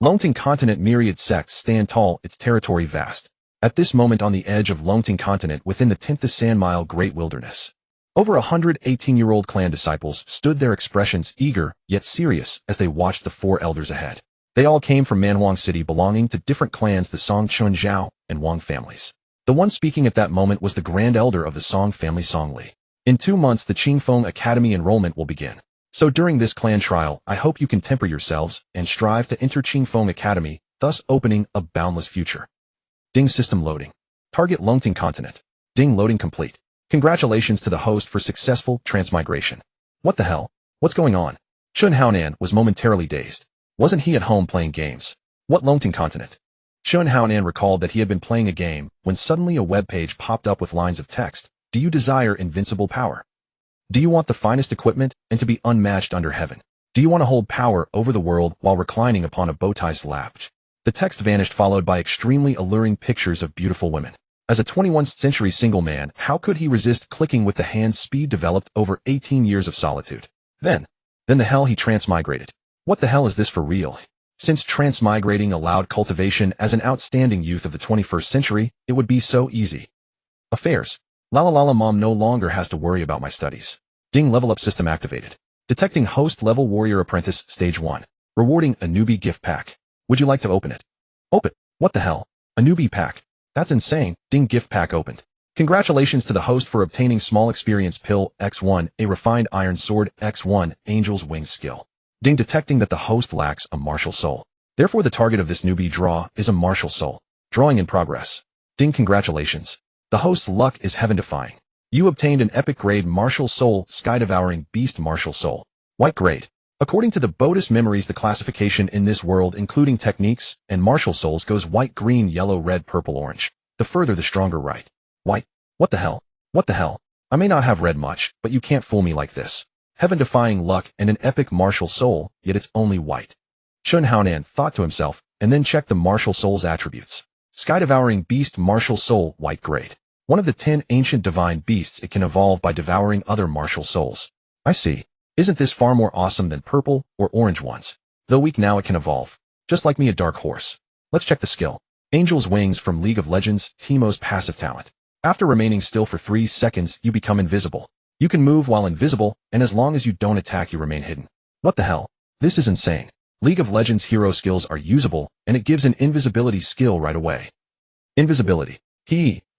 Longting Continent myriad sects stand tall, its territory vast. At this moment on the edge of Longting Continent within the 10th Sand-mile Great Wilderness. Over 118-year-old clan disciples stood their expressions eager, yet serious, as they watched the four elders ahead. They all came from Manhuang City belonging to different clans, the Song, Chun, Zhao, and Wang families. The one speaking at that moment was the grand elder of the Song family, Song Li. In 2 months the Qingfeng Academy enrollment will begin. So during this clan trial, I hope you can temper yourselves and strive to enter Qingfeng Academy, thus opening a boundless future. Ding system loading. Target Longting Continent. Ding loading complete. Congratulations to the host for successful transmigration. What the hell? What's going on? Chun Haonan was momentarily dazed. Wasn't he at home playing games? What Longting Continent? Chun Haonan recalled that he had been playing a game when suddenly a web page popped up with lines of text. Do you desire invincible power? Do you want the finest equipment and to be unmatched under heaven? Do you want to hold power over the world while reclining upon a bow-tie slouch? The text vanished, followed by extremely alluring pictures of beautiful women. As a 21st century single man, how could he resist clicking with the hand speed developed over 18 years of solitude? Then the hell he transmigrated. What the hell is this for real? Since transmigrating allowed cultivation as an outstanding youth of the 21st century, it would be so easy. Affairs. La la la la, mom no longer has to worry about my studies. Ding level up system activated. Detecting host level warrior apprentice stage 1. Rewarding a newbie gift pack. Would you like to open it? Open. What the hell? A newbie pack. That's insane. Ding gift pack opened. Congratulations to the host for obtaining small experience pill X1, a refined iron sword X1, angel's wing skill. Ding detecting that the host lacks a martial soul. Therefore the target of this newbie draw is a martial soul. Drawing in progress. Ding congratulations. The host's luck is heaven-defying. You obtained an epic grade martial soul, sky-devouring beast martial soul. White grade. According to the Buddhist memories, the classification in this world including techniques and martial souls goes white, green, yellow, red, purple, orange. The further the stronger, right? White. What the hell? What the hell? I may not have read much, but you can't fool me like this. Heaven-defying luck and an epic martial soul, yet it's only white. Chun Haonan thought to himself, and then checked the martial soul's attributes. Sky-devouring beast martial soul, white grade. One of the 10 ancient divine beasts, it can evolve by devouring other martial souls. I see. Isn't this far more awesome than purple or orange ones? Though weak now, it can evolve. Just like me, a dark horse. Let's check the skill. Angel's Wings from League of Legends, Teemo's passive talent. After remaining still for 3 seconds, you become invisible. You can move while invisible, and as long as you don't attack, you remain hidden. What the hell? This is insane. League of Legends hero skills are usable, and it gives an invisibility skill right away. Invisibility.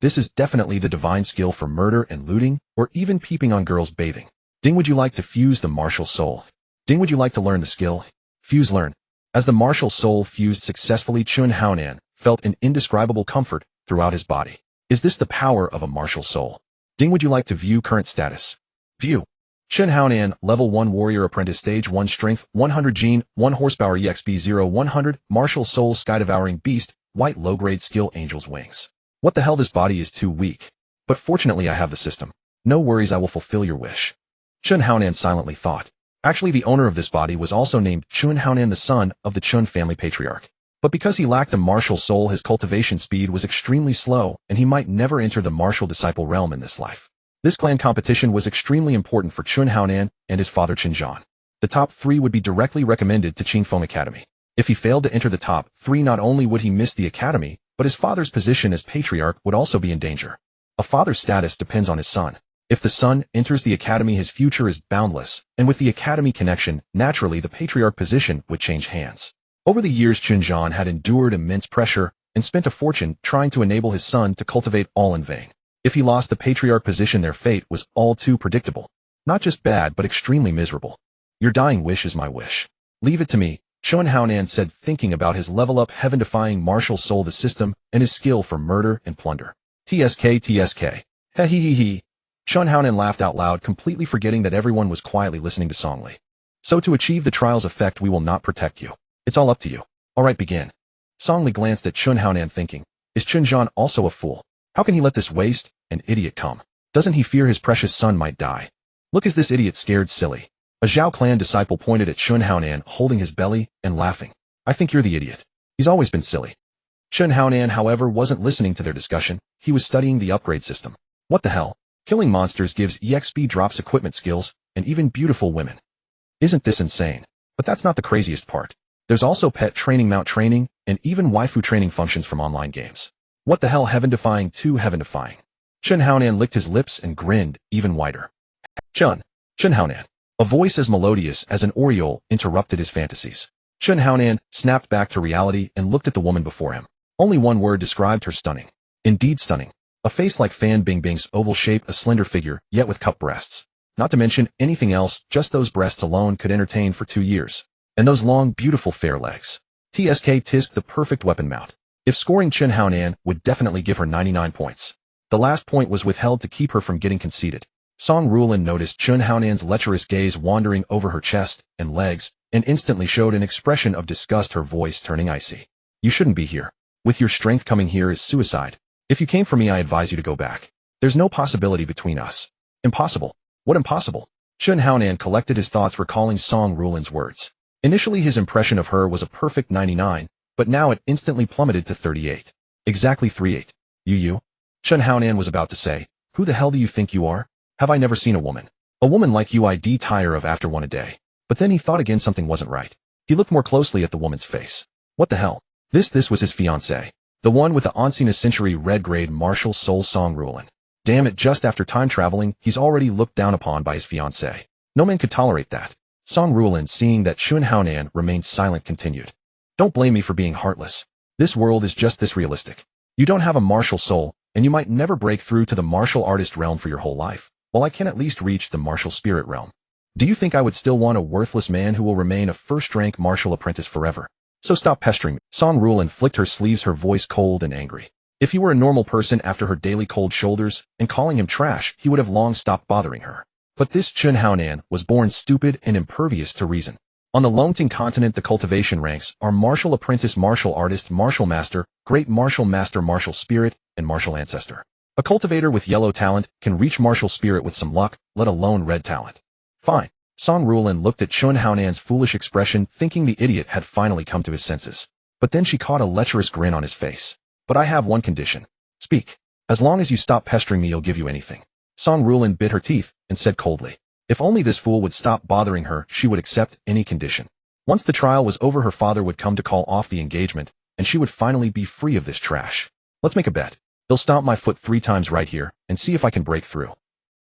This is definitely the divine skill for murder and looting, or even peeping on girls bathing. Ding, would you like to fuse the martial soul? Ding, would you like to learn the skill? Fuse learn. As the martial soul fused successfully, Chun Haonan felt an indescribable comfort throughout his body. Is this the power of a martial soul? Ding, would you like to view current status? View. Chun Haonan, level 1 warrior apprentice, stage 1 strength, 100 gene, 1 horsepower, EXP 0 100, martial soul, sky devouring beast, white low grade skill, angel's wings. What the hell, this body is too weak. But fortunately I have the system. No worries, I will fulfill your wish. Chun Haonan silently thought. Actually, the owner of this body was also named Chun Haonan, the son of the Chun family patriarch. But because he lacked a martial soul, his cultivation speed was extremely slow, and he might never enter the martial disciple realm in this life. This clan competition was extremely important for Chun Haonan and his father Qinzhan. The top 3 would be directly recommended to Qingfeng Academy. If he failed to enter the top 3, not only would he miss the academy, but his father's position as patriarch would also be in danger. A father's status depends on his son. If the son enters the academy, his future is boundless, and with the academy connection, naturally the patriarch position would change hands. Over the years, Qinzhan had endured immense pressure and spent a fortune trying to enable his son to cultivate, all in vain. If he lost the patriarch position, their fate was all too predictable. Not just bad, but extremely miserable. Your dying wish is my wish. Leave it to me, Chun Haonan said, thinking about his level-up, heaven-defying martial soul, the system, and his skill for murder and plunder. TSK. He he. Chun Haonan laughed out loud, completely forgetting that everyone was quietly listening to Song Li. So to achieve the trial's effect, we will not protect you. It's all up to you. Alright, begin. Song Li glanced at Chun Haonan, thinking, is Qinzhan also a fool? How can he let this waste and idiot come? Doesn't he fear his precious son might die? Look, is this idiot scared silly? A Zhao clan disciple pointed at Chun Haonan, holding his belly and laughing. I think you're the idiot. He's always been silly. Chun Haonan, however, wasn't listening to their discussion. He was studying the upgrade system. What the hell? Killing monsters gives EXP, drops equipment skills, and even beautiful women. Isn't this insane? But that's not the craziest part. There's also pet training, mount training, and even waifu training functions from online games. What the hell, heaven-defying, too heaven-defying. Chen Haonan licked his lips and grinned even wider. Chen Haonan. A voice as melodious as an oriole interrupted his fantasies. Chen Haonan snapped back to reality and looked at the woman before him. Only one word described her: stunning. Indeed stunning. A face like Fan Bingbing's oval shape, a slender figure, yet with cup breasts. Not to mention anything else, just those breasts alone could entertain for 2 years. And those long, beautiful fair legs. Tisk the perfect weapon mount. If scoring, Chen Haonan would definitely give her 99 points. The last point was withheld to keep her from getting conceited. Song Rulin noticed Chen Haonan's lecherous gaze wandering over her chest and legs, and instantly showed an expression of disgust, her voice turning icy. You shouldn't be here. With your strength, coming here is suicide. If you came for me, I advise you to go back. There's no possibility between us. Impossible. What impossible? Chen Haonan collected his thoughts, recalling Song Rulin's words. Initially his impression of her was a perfect 99, but now it instantly plummeted to 38. Exactly 38. You? Chen Haonan was about to say, who the hell do you think you are? Have I never seen a woman? A woman like you I'd tire of after one a day. But then he thought again, something wasn't right. He looked more closely at the woman's face. What the hell? This was his fiancée. The one with the ancien century red grade martial soul, Song Rulin. Damn it, just after time traveling, he's already looked down upon by his fiancée. No man could tolerate that. Song Rulin, seeing that Chen Haonan remained silent, continued. Don't blame me for being heartless. This world is just this realistic. You don't have a martial soul, and you might never break through to the martial artist realm for your whole life. While I can at least reach the martial spirit realm. Do you think I would still want a worthless man who will remain a first-rank martial apprentice forever? So stop pestering me. Song Rulin flicked her sleeves, her voice cold and angry. If he were a normal person after her daily cold shoulders and calling him trash, he would have long stopped bothering her. But this Chen Haonan was born stupid and impervious to reason. On the Longting continent, the cultivation ranks are martial apprentice, martial artist, martial master, great martial master, martial spirit, and martial ancestor. A cultivator with yellow talent can reach martial spirit with some luck, let alone red talent. Fine. Song Rulin looked at Chen Haonan's foolish expression, thinking the idiot had finally come to his senses. But then she caught a lecherous grin on his face. But I have one condition. Speak. As long as you stop pestering me, you'll give you anything. Song Rulin bit her teeth and said coldly. If only this fool would stop bothering her, she would accept any condition. Once the trial was over, her father would come to call off the engagement, and she would finally be free of this trash. Let's make a bet. He'll stomp my foot 3 times right here, and see if I can break through.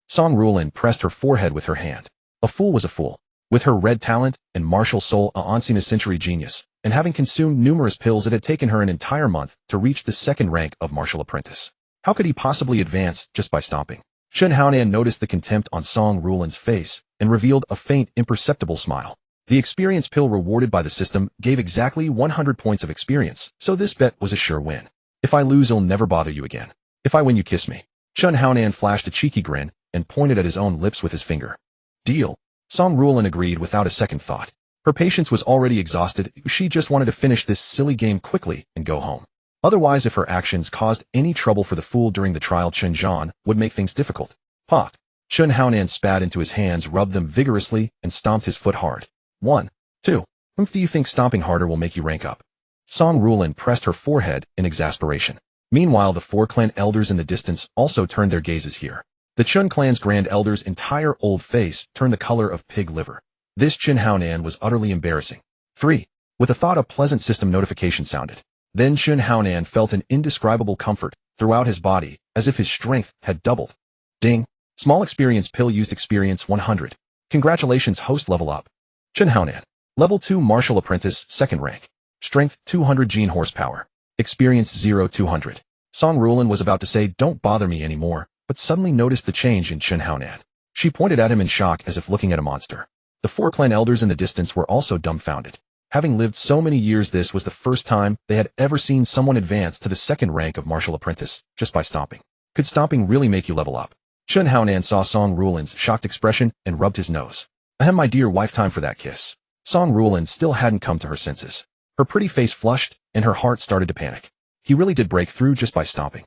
Song Rulin pressed her forehead with her hand. A fool was a fool. With her red talent and martial soul, a ancien century genius, and having consumed numerous pills, it had taken her an entire month to reach the 2nd rank of martial apprentice. How could he possibly advance just by stomping? Chen Haonan noticed the contempt on Song Rulin's face and revealed a faint, imperceptible smile. The experience pill rewarded by the system gave exactly 100 points of experience, so this bet was a sure win. If I lose, I'll never bother you again. If I win, you kiss me. Chen Haonan flashed a cheeky grin and pointed at his own lips with his finger. Deal. Song Rulin agreed without a second thought. Her patience was already exhausted. She just wanted to finish this silly game quickly and go home. Otherwise, if her actions caused any trouble for the fool during the trial, Chen Zhan would make things difficult. Pock. Chen Haonan spat into his hands, rubbed them vigorously, and stomped his foot hard. 1, 2. Do you think stomping harder will make you rank up? Song Rulin pressed her forehead in exasperation. Meanwhile, the 4 clan elders in the distance also turned their gazes here. The Chun clan's grand elder's entire old face turned the color of pig liver. This Chen Haonan was utterly embarrassing. 3. With a thought, a pleasant system notification sounded. Then Chen Haonan felt an indescribable comfort throughout his body, as if his strength had doubled. Ding. Small experience pill used, experience 100. Congratulations, host, level up. Chen Haonan. Level 2 martial apprentice, 2nd rank. Strength 200, gene horsepower. Experience 0 200. Song Rulin was about to say don't bother me anymore, but suddenly noticed the change in Chen Haonan. She pointed at him in shock, as if looking at a monster. The 4 clan elders in the distance were also dumbfounded. Having lived so many years, this was the first time they had ever seen someone advance to the 2nd rank of martial apprentice, just by stomping. Could stomping really make you level up? Chen Haonan saw Song Rulin's shocked expression and rubbed his nose. Ahem, my dear wife, time for that kiss. Song Rulin still hadn't come to her senses. Her pretty face flushed, and her heart started to panic. He really did break through just by stomping.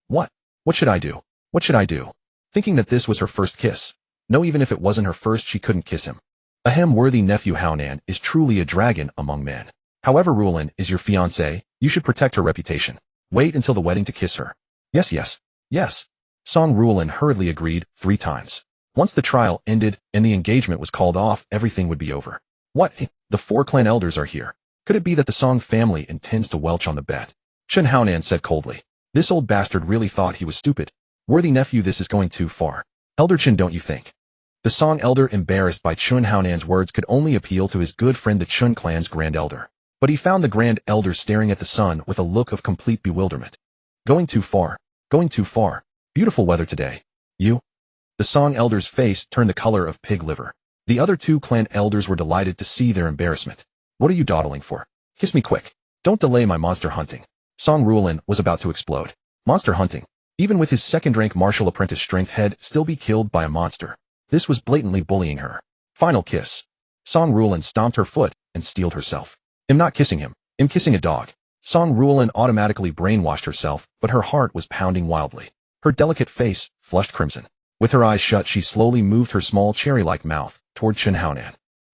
What? What should I do? What should I do? Thinking that this was her first kiss. No, even if it wasn't her first, she couldn't kiss him. Ahem, worthy nephew Haonan is truly a dragon among men. However, Rulin is your fiancée, you should protect her reputation. Wait until the wedding to kiss her. Yes. Song Rulin hurriedly agreed 3 times. Once the trial ended and the engagement was called off, everything would be over. What? The 4 clan elders are here. Could it be that the Song family intends to welch on the bet? Chun Haonan said coldly. This old bastard really thought he was stupid. Worthy nephew, this is going too far. Elder Chun, don't you think? The Song elder, embarrassed by Chun Haonan's words, could only appeal to his good friend the Chun clan's grand elder. But he found the grand elder staring at the sun with a look of complete bewilderment. Going too far. Going too far. Beautiful weather today. You? The Song elder's face turned the color of pig liver. The other two clan elders were delighted to see their embarrassment. What are you dawdling for? Kiss me quick. Don't delay my monster hunting. Song Rulin was about to explode. Monster hunting? Even with his second-rank martial apprentice strength, he'd still be killed by a monster. This was blatantly bullying her. Final kiss. Song Rulin stomped her foot and steeled herself. I'm not kissing him. I'm kissing a dog. Song Rulin automatically brainwashed herself, but her heart was pounding wildly. Her delicate face flushed crimson. With her eyes shut, she slowly moved her small cherry-like mouth toward Chun Haonan.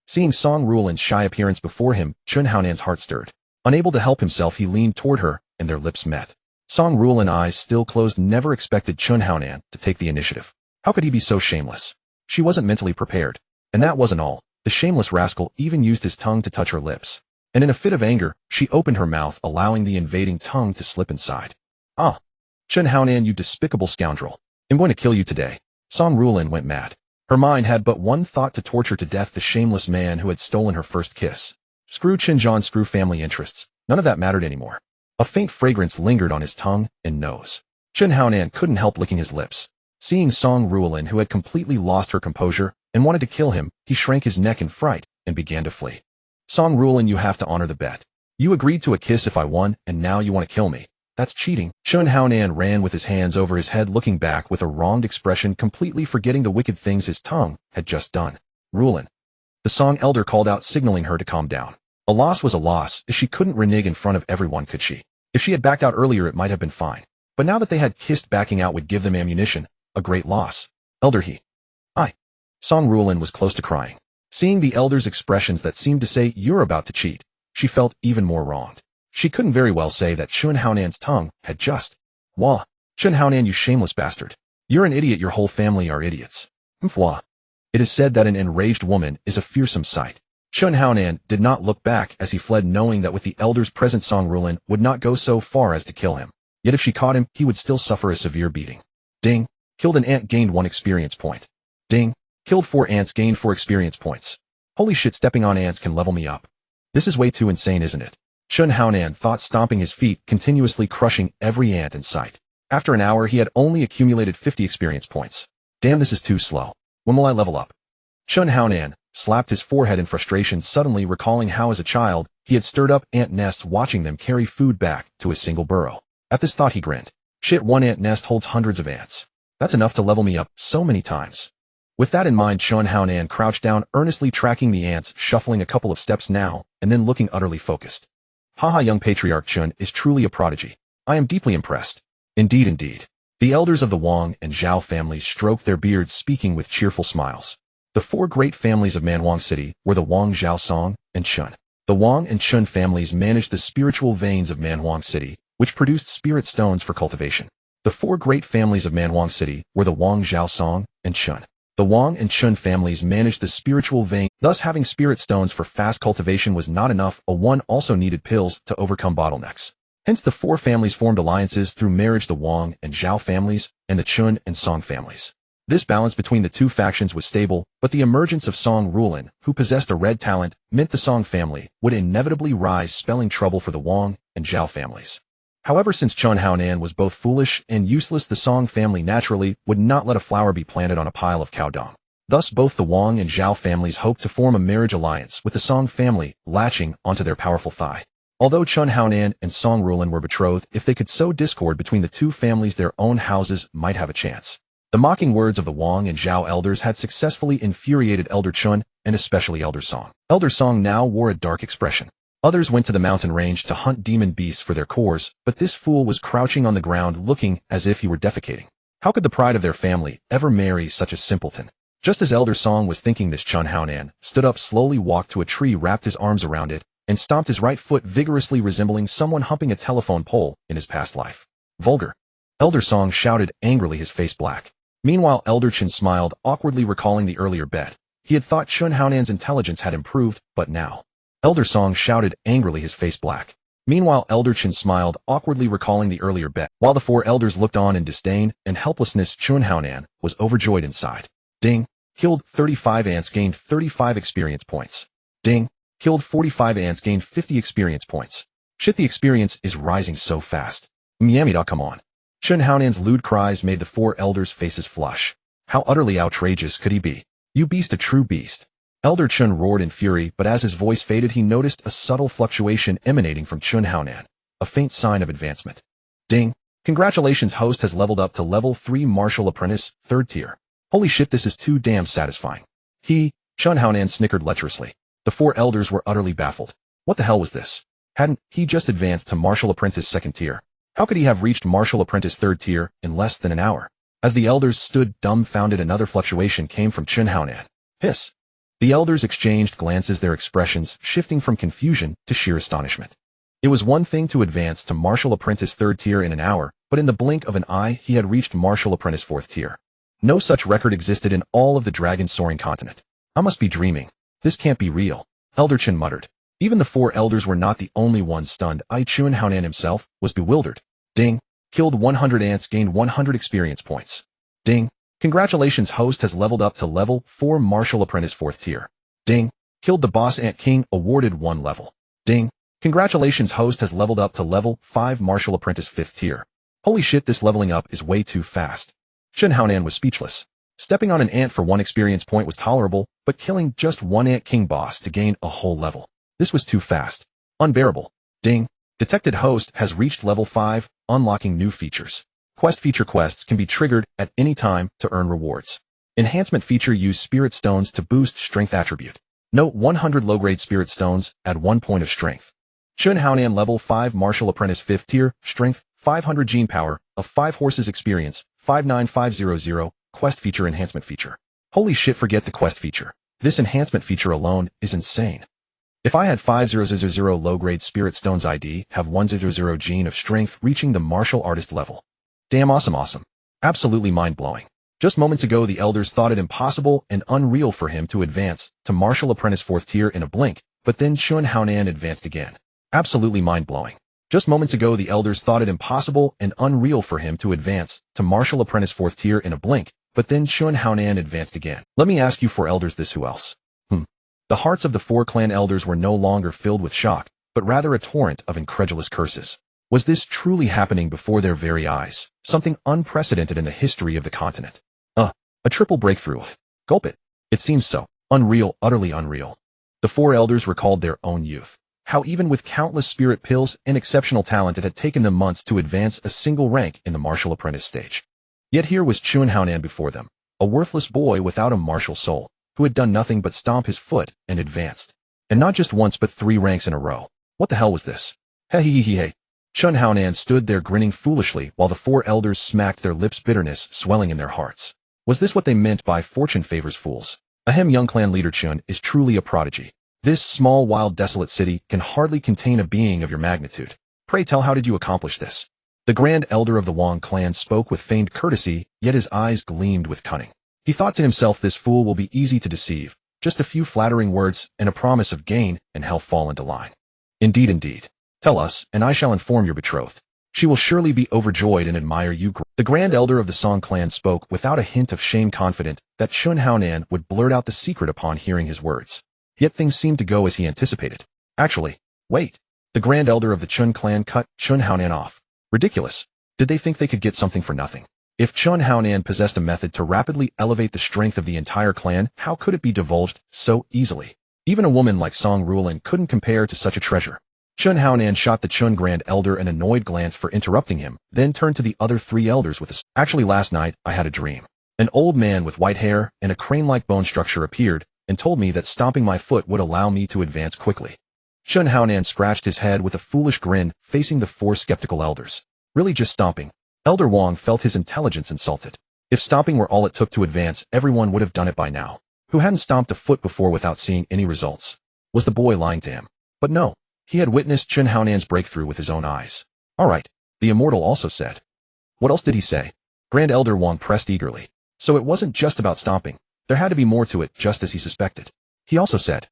Seeing Song Rulin's shy appearance before him, Chun Haonan's heart stirred. Unable to help himself, he leaned toward her, and their lips met. Song Rulin's eyes still closed, never expected Chun Haonan to take the initiative. How could he be so shameless? She wasn't mentally prepared. And that wasn't all. The shameless rascal even used his tongue to touch her lips. And in a fit of anger, she opened her mouth, allowing the invading tongue to slip inside. Ah! Chun Haonan, you despicable scoundrel. I'm going to kill you today. Song Rulin went mad. Her mind had but one thought: to torture to death the shameless man who had stolen her first kiss. Screw Chinjon, screw family interests. None of that mattered anymore. A faint fragrance lingered on his tongue and nose. Chun Haonan couldn't help licking his lips. Seeing Song Rulin, who had completely lost her composure and wanted to kill him, he shrank his neck in fright and began to flee. Song Rulin, you have to honor the bet. You agreed to a kiss if I won, and now you want to kill me. That's cheating. Chun Haonan ran with his hands over his head, looking back with a wronged expression, completely forgetting the wicked things his tongue had just done. Rulin. The Song elder called out, signaling her to calm down. A loss was a loss. She couldn't renege in front of everyone, could she? If she had backed out earlier, it might have been fine. But now that they had kissed, backing out would give them ammunition. A great loss. Elder, he. Song Rulin was close to crying. Seeing the elder's expressions that seemed to say, you're about to cheat, she felt even more wronged. She couldn't very well say that Chun Haonan's tongue had just. Wah. Chun Haonan, you shameless bastard. You're an idiot. Your whole family are idiots. Wah. It is said that an enraged woman is a fearsome sight. Chun Haonan did not look back as he fled, knowing that with the elder's presence, Song Rulin would not go so far as to kill him. Yet if she caught him, he would still suffer a severe beating. Ding. Killed an ant, gained 1 experience point. Ding. Killed 4 ants, gained 4 experience points. Holy shit, stepping on ants can level me up. This is way too insane, isn't it? Chun Haonan thought, stomping his feet, continuously crushing every ant in sight. After an hour, he had only accumulated 50 experience points. Damn, this is too slow. When will I level up? Chun Haonan slapped his forehead in frustration, suddenly recalling how as a child, he had stirred up ant nests watching them carry food back to his single burrow. At this thought, he grinned. Shit, 1 ant nest holds hundreds of ants. That's enough to level me up so many times. With that in mind, Chun Haonan crouched down, earnestly tracking the ants, shuffling a couple of steps now, and then looking utterly focused. Haha, young patriarch Chun is truly a prodigy. I am deeply impressed. Indeed, indeed. The elders of the Wang and Zhao families stroked their beards, speaking with cheerful smiles. The 4 great families of Manhuang City were the Wang, Zhao, Song, and Chun. The Wang and Chun families managed the spiritual veins of Manhuang City, which produced spirit stones for cultivation. The 4 great families of Manhuang City were the Wang, Zhao, Song, and Chun. The Wang and Chun families managed the spiritual vein, thus having spirit stones for fast cultivation was not enough. One also needed pills to overcome bottlenecks. Hence the 4 families formed alliances through marriage: the Wang and Zhao families and the Chun and Song families. This balance between the 2 factions was stable, but the emergence of Song Rulin, who possessed a red talent, meant the Song family would inevitably rise, spelling trouble for the Wang and Zhao families. However, since Chun Haonan was both foolish and useless, the Song family naturally would not let a flower be planted on a pile of cow dung. Thus both the Wang and Zhao families hoped to form a marriage alliance, with the Song family latching onto their powerful thigh. Although Chun Haonan and Song Rulin were betrothed, if they could sow discord between the 2 families, their own houses might have a chance. The mocking words of the Wang and Zhao elders had successfully infuriated Elder Chun, and especially Elder Song. Elder Song now wore a dark expression. Others went to the mountain range to hunt demon beasts for their cores, but this fool was crouching on the ground, looking as if he were defecating. How could the pride of their family ever marry such a simpleton? Just as Elder Song was thinking this, Chun Haonan stood up, slowly walked to a tree, wrapped his arms around it, and stomped his right foot vigorously, resembling someone humping a telephone pole in his past life. Vulgar. Elder Song shouted angrily, his face black. Meanwhile, Elder Chun smiled, awkwardly recalling the earlier bet. He had thought Chun Haonan's intelligence had improved, but now. Elder Song shouted angrily, his face black. Meanwhile, Elder Chen smiled, awkwardly recalling the earlier bet. While the four elders looked on in disdain and helplessness, Chun Haonan was overjoyed inside. Ding. Killed 35 ants, gained 35 experience points. Ding. Killed 45 ants, gained 50 experience points. Shit, the experience is rising so fast. Miamida, come on. Chun Haonan's lewd cries made the four elders' faces flush. How utterly outrageous could he be? You beast, a true beast. Elder Chun roared in fury, but as his voice faded, he noticed a subtle fluctuation emanating from Chun Haonan, a faint sign of advancement. Ding. Congratulations, host has leveled up to level 3 martial apprentice, 3rd tier. Holy shit, this is too damn satisfying. Chun Haonan snickered lecherously. The four elders were utterly baffled. What the hell was this? Hadn't he just advanced to martial apprentice 2nd tier? How could he have reached martial apprentice 3rd tier in less than an hour? As the elders stood dumbfounded, another fluctuation came from Chun Haonan. Hiss. The elders exchanged glances, their expressions shifting from confusion to sheer astonishment. It was one thing to advance to martial apprentice 3rd tier in an hour, but in the blink of an eye he had reached martial apprentice 4th tier. No such record existed in all of the dragon soaring continent. I must be dreaming. This can't be real. Elder Chen muttered. Even the four elders were not the only ones stunned. Chun Haonan himself was bewildered. Ding. Killed 100 ants, gained 100 experience points. Ding. Congratulations, host has leveled up to level 4 martial apprentice 4th tier. Ding. Killed the boss ant king, awarded 1 level. Ding. Congratulations, host has leveled up to level 5 martial apprentice 5th tier. Holy shit, this leveling up is way too fast. Chun Haonan was speechless. Stepping on an ant for 1 experience point was tolerable, but killing just 1 ant king boss to gain a whole level. This was too fast. Unbearable. Ding. Detected host has reached level 5, unlocking new features. Quest feature quests can be triggered at any time to earn rewards. Enhancement feature, use spirit stones to boost strength attribute. Note 100 low-grade spirit stones add 1 point of strength. Chun Haonan level 5 martial apprentice 5th tier, strength 500 gene power of 5 horses experience 59500. Quest feature enhancement feature. Holy shit, forget the quest feature. This enhancement feature alone is insane. If I had 5000 low-grade spirit stones, I'd have 100 gene of strength, reaching the martial artist level. Damn awesome. Absolutely mind-blowing. Just moments ago the elders thought it impossible and unreal for him to advance to martial apprentice 4th tier in a blink, but then Chun Haonan advanced again. Absolutely mind-blowing. Just moments ago the elders thought it impossible and unreal for him to advance to martial apprentice 4th tier in a blink, but then Chun Haonan advanced again. Let me ask you four elders this, who else? The hearts of the four clan elders were no longer filled with shock, but rather a torrent of incredulous curses. Was this truly happening before their very eyes? Something unprecedented in the history of the continent. A triple breakthrough. Gulp it. It seems so. Unreal, utterly unreal. The four elders recalled their own youth. How even with countless spirit pills and exceptional talent it had taken them months to advance a single rank in the martial apprentice stage. Yet here was Chun Haonan before them, a worthless boy without a martial soul, who had done nothing but stomp his foot and advanced. And not just once but 3 ranks in a row. What the hell was this? Hey. Chun Haonan stood there grinning foolishly while the four elders smacked their lips, bitterness swelling in their hearts. Was this what they meant by fortune favors fools? Ahem, young clan leader Chun is truly a prodigy. This small, wild, desolate city can hardly contain a being of your magnitude. Pray tell, how did you accomplish this? The grand elder of the Wang clan spoke with feigned courtesy, yet his eyes gleamed with cunning. He thought to himself, this fool will be easy to deceive. Just a few flattering words and a promise of gain, and he'll fall into line. Indeed. Tell us, and I shall inform your betrothed. She will surely be overjoyed and admire you. The grand elder of the Song clan spoke without a hint of shame, confident that Chun Haonan would blurt out the secret upon hearing his words. Yet things seemed to go as he anticipated. Actually, wait. The grand elder of the Chun clan cut Chun Haonan off. Ridiculous. Did they think they could get something for nothing? If Chun Haonan possessed a method to rapidly elevate the strength of the entire clan, how could it be divulged so easily? Even a woman like Song Ruolin couldn't compare to such a treasure. Chun Haonan shot the Chun Grand Elder an annoyed glance for interrupting him, then turned to the other 3 elders with a Actually, last night, I had a dream. An old man with white hair and a crane-like bone structure appeared and told me that stomping my foot would allow me to advance quickly. Chun Haonan scratched his head with a foolish grin, facing the 4 skeptical elders. Really, just stomping? Elder Wang felt his intelligence insulted. If stomping were all it took to advance, everyone would have done it by now. Who hadn't stomped a foot before without seeing any results? Was the boy lying to him? But no. He had witnessed Chun Haonan's breakthrough with his own eyes. All right, the immortal also said. What else did he say? Grand Elder Wang pressed eagerly. So it wasn't just about stomping. There had to be more to it, just as he suspected. He also said,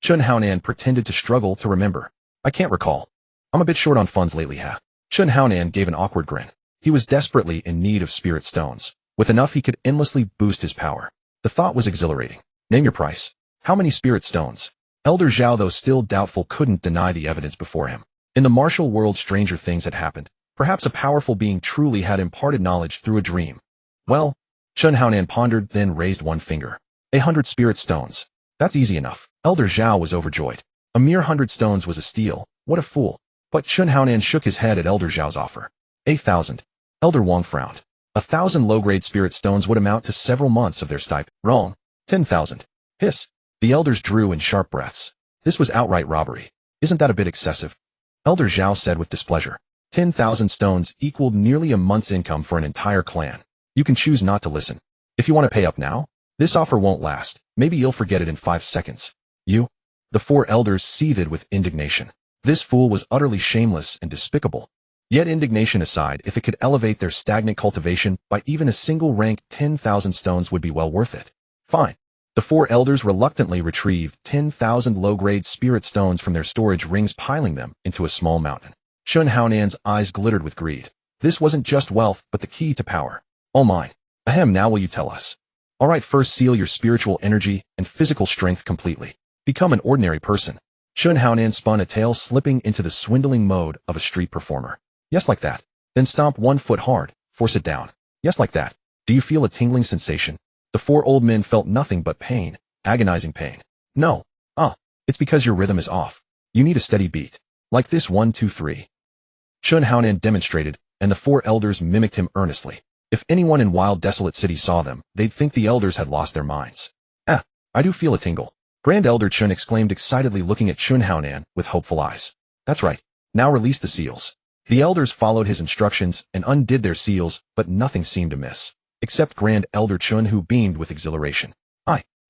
Chun Haonan pretended to struggle to remember. I can't recall. I'm a bit short on funds lately, ha. Chun Haonan gave an awkward grin. He was desperately in need of spirit stones. With enough he could endlessly boost his power. The thought was exhilarating. Name your price. How many spirit stones? Elder Zhao, though still doubtful, couldn't deny the evidence before him. In the martial world, stranger things had happened. Perhaps a powerful being truly had imparted knowledge through a dream. Well, Chun Haonan pondered, then raised one finger. 100 spirit stones. That's easy enough. Elder Zhao was overjoyed. A mere 100 stones was a steal. What a fool. But Chun Haonan shook his head at Elder Zhao's offer. 8,000. Elder Wang frowned. 1,000 low-grade spirit stones would amount to several months of their stipend. Wrong. 10,000. Hiss. The elders drew in sharp breaths. This was outright robbery. Isn't that a bit excessive? Elder Zhao said with displeasure. 10,000 stones equaled nearly a month's income for an entire clan. You can choose not to listen. If you want to pay up now, this offer won't last. Maybe you'll forget it in 5 seconds. You? The 4 elders seethed with indignation. This fool was utterly shameless and despicable. Yet indignation aside, if it could elevate their stagnant cultivation by even a single rank, 10,000 stones would be well worth it. Fine. The 4 elders reluctantly retrieved 10,000 low-grade spirit stones from their storage rings, piling them into a small mountain. Chun Haonan's eyes glittered with greed. This wasn't just wealth, but the key to power. All mine. Ahem, now will you tell us? All right, first seal your spiritual energy and physical strength completely. Become an ordinary person. Chun Haonan spun a tale, slipping into the swindling mode of a street performer. Yes, like that. Then stomp 1 foot hard. Force it down. Yes, like that. Do you feel a tingling sensation? The 4 old men felt nothing but pain. Agonizing pain. No. It's because your rhythm is off. You need a steady beat. Like this, 1, 2, 3. Chun Haonan demonstrated, and the 4 elders mimicked him earnestly. If anyone in Wild Desolate City saw them, they'd think the elders had lost their minds. I do feel a tingle. Grand Elder Chun exclaimed excitedly, looking at Chun Haonan with hopeful eyes. That's right. Now release the seals. The elders followed his instructions and undid their seals, but nothing seemed amiss. Except Grand Elder Chun, who beamed with exhilaration.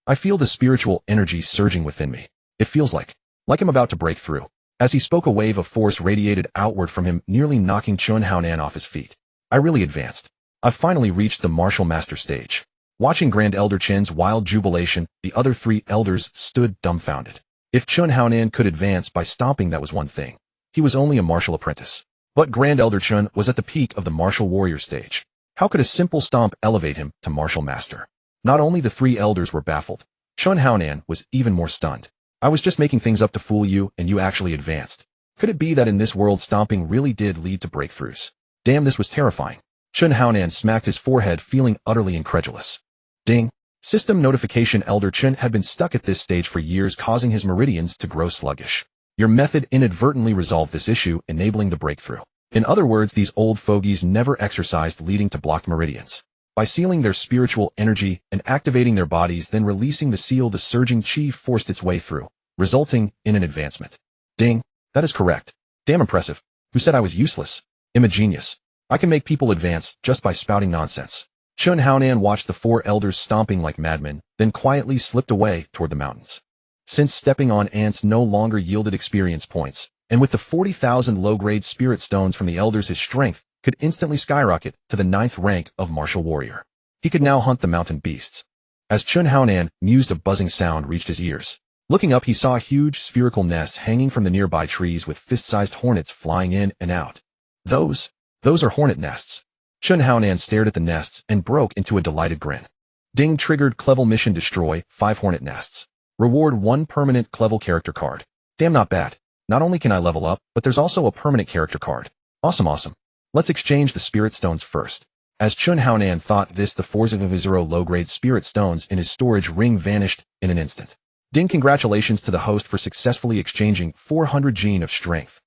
I feel the spiritual energy surging within me. It feels like I'm about to break through. As he spoke, a wave of force radiated outward from him, nearly knocking Chun Haonan off his feet. I really advanced. I've finally reached the martial master stage. Watching Grand Elder Chun's wild jubilation, the other 3 elders stood dumbfounded. If Chun Haonan could advance by stomping, that was one thing. He was only a martial apprentice. But Grand Elder Chun was at the peak of the martial warrior stage. How could a simple stomp elevate him to martial master? Not only the 3 elders were baffled, Chun Haonan was even more stunned. I was just making things up to fool you, and you actually advanced. Could it be that in this world stomping really did lead to breakthroughs? Damn, this was terrifying. Chun Haonan smacked his forehead, feeling utterly incredulous. Ding. System notification. Elder Chun had been stuck at this stage for years, causing his meridians to grow sluggish. Your method inadvertently resolved this issue, enabling the breakthrough. In other words, these old fogies never exercised, leading to blocked meridians. By sealing their spiritual energy and activating their bodies, then releasing the seal, the surging chi forced its way through, resulting in an advancement. Ding. That is correct. Damn impressive. Who said I was useless? I'm a genius. I can make people advance just by spouting nonsense. Chun Haonan watched the 4 elders stomping like madmen, then quietly slipped away toward the mountains. Since stepping on ants no longer yielded experience points, and with the 40,000 low-grade spirit stones from the elders, his strength could instantly skyrocket to the 9th rank of martial warrior. He could now hunt the mountain beasts. As Chun Haonan mused, a buzzing sound reached his ears. Looking up, he saw huge spherical nests hanging from the nearby trees, with fist-sized hornets flying in and out. Those are hornet nests. Chun Haonan stared at the nests and broke into a delighted grin. Ding. Triggered. Clevel mission: destroy 5 hornet nests. Reward 1 permanent Clevel character card. Damn, not bad. Not only can I level up, but there's also a permanent character card. Awesome. Let's exchange the spirit stones first. As Chun Haonan thought this, the 4 low-grade spirit stones in his storage ring vanished in an instant. Ding. Congratulations to the host for successfully exchanging 400 gene of strength.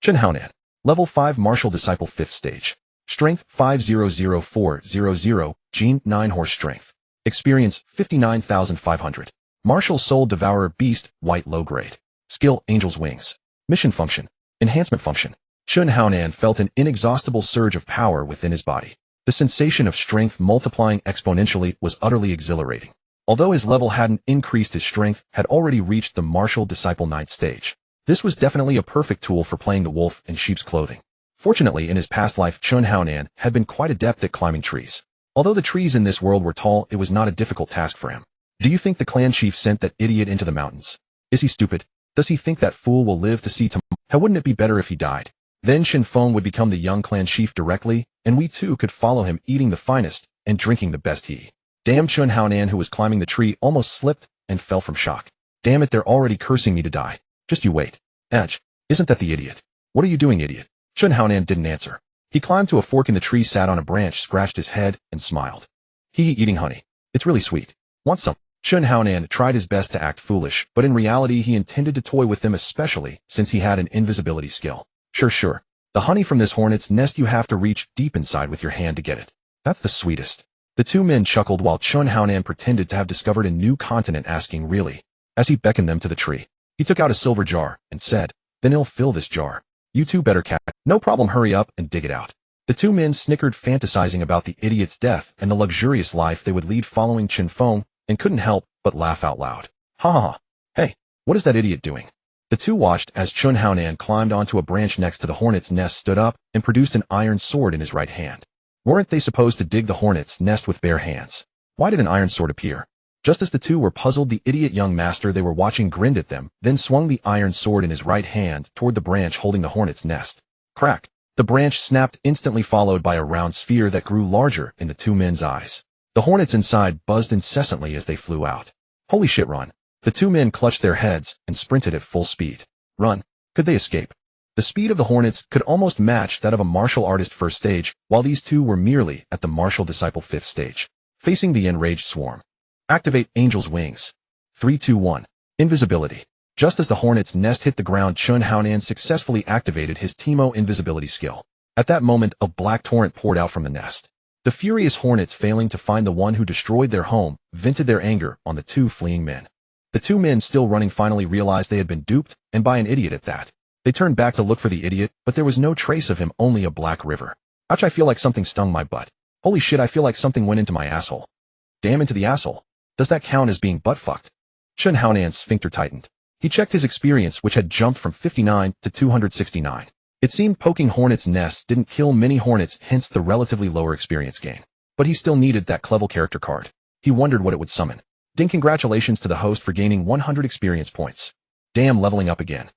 Chun Haonan. Level 5 Martial Disciple 5th stage. Strength 500400, gene 9 horse strength. Experience 59,500. Martial Soul Devourer Beast, white low grade. Skill Angel's Wings. Mission function. Enhancement function. Chun Haonan felt an inexhaustible surge of power within his body. The sensation of strength multiplying exponentially was utterly exhilarating. Although his level hadn't increased, his strength had already reached the Martial Disciple 9th stage. This was definitely a perfect tool for playing the wolf in sheep's clothing. Fortunately, in his past life, Chun Haonan had been quite adept at climbing trees. Although the trees in this world were tall, it was not a difficult task for him. Do you think the clan chief sent that idiot into the mountains? Is he stupid? Does he think that fool will live to see tomorrow? How wouldn't it be better if he died? Then Shin Feng would become the young clan chief directly, and we too could follow him eating the finest and drinking the best tea. Damn, Chun Haonan, who was climbing the tree, almost slipped and fell from shock. Damn it, they're already cursing me to die. Just you wait. Edge, isn't that the idiot? What are you doing, idiot? Chun Haonan didn't answer. He climbed to a fork in the tree, sat on a branch, scratched his head, and smiled. Eating honey. It's really sweet. Want some? Chun Haonan tried his best to act foolish, but in reality he intended to toy with them, especially since he had an invisibility skill. Sure. The honey from this hornet's nest, you have to reach deep inside with your hand to get it. That's the sweetest. The two men chuckled while Chun Haonan pretended to have discovered a new continent, asking really. As he beckoned them to the tree, he took out a silver jar and said, then he'll fill this jar. You two better catch. No problem, hurry up and dig it out. The two men snickered, fantasizing about the idiot's death and the luxurious life they would lead following Chin Feng, and couldn't help but laugh out loud. Ha ha ha. Hey, what is that idiot doing? The two watched as Chun Haonan climbed onto a branch next to the hornet's nest, stood up, and produced an iron sword in his right hand. Weren't they supposed to dig the hornet's nest with bare hands? Why did an iron sword appear? Just as the two were puzzled, the idiot young master they were watching grinned at them, then swung the iron sword in his right hand toward the branch holding the hornet's nest. Crack! The branch snapped, instantly followed by a round sphere that grew larger in the two men's eyes. The hornets inside buzzed incessantly as they flew out. Holy shit, run! The two men clutched their heads and sprinted at full speed. Run! Could they escape? The speed of the hornets could almost match that of a martial artist first stage, while these two were merely at the martial disciple fifth stage, facing the enraged swarm. Activate Angel's Wings. 3, 2, 1. Invisibility. Just as the hornet's nest hit the ground, Chun Haonan successfully activated his Teemo invisibility skill. At that moment, a black torrent poured out from the nest. The furious hornets, failing to find the one who destroyed their home, vented their anger on the two fleeing men. The two men still running finally realized they had been duped, and by an idiot at that. They turned back to look for the idiot, but there was no trace of him, only a black river. Ouch, I feel like something stung my butt. Holy shit, I feel like something went into my asshole. Damn, into the asshole. Does that count as being butt-fucked? Chun Haonan's sphincter tightened. He checked his experience, which had jumped from 59 to 269. It seemed poking hornets' nests didn't kill many hornets, hence the relatively lower experience gain. But he still needed that clever character card. He wondered what it would summon. Ding, congratulations to the host for gaining 100 experience points. Damn, leveling up again.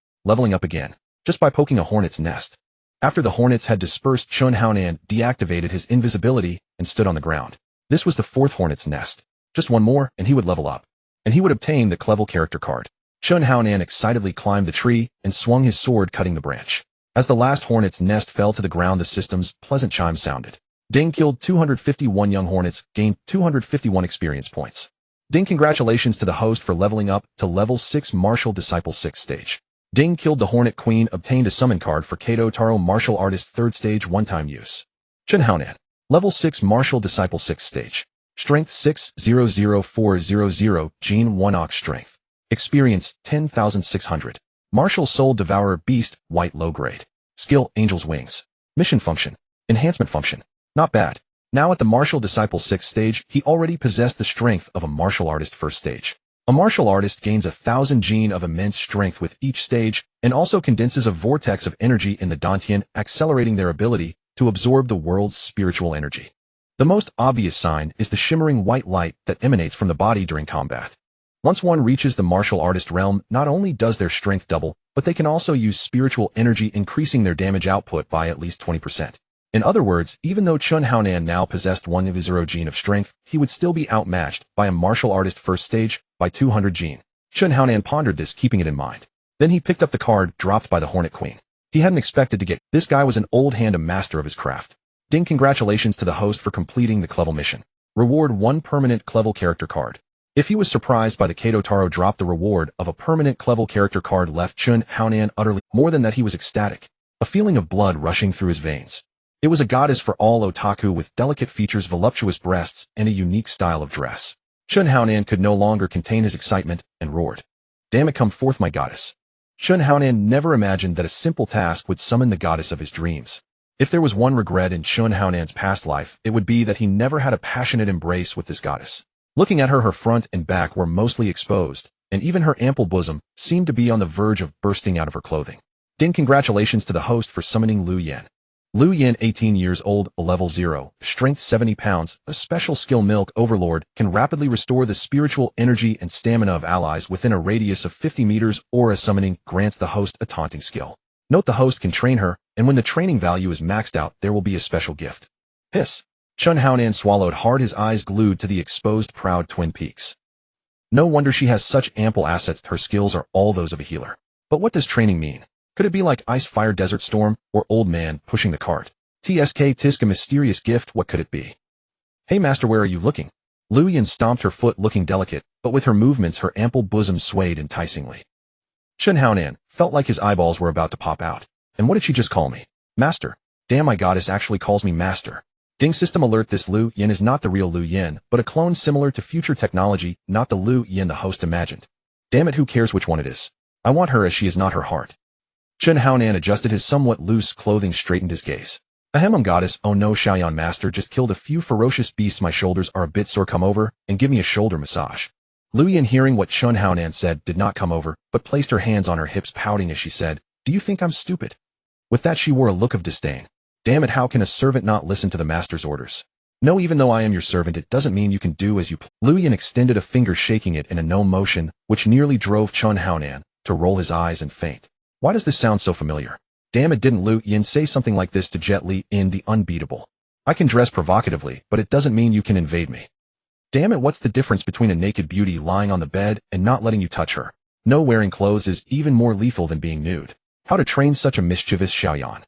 Just by poking a hornet's nest. After the hornets had dispersed, Chun Haonan deactivated his invisibility and stood on the ground. This was the fourth hornet's nest. Just one more, and he would level up. And he would obtain the clever character card. Chun Haonan excitedly climbed the tree and swung his sword, cutting the branch. As the last hornet's nest fell to the ground, the system's pleasant chime sounded. Ding, killed 251 young hornets, gained 251 experience points. Ding, congratulations to the host for leveling up to level 6 Martial Disciple 6 stage. Ding, killed the Hornet Queen, obtained a summon card for Kato Taro Martial Artist 3rd stage, one-time use. Chun Haonan, level 6 Martial Disciple 6 stage. Strength 6, 00400, Gene 1 Ox Strength. Experience 10,600. Martial Soul Devourer Beast, white low grade. Skill Angel's Wings. Mission function. Enhancement function. Not bad. Now at the Martial Disciple 6 stage, he already possessed the strength of a martial artist first stage. A martial artist gains 1,000 gene of immense strength with each stage, and also condenses a vortex of energy in the Dantian, accelerating their ability to absorb the world's spiritual energy. The most obvious sign is the shimmering white light that emanates from the body during combat. Once one reaches the martial artist realm, not only does their strength double, but they can also use spiritual energy, increasing their damage output by at least 20%. In other words, even though Chun Haonan now possessed 1 of his 0 gene of strength, he would still be outmatched by a martial artist first stage by 200 gene. Chun Haonan pondered this, keeping it in mind. Then he picked up the card dropped by the Hornet Queen. He hadn't expected to get. This guy was an old hand, a master of his craft. Ding, congratulations to the host for completing the Clevel mission. Reward 1 permanent Clevel character card. If he was surprised by the Kato Taro drop, the reward of a permanent Clevel character card left Chun Haonan utterly. More than that, he was ecstatic. A feeling of blood rushing through his veins. It was a goddess for all otaku, with delicate features, voluptuous breasts, and a unique style of dress. Chun Haonan could no longer contain his excitement and roared. Damn it, come forth, my goddess. Chun Haonan never imagined that a simple task would summon the goddess of his dreams. If there was one regret in Chun Haonan's past life, it would be that he never had a passionate embrace with this goddess. Looking at her, her front and back were mostly exposed, and even her ample bosom seemed to be on the verge of bursting out of her clothing. Ding, congratulations to the host for summoning Lu Yan. Lu Yin, 18 years old, a level 0, strength 70 pounds, a special skill milk overlord, can rapidly restore the spiritual energy and stamina of allies within a radius of 50 meters. Aura summoning grants the host a taunting skill. Note the host can train her, and when the training value is maxed out, there will be a special gift. Hiss. Chun Haonan swallowed hard, his eyes glued to the exposed proud twin peaks. No wonder she has such ample assets. Her skills are all those of a healer. But what does training mean? Could it be like Ice Fire Desert Storm, or Old Man pushing the cart? Tisk a mysterious gift. What could it be? Hey master, where are you looking? Lu Yin stomped her foot, looking delicate, but with her movements her ample bosom swayed enticingly. Chun Haonan felt like his eyeballs were about to pop out. And what did she just call me? Master. Damn, my goddess actually calls me master. Ding system alert, this Lu Yin is not the real Lu Yin, but a clone similar to future technology, not the Lu Yin the host imagined. Damn it, who cares which one it is? I want her as she is not her heart. Chun Haonan adjusted his somewhat loose clothing, straightened his gaze. Ahem, goddess, oh no, Xiaoyan master just killed a few ferocious beasts. My shoulders are a bit sore, come over and give me a shoulder massage. Lu Yin, hearing what Chun Haonan said, did not come over, but placed her hands on her hips, pouting as she said, do you think I'm stupid? With that she wore a look of disdain. Damn it, how can a servant not listen to the master's orders? No, even though I am your servant, it doesn't mean you can do as you please. Lu Yin extended a finger, shaking it in a no motion, which nearly drove Chun Haonan to roll his eyes and faint. Why does this sound so familiar? Damn it, didn't Lu Yin say something like this to Jet Li in The Unbeatable? I can dress provocatively, but it doesn't mean you can invade me. Damn it, what's the difference between a naked beauty lying on the bed and not letting you touch her? No, wearing clothes is even more lethal than being nude. How to train such a mischievous Xiaoyan?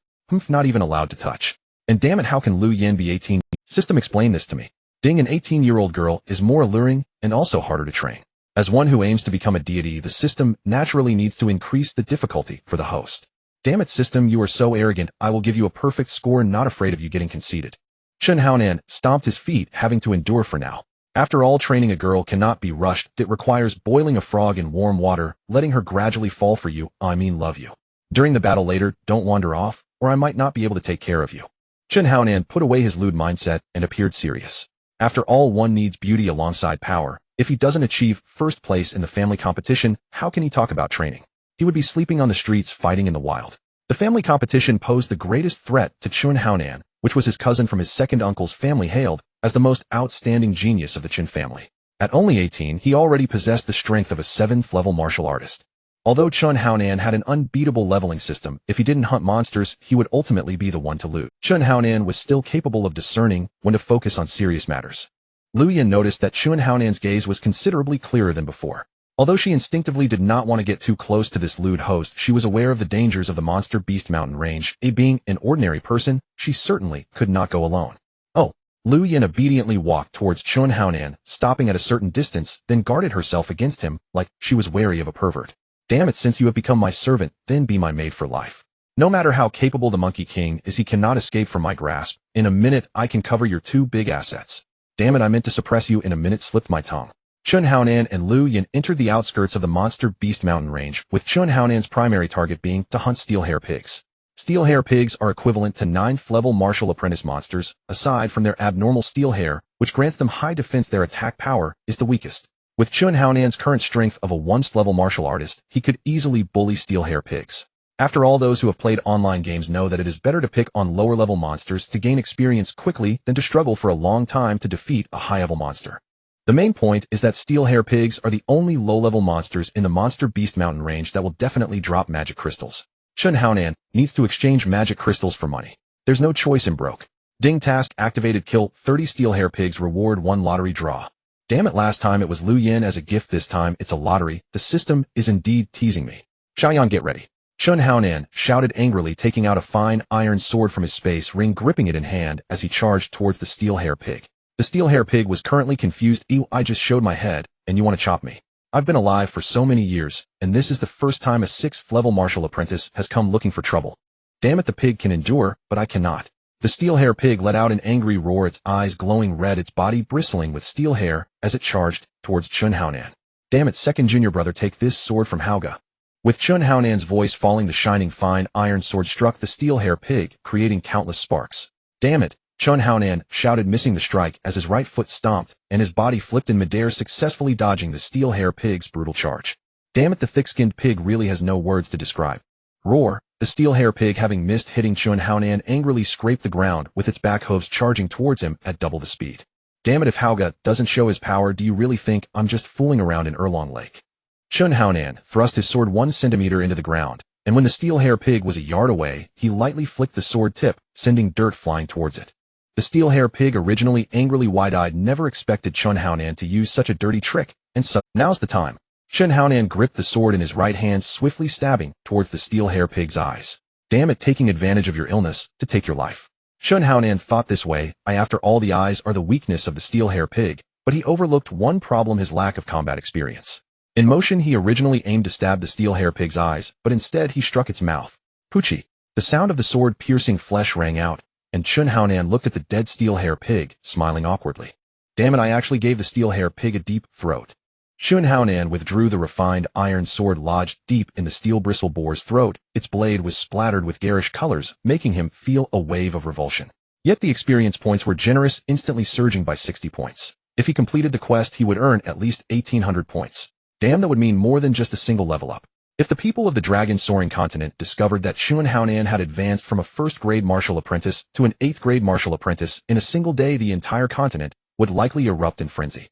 Not even allowed to touch. And damn it, how can Lu Yin be 18? System, explain this to me. Ding, an 18-year-old girl is more alluring and also harder to train. As one who aims to become a deity, the system naturally needs to increase the difficulty for the host. Damn it, system, you are so arrogant. I will give you a perfect score, not afraid of you getting conceited. Chun Haonan stomped his feet, having to endure for now. After all, training a girl cannot be rushed. It requires boiling a frog in warm water, letting her gradually fall for you, love you. During the battle later, don't wander off, or I might not be able to take care of you. Chun Haonan put away his lewd mindset and appeared serious. After all, one needs beauty alongside power. If he doesn't achieve first place in the family competition, how can he talk about training? He would be sleeping on the streets, fighting in the wild. The family competition posed the greatest threat to Chun Haonan, which was his cousin from his second uncle's family, hailed as the most outstanding genius of the Qin family. At only 18, he already possessed the strength of a 7th-level martial artist. Although Chun Haonan had an unbeatable leveling system, if he didn't hunt monsters, he would ultimately be the one to lose. Chun Haonan was still capable of discerning when to focus on serious matters. Lu Yin noticed that Chun Haonan's gaze was considerably clearer than before. Although she instinctively did not want to get too close to this lewd host, she was aware of the dangers of the monster beast mountain range. Being an ordinary person, she certainly could not go alone. Oh, Lu Yin obediently walked towards Chun Haonan, stopping at a certain distance, then guarded herself against him, like she was wary of a pervert. Damn it, since you have become my servant, then be my maid for life. No matter how capable the Monkey King is, he cannot escape from my grasp. In a minute, I can cover your 2 big assets. Damn it, I meant to suppress you. In a minute, slipped my tongue. Chun Haonan and Lu Yin entered the outskirts of the monster beast mountain range, with Chun Haonan's primary target being to hunt steelhair pigs. Steelhair pigs are equivalent to 9th-level martial apprentice monsters. Aside from their abnormal steel hair, which grants them high defense, their attack power is the weakest. With Chun Haonan's current strength of a 1st-level martial artist, he could easily bully steelhair pigs. After all, those who have played online games know that it is better to pick on lower-level monsters to gain experience quickly than to struggle for a long time to defeat a high-level monster. The main point is that steelhair pigs are the only low-level monsters in the monster beast mountain range that will definitely drop magic crystals. Chun Haonan needs to exchange magic crystals for money. There's no choice in broke. Ding, task activated, kill 30 steelhair pigs, reward 1 lottery draw. Damn it, last time it was Lu Yin as a gift, this time it's a lottery. The system is indeed teasing me. Xiaoyan, get ready. Chun Haonan shouted angrily, taking out a fine iron sword from his space ring, gripping it in hand as he charged towards the steelhair pig. The steelhair pig was currently confused. Ew, I just showed my head, and you want to chop me? I've been alive for so many years, and this is the first time a 6th-level martial apprentice has come looking for trouble. Damn it, the pig can endure, but I cannot. The steelhair pig let out an angry roar, its eyes glowing red, its body bristling with steel hair as it charged towards Chun Haonan. Damn it, second junior brother, take this sword from Hauga. With Chun Haonan's voice falling, the shining fine iron sword struck the steelhair pig, creating countless sparks. Damn it, Chun Haonan shouted, missing the strike as his right foot stomped, and his body flipped in midair, successfully dodging the steelhair pig's brutal charge. Damn it, the thick-skinned pig really has no words to describe. Roar, The steel hair pig, having missed hitting Chun Haonan, angrily scraped the ground with its back hooves, charging towards him at double the speed. Damn it, if Hauga doesn't show his power, do you really think I'm just fooling around in Erlong Lake? Chun Haonan thrust his sword 1 centimeter into the ground, and when the steel hair pig was a yard away, he lightly flicked the sword tip, sending dirt flying towards it. The steel hair pig, originally angrily wide-eyed, never expected Chun Haonan to use such a dirty trick, and so now's the time. Chun Haonan gripped the sword in his right hand, swiftly stabbing towards the steel hair pig's eyes. Damn it, taking advantage of your illness to take your life. Chun Haonan thought this way. After all, the eyes are the weakness of the steel hair pig, but he overlooked one problem: his lack of combat experience. In motion, he originally aimed to stab the steel hair pig's eyes, but instead he struck its mouth. Poochie! The sound of the sword piercing flesh rang out, and Chun Haonan looked at the dead steel hair pig, smiling awkwardly. Damn it, I actually gave the steel hair pig a deep throat. Chun Haonan withdrew the refined iron sword lodged deep in the steel bristle boar's throat. Its blade was splattered with garish colors, making him feel a wave of revulsion. Yet the experience points were generous, instantly surging by 60 points. If he completed the quest, he would earn at least 1,800 points. Damn, that would mean more than just a single level up. If the people of the dragon-soaring continent discovered that Chun Haonan had advanced from a first-grade martial apprentice to an 8th-grade martial apprentice in a single day, the entire continent would likely erupt in frenzy.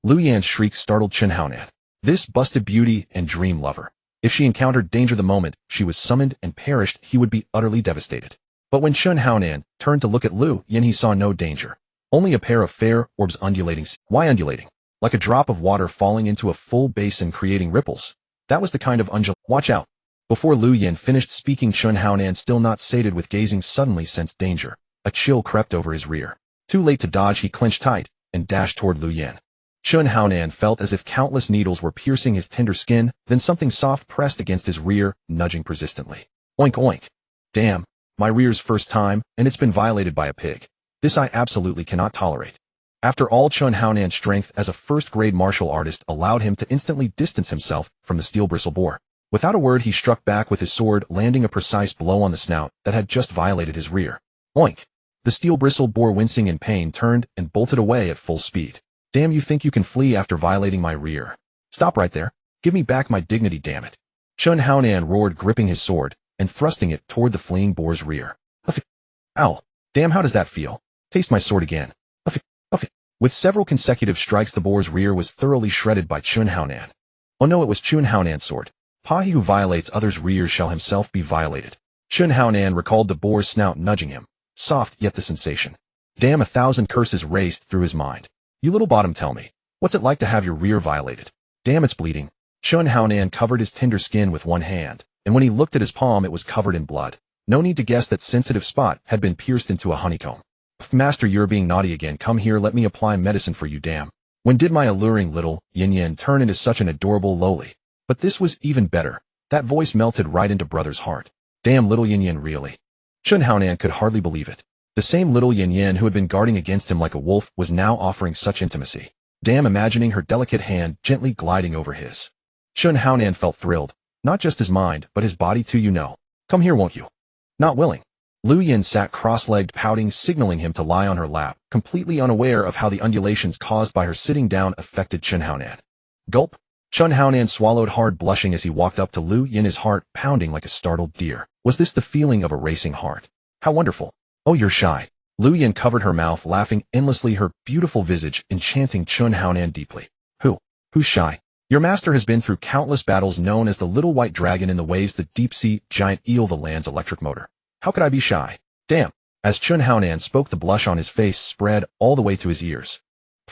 Lu Yan's shriek startled Chun Haonan. This busted beauty and dream lover. If she encountered danger the moment she was summoned and perished, he would be utterly devastated. But when Chun Haonan turned to look at Lu Yan, he saw no danger. Only a pair of fair orbs undulating. Why undulating? Like a drop of water falling into a full basin, creating ripples. That was the kind of Watch out. Before Lu Yan finished speaking, Chun Haonan, still not sated with gazing, suddenly sensed danger. A chill crept over his rear. Too late to dodge, he clenched tight and dashed toward Lu Yan. Chun Haonan felt as if countless needles were piercing his tender skin, then something soft pressed against his rear, nudging persistently. Oink oink. Damn, my rear's first time, and it's been violated by a pig. This I absolutely cannot tolerate. After all, Chun Haonan's strength as a first-grade martial artist allowed him to instantly distance himself from the steel bristle boar. Without a word, he struck back with his sword, landing a precise blow on the snout that had just violated his rear. Oink! The steel bristle boar, wincing in pain, turned and bolted away at full speed. Damn, you think you can flee after violating my rear? Stop right there. Give me back my dignity, damn it. Chun Haonan roared, gripping his sword and thrusting it toward the fleeing boar's rear. Ow! Damn, how does that feel? Taste my sword again. With several consecutive strikes, the boar's rear was thoroughly shredded by Chun Haonan. Oh no, it was Chun Haonan's sword. He who violates others' rears shall himself be violated. Chun Haonan recalled the boar's snout nudging him. Soft, yet the sensation. Damn, 1,000 curses raced through his mind. You little bottom, tell me, what's it like to have your rear violated? Damn, it's bleeding. Chun Haonan covered his tender skin with one hand, and when he looked at his palm, it was covered in blood. No need to guess that sensitive spot had been pierced into a honeycomb. Master, you're being naughty again. Come here, let me apply medicine for you. Damn. When did my alluring little Yin Yin turn into such an adorable loli? But this was even better. That voice melted right into brother's heart. Damn, little Yin Yin, really? Chun Haonan could hardly believe it. The same little Yin Yin who had been guarding against him like a wolf was now offering such intimacy. Damn, imagining her delicate hand gently gliding over his. Chun Haonan felt thrilled. Not just his mind, but his body too, you know. Come here, won't you? Not willing. Lu Yan sat cross-legged, pouting, signaling him to lie on her lap, completely unaware of how the undulations caused by her sitting down affected Chun Haonan. Gulp. Chun Haonan swallowed hard, blushing as he walked up to Lu Yan, his heart pounding like a startled deer. Was this the feeling of a racing heart? How wonderful. Oh, you're shy. Lu Yan covered her mouth, laughing endlessly, her beautiful visage enchanting Chun Haonan deeply. Who's shy? Your master has been through countless battles, known as the Little White Dragon in the waves, the deep-sea giant eel, the land's electric motor. How could I be shy? Damn. As Chun Haonan spoke, the blush on his face spread all the way to his ears.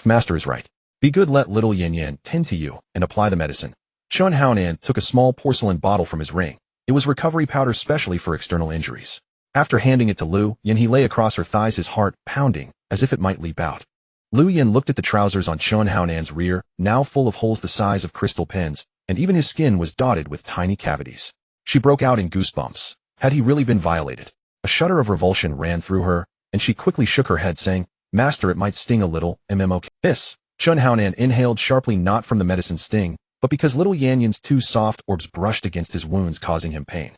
Master is right. Be good, let little Yin Yin tend to you and apply the medicine. Chun Haonan took a small porcelain bottle from his ring. It was recovery powder specially for external injuries. After handing it to Lu Yan, he lay across her thighs, his heart pounding as if it might leap out. Lu Yan looked at the trousers on Chun Haonan's rear, now full of holes the size of crystal pins, and even his skin was dotted with tiny cavities. She broke out in goosebumps. Had he really been violated? A shudder of revulsion ran through her, and she quickly shook her head, saying, Master, it might sting a little, MMOK. Hiss. Chun Haonan inhaled sharply, not from the medicine's sting, but because little Yan Yan's two soft orbs brushed against his wounds, causing him pain.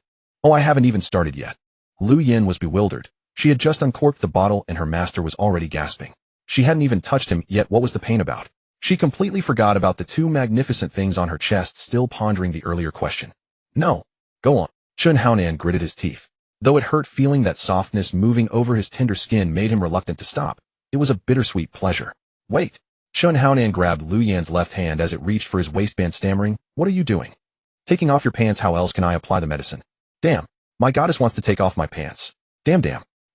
Oh, I haven't even started yet. Lu Yan was bewildered. She had just uncorked the bottle and her master was already gasping. She hadn't even touched him yet. What was the pain about? She completely forgot about the two magnificent things on her chest, still pondering the earlier question. No. Go on. Chun Haonan gritted his teeth. Though it hurt, feeling that softness moving over his tender skin made him reluctant to stop. It was a bittersweet pleasure. Wait. Chun Haonan grabbed Lu Yan's left hand as it reached for his waistband, stammering, "What are you doing?" "Taking off your pants. How else can I apply the medicine?" "Damn. My goddess wants to take off my pants." Damn.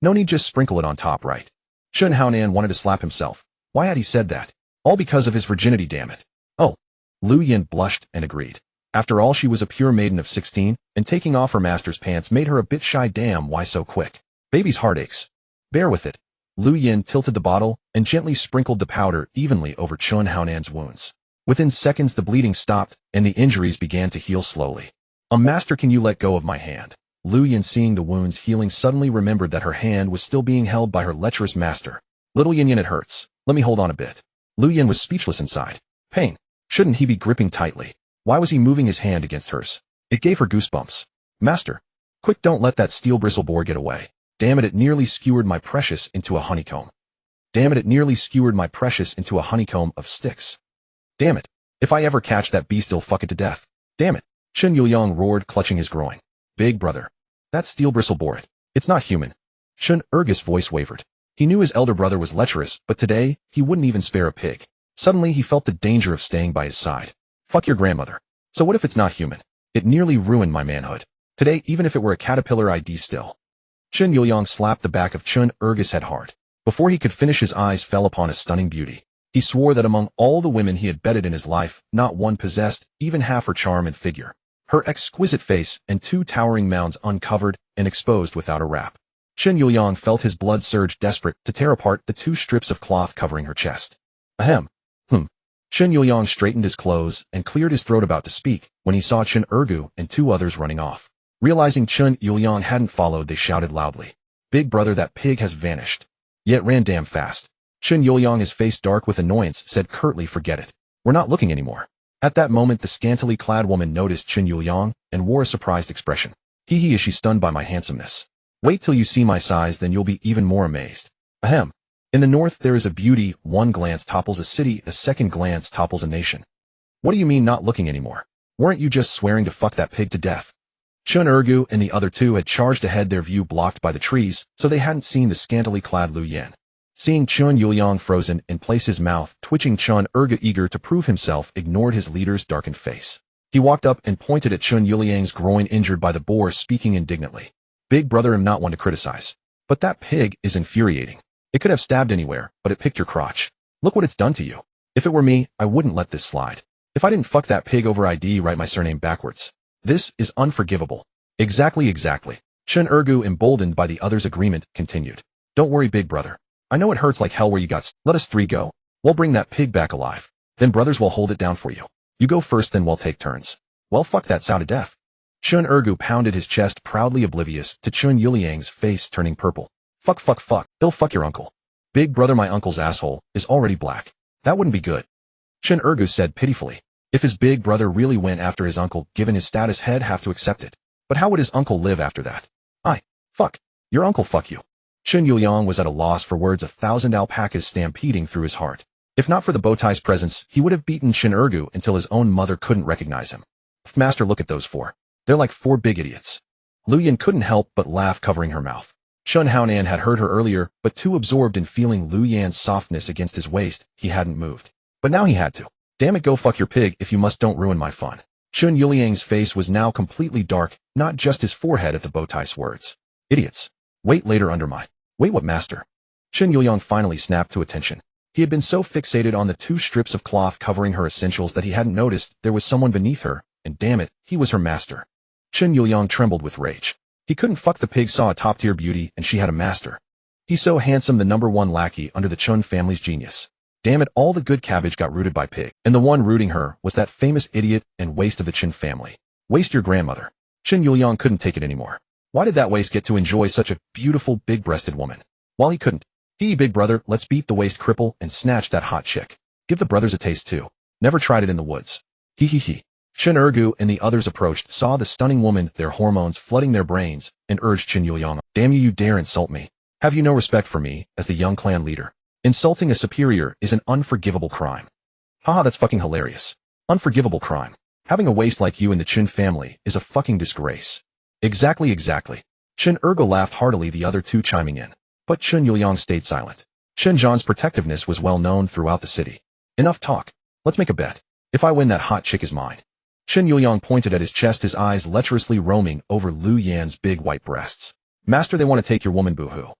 No need, just sprinkle it on top, right?" Chun Haonan wanted to slap himself. Why had he said that? All because of his virginity, damn it. Oh. Lu Yan blushed and agreed. After all, she was a pure maiden of 16, and taking off her master's pants made her a bit shy. Damn, why so quick? Baby's heart aches. Bear with it. Lu Yan tilted the bottle and gently sprinkled the powder evenly over Chun Haonan's wounds. Within seconds the bleeding stopped, and the injuries began to heal slowly. Master, can you let go of my hand?" Lu Yan, seeing the wounds healing, suddenly remembered that her hand was still being held by her lecherous master. "Little Yin, it hurts. Let me hold on a bit." Lu Yan was speechless inside. Pain. Shouldn't he be gripping tightly? Why was he moving his hand against hers? It gave her goosebumps. "Master. Quick, don't let that steel bristle boar get away. Damn it, it nearly skewered my precious into a honeycomb. Damn it, it nearly skewered my precious into a honeycomb of sticks. Damn it. If I ever catch that beast, I'll fuck it to death. Damn it." Chen Yuliang roared, clutching his groin. "Big brother. That steel bristle boar, it's not human." Chen Ergis' voice wavered. He knew his elder brother was lecherous, but today, he wouldn't even spare a pig. Suddenly he felt the danger of staying by his side. "Fuck your grandmother. So what if it's not human? It nearly ruined my manhood. Today, even if it were a caterpillar, I'd still." Chen Yuliang slapped the back of Chun Ergis' head hard. Before he could finish, his eyes fell upon a stunning beauty. He swore that among all the women he had bedded in his life, not one possessed even half her charm and figure. Her exquisite face and two towering mounds uncovered and exposed without a wrap. Chen Yuliang felt his blood surge, desperate to tear apart the two strips of cloth covering her chest. Ahem. Chen Yuliang straightened his clothes and cleared his throat, about to speak, when he saw Chen Ergu and two others running off. Realizing Chen Yuliang hadn't followed, they shouted loudly, "Big brother, that pig has vanished." Yet ran damn fast. Chen Yuliang, his face dark with annoyance, said curtly, "Forget it. We're not looking anymore." At that moment, the scantily clad woman noticed Chen Yuliang and wore a surprised expression. Hee, is she stunned by my handsomeness? Wait till you see my size, then you'll be even more amazed. Ahem. In the north there is a beauty, one glance topples a city, a second glance topples a nation. What do you mean not looking anymore? Weren't you just swearing to fuck that pig to death? Chun Ergu and the other two had charged ahead, their view blocked by the trees, so they hadn't seen the scantily clad Lu Yan. Seeing Chun Yuliang frozen in place, his mouth twitching, Chun Ergu, eager to prove himself, ignored his leader's darkened face. He walked up and pointed at Chun Yuliang's groin, injured by the boar, speaking indignantly. "Big brother, I'm not one to criticize, but that pig is infuriating. It could have stabbed anywhere, but it picked your crotch. Look what it's done to you. If it were me, I wouldn't let this slide. If I didn't fuck that pig over, I'd write my surname backwards. This is unforgivable." Exactly. Chun Ergu, emboldened by the other's agreement, continued. "Don't worry, big brother. I know it hurts like hell where you got. Let us three go. We'll bring that pig back alive. Then brothers will hold it down for you. You go first, then we'll take turns." "Well, fuck that sound to death." Chun Ergu pounded his chest, proudly oblivious to Chun Yuliang's face turning purple. Fuck. He'll fuck your uncle. Big brother, my uncle's asshole is already black. That wouldn't be good. Chun Ergu said pitifully. If his big brother really went after his uncle, given his status, he'd have to accept it. But how would his uncle live after that? Fuck. Your uncle, fuck you. Chun Yuliang was at a loss for words, 1,000 alpacas stampeding through his heart. If not for the bowtie's presence, he would have beaten Chun Ergu until his own mother couldn't recognize him. Master, look at those four. They're like four big idiots. Lu Yan couldn't help but laugh, covering her mouth. Chun Haonan had heard her earlier, but too absorbed in feeling Lu Yan's softness against his waist, he hadn't moved. But now he had to. Damn it, go fuck your pig if you must, don't ruin my fun. Chun Yuliang's face was now completely dark, not just his forehead, at the bowtie's words. Idiots. Wait later under my. Wait, what, master? Chun Yuliang finally snapped to attention. He had been so fixated on the two strips of cloth covering her essentials that he hadn't noticed there was someone beneath her, and damn it, he was her master. Chun Yuliang trembled with rage. He couldn't fuck the pig, saw a top-tier beauty, and she had a master. He's so handsome, the #1 lackey under the Chun family's genius. Damn it, all the good cabbage got rooted by pig, and the one rooting her was that famous idiot and waste of the Chun family. Waste your grandmother. Chun Yuliang couldn't take it anymore. Why did that waste get to enjoy such a beautiful, big-breasted woman? While he couldn't. Big brother, let's beat the waste cripple and snatch that hot chick. Give the brothers a taste too. Never tried it in the woods. He. Chun Ergu and the others approached, saw the stunning woman, their hormones flooding their brains, and urged Chun Yuliang, "Damn you dare insult me. Have you no respect for me, as the young clan leader? Insulting a superior is an unforgivable crime." Haha, that's fucking hilarious. Unforgivable crime. Having a waste like you in the Chun family is a fucking disgrace. Exactly. Chen Ergo laughed heartily, the other two chiming in. But Chen Yuliang stayed silent. Chen Zhan's protectiveness was well known throughout the city. Enough talk. Let's make a bet. If I win, that hot chick is mine. Chen Yuliang pointed at his chest, his eyes lecherously roaming over Lu Yan's big white breasts. Master, they want to take your woman, boo-hoo.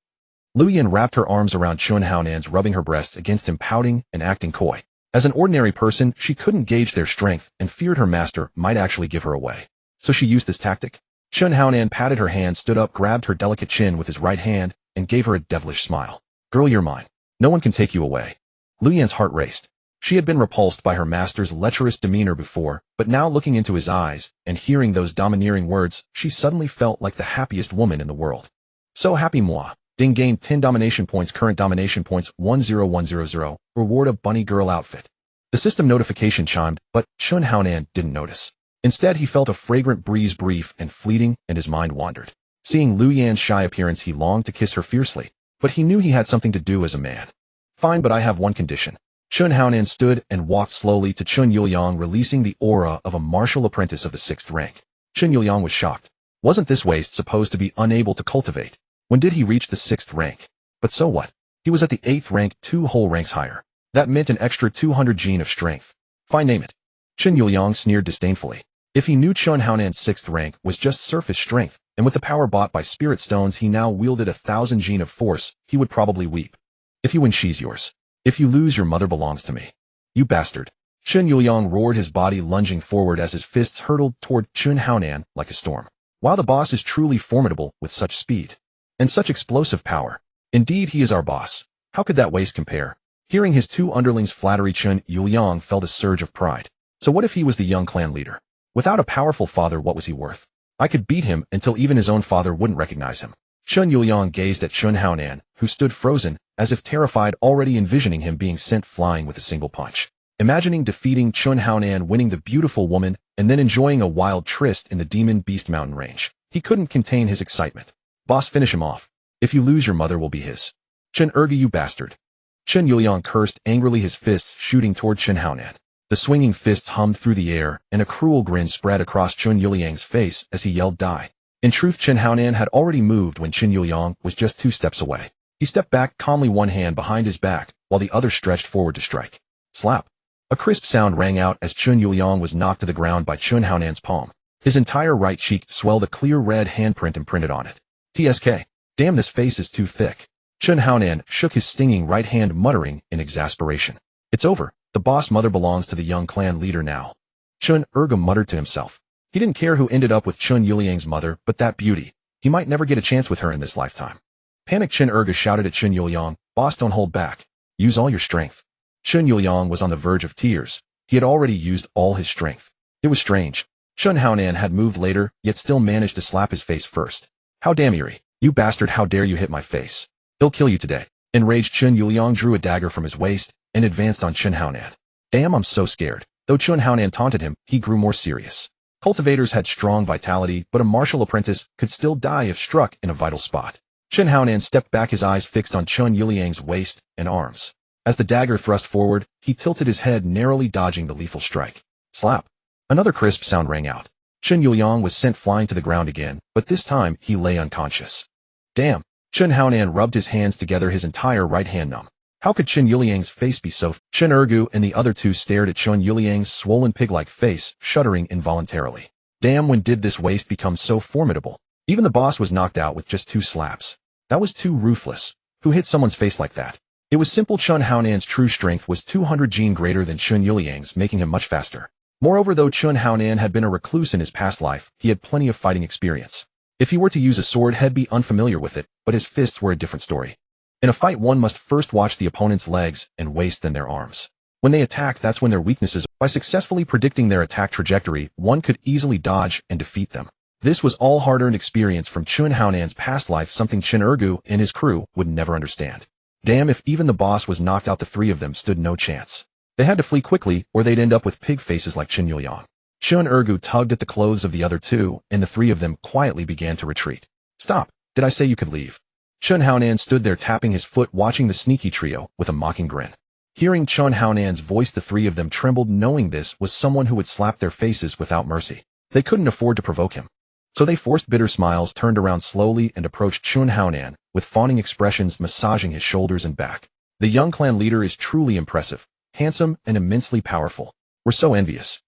Lu Yan wrapped her arms around Chun Haonan's, rubbing her breasts against him, pouting and acting coy. As an ordinary person, she couldn't gauge their strength and feared her master might actually give her away. So she used this tactic. Chun Haonan patted her hand, stood up, grabbed her delicate chin with his right hand, and gave her a devilish smile. Girl, you're mine. No one can take you away. Lu Yan's heart raced. She had been repulsed by her master's lecherous demeanor before, but now looking into his eyes and hearing those domineering words, she suddenly felt like the happiest woman in the world. So happy, moi. Ding, gained 10 domination points, current domination points 10100, reward a bunny girl outfit. The system notification chimed, but Chun Haonan didn't notice. Instead, he felt a fragrant breeze, brief and fleeting, and his mind wandered. Seeing Lu Yan's shy appearance, he longed to kiss her fiercely, but he knew he had something to do as a man. Fine, but I have one condition. Chun Haonan stood and walked slowly to Chun Yuliang, releasing the aura of a martial apprentice of the 6th rank. Chun Yuliang was shocked. Wasn't this waste supposed to be unable to cultivate? When did he reach the 6th rank? But so what? He was at the 8th rank, 2 whole ranks higher. That meant an extra 200 gene of strength. Fine, name it. Chun Yuliang sneered disdainfully. If he knew Chun Haonan's 6th rank was just surface strength, and with the power bought by spirit stones he now wielded 1,000 gene of force, he would probably weep. If you win, she's yours. If you lose, your mother belongs to me. You bastard. Chun Yuliang roared, his body lunging forward as his fists hurtled toward Chun Haonan like a storm. Wow, the boss is truly formidable with such speed. And such explosive power. Indeed, he is our boss. How could that waste compare? Hearing his two underlings' flattery, Chun Yuliang felt a surge of pride. So what if he was the young clan leader? Without a powerful father, what was he worth? I could beat him until even his own father wouldn't recognize him. Chun Yuliang gazed at Chun Haonan, who stood frozen, as if terrified, already envisioning him being sent flying with a single punch. Imagining defeating Chun Haonan, winning the beautiful woman, and then enjoying a wild tryst in the Demon Beast Mountain range. He couldn't contain his excitement. Boss, finish him off. If you lose, your mother will be his. Chen Ergi, you bastard. Chun Yuliang cursed angrily, his fists shooting toward Chun Haonan. The swinging fists hummed through the air, and a cruel grin spread across Chun Yuliang's face as he yelled, die. In truth, Chun Haonan had already moved when Chun Yuliang was just 2 steps away. He stepped back calmly, one hand behind his back, while the other stretched forward to strike. Slap. A crisp sound rang out as Chun Yuliang was knocked to the ground by Chun Haonan's palm. His entire right cheek swelled, a clear red handprint imprinted on it. TSK. Damn, this face is too thick. Chun Haonan shook his stinging right hand, muttering in exasperation. It's over. The boss mother belongs to the young clan leader now. Chun Erga muttered to himself. He didn't care who ended up with Chun Yuliang's mother, but that beauty. He might never get a chance with her in this lifetime. Panicked Chun Erga shouted at Chun Yuliang, boss, don't hold back. Use all your strength. Chun Yuliang was on the verge of tears. He had already used all his strength. It was strange. Chun Haonan had moved later, yet still managed to slap his face first. How damn eerie. You bastard, how dare you hit my face. He'll kill you today. Enraged, Chun Yuliang drew a dagger from his waist and advanced on Chun Haonan. Damn, I'm so scared. Though Chun Haonan taunted him, he grew more serious. Cultivators had strong vitality, but a martial apprentice could still die if struck in a vital spot. Chun Haonan stepped back, his eyes fixed on Chun Yuliang's waist and arms. As the dagger thrust forward, he tilted his head, narrowly dodging the lethal strike. Slap. Another crisp sound rang out. Chun Yuliang was sent flying to the ground again, but this time he lay unconscious. Damn. Chun Haonan rubbed his hands together, his entire right hand numb. How could Chun Yuliang's face be so? Chen Ergu and the other two stared at Chun Yuliang's swollen pig-like face, shuddering involuntarily. Damn, when did this waste become so formidable? Even the boss was knocked out with just 2 slaps. That was too ruthless. Who hit someone's face like that? It was simple. Chun Haonan's true strength was 200 gene greater than Chun Yuliang's, making him much faster. Moreover, though Chun Haonan had been a recluse in his past life, he had plenty of fighting experience. If he were to use a sword, he'd be unfamiliar with it, but his fists were a different story. In a fight, one must first watch the opponent's legs and waist, then their arms. When they attack, that's when their weaknesses are. By successfully predicting their attack trajectory, one could easily dodge and defeat them. This was all hard-earned experience from Chun Haonan's past life, something Chen Ergu and his crew would never understand. Damn, if even the boss was knocked out, the 3 of them stood no chance. They had to flee quickly, or they'd end up with pig faces like Chun Yuliang. Chun Ergu tugged at the clothes of the other 2, and the 3 of them quietly began to retreat. Stop! Did I say you could leave? Chun Haonan stood there, tapping his foot, watching the sneaky trio with a mocking grin. Hearing Chun Haonan's voice, the 3 of them trembled, knowing this was someone who would slap their faces without mercy. They couldn't afford to provoke him. So they forced bitter smiles, turned around slowly, and approached Chun Haonan, with fawning expressions massaging his shoulders and back. The young clan leader is truly impressive, handsome, and immensely powerful. We're so envious.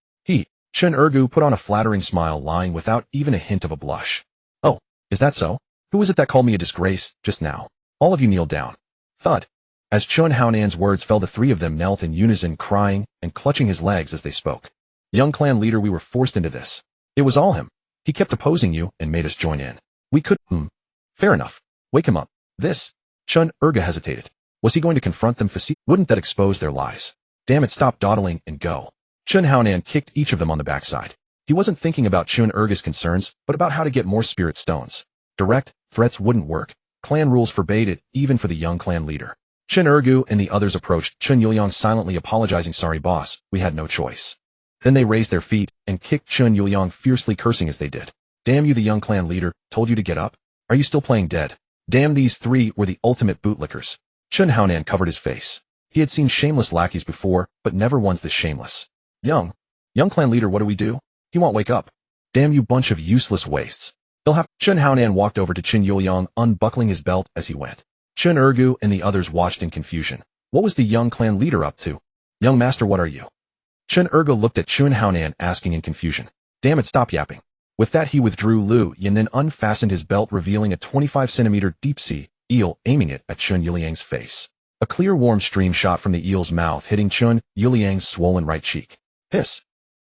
Chun Ergu put on a flattering smile, lying without even a hint of a blush. Oh, is that so? Who was it that called me a disgrace just now? All of you kneel down. Thud. As Chun Haonan's words fell, the three of them knelt in unison, crying and clutching his legs as they spoke. Young clan leader, we were forced into this. It was all him. He kept opposing you and made us join in. We could, Fair enough. Wake him up. This. Chun Erga hesitated. Was he going to confront them? Wouldn't that expose their lies? Damn it, stop dawdling and go. Chun Haonan kicked each of them on the backside. He wasn't thinking about Chun Erga's concerns, but about how to get more spirit stones. Direct threats wouldn't work. Clan rules forbade it, even for the young clan leader. Chun Ergu and the others approached Chun Yuliang, silently apologizing. Sorry boss, we had no choice. Then they raised their feet and kicked Chun Yuliang, fiercely cursing as they did. Damn you, the young clan leader, told you to get up? Are you still playing dead? Damn, these three were the ultimate bootlickers. Chun Haonan covered his face. He had seen shameless lackeys before, but never ones this shameless. Young clan leader, what do we do? He won't wake up. Damn you bunch of useless wastes. They'll have— Chun Haonan walked over to Chun Yuliang, unbuckling his belt as he went. Chun Ergu and the others watched in confusion. What was the young clan leader up to? Young master, what are you? Chun Ergu looked at Chun Haonan, asking in confusion. Damn it, stop yapping. With that he withdrew Lu Yin, then unfastened his belt, revealing a 25-centimeter deep-sea eel, aiming it at Chun Yuliang's face. A clear warm stream shot from the eel's mouth, hitting Chun Yuliang's swollen right cheek. Hiss.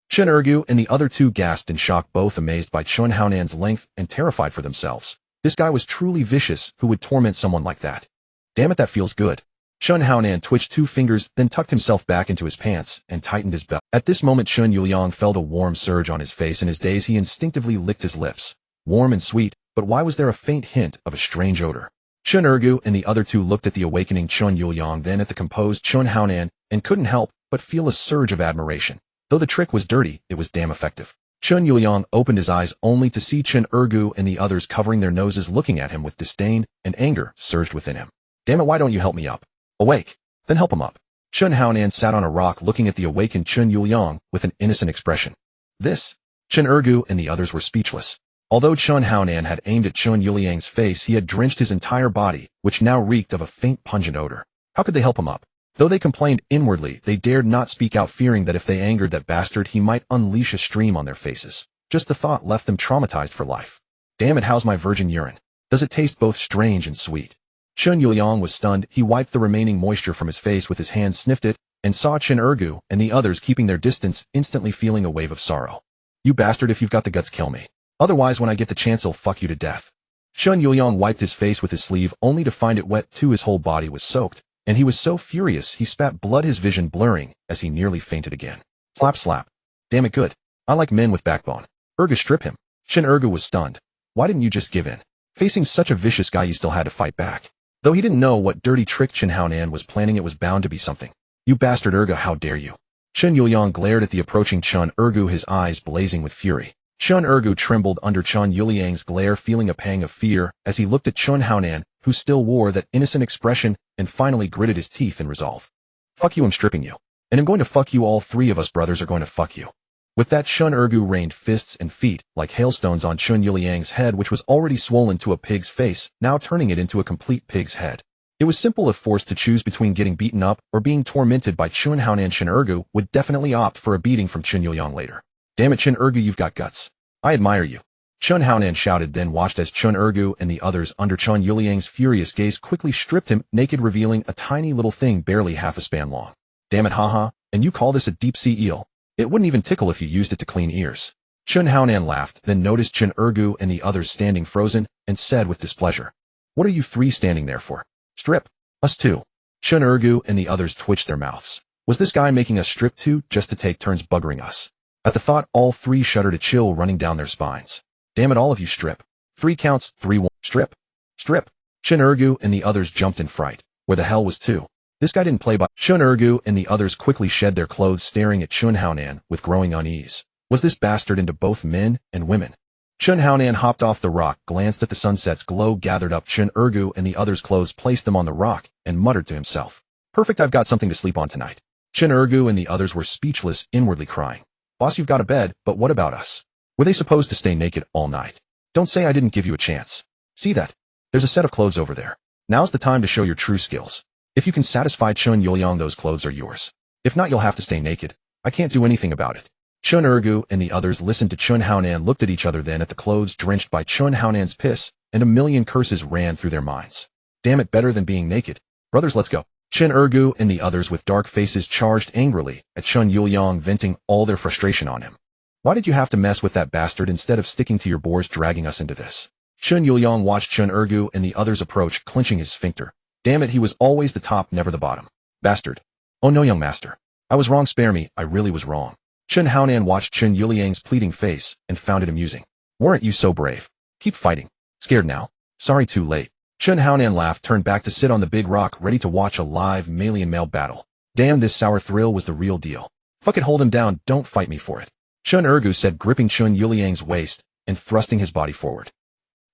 Chun Ergu and the other two gasped in shock, both amazed by Chun Haonan's length and terrified for themselves. This guy was truly vicious. Who would torment someone like that? Damn it, that feels good. Chun Haonan twitched two fingers, then tucked himself back into his pants and tightened his belt. At this moment Chun Yuliang felt a warm surge on his face. In his daze he instinctively licked his lips. Warm and sweet, but why was there a faint hint of a strange odor? Chun Ergu and the other two looked at the awakening Chun Yuliang, then at the composed Chun Haonan, and couldn't help but feel a surge of admiration. Though the trick was dirty, it was damn effective. Chun Yuliang opened his eyes only to see Chun Ergu and the others covering their noses, looking at him with disdain, and anger surged within him. Damn it, why don't you help me up? Awake. Then help him up. Chun Haonan sat on a rock, looking at the awakened Chun Yuliang with an innocent expression. This. Chun Ergu and the others were speechless. Although Chun Haonan had aimed at Chun Yuliang's face, he had drenched his entire body, which now reeked of a faint pungent odor. How could they help him up? Though they complained inwardly, they dared not speak out, fearing that if they angered that bastard, he might unleash a stream on their faces. Just the thought left them traumatized for life. Damn it, how's my virgin urine? Does it taste both strange and sweet? Chun Yuliang was stunned. He wiped the remaining moisture from his face with his hand, sniffed it, and saw Chun Ergu and the others keeping their distance, instantly feeling a wave of sorrow. You bastard, if you've got the guts, kill me. Otherwise, when I get the chance, I'll fuck you to death. Chun Yuliang wiped his face with his sleeve, only to find it wet too. His whole body was soaked, and he was so furious he spat blood, his vision blurring as he nearly fainted again. Slap slap. Damn it, good. I like men with backbone. Ergu, strip him. Chun Ergu was stunned. Why didn't you just give in? Facing such a vicious guy, you still had to fight back. Though he didn't know what dirty trick Chun Haonan was planning, it was bound to be something. You bastard Ergu, how dare you? Chun Yuliang glared at the approaching Chun Ergu, his eyes blazing with fury. Chun Ergu trembled under Chun Yuliang's glare, feeling a pang of fear as he looked at Chun Haonan, who still wore that innocent expression, and finally gritted his teeth in resolve. Fuck you, I'm stripping you. And I'm going to fuck you, all three of us brothers are going to fuck you. With that, Chun Ergu rained fists and feet like hailstones on Chun Yuliang's head, which was already swollen to a pig's face, now turning it into a complete pig's head. It was simple. If forced to choose between getting beaten up or being tormented by Chun Haonan, Chun Ergu would definitely opt for a beating from Chun Yuliang later. Damn it, Chun Ergu, you've got guts. I admire you. Chun Haonan shouted, then watched as Chun Ergu and the others, under Chun Yuliang's furious gaze, quickly stripped him naked, revealing a tiny little thing barely half a span long. Damn it, haha, and you call this a deep-sea eel? It wouldn't even tickle if you used it to clean ears. Chun Haonan laughed, then noticed Chun Ergu and the others standing frozen, and said with displeasure, what are you three standing there for? Strip. Us too. Chun Ergu and the others twitched their mouths. Was this guy making us strip too, just to take turns buggering us? At the thought, all three shuddered, a chill running down their spines. Damn it, all of you strip. 3 counts, 3 1. Strip. Strip. Chun Ergu and the others jumped in fright. Where the hell was 2? This guy didn't play by. Chun Ergu and the others quickly shed their clothes, staring at Chun Haonan with growing unease. Was this bastard into both men and women? Chun Haonan hopped off the rock, glanced at the sunset's glow, gathered up Chun Ergu and the others' clothes, placed them on the rock, and muttered to himself. Perfect, I've got something to sleep on tonight. Chun Ergu and the others were speechless, inwardly crying. Boss, you've got a bed, but what about us? Were they supposed to stay naked all night? Don't say I didn't give you a chance. See that? There's a set of clothes over there. Now's the time to show your true skills. If you can satisfy Chun Yuliang, those clothes are yours. If not, you'll have to stay naked. I can't do anything about it. Chun Ergu and the others listened to Chun Haonan, looked at each other, then at the clothes drenched by Chun Haonan's piss, and a million curses ran through their minds. Damn it, better than being naked. Brothers, let's go. Chun Ergu and the others with dark faces charged angrily at Chun Yuliang, venting all their frustration on him. Why did you have to mess with that bastard instead of sticking to your boars, dragging us into this? Chun Yuliang watched Chun Ergu and the others approach, clenching his sphincter. Damn it, he was always the top, never the bottom. Bastard. Oh no, young master. I was wrong, spare me, I really was wrong. Chun Haonan watched Chun Yuliang's pleading face and found it amusing. Weren't you so brave? Keep fighting. Scared now? Sorry, too late. Chun Haonan laughed, turned back to sit on the big rock, ready to watch a live male battle. Damn, this sour thrill was the real deal. Fuck it, hold him down, don't fight me for it. Chun Ergu said, gripping Chun Yuliang's waist and thrusting his body forward.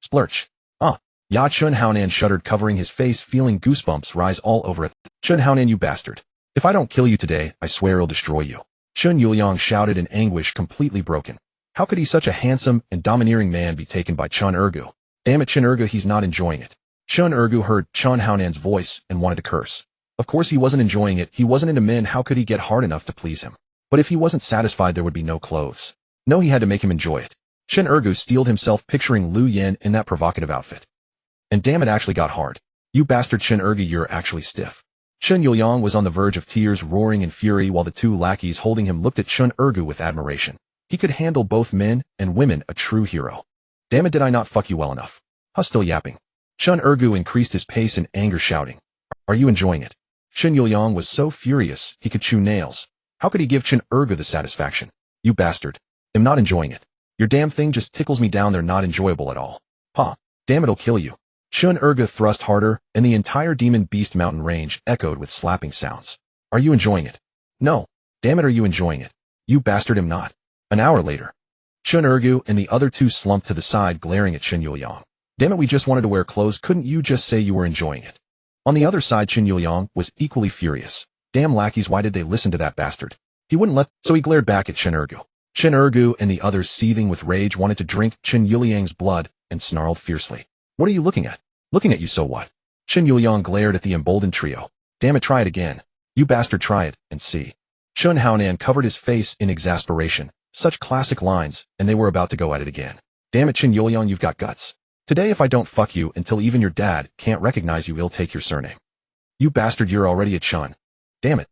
Splurch. Ya. Chun Haonan shuddered, covering his face, feeling goosebumps rise all over it. Chun Haonan, you bastard. If I don't kill you today, I swear I'll destroy you. Chun Yuliang shouted in anguish, completely broken. How could he, such a handsome and domineering man, be taken by Chun Ergu? Damn it, Chun Ergu, he's not enjoying it. Chun Ergu heard Chun Haonan's voice and wanted to curse. Of course he wasn't enjoying it, he wasn't into men, how could he get hard enough to please him? But if he wasn't satisfied, there would be no clothes. No, he had to make him enjoy it. Chun Ergu steeled himself, picturing Lu Yen in that provocative outfit. And damn, it actually got hard. You bastard Chun Ergu, you're actually stiff. Chun Yuliang was on the verge of tears, roaring in fury, while the two lackeys holding him looked at Chun Ergu with admiration. He could handle both men and women, a true hero. Damn it, did I not fuck you well enough? Huh, still yapping. Chun Ergu increased his pace in anger, shouting. Are you enjoying it? Chun Yuliang was so furious he could chew nails. How could he give Chun Ergu the satisfaction? You bastard. I'm not enjoying it. Your damn thing just tickles me down there, not enjoyable at all. Huh. Damn, it'll kill you. Chun Ergu thrust harder, and the entire Demon Beast mountain range echoed with slapping sounds. Are you enjoying it? No. Damn it, are you enjoying it? You bastard, am not. An hour later. Chun Ergu and the other two slumped to the side, glaring at Chun Yuliang. Damn it, we just wanted to wear clothes, couldn't you just say you were enjoying it? On the other side, Chun Yuliang was equally furious. Damn lackeys, why did they listen to that bastard? He wouldn't let, so he glared back at Chun Ergu. Chun Ergu and the others, seething with rage, wanted to drink Chun Yuliang's blood and snarled fiercely. What are you looking at? Looking at you, so what? Chun Yuliang glared at the emboldened trio. Damn it, try it again. You bastard, try it, and see. Chun Haonan covered his face in exasperation. Such classic lines, and they were about to go at it again. Damn it, Chun Yuliang, you've got guts. Today if I don't fuck you until even your dad can't recognize you, he'll take your surname. You bastard, you're already a Chun. Damn it.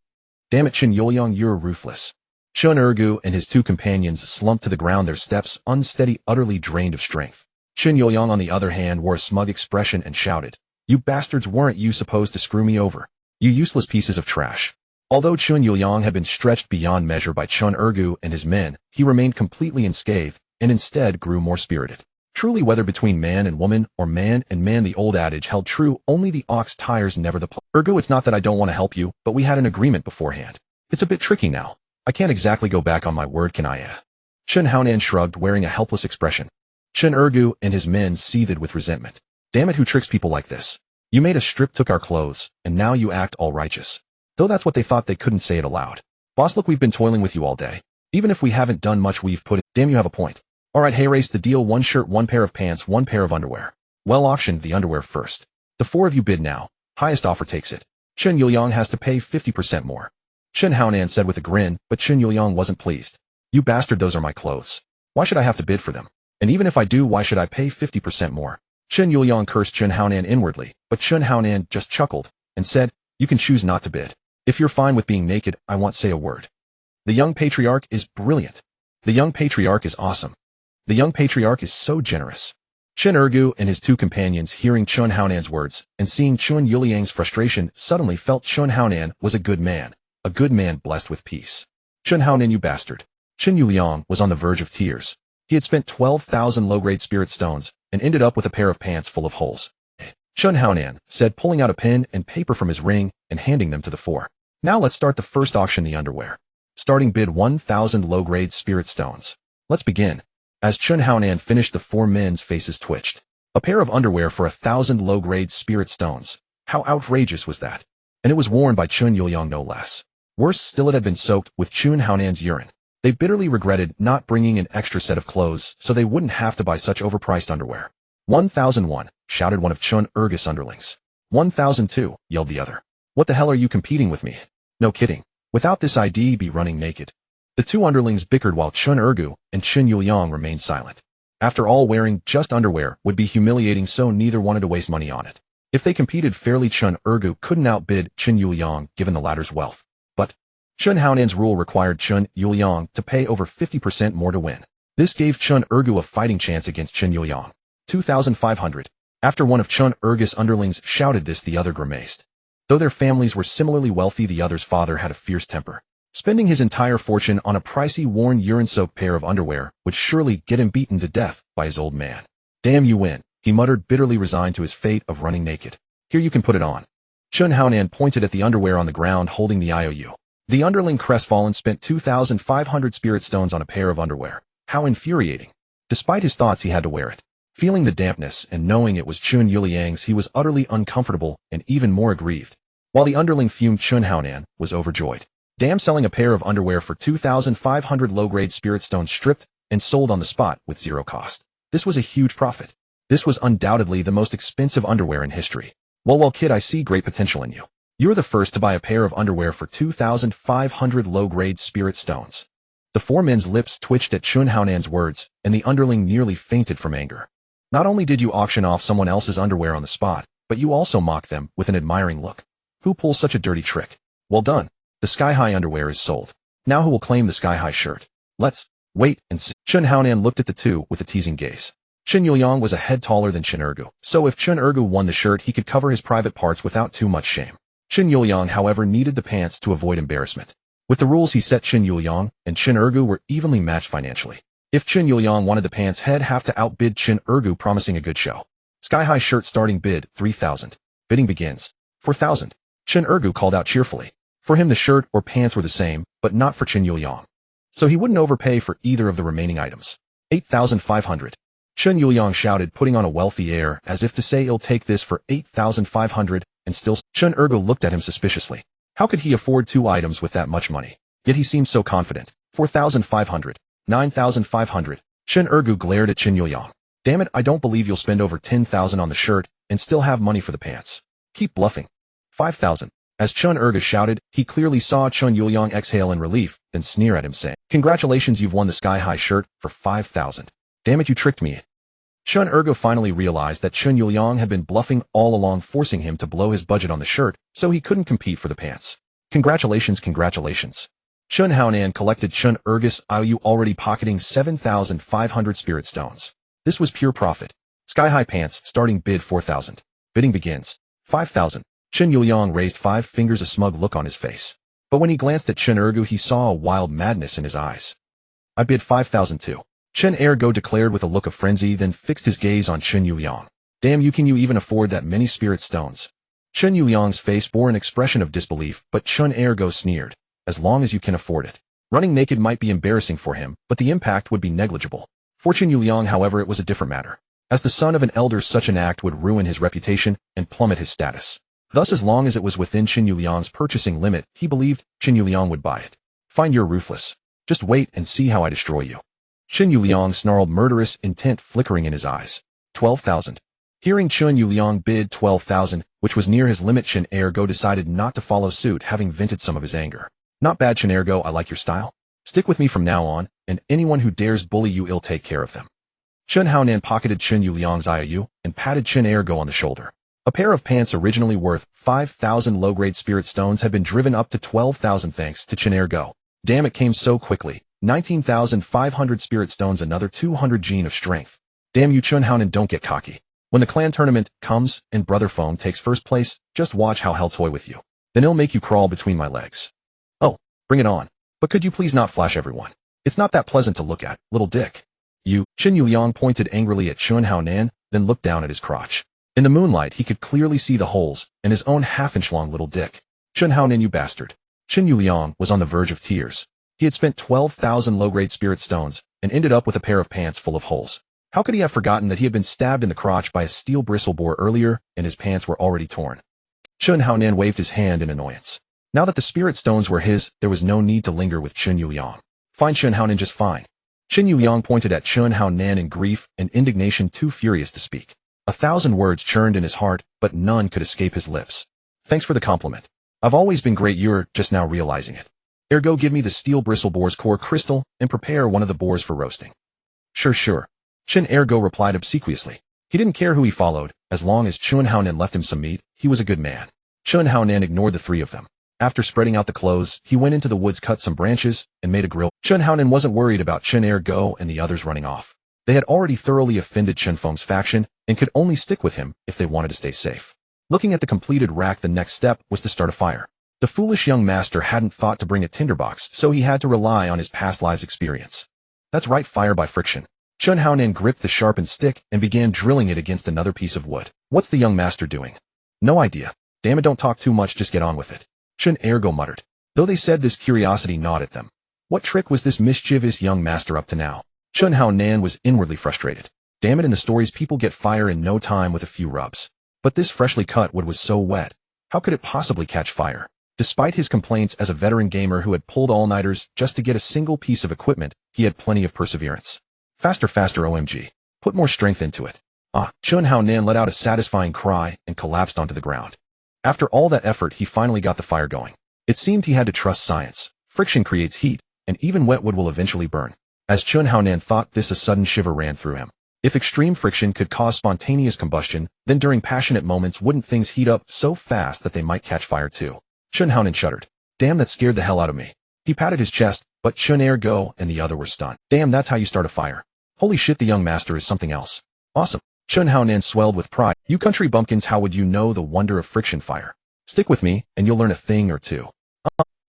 Damn it, Chun Yuliang, you're ruthless. Chun Ergu and his two companions slumped to the ground, their steps unsteady, utterly drained of strength. Chun Yuliang, on the other hand, wore a smug expression and shouted, You bastards, weren't you supposed to screw me over? You useless pieces of trash. Although Chun Yuliang had been stretched beyond measure by Chun Ergu and his men, he remained completely unscathed, and instead grew more spirited. Truly, whether between man and woman, or man and man, the old adage held true, only the ox tires, never the plow. Ergu, it's not that I don't want to help you, but we had an agreement beforehand. It's a bit tricky now. I can't exactly go back on my word, can I? Chun Haonan shrugged, wearing a helpless expression. Chun Ergu and his men seethed with resentment. Damn it, who tricks people like this? You made us strip, took our clothes, and now you act all righteous. Though that's what they thought, they couldn't say it aloud. Boss, look, we've been toiling with you all day. Even if we haven't done much, we've put it. Damn, you have a point. Alright, hey, race the deal, 1 shirt, 1 pair of pants, 1 pair of underwear. Well, auctioned the underwear first. The 4 of you bid now. Highest offer takes it. Chun Yuliang has to pay 50% more. Chun Haonan said with a grin, but Chun Yuliang wasn't pleased. You bastard, those are my clothes. Why should I have to bid for them? And even if I do, why should I pay 50% more? Chun Yuliang cursed Chun Haonan inwardly, but Chun Haonan just chuckled and said, You can choose not to bid. If you're fine with being naked, I won't say a word. The young patriarch is brilliant. The young patriarch is awesome. The young patriarch is so generous. Chun Ergu and his two companions, hearing Chun Haonan's words and seeing Chun Yuliang's frustration, suddenly felt Chun Haonan was a good man blessed with peace. Chun Haonan, you bastard. Chun Yuliang was on the verge of tears. He had spent 12,000 low-grade spirit stones and ended up with a pair of pants full of holes. Chun Haonan said, pulling out a pen and paper from his ring and handing them to the 4. Now let's start the first auction, the underwear. Starting bid 1,000 low-grade spirit stones. Let's begin. As Chun Haonan finished, the 4 men's faces twitched. A pair of underwear for 1,000 low-grade spirit stones. How outrageous was that? And it was worn by Chun Yuliang, no less. Worse still, it had been soaked with Chun Haonan's urine. They bitterly regretted not bringing an extra set of clothes so they wouldn't have to buy such overpriced underwear. 1001, shouted one of Chun Urgus' underlings. 1002, yelled the other. What the hell are you competing with me? No kidding. Without this I'd be running naked. The two underlings bickered while Chun Urgu and Chun Yuliang remained silent. After all, wearing just underwear would be humiliating, so neither wanted to waste money on it. If they competed fairly, Chun Urgu couldn't outbid Chun Yuliang given the latter's wealth. But Chun Haonan's rule required Chun Yuliang to pay over 50% more to win. This gave Chun Urgu a fighting chance against Chun Yuliang. 2,500. After one of Chun Urgus' underlings shouted this, the other grimaced. Though their families were similarly wealthy, the other's father had a fierce temper. Spending his entire fortune on a pricey, worn, urine-soaked pair of underwear would surely get him beaten to death by his old man. Damn, you win, he muttered, bitterly resigned to his fate of running naked. Here, you can put it on. Chun Haonan pointed at the underwear on the ground holding the IOU. The underling, crestfallen, spent 2,500 spirit stones on a pair of underwear. How infuriating. Despite his thoughts, he had to wear it. Feeling the dampness and knowing it was Chun Yuliang's, he was utterly uncomfortable and even more aggrieved. While the underling fumed, Chun Haonan was overjoyed. Damn, selling a pair of underwear for 2,500 low-grade spirit stones stripped and sold on the spot with zero cost. This was a huge profit. This was undoubtedly the most expensive underwear in history. Well, kid, I see great potential in you. You're the first to buy a pair of underwear for 2,500 low-grade spirit stones. The four men's lips twitched at Chun Haonan's words, and the underling nearly fainted from anger. Not only did you auction off someone else's underwear on the spot, but you also mocked them with an admiring look. Who pulls such a dirty trick? Well done. The sky-high underwear is sold. Now who will claim the sky-high shirt? Let's wait and see. Chun Haonan looked at the two with a teasing gaze. Chun Yuliang was a head taller than Chun Urgu, so if Chun Urgu won the shirt, he could cover his private parts without too much shame. Chun Yuliang, however, needed the pants to avoid embarrassment. With the rules he set, Chun Yuliang and Chun Urgu were evenly matched financially. If Chun Yuliang wanted the pants, he'd have to outbid Chun Urgu, promising a good show. Sky-high shirt starting bid, 3,000. Bidding begins. 4,000. Chun Urgu called out cheerfully. For him, the shirt or pants were the same, but not for Chun Yuliang. So he wouldn't overpay for either of the remaining items. 8,500. Chun Yuliang shouted, putting on a wealthy air, as if to say, he'll take this for 8,500, and still. Chun Urgu looked at him suspiciously. How could he afford two items with that much money? Yet he seemed so confident. 4,500. 9,500. Chun Urgu glared at Chun Yuliang. Damn it, I don't believe you'll spend over 10,000 on the shirt and still have money for the pants. Keep bluffing. 5,000. As Chun Urgu shouted, he clearly saw Chun Yuliang exhale in relief, then sneer at him, saying, Congratulations, you've won the sky-high shirt for 5,000. Damn it, you tricked me. Chun Urgu finally realized that Chun Yuliang had been bluffing all along, forcing him to blow his budget on the shirt so he couldn't compete for the pants. Congratulations, congratulations. Chun Haonan collected Chun Urgus' IOU, already pocketing 7,500 spirit stones. This was pure profit. Sky-high pants, starting bid 4,000. Bidding begins. 5,000. Chun Yuliang raised 5 fingers, a smug look on his face. But when he glanced at Chun Urgu, he saw a wild madness in his eyes. I bid 5,000 too. Chun Urgu declared with a look of frenzy, then fixed his gaze on Chun Yuliang. Damn, you, can you even afford that many spirit stones? Chun Yuliang's face bore an expression of disbelief, but Chun Urgu sneered. As long as you can afford it. Running naked might be embarrassing for him, but the impact would be negligible. For Chun Yuliang, however, it was a different matter. As the son of an elder, such an act would ruin his reputation and plummet his status. Thus, as long as it was within Chun Yuliang's purchasing limit, he believed Chun Yuliang would buy it. Fine, you're ruthless. Just wait and see how I destroy you. Chun Yuliang snarled, murderous intent flickering in his eyes. 12,000. Hearing Chun Yuliang bid 12,000, which was near his limit, Chun Urgu decided not to follow suit, having vented some of his anger. Not bad, Chun Urgu, I like your style. Stick with me from now on, and anyone who dares bully you, I'll take care of them. Chun Haonan pocketed Chun Yuliang's IOU and patted Chun Urgu on the shoulder. A pair of pants originally worth 5,000 low-grade spirit stones had been driven up to 12,000 thanks to Chun Urgu. Damn, it came so quickly. 19,500 spirit stones, another 200 gene of strength. Damn you, Chun Haonan, don't get cocky. When the clan tournament comes and Brother Foam takes first place, just watch how he'll toy with you. Then he'll make you crawl between my legs. Oh, bring it on. But could you please not flash everyone? It's not that pleasant to look at, little dick. You, Chun Yuliang pointed angrily at Chun Haonan, then looked down at his crotch. In the moonlight, he could clearly see the holes and his own half-inch-long little dick. Chun Haonan, you bastard. Chun Yuliang was on the verge of tears. He had spent 12,000 low-grade spirit stones and ended up with a pair of pants full of holes. How could he have forgotten that he had been stabbed in the crotch by a steel bristle boar earlier and his pants were already torn? Chun Haonan waved his hand in annoyance. Now that the spirit stones were his, there was no need to linger with Chun Yuliang. Find Chun Haonan just fine. Qin Yuliang pointed at Chun Haonan in grief and indignation, too furious to speak. 1,000 words churned in his heart, but none could escape his lips. Thanks for the compliment. I've always been great, you're just now realizing it. Ergo, give me the steel bristle boar's core crystal and prepare one of the boars for roasting. Sure. Qin Ergo replied obsequiously. He didn't care who he followed, as long as Chun Haonan left him some meat, he was a good man. Chun Haonan ignored the three of them. After spreading out the clothes, he went into the woods, cut some branches, and made a grill. Chun Haonan wasn't worried about Qin Ergo and the others running off. They had already thoroughly offended Chen Feng's faction and could only stick with him if they wanted to stay safe. Looking at the completed rack, the next step was to start a fire. The foolish young master hadn't thought to bring a tinderbox, so he had to rely on his past lives' experience. That's right, fire by friction. Chun Haonan gripped the sharpened stick and began drilling it against another piece of wood. What's the young master doing? No idea. Damn it, don't talk too much, just get on with it. Qin Ergo muttered. Though they said this, curiosity gnawed at them. What trick was this mischievous young master up to now? Chun Haonan was inwardly frustrated. Damn it, in the stories people get fire in no time with a few rubs. But this freshly cut wood was so wet. How could it possibly catch fire? Despite his complaints as a veteran gamer who had pulled all-nighters just to get a single piece of equipment, he had plenty of perseverance. Faster, OMG. Put more strength into it. Chun Haonan let out a satisfying cry and collapsed onto the ground. After all that effort, he finally got the fire going. It seemed he had to trust science. Friction creates heat, and even wet wood will eventually burn. As Chun Haonan thought this, a sudden shiver ran through him. If extreme friction could cause spontaneous combustion, then during passionate moments wouldn't things heat up so fast that they might catch fire too? Chun Haonan shuddered. Damn, that scared the hell out of me. He patted his chest, but Chun Ergo and the other were stunned. Damn, that's how you start a fire. Holy shit, the young master is something else. Awesome. Chun Haonan swelled with pride. You country bumpkins, how would you know the wonder of friction fire? Stick with me, and you'll learn a thing or two.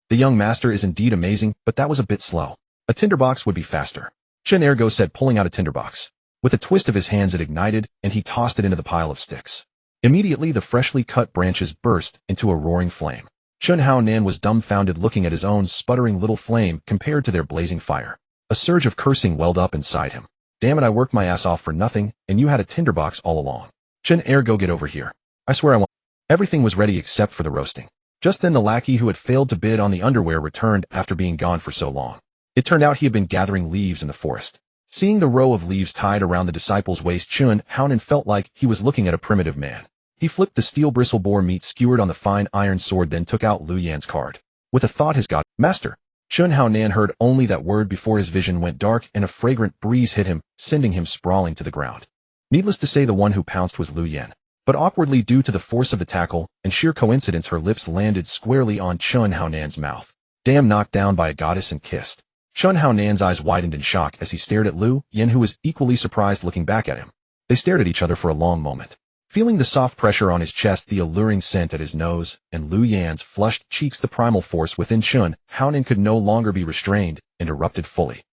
The young master is indeed amazing, but that was a bit slow. A tinderbox would be faster. Chun Ergo said, pulling out a tinderbox. With a twist of his hands it ignited, and he tossed it into the pile of sticks. Immediately the freshly cut branches burst into a roaring flame. Chun Haonan was dumbfounded, looking at his own sputtering little flame compared to their blazing fire. A surge of cursing welled up inside him. Damn it, I worked my ass off for nothing, and you had a tinderbox all along. Chun Ergo, get over here. I swear I won't. Everything was ready except for the roasting. Just then the lackey who had failed to bid on the underwear returned after being gone for so long. It turned out he had been gathering leaves in the forest. Seeing the row of leaves tied around the disciple's waist, Chun Haonan felt like he was looking at a primitive man. He flipped the steel bristle boar meat skewered on the fine iron sword, then took out Lu Yan's card. With a thought, his god, master. Chun Haonan heard only that word before his vision went dark and a fragrant breeze hit him, sending him sprawling to the ground. Needless to say, the one who pounced was Lu Yan. But awkwardly, due to the force of the tackle and sheer coincidence, her lips landed squarely on Chun Haonan's mouth. Damn, knocked down by a goddess and kissed. Chun Haonan's eyes widened in shock as he stared at Lu Yan, who was equally surprised looking back at him. They stared at each other for a long moment. Feeling the soft pressure on his chest, the alluring scent at his nose, and Lu Yan's flushed cheeks, the primal force within Chun Haonan could no longer be restrained and erupted fully.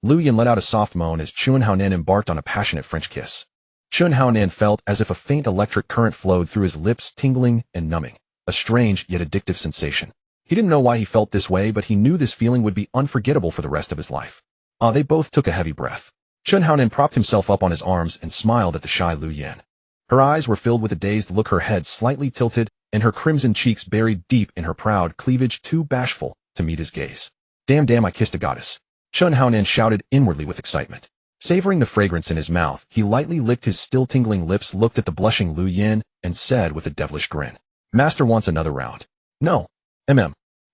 Lu Yan let out a soft moan as Chun Haonan embarked on a passionate French kiss. Chun Haonan felt as if a faint electric current flowed through his lips, tingling and numbing. A strange yet addictive sensation. He didn't know why he felt this way, but he knew this feeling would be unforgettable for the rest of his life. They both took a heavy breath. Chun Haonan propped himself up on his arms and smiled at the shy Lu Yan. Her eyes were filled with a dazed look, her head slightly tilted, and her crimson cheeks buried deep in her proud cleavage, too bashful to meet his gaze. Damn, I kissed a goddess. Chun Haonan shouted inwardly with excitement. Savoring the fragrance in his mouth, he lightly licked his still tingling lips, looked at the blushing Lu Yan, and said with a devilish grin, Master wants another round. No.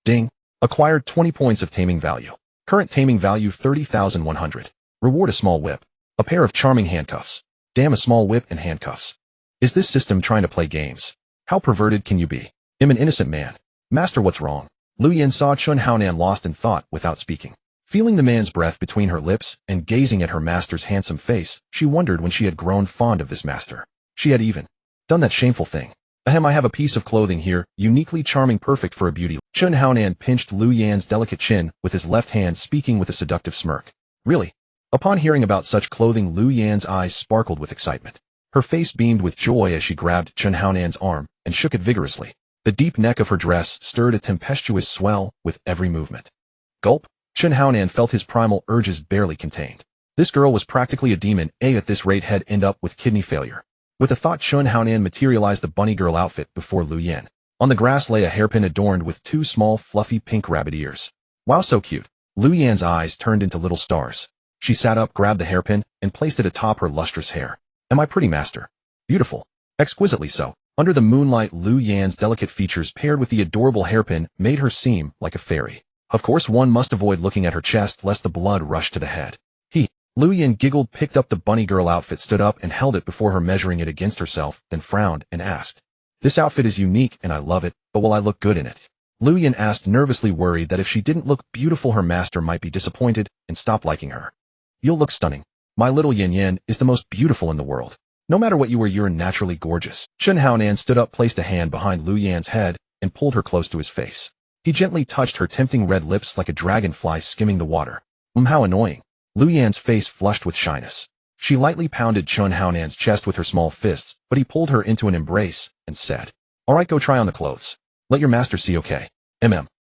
Ding. Acquired 20 points of taming value. Current taming value 30,100. Reward: a small whip. A pair of charming handcuffs. Damn, a small whip and handcuffs. Is this system trying to play games? How perverted can you be? I'm an innocent man. Master, what's wrong? Lu Yan saw Chun Haonan lost in thought without speaking. Feeling the man's breath between her lips and gazing at her master's handsome face, she wondered when she had grown fond of this master. She had even done that shameful thing. I have a piece of clothing here, uniquely charming, perfect for a beauty. Chun Haonan pinched Lu Yan's delicate chin with his left hand, speaking with a seductive smirk. Really? Upon hearing about such clothing, Lu Yan's eyes sparkled with excitement. Her face beamed with joy as she grabbed Chun Haonan's arm and shook it vigorously. The deep neck of her dress stirred a tempestuous swell with every movement. Gulp. Chun Haonan felt his primal urges barely contained. This girl was practically a demon. At this rate, he'd end up with kidney failure. With a thought, Chun Haonan materialized the bunny girl outfit before Lu Yan. On the grass lay a hairpin adorned with two small, fluffy pink rabbit ears. Wow, so cute. Lu Yan's eyes turned into little stars. She sat up, grabbed the hairpin, and placed it atop her lustrous hair. Am I pretty, master? Beautiful. Exquisitely so. Under the moonlight, Lu Yan's delicate features paired with the adorable hairpin made her seem like a fairy. Of course, one must avoid looking at her chest lest the blood rush to the head. Lu Yan giggled, picked up the bunny girl outfit, stood up and held it before her, measuring it against herself, then frowned and asked, "This outfit is unique and I love it, but will I look good in it?" Lu Yan asked, nervously worried that if she didn't look beautiful her master might be disappointed and stop liking her. "You'll look stunning. My little Yin Yin is the most beautiful in the world. No matter what you wear, you're naturally gorgeous." Chen Haonan stood up, placed a hand behind Lu Yan's head, and pulled her close to his face. He gently touched her tempting red lips like a dragonfly skimming the water. How annoying. Lu Yan's face flushed with shyness. She lightly pounded Chen Haonan's chest with her small fists, but he pulled her into an embrace and said, "All right, go try on the clothes. Let your master see, okay?"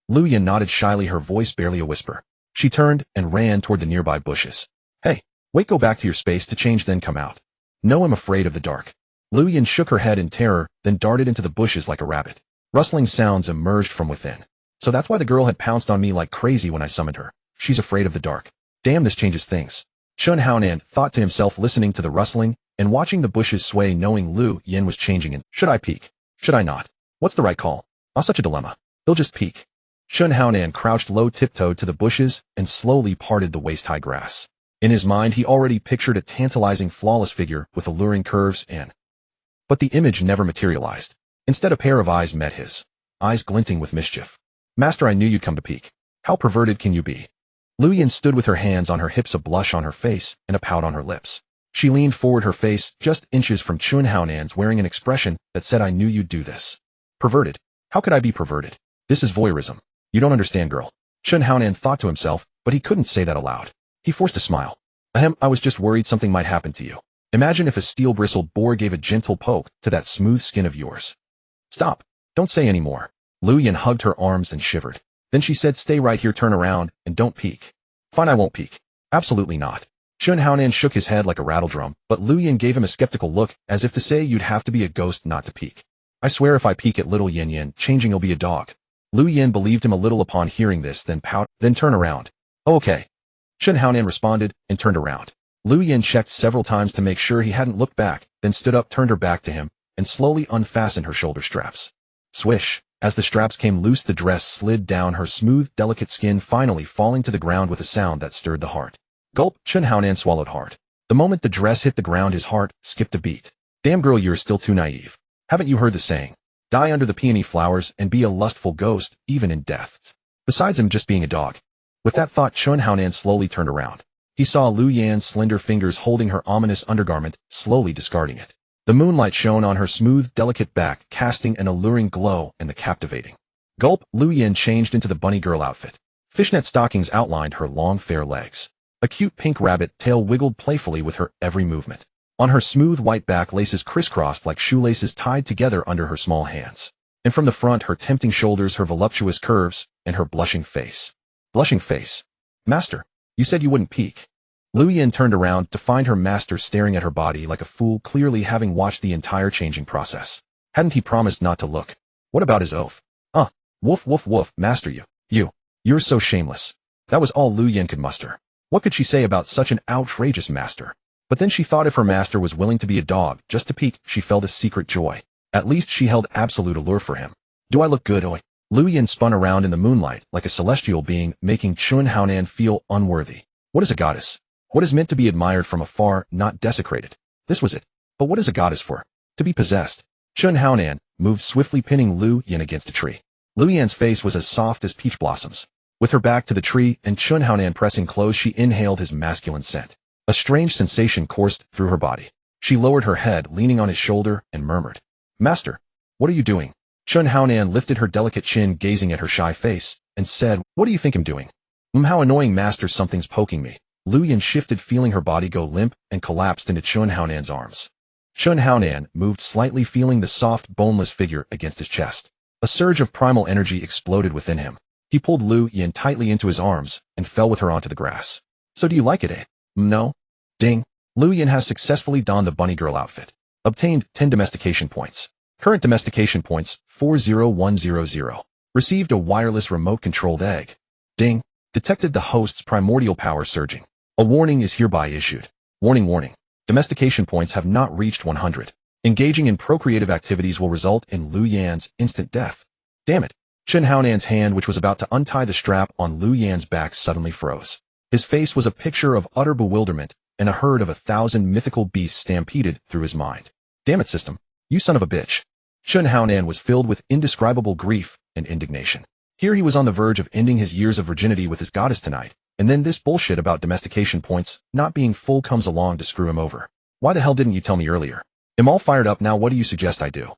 Lu Yan nodded shyly, her voice barely a whisper. She turned and ran toward the nearby bushes. "Hey, wait, go back to your space to change, then come out." "No, I'm afraid of the dark." Lu Yan shook her head in terror, then darted into the bushes like a rabbit. Rustling sounds emerged from within. So that's why the girl had pounced on me like crazy when I summoned her. She's afraid of the dark. Damn, this changes things. Chen Haonan thought to himself, listening to the rustling and watching the bushes sway, knowing Lu Yan was changing in. Should I peek? Should I not? What's the right call? Such a dilemma. They'll just peek. Chen Haonan crouched low, tiptoed to the bushes, and slowly parted the waist-high grass. In his mind, he already pictured a tantalizing, flawless figure with alluring curves but the image never materialized. Instead, a pair of eyes met his. Eyes glinting with mischief. "Master, I knew you'd come to peek. How perverted can you be?" Lu Yan stood with her hands on her hips, a blush on her face and a pout on her lips. She leaned forward, her face just inches from Chen Haonan's, wearing an expression that said, "I knew you'd do this." "Perverted? How could I be perverted? This is voyeurism. You don't understand, girl." Chen Haonan thought to himself, but he couldn't say that aloud. He forced a smile. I was just worried something might happen to you. Imagine if a steel-bristled boar gave a gentle poke to that smooth skin of yours." "Stop. Don't say any more." Lu Yan hugged her arms and shivered. Then she said, "Stay right here, turn around, and don't peek." "Fine, I won't peek." "Absolutely not." Chen Haonan shook his head like a rattledrum, but Lu Yan gave him a skeptical look, as if to say, "You'd have to be a ghost not to peek." "I swear if I peek at little Yin Yin, changing he'll be a dog." Lu Yan believed him a little upon hearing this, then then turn around. "Oh, okay." Chen Haonan responded, and turned around. Lu Yan checked several times to make sure he hadn't looked back, then stood up, turned her back to him, and slowly unfastened her shoulder straps. Swish. As the straps came loose, the dress slid down her smooth, delicate skin, finally falling to the ground with a sound that stirred the heart. Gulp. Chen Haonan swallowed hard. The moment the dress hit the ground, his heart skipped a beat. "Damn, girl, you're still too naive. Haven't you heard the saying? Die under the peony flowers and be a lustful ghost, even in death. Besides him just being a dog." With that thought, Chen Haonan slowly turned around. He saw Lu Yan's slender fingers holding her ominous undergarment, slowly discarding it. The moonlight shone on her smooth, delicate back, casting an alluring glow and the captivating. Gulp. Lu Yan changed into the bunny girl outfit. Fishnet stockings outlined her long, fair legs. A cute pink rabbit tail wiggled playfully with her every movement. On her smooth white back, laces crisscrossed like shoelaces tied together under her small hands. And from the front, her tempting shoulders, her voluptuous curves, and her blushing face. Blushing face. "Master, you said you wouldn't peek." Lu Yan turned around to find her master staring at her body like a fool, clearly having watched the entire changing process. Hadn't he promised not to look? What about his oath? Woof woof woof, master, you're so shameless. That was all Lu Yan could muster. What could she say about such an outrageous master? But then she thought if her master was willing to be a dog just to peek, she felt a secret joy. At least she held absolute allure for him. "Do I look good, oi?" Lu Yan spun around in the moonlight like a celestial being, making Chen Haonan feel unworthy. What is a goddess? What is meant to be admired from afar, not desecrated? This was it. But what is a goddess for? To be possessed. Chen Haonan moved swiftly, pinning Lu Yan against a tree. Lu Yan's face was as soft as peach blossoms. With her back to the tree and Chen Haonan pressing close, she inhaled his masculine scent. A strange sensation coursed through her body. She lowered her head, leaning on his shoulder, and murmured, "Master, what are you doing?" Chen Haonan lifted her delicate chin, gazing at her shy face, and said, "What do you think I'm doing?" How annoying, master, something's poking me." Lu Yan shifted, feeling her body go limp, and collapsed into Chen Haonan's arms. Chen Haonan moved slightly, feeling the soft, boneless figure against his chest. A surge of primal energy exploded within him. He pulled Lu Yan tightly into his arms and fell with her onto the grass. "So do you like it, eh?" "No." Ding. Lu Yan has successfully donned the bunny girl outfit. Obtained 10 domestication points. Current domestication points 40100. Received a wireless remote-controlled egg. Ding. detected the host's primordial power surging. A warning is hereby issued. Warning, warning. Domestication points have not reached 100. Engaging in procreative activities will result in Lu Yan's instant death. Damn it. Chen Haonan's hand, which was about to untie the strap on Lu Yan's back, suddenly froze. His face was a picture of utter bewilderment, and a herd of 1,000 mythical beasts stampeded through his mind. Damn it, system. You son of a bitch. Chen Haonan was filled with indescribable grief and indignation. Here he was on the verge of ending his years of virginity with his goddess tonight, and then this bullshit about domestication points not being full comes along to screw him over. Why the hell didn't you tell me earlier? I'm all fired up now. What do you suggest I do?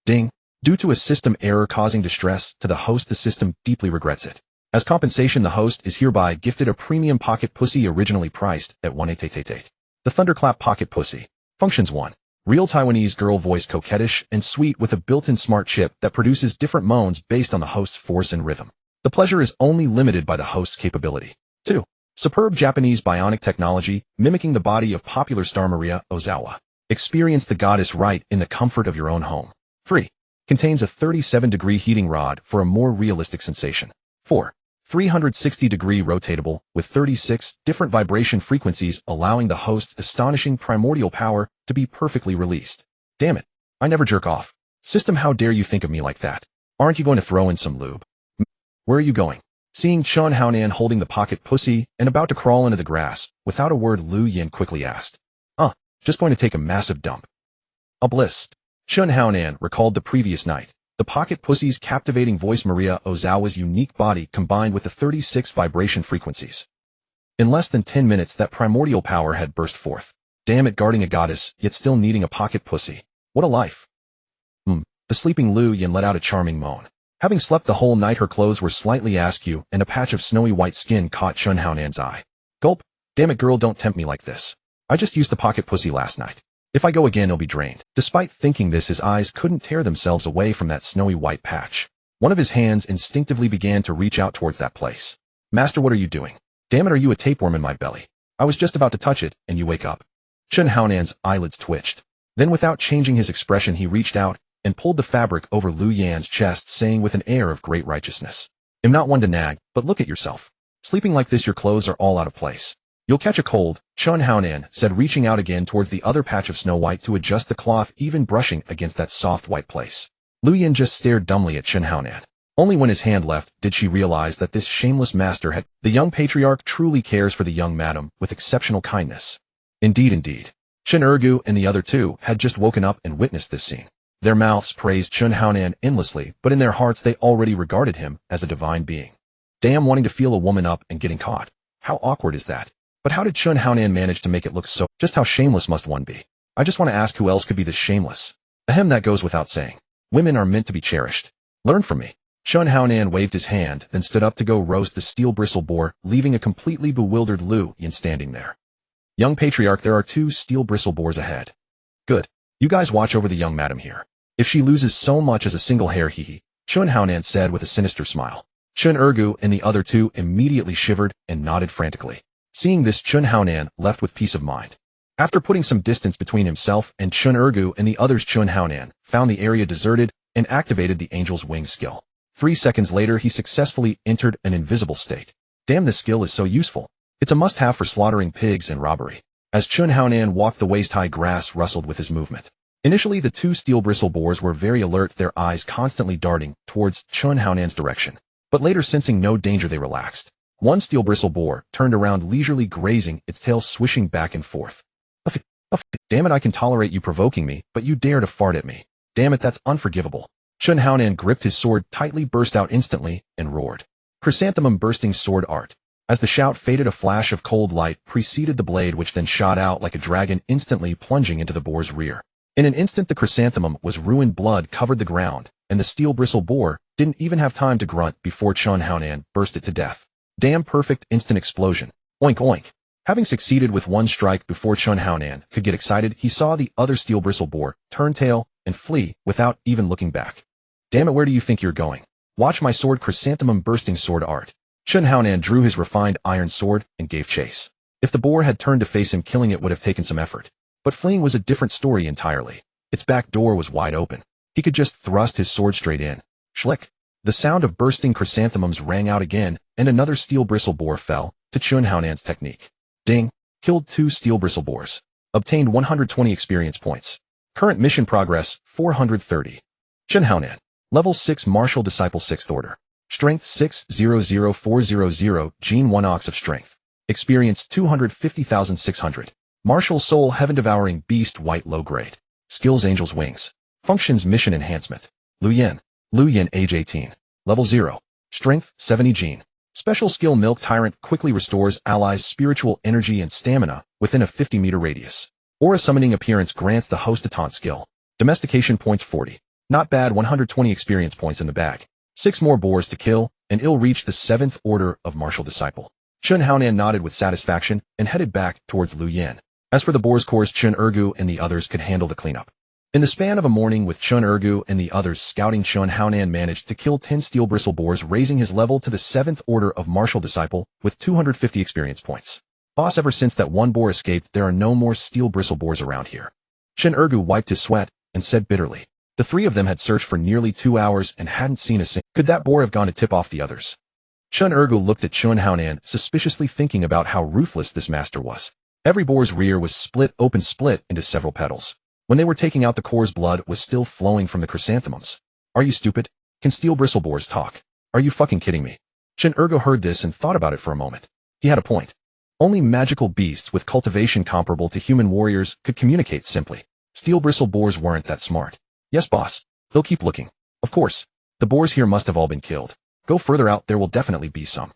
Ding. Due to a system error causing distress to the host, the system deeply regrets it. As compensation, the host is hereby gifted a premium pocket pussy originally priced at 1,888. The Thunderclap Pocket Pussy. Functions 1. Real Taiwanese girl voice, coquettish and sweet with a built-in smart chip that produces different moans based on the host's force and rhythm. The pleasure is only limited by the host's capability. 2. Superb Japanese bionic technology mimicking the body of popular star Maria Ozawa. Experience the goddess right in the comfort of your own home. 3. Contains a 37-degree heating rod for a more realistic sensation. 4. 360-degree rotatable with 36 different vibration frequencies, allowing the host's astonishing primordial power to be perfectly released. Damn it. I never jerk off. System, how dare you think of me like that? Aren't you going to throw in some lube? Where are you going? Seeing Chen Haonan holding the pocket pussy and about to crawl into the grass, without a word, Lu Yin quickly asked. Just going to take a massive dump. A bliss. Chen Haonan recalled the previous night. The pocket pussy's captivating voice, Maria Ozawa's unique body combined with the 36 vibration frequencies. In less than 10 minutes, that primordial power had burst forth. Damn it, guarding a goddess, yet still needing a pocket pussy. What a life. The sleeping Lu Yin let out a charming moan. Having slept the whole night, her clothes were slightly askew, and a patch of snowy white skin caught Chen Haonan's eye. Gulp. Damn it, girl, don't tempt me like this. I just used the pocket pussy last night. If I go again, it'll be drained. Despite thinking this, his eyes couldn't tear themselves away from that snowy white patch. One of his hands instinctively began to reach out towards that place. Master, what are you doing? Damn it, are you a tapeworm in my belly? I was just about to touch it, and you wake up. Chen Haonan's eyelids twitched. Then, without changing his expression, he reached out and pulled the fabric over Lu Yan's chest, saying with an air of great righteousness, I'm not one to nag, but look at yourself. Sleeping like this, your clothes are all out of place. You'll catch a cold, Chen Haonan said, reaching out again towards the other patch of snow white to adjust the cloth, even brushing against that soft white place. Lu Yin just stared dumbly at Chen Haonan. Only when his hand left did she realize that this shameless master had. The young patriarch truly cares for the young madam with exceptional kindness. Indeed. Chen Ergu and the other two had just woken up and witnessed this scene. Their mouths praised Chen Haonan endlessly, but in their hearts they already regarded him as a divine being. Damn, wanting to feel a woman up and getting caught. How awkward is that? But how did Chen Haonan manage to make it look so? Just how shameless must one be? I just want to ask, who else could be this shameless? Ahem, that goes without saying. Women are meant to be cherished. Learn from me. Chen Haonan waved his hand, then stood up to go roast the steel bristle boar, leaving a completely bewildered Lu Yin standing there. Young patriarch, there are 2 steel bristle boars ahead. Good. You guys watch over the young madam here. If she loses so much as a single hair, Chen Haonan said with a sinister smile. Chen Ergu and the other 2 immediately shivered and nodded frantically. Seeing this, Chen Haonan left with peace of mind. After putting some distance between himself and Chen Ergu and the others, Chen Haonan found the area deserted and activated the angel's wing skill. 3 seconds later, he successfully entered an invisible state. Damn, this skill is so useful. It's a must-have for slaughtering pigs and robbery. As Chen Haonan walked, the waist-high grass rustled with his movement. Initially, the 2 steel bristle boars were very alert, their eyes constantly darting towards Chen Haonan's direction. But later, sensing no danger, they relaxed. One steel bristle boar turned around, leisurely grazing, its tail swishing back and forth. Damn it, I can tolerate you provoking me, but you dare to fart at me. Damn it, that's unforgivable. Chen Haonan gripped his sword tightly, burst out instantly, and roared. Chrysanthemum bursting sword art. As the shout faded, a flash of cold light preceded the blade, which then shot out like a dragon, instantly plunging into the boar's rear. In an instant, the chrysanthemum was ruined, blood covered the ground, and the steel bristle boar didn't even have time to grunt before Chen Haonan burst it to death. Damn, perfect instant explosion. Oink oink. Having succeeded with one strike before Chen Haonan could get excited, he saw the other steel bristle boar turn tail and flee without even looking back. Damn it, where do you think you're going? Watch my sword, chrysanthemum bursting sword art. Chen Haonan drew his refined iron sword and gave chase. If the boar had turned to face him, killing it would have taken some effort. But fleeing was a different story entirely. Its back door was wide open. He could just thrust his sword straight in. Schlick. The sound of bursting chrysanthemums rang out again, and another steel bristle boar fell, to Chun Haonan's technique. Ding! Killed 2 steel bristle boars. Obtained 120 experience points. Current mission progress, 430. Chun Haonan. Level 6 Martial Disciple 6th Order. Strength 600400, Gene 1 Ox of Strength. Experience 250,600. Martial Soul Heaven Devouring Beast White Low Grade. Skills Angel's Wings. Functions Mission Enhancement. Lu Yin. Lu Yin age 18. Level 0. Strength 70 Gene. Special skill Milk Tyrant quickly restores allies' spiritual energy and stamina within a 50-meter radius. Aura Summoning Appearance grants the host a taunt skill. Domestication points 40. Not bad, 120 experience points in the bag. 6 more boars to kill, and it'll reach the 7th Order of Martial Disciple. Chun Haonan nodded with satisfaction and headed back towards Lu Yin. As for the boars' course, Chun Ergu and the others could handle the cleanup. In the span of a morning with Chun Ergu and the others scouting, Chun Haonan managed to kill 10 steel bristle boars, raising his level to the 7th Order of Martial Disciple with 250 experience points. Boss, ever since that one boar escaped, there are no more steel bristle boars around here. Chun Ergu wiped his sweat and said bitterly. The 3 of them had searched for nearly 2 hours and hadn't seen a single. Could that boar have gone to tip off the others? Chun Ergu looked at Chun Haonan, suspiciously thinking about how ruthless this master was. Every boar's rear was split into several petals. When they were taking out the core's blood was still flowing from the chrysanthemums. Are you stupid? Can steel bristle boars talk? Are you fucking kidding me? Chun Ergu heard this and thought about it for a moment. He had a point. Only magical beasts with cultivation comparable to human warriors could communicate simply. Steel bristle boars weren't that smart. Yes, boss. They'll keep looking. Of course. The boars here must have all been killed. Go further out, there will definitely be some.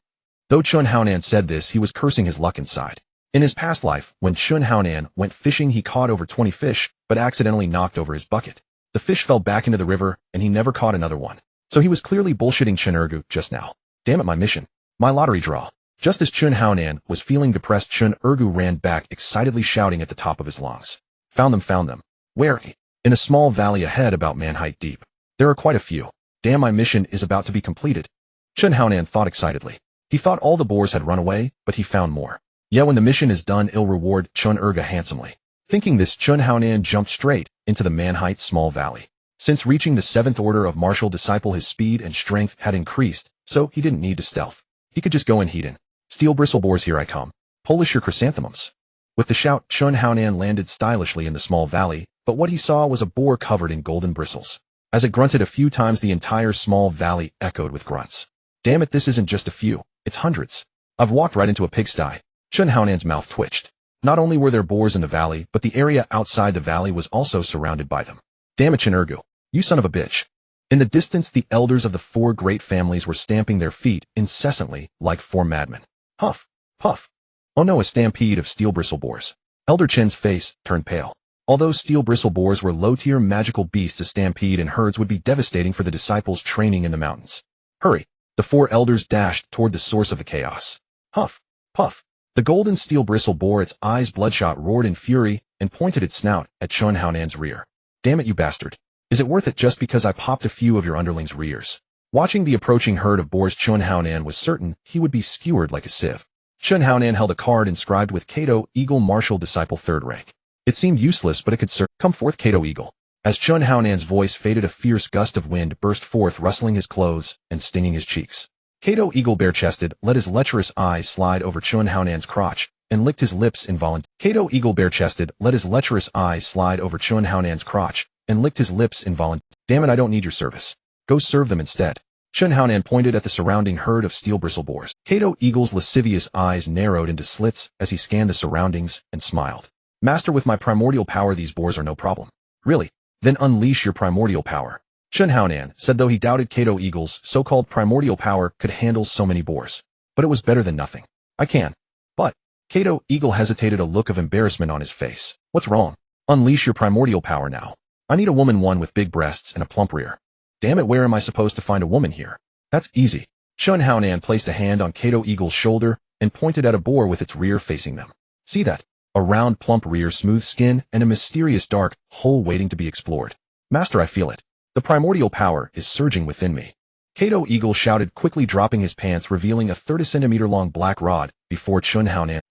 Though Chun Haonan said this, he was cursing his luck inside. In his past life, when Chun Haonan went fishing, he caught over 20 fish, but accidentally knocked over his bucket. The fish fell back into the river, and he never caught another one. So he was clearly bullshitting Chun Ergu just now. Damn it, my mission. My lottery draw. Just as Chun Haonan was feeling depressed, Chun Ergu ran back, excitedly shouting at the top of his lungs. Found them. Where? In a small valley ahead, about man-height deep. There are quite a few. Damn, my mission is about to be completed. Chun Haonan thought excitedly. He thought all the boars had run away, but he found more. Yeah, when the mission is done, it'll reward Chun Ergu handsomely. Thinking this, Chun Haonan jumped straight into the man-height small valley. Since reaching the 7th Order of Martial Disciple, his speed and strength had increased, so he didn't need to stealth. He could just go in heat in. Steel bristle boars, here I come. Polish your chrysanthemums. With the shout, Chun Haonan landed stylishly in the small valley, but what he saw was a boar covered in golden bristles. As it grunted a few times, the entire small valley echoed with grunts. Damn it, this isn't just a few, it's hundreds. I've walked right into a pigsty. Chun Haonan's mouth twitched. Not only were there boars in the valley, but the area outside the valley was also surrounded by them. Damn it, Chun Ergu. You son of a bitch. In the distance, the elders of the 4 great families were stamping their feet incessantly, like 4 madmen. Huff, puff. Oh no, a stampede of steel bristle boars. Elder Chen's face turned pale. Although steel bristle boars were low-tier magical beasts, a stampede in herds would be devastating for the disciples training in the mountains. Hurry! The 4 elders dashed toward the source of the chaos. Huff, puff. The golden steel bristle boar, its eyes bloodshot, roared in fury and pointed its snout at Chun Haonan's rear. Damn it, you bastard. Is it worth it just because I popped a few of your underlings' rears? Watching the approaching herd of boars, Chun Haonan was certain he would be skewered like a sieve. Chun Haonan held a card inscribed with Cato Eagle Martial Disciple 3rd rank. It seemed useless, but it could serve. Come forth, Cato Eagle. As Chun Haonan's voice faded, a fierce gust of wind burst forth, rustling his clothes and stinging his cheeks. Cato Eagle, bare-chested, let his lecherous eyes slide over Chun Haonan's crotch and licked his lips involuntarily. Cato Eagle, bare-chested, let his lecherous eyes slide over Chun Haonan's crotch and licked his lips involuntarily. Damn it, I don't need your service. Go serve them instead. Chun Haonan pointed at the surrounding herd of steel bristle boars. Cato Eagle's lascivious eyes narrowed into slits as he scanned the surroundings and smiled. Master, with my primordial power, these boars are no problem. Really? Then unleash your primordial power. Chun Haonan said, though he doubted Cato Eagle's so-called primordial power could handle so many boars. But it was better than nothing. I can. But Cato Eagle hesitated, a look of embarrassment on his face. What's wrong? Unleash your primordial power now. I need a woman, one with big breasts and a plump rear. Damn it, where am I supposed to find a woman here? That's easy. Chun Haonan placed a hand on Cato Eagle's shoulder and pointed at a boar with its rear facing them. See that? A round, plump rear, smooth skin, and a mysterious dark hole waiting to be explored. Master, I feel it. The primordial power is surging within me. Cato Eagle shouted, quickly dropping his pants, revealing a 30-centimeter-long black rod before Chun Haonan.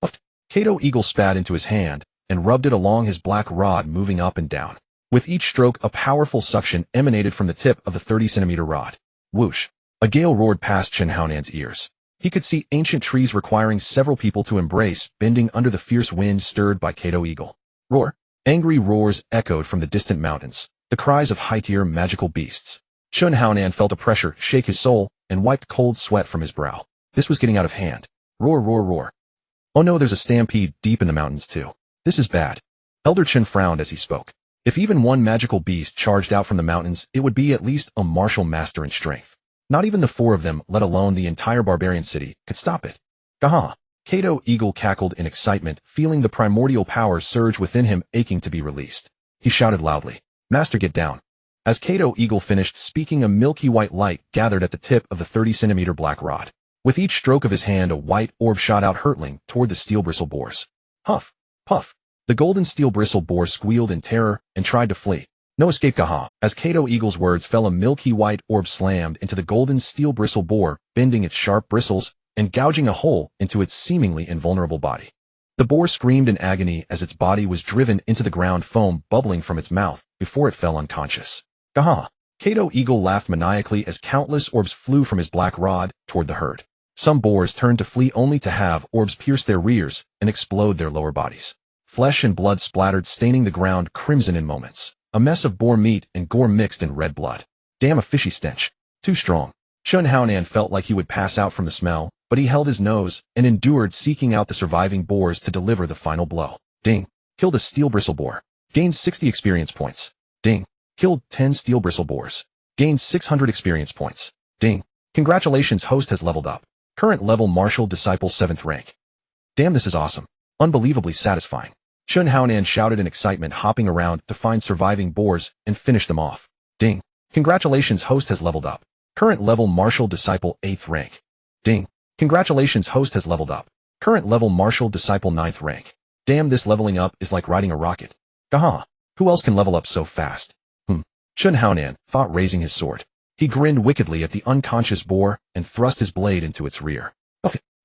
Cato Eagle spat into his hand and rubbed it along his black rod, moving up and down. With each stroke, a powerful suction emanated from the tip of the 30-centimeter rod. Whoosh! A gale roared past Chen Haonan's ears. He could see ancient trees requiring several people to embrace, bending under the fierce wind stirred by Kato Eagle. Roar! Angry roars echoed from the distant mountains, the cries of high-tier magical beasts. Chen Haonan felt a pressure shake his soul and wiped cold sweat from his brow. This was getting out of hand. Roar, roar, roar. Oh no, there's a stampede deep in the mountains too. This is bad. Elder Chen frowned as he spoke. If even one magical beast charged out from the mountains, it would be at least a martial master in strength. Not even the four of them, let alone the entire barbarian city, could stop it. Gaha! Kato Eagle cackled in excitement, feeling the primordial power surge within him, aching to be released. He shouted loudly, "Master, get down." As Kato Eagle finished speaking, a milky white light gathered at the tip of the 30-centimeter black rod. With each stroke of his hand, a white orb shot out hurtling toward the steel bristle boars. Huff! Puff! The golden steel bristle boar squealed in terror and tried to flee. No escape, Gaha. As Kato Eagle's words fell, a milky white orb slammed into the golden steel bristle boar, bending its sharp bristles and gouging a hole into its seemingly invulnerable body. The boar screamed in agony as its body was driven into the ground, foam bubbling from its mouth before it fell unconscious. Gaha! Kato Eagle laughed maniacally as countless orbs flew from his black rod toward the herd. Some boars turned to flee only to have orbs pierce their rears and explode their lower bodies. Flesh and blood splattered, staining the ground crimson in moments. A mess of boar meat and gore mixed in red blood. Damn, a fishy stench. Too strong. Chen Haonan felt like he would pass out from the smell, but he held his nose and endured, seeking out the surviving boars to deliver the final blow. Ding. Killed a steel bristle boar. Gained 60 experience points. Ding. Killed 10 steel bristle boars. Gained 600 experience points. Ding. Congratulations, host has leveled up. Current level martial disciple 7th rank. Damn, this is awesome. Unbelievably satisfying. Chen Haonan shouted in excitement, hopping around to find surviving boars and finish them off. Ding. Congratulations, host has leveled up. Current level martial disciple 8th rank. Ding. Congratulations, host has leveled up. Current level martial disciple 9th rank. Damn, this leveling up is like riding a rocket. Gaha. Who else can level up so fast? Chen Haonan thought, raising his sword. He grinned wickedly at the unconscious boar and thrust his blade into its rear.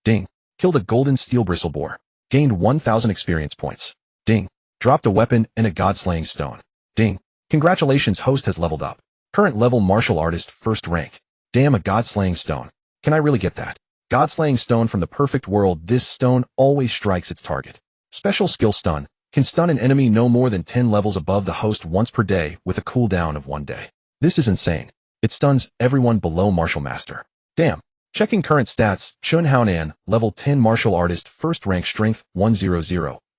Ding. Killed a golden steel bristle boar. Gained 1,000 experience points. Ding. Dropped a weapon and a god-slaying stone. Ding. Congratulations, host has leveled up. Current level martial artist 1st rank. Damn, a god-slaying stone. Can I really get that? God-slaying stone from the perfect world. This stone always strikes its target. Special skill stun. Can stun an enemy no more than 10 levels above the host once per day with a cooldown of 1 day. This is insane. It stuns everyone below martial master. Damn. Checking current stats, Chen Haonan, level 10 martial artist, 1st rank, strength 100,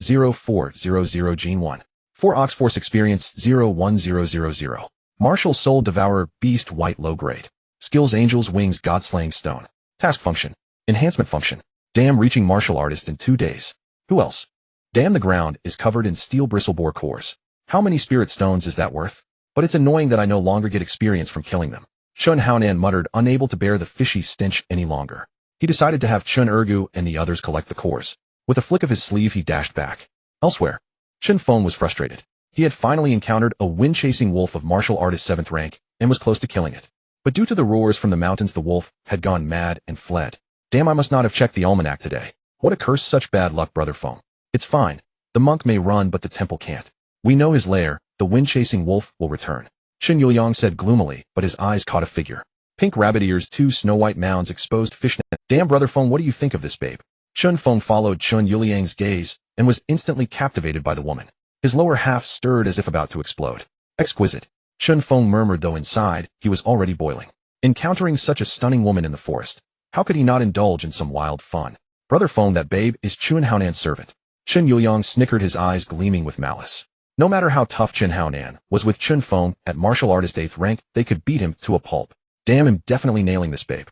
0400 gene 1. 4 ox force experience 01000. Martial soul devourer, beast white low grade. Skills angels wings god-slaying stone. Task function. Enhancement function. Damn, reaching martial artist in 2 days. Who else? Damn, the ground is covered in steel bristle boar cores. How many spirit stones is that worth? But it's annoying that I no longer get experience from killing them. Chen Haonan muttered, unable to bear the fishy stench any longer. He decided to have Chen Ergu and the others collect the cores. With a flick of his sleeve, he dashed back. Elsewhere, Chen Feng was frustrated. He had finally encountered a wind-chasing wolf of martial artist 7th rank and was close to killing it. But due to the roars from the mountains, the wolf had gone mad and fled. Damn, I must not have checked the almanac today. What a curse, such bad luck, brother Feng. It's fine. The monk may run, but the temple can't. We know his lair. The wind-chasing wolf will return. Chen Yuliang said gloomily, but his eyes caught a figure. Pink rabbit ears, 2 snow-white mounds, exposed fishnet. Damn, brother Feng, what do you think of this babe? Chen Feng followed Chen Yuliang's gaze and was instantly captivated by the woman. His lower half stirred as if about to explode. Exquisite. Chen Feng murmured, though inside, he was already boiling. Encountering such a stunning woman in the forest, how could he not indulge in some wild fun? Brother Feng, that babe is Chen Haonan's servant. Chen Yuliang snickered, his eyes gleaming with malice. No matter how tough Chen Haonan was with Chen Feng at martial artist 8th rank, they could beat him to a pulp. Damn, him definitely nailing this babe.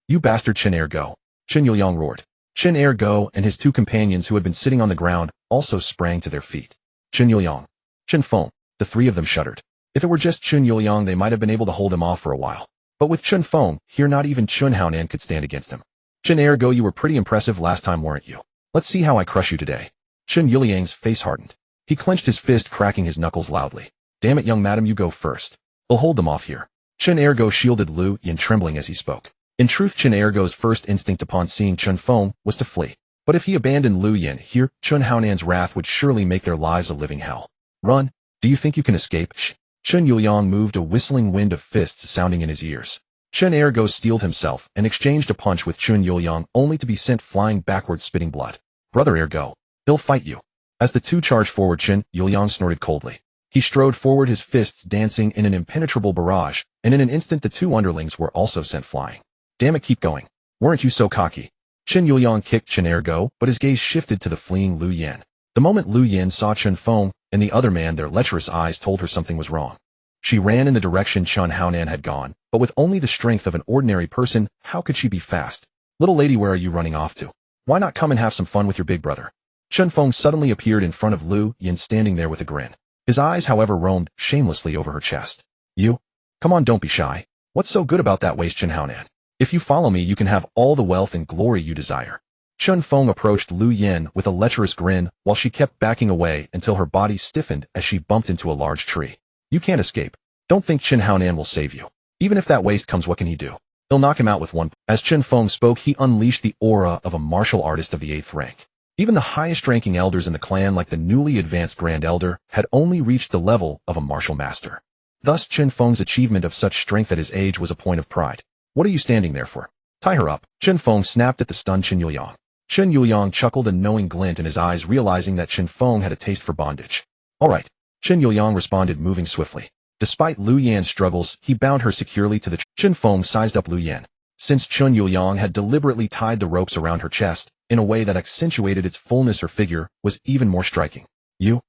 You bastard, Chen Ergo. Chen Yuliang roared. Chen Ergo and his 2 companions, who had been sitting on the ground, also sprang to their feet. Chen Yuliang. Chen Feng. The 3 of them shuddered. If it were just Chen Yuliang, they might have been able to hold him off for a while. But with Chen Feng, here not even Chen Haonan could stand against him. Chen Ergo, you were pretty impressive last time, weren't you? Let's see how I crush you today. Chen Yuliang's face hardened. He clenched his fist, cracking his knuckles loudly. Damn it, young madam, you go first. We'll hold them off here. Chen Ergo shielded Lu Yin, trembling as he spoke. In truth, Chen Ergo's first instinct upon seeing Chen Feng was to flee. But if he abandoned Lu Yin here, Chen Haonan's wrath would surely make their lives a living hell. Run. Do you think you can escape? Shh. Chen Yuliang moved, a whistling wind of fists sounding in his ears. Chen Ergo steeled himself and exchanged a punch with Chun Yuliang only to be sent flying backwards spitting blood. Brother Ergo, he'll fight you. As the two charged forward, Chen Yuliang snorted coldly. He strode forward, his fists dancing in an impenetrable barrage, and in an instant the two underlings were also sent flying. Damn it, keep going. Weren't you so cocky? Chen Yuliang kicked Chen Ergo, but his gaze shifted to the fleeing Lu Yan. The moment Lu Yan saw Chen Feng and the other man, their lecherous eyes told her something was wrong. She ran in the direction Chun Haonan had gone, but with only the strength of an ordinary person, how could she be fast? Little lady, where are you running off to? Why not come and have some fun with your big brother? Chen Feng suddenly appeared in front of Lu Yan, standing there with a grin. His eyes, however, roamed shamelessly over her chest. You? Come on, don't be shy. What's so good about that waist, Chen Haonan? If you follow me, you can have all the wealth and glory you desire. Chen Feng approached Lu Yan with a lecherous grin while she kept backing away until her body stiffened as she bumped into a large tree. You can't escape. Don't think Chen Haonan will save you. Even if that waist comes, what can he do? He'll knock him out with one. As Chen Feng spoke, he unleashed the aura of a martial artist of the 8th rank. Even the highest-ranking elders in the clan, like the newly advanced Grand Elder, had only reached the level of a martial master. Thus, Chen Feng's achievement of such strength at his age was a point of pride. What are you standing there for? Tie her up. Chen Feng snapped at the stunned Chen Yuliang. Chen Yuliang chuckled, a knowing glint in his eyes, realizing that Chen Feng had a taste for bondage. All right. Chen Yuliang responded, moving swiftly. Despite Lu Yan's struggles, he bound her securely to the tree. Chen Feng sized up Lu Yan. Since Chun Yuliang had deliberately tied the ropes around her chest in a way that accentuated its fullness, her figure was even more striking. You?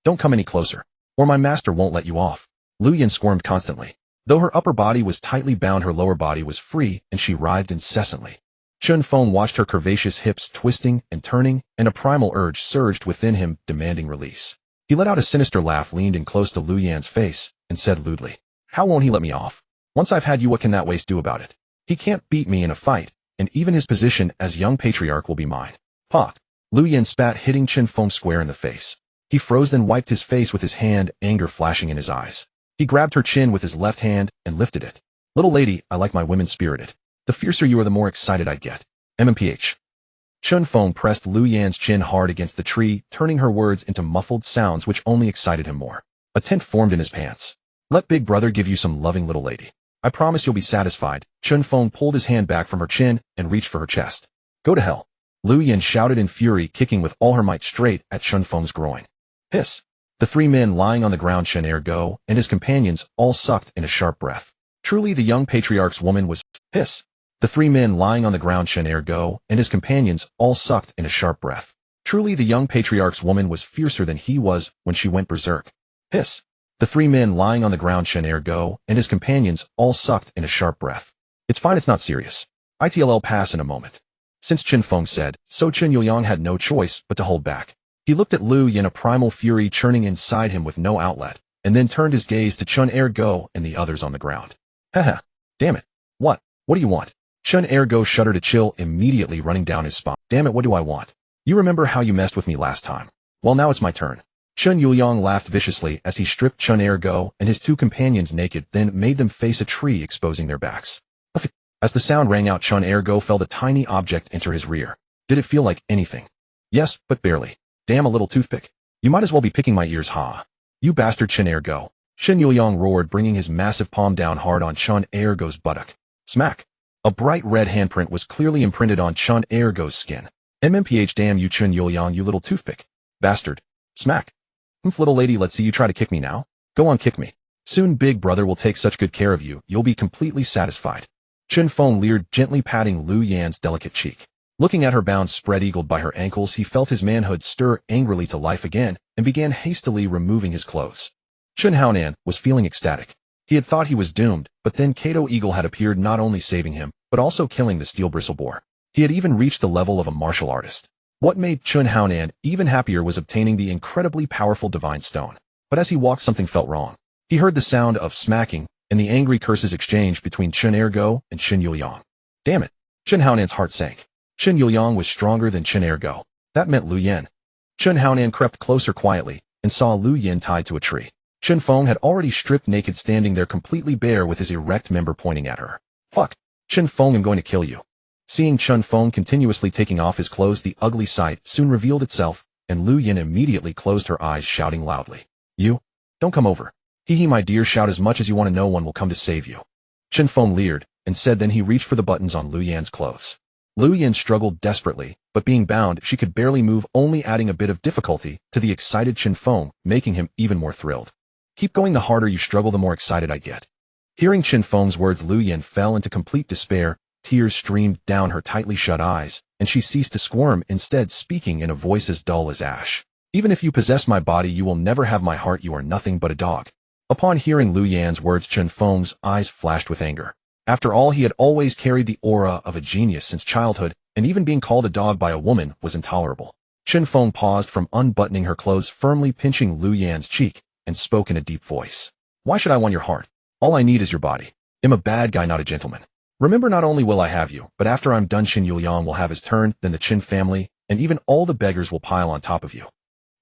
Don't come any closer, or my master won't let you off. Lu Yan squirmed constantly. Though her upper body was tightly bound, her lower body was free, and she writhed incessantly. Chen Feng watched her curvaceous hips twisting and turning, and a primal urge surged within him, demanding release. He let out a sinister laugh, leaned in close to Lu Yan's face, and said lewdly, "How won't he let me off? Once I've had you, what can that waste do about it? He can't beat me in a fight, and even his position as young patriarch will be mine." Pot. Lu Yan spat, hitting Chen Feng square in the face. He froze, then wiped his face with his hand, anger flashing in his eyes. He grabbed her chin with his left hand and lifted it. "Little lady, I like my women spirited. The fiercer you are, the more excited I get. MMPH. Chen Feng pressed Lu Yan's chin hard against the tree, turning her words into muffled sounds which only excited him more. A tent formed in his pants. "Let big brother give you some loving, little lady. I promise you'll be satisfied." Chen Feng pulled his hand back from her chin and reached for her chest. "Go to hell." Lu Yan shouted in fury, kicking with all her might straight at Chen Feng's groin. Hiss. The three men lying on the ground, Chen Ergo and his companions, all sucked in a sharp breath. Truly the young patriarch's woman was... Hiss. The three men lying on the ground, Chen Ergo and his companions, all sucked in a sharp breath. Truly the young patriarch's woman was fiercer than he was when she went berserk. Hiss. The three men lying on the ground, Chen Ergo and his companions, all sucked in a sharp breath. "It's fine, it's not serious. It'll pass in a moment." Since Chen Feng said, so Chen Yuliang had no choice but to hold back. He looked at Lu Yan, a primal fury churning inside him with no outlet, and then turned his gaze to Chun Ergo and the others on the ground. Haha. Damn it. What do you want? Chun Ergo shuddered a chill immediately running down his spine. Damn it, what do I want? You remember how you messed with me last time? Well, now it's my turn. Chun Yuliang laughed viciously as he stripped Chun Ergo and his two companions naked, then made them face a tree, exposing their backs. As the sound rang out, Chun Ergo felt a tiny object enter his rear. Did it feel like anything? Yes, but barely. Damn, a little toothpick. You might as well be picking my ears, ha. You bastard, Chun Ergo. Chun Yuliang roared, bringing his massive palm down hard on Chun Ergo's buttock. Smack. A bright red handprint was clearly imprinted on Chun Ergo's skin. MMPH, damn you, Chun Yuliang, you little toothpick. Bastard. Smack. Little lady, let's see you try to kick me now. Go on, kick me. Soon big brother will take such good care of you, you'll be completely satisfied. Chen Feng leered, gently patting Lu Yan's delicate cheek. Looking at her bound spread-eagled by her ankles, he felt his manhood stir angrily to life again and began hastily removing his clothes. Chun Haonan was feeling ecstatic. He had thought he was doomed, but then Kato Eagle had appeared, not only saving him, but also killing the steel bristle boar. He had even reached the level of a martial artist. What made Chun Haonan even happier was obtaining the incredibly powerful divine stone. But as he walked, something felt wrong. He heard the sound of smacking and the angry curses exchanged between Chun Ergo and Chen Yuliang. Damn it. Chun Haonan's heart sank. Chen Yuliang was stronger than Chen Ergo. That meant Lu Yan. Chun Haonan crept closer quietly and saw Lu Yan tied to a tree. Chen Feng had already stripped naked, standing there completely bare with his erect member pointing at her. Fuck. Chen Feng, I'm going to kill you. Seeing Chen Feng continuously taking off his clothes, the ugly sight soon revealed itself, and Lu Yan immediately closed her eyes, shouting loudly. You? Don't come over. Hee hee, my dear, shout as much as you want to, no one will come to save you. Chen Feng leered, and said then he reached for the buttons on Lu Yan's clothes. Lu Yan struggled desperately, but being bound, she could barely move, only adding a bit of difficulty to the excited Chen Feng, making him even more thrilled. Keep going, the harder you struggle, the more excited I get. Hearing Chen Feng's words, Lu Yan fell into complete despair. Tears streamed down her tightly shut eyes, and she ceased to squirm, instead speaking in a voice as dull as ash. Even if you possess my body, you will never have my heart. You are nothing but a dog. Upon hearing Lu Yan's words, Chen Feng's eyes flashed with anger. After all, he had always carried the aura of a genius since childhood, and even being called a dog by a woman was intolerable. Chen Feng paused from unbuttoning her clothes, firmly pinching Lu Yan's cheek, and spoke in a deep voice. Why should I want your heart? All I need is your body. I'm a bad guy, not a gentleman. Remember, not only will I have you, but after I'm done, Qin Yuliang will have his turn, then the Qin family, and even all the beggars will pile on top of you.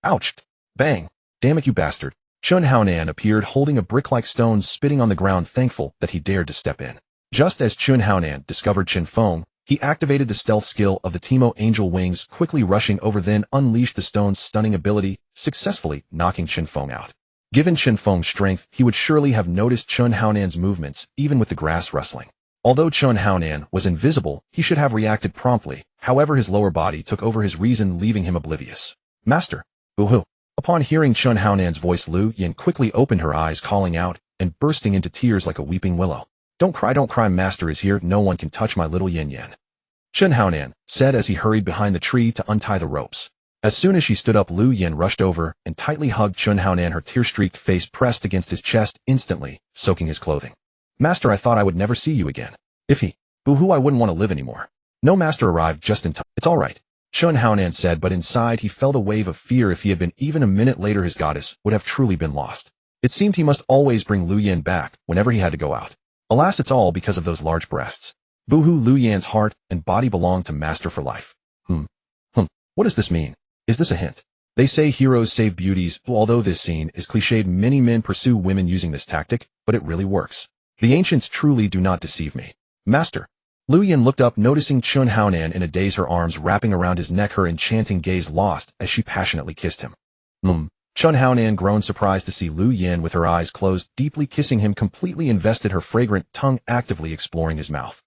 Ouch! Bang! Damn it, you bastard! Chun Haonan appeared holding a brick-like stone, spitting on the ground, thankful that he dared to step in. Just as Chun Haonan discovered Chen Feng, he activated the stealth skill of the Timo Angel Wings, quickly rushing over, then unleashed the stone's stunning ability, successfully knocking Chen Feng out. Given Chen Feng's strength, he would surely have noticed Chun Haonan's movements, even with the grass rustling. Although Chun Haonan was invisible, he should have reacted promptly. However, his lower body took over his reason, leaving him oblivious. Master! Boo-hoo! Upon hearing Chun Haonan's voice, Lu Yan quickly opened her eyes, calling out, and bursting into tears like a weeping willow. Don't cry, Master is here. No one can touch my little Yin Yan. Chun Haonan said as he hurried behind the tree to untie the ropes. As soon as she stood up, Lu Yan rushed over and tightly hugged Chun Haonan, her tear-streaked face pressed against his chest, instantly soaking his clothing. Master, I thought I would never see you again. If he, boo-hoo, I wouldn't want to live anymore. No, Master arrived just in time. It's all right, Chun Haonan said, but inside he felt a wave of fear. If he had been even a minute later, his goddess would have truly been lost. It seemed he must always bring Lu Yan back whenever he had to go out. Alas, it's all because of those large breasts. Boo-hoo, Lu Yan's heart and body belonged to Master for life. What does this mean? Is this a hint? They say heroes save beauties. Although this scene is cliched, many men pursue women using this tactic, but it really works. The ancients truly do not deceive me. Master. Lu Yan looked up, noticing Chun Haonan in a daze, her arms wrapping around his neck, her enchanting gaze lost as she passionately kissed him. Chun Haonan groaned, surprised to see Lu Yan with her eyes closed, deeply kissing him, completely invested, her fragrant tongue actively exploring his mouth.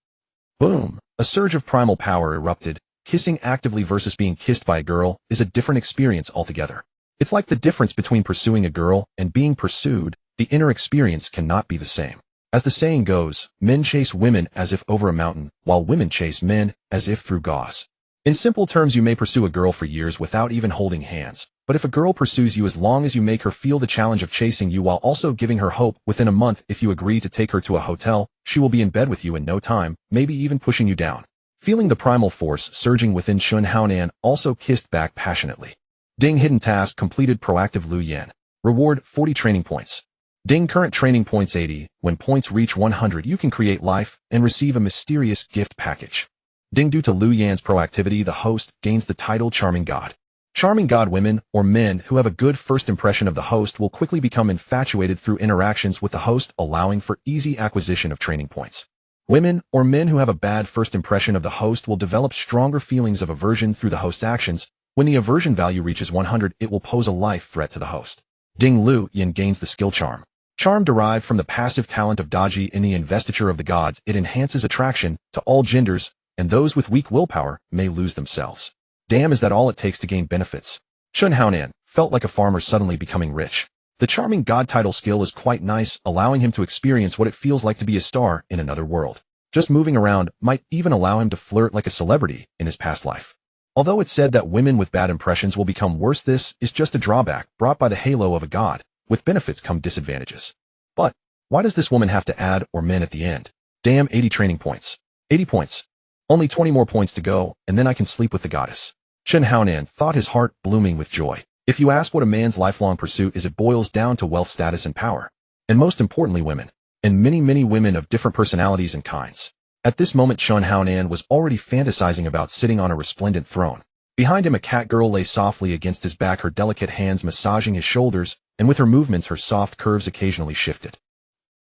Boom! A surge of primal power erupted. Kissing actively versus being kissed by a girl is a different experience altogether. It's like the difference between pursuing a girl and being pursued. The inner experience cannot be the same. As the saying goes, men chase women as if over a mountain, while women chase men as if through gauze. In simple terms, you may pursue a girl for years without even holding hands, but if a girl pursues you, as long as you make her feel the challenge of chasing you while also giving her hope, within a month, if you agree to take her to a hotel, she will be in bed with you in no time, maybe even pushing you down. Feeling the primal force surging within, Chun Haonan also kissed back passionately. Ding, hidden task completed, proactive Lu Yan. Reward 40 training points. Ding, current training points 80. When points reach 100, you can create life and receive a mysterious gift package. Ding, due to Lu Yan's proactivity, the host gains the title Charming God. Charming God, women or men who have a good first impression of the host will quickly become infatuated through interactions with the host, allowing for easy acquisition of training points. Women or men who have a bad first impression of the host will develop stronger feelings of aversion through the host's actions. When the aversion value reaches 100, it will pose a life threat to the host. Ding, Lu Yan gains the skill Charm. Charm derived from the passive talent of Daji in the investiture of the gods. It enhances attraction to all genders, and those with weak willpower may lose themselves. Damn, is that all it takes to gain benefits? Chun Haonan felt like a farmer suddenly becoming rich. The Charming God title skill is quite nice, allowing him to experience what it feels like to be a star in another world. Just moving around might even allow him to flirt like a celebrity in his past life. Although it's said that women with bad impressions will become worse, this is just a drawback brought by the halo of a god. With benefits come disadvantages. But why does this woman have to add or men at the end? Damn, 80 training points. 80 points. Only 20 more points to go, and then I can sleep with the goddess. Chun Haonan thought, his heart blooming with joy. If you ask what a man's lifelong pursuit is, it boils down to wealth, status, and power. And most importantly, women. And many women of different personalities and kinds. At this moment, Chun Haonan was already fantasizing about sitting on a resplendent throne. Behind him, a cat girl lay softly against his back, her delicate hands massaging his shoulders, and with her movements, her soft curves occasionally shifted.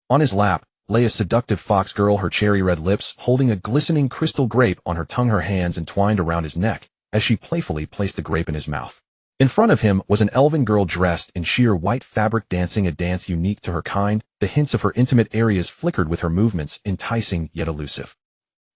On his lap lay a seductive fox girl, her cherry red lips holding a glistening crystal grape on her tongue, her hands entwined around his neck as she playfully placed the grape in his mouth. In front of him was an elven girl dressed in sheer white fabric dancing a dance unique to her kind. The hints of her intimate areas flickered with her movements, enticing yet elusive.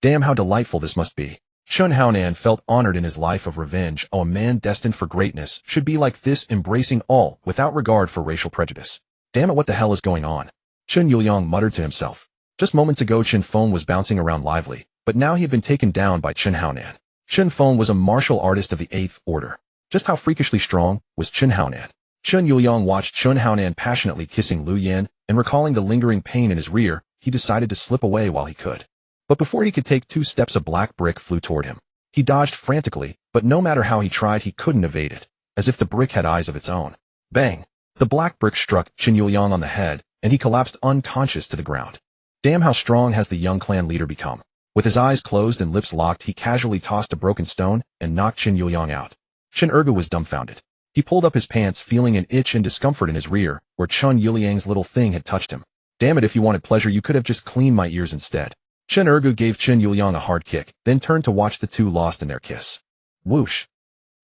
Damn, how delightful this must be. Chun Haonan felt honored in his life of revenge. Oh, a man destined for greatness should be like this, embracing all without regard for racial prejudice. Damn it, what the hell is going on? Chun Yuliang muttered to himself. Just moments ago Chen Feng was bouncing around lively, but now he had been taken down by Chun Haonan. Chen Feng was a martial artist of the 8th order. Just how freakishly strong was Chun Haonan? Chun Yuliang watched Chun Haonan passionately kissing Lu Yan, and recalling the lingering pain in his rear, he decided to slip away while he could. But before he could take 2 steps, a black brick flew toward him. He dodged frantically, but no matter how he tried, he couldn't evade it, as if the brick had eyes of its own. Bang! The black brick struck Chun Yuliang on the head, and he collapsed unconscious to the ground. Damn, how strong has the young clan leader become. With his eyes closed and lips locked, he casually tossed a broken stone and knocked Chun Yuliang out. Chen Ergu was dumbfounded. He pulled up his pants, feeling an itch and discomfort in his rear, where Chun Yuliang's little thing had touched him. Damn it, if you wanted pleasure, you could have just cleaned my ears instead. Chen Ergu gave Chun Yuliang a hard kick, then turned to watch the two lost in their kiss. Whoosh!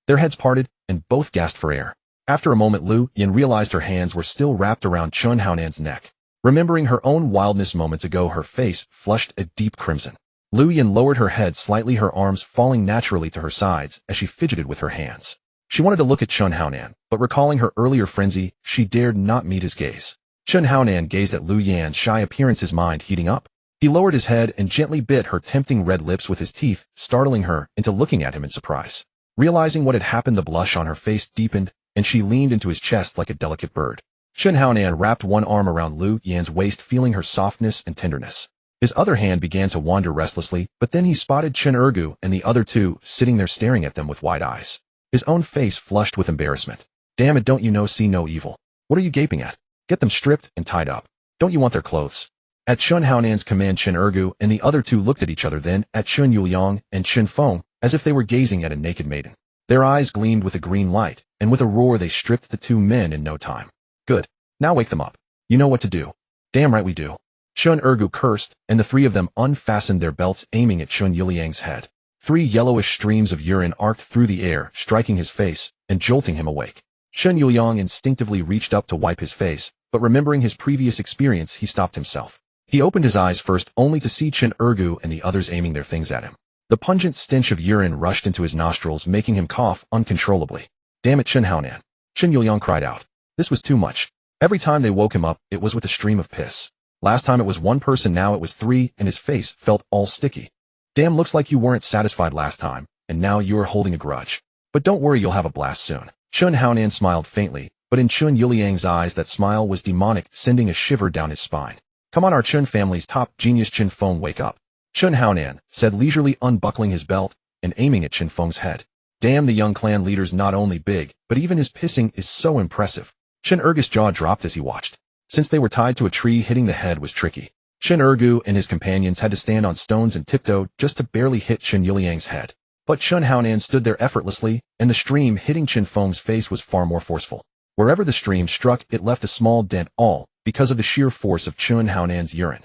Their heads parted, and both gasped for air. After a moment, Lu Yan realized her hands were still wrapped around Chun Haonan's neck. Remembering her own wildness moments ago, her face flushed a deep crimson. Lu Yan lowered her head slightly, her arms falling naturally to her sides as she fidgeted with her hands. She wanted to look at Chun Haonan, but recalling her earlier frenzy, she dared not meet his gaze. Chun Haonan gazed at Lu Yan's shy appearance, his mind heating up. He lowered his head and gently bit her tempting red lips with his teeth, startling her into looking at him in surprise. Realizing what had happened, the blush on her face deepened, and she leaned into his chest like a delicate bird. Chun Haonan wrapped one arm around Lu Yan's waist, feeling her softness and tenderness. His other hand began to wander restlessly, but then he spotted Chen Ergu and the other two sitting there staring at them with wide eyes. His own face flushed with embarrassment. Damn it, don't you know, see no evil? What are you gaping at? Get them stripped and tied up. Don't you want their clothes? At Chun Haonan's command, Chen Ergu and the other two looked at each other, then at Chun Yuliang and Chen Feng, as if they were gazing at a naked maiden. Their eyes gleamed with a green light, and with a roar they stripped the two men in no time. Good. Now wake them up. You know what to do. Damn right we do. Chun Ergu cursed, and the three of them unfastened their belts, aiming at Chun Yuliang's head. 3 yellowish streams of urine arced through the air, striking his face and jolting him awake. Chun Yuliang instinctively reached up to wipe his face, but remembering his previous experience, he stopped himself. He opened his eyes first, only to see Chen Ergu and the others aiming their things at him. The pungent stench of urine rushed into his nostrils, making him cough uncontrollably. Damn it, Chun Haonan! Chun Yuliang cried out. This was too much. Every time they woke him up, it was with a stream of piss. Last time it was 1 person, now it was 3, and his face felt all sticky. Damn, looks like you weren't satisfied last time, and now you're holding a grudge. But don't worry, you'll have a blast soon. Chun Haonan smiled faintly, but in Chun Yuliang's eyes that smile was demonic, sending a shiver down his spine. Come on, our Chun family's top genius Chen Feng, wake up. Chun Haonan said, leisurely unbuckling his belt and aiming at Chen Feng's head. Damn, the young clan leader's not only big, but even his pissing is so impressive. Chen Ergu's jaw dropped as he watched. Since they were tied to a tree, hitting the head was tricky. Chen Ergu and his companions had to stand on stones and tiptoe just to barely hit Chun Yuliang's head. But Chun Haonan stood there effortlessly, and the stream hitting Chen Feng's face was far more forceful. Wherever the stream struck, it left a small dent, all because of the sheer force of Chun Haonan's urine.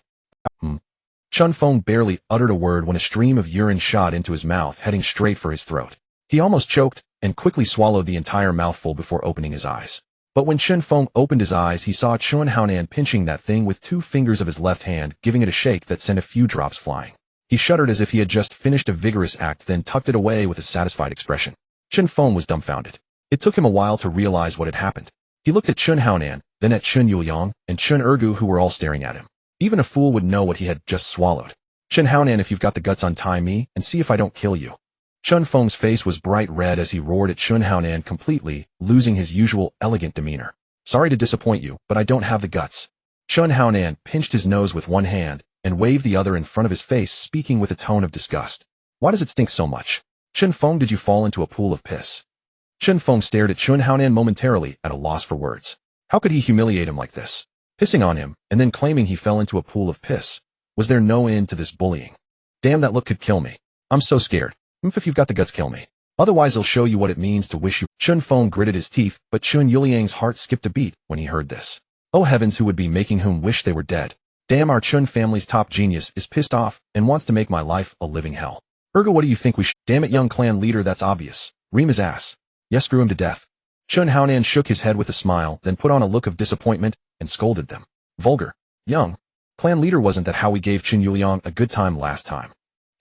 Chun Feng barely uttered a word when a stream of urine shot into his mouth, heading straight for his throat. He almost choked, and quickly swallowed the entire mouthful before opening his eyes. But when Chen Feng opened his eyes, he saw Chun Haonan pinching that thing with 2 fingers of his left hand, giving it a shake that sent a few drops flying. He shuddered as if he had just finished a vigorous act, then tucked it away with a satisfied expression. Chen Feng was dumbfounded. It took him a while to realize what had happened. He looked at Chun Haonan, then at Chun Yuliang and Chun Ergu, who were all staring at him. Even a fool would know what he had just swallowed. Chun Haonan, if you've got the guts, untie me and see if I don't kill you. Chun Feng's face was bright red as he roared at Chun Haonan, completely losing his usual elegant demeanor. Sorry to disappoint you, but I don't have the guts. Chun Haonan pinched his nose with one hand and waved the other in front of his face, speaking with a tone of disgust. Why does it stink so much? Chen Feng, did you fall into a pool of piss? Chen Feng stared at Chun Haonan momentarily, at a loss for words. How could he humiliate him like this? Pissing on him, and then claiming he fell into a pool of piss. Was there no end to this bullying? Damn, that look could kill me. I'm so scared. If you've got the guts, kill me. Otherwise I'll show you what it means to wish you. Chun Feng gritted his teeth, but Chun Yuliang's heart skipped a beat when he heard this. Oh heavens, who would be making whom wish they were dead? Damn, our Chun family's top genius is pissed off and wants to make my life a living hell. Ergo, what do you think we should? Damn it, young clan leader, that's obvious. Ream his ass. Yes, screw him to death. Chun Haonan shook his head with a smile, then put on a look of disappointment and scolded them. Vulgar. Young. Clan leader, wasn't that how we gave Qin Yuliang a good time last time?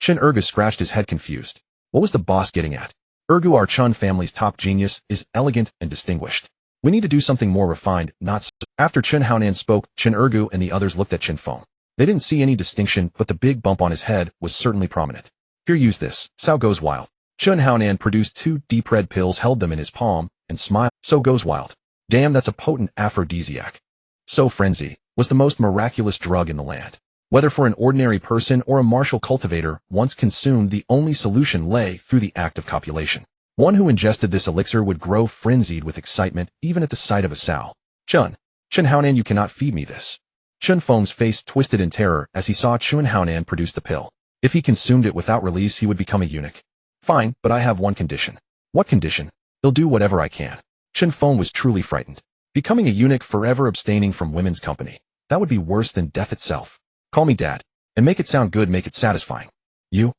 Qin Ergu scratched his head confused. What was the boss getting at? Ergu, our Chun family's top genius, is elegant and distinguished. We need to do something more refined, not so. After Qin Haonan spoke, Qin Ergu and the others looked at Qin Feng. They didn't see any distinction, but the big bump on his head was certainly prominent. Here, use this. So goes wild. Qin Haonan produced 2 deep red pills, held them in his palm, and smiled. So goes wild. Damn, that's a potent aphrodisiac. So frenzy was the most miraculous drug in the land. Whether for an ordinary person or a martial cultivator, once consumed, the only solution lay through the act of copulation. One who ingested this elixir would grow frenzied with excitement even at the sight of a sow. Qin Haonan, you cannot feed me this. Qin Feng's face twisted in terror as he saw Qin Haonan produce the pill. If he consumed it without release, he would become a eunuch. Fine, but I have one condition. What condition? He'll do whatever I can. Qin Feng was truly frightened. Becoming a eunuch, forever abstaining from women's company. That would be worse than death itself. Call me Dad. And make it sound good, make it satisfying. You?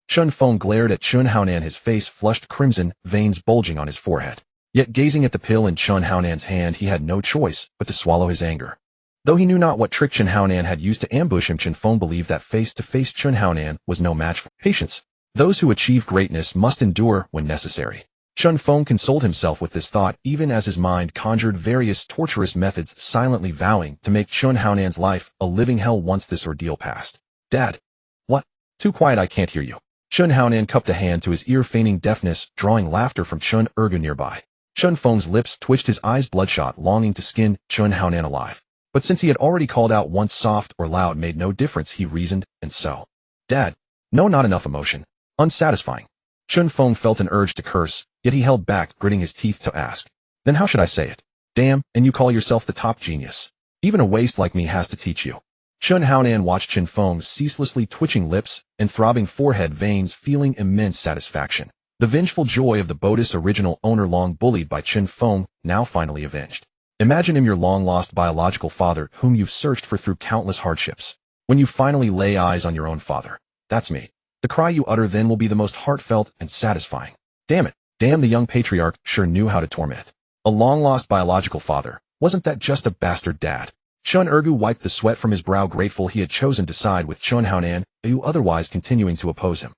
Qin Feng glared at Qin Haonan, his face flushed crimson, veins bulging on his forehead. Yet gazing at the pill in Qin Haonan's hand, he had no choice but to swallow his anger. Though he knew not what trick Qin Haonan had used to ambush him, Qin Feng believed that face-to-face Qin Haonan was no match for patience. Those who achieve greatness must endure when necessary. Qin Feng consoled himself with this thought, even as his mind conjured various torturous methods, silently vowing to make Qin Haonan's life a living hell once this ordeal passed. Dad. What? Too quiet, I can't hear you. Qin Haonan cupped a hand to his ear, feigning deafness, drawing laughter from Qin Ergu nearby. Qin Feng's lips twitched, his eyes bloodshot, longing to skin Qin Haonan alive. But since he had already called out once, soft or loud made no difference, he reasoned, and so. Dad. No, not enough emotion. Unsatisfying. Qin Feng felt an urge to curse, yet he held back, gritting his teeth to ask. Then how should I say it? Damn, and you call yourself the top genius. Even a waste like me has to teach you. Qin Haonan watched Qin Feng's ceaselessly twitching lips and throbbing forehead veins, feeling immense satisfaction. The vengeful joy of the Bodhi's original owner, long bullied by Qin Feng, now finally avenged. Imagine him, your long-lost biological father, whom you've searched for through countless hardships. When you finally lay eyes on your own father. That's me. The cry you utter then will be the most heartfelt and satisfying. Damn it. Damn, the young patriarch sure knew how to torment. A long-lost biological father. Wasn't that just a bastard dad? Qin Ergu wiped the sweat from his brow, grateful he had chosen to side with Qin Haonan, who otherwise continuing to oppose him.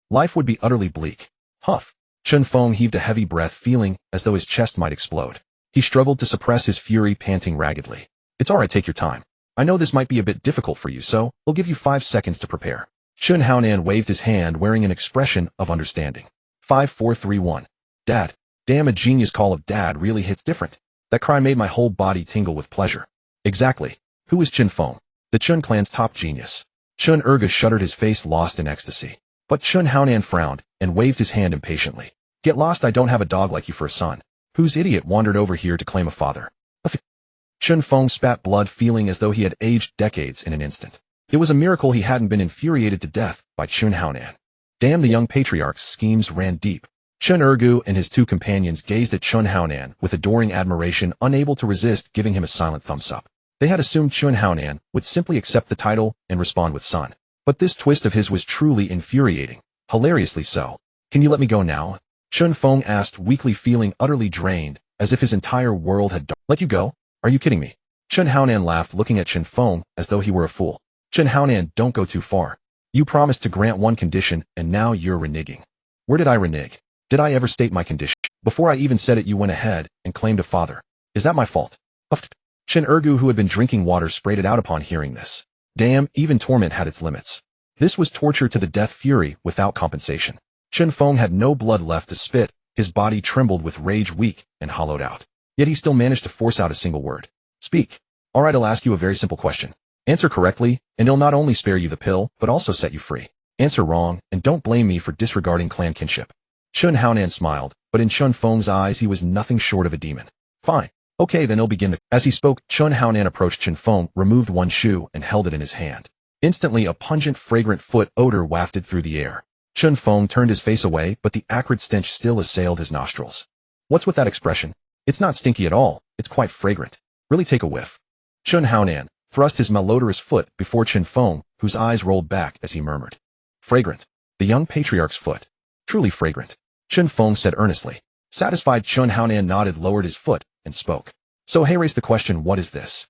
Life would be utterly bleak. Huff. Qin Feng heaved a heavy breath, feeling as though his chest might explode. He struggled to suppress his fury, panting raggedly. It's alright, take your time. I know this might be a bit difficult for you, so I'll give you 5 seconds to prepare. Qin Haonan waved his hand, wearing an expression of understanding. 5, 4, 3, 1. Dad. Damn, a genius call of Dad really hits different. That cry made my whole body tingle with pleasure. Exactly. Who is Qin Feng? The Qin clan's top genius. Qin Ergu shuddered, his face lost in ecstasy. But Qin Haonan frowned and waved his hand impatiently. Get lost, I don't have a dog like you for a son. Whose idiot wandered over here to claim a father? Qin Feng spat blood, feeling as though he had aged decades in an instant. It was a miracle he hadn't been infuriated to death by Qin Haonan. Damn, the young patriarch's schemes ran deep. Qin Ergu and his 2 companions gazed at Qin Haonan with adoring admiration, unable to resist giving him a silent thumbs up. They had assumed Qin Haonan would simply accept the title and respond with son. But this twist of his was truly infuriating. Hilariously so. Can you let me go now? Qin Feng asked, weakly, feeling utterly drained, as if his entire world had Let you go? Are you kidding me? Qin Haonan laughed, looking at Qin Feng as though he were a fool. Qin Haonan, don't go too far. You promised to grant one condition, and now you're reneging. Where did I renege? Did I ever state my condition? Before I even said it, you went ahead and claimed a father. Is that my fault? Huffed. Qin Ergu, who had been drinking water, sprayed it out upon hearing this. Damn, even torment had its limits. This was torture to the death, fury without compensation. Qin Feng had no blood left to spit, his body trembled with rage, weak and hollowed out. Yet he still managed to force out a single word. Speak. Alright, I'll ask you a very simple question. Answer correctly, and it'll not only spare you the pill, but also set you free. Answer wrong, and don't blame me for disregarding clan kinship. Qin Haonan smiled, but in Qin Feng's eyes he was nothing short of a demon. Fine. Okay, then he'll begin. As he spoke, Qin Haonan approached Qin Feng, removed one shoe, and held it in his hand. Instantly, a pungent, fragrant foot odor wafted through the air. Qin Feng turned his face away, but the acrid stench still assailed his nostrils. What's with that expression? It's not stinky at all, it's quite fragrant. Really, take a whiff. Qin Haonan thrust his malodorous foot before Qin Feng, whose eyes rolled back as he murmured. Fragrant. The young patriarch's foot. Truly fragrant. Qin Feng said earnestly. Satisfied, Chun Haonan nodded, lowered his foot, and spoke. So He raised the question, what is this?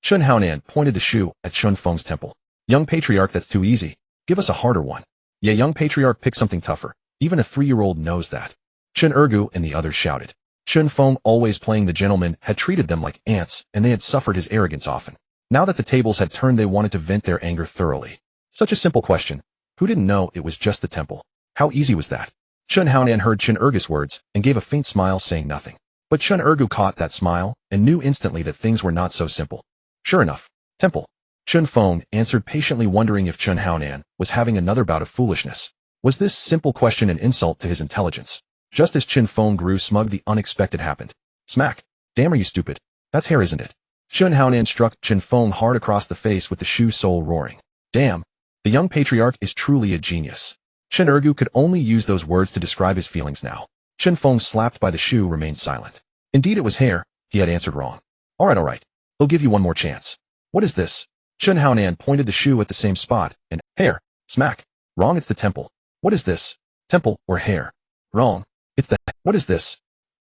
Chun Haonan pointed the shoe at Chun Feng's temple. Young patriarch, that's too easy. Give us a harder one. Yeah, young patriarch, pick something tougher. Even a 3-year-old knows that. Chun Ergu and the others shouted. Chun Feng, always playing the gentleman, had treated them like ants, and they had suffered his arrogance often. Now that the tables had turned, they wanted to vent their anger thoroughly. Such a simple question. Who didn't know it was just the temple? How easy was that? Chun Haonan heard Chun Ergu's words and gave a faint smile, saying nothing. But Chun Ergu caught that smile and knew instantly that things were not so simple. Sure enough, temple. Chun Feng answered patiently, wondering if Chun Haonan was having another bout of foolishness. Was this simple question an insult to his intelligence? Just as Chun Feng grew smug, the unexpected happened. Smack. Damn, are you stupid? That's hair, isn't it? Chun Haonan struck Chun Feng hard across the face with the shoe sole, roaring. Damn. The young patriarch is truly a genius. Chun Ergu could only use those words to describe his feelings now. Chun Feng, slapped by the shoe, remained silent. Indeed it was hair, he had answered wrong. Alright. I'll give you one more chance. What is this? Chun Haonan pointed the shoe at the same spot, and hair. Smack. Wrong, it's the temple. What is this? Temple or hair? Wrong. It's the what is this?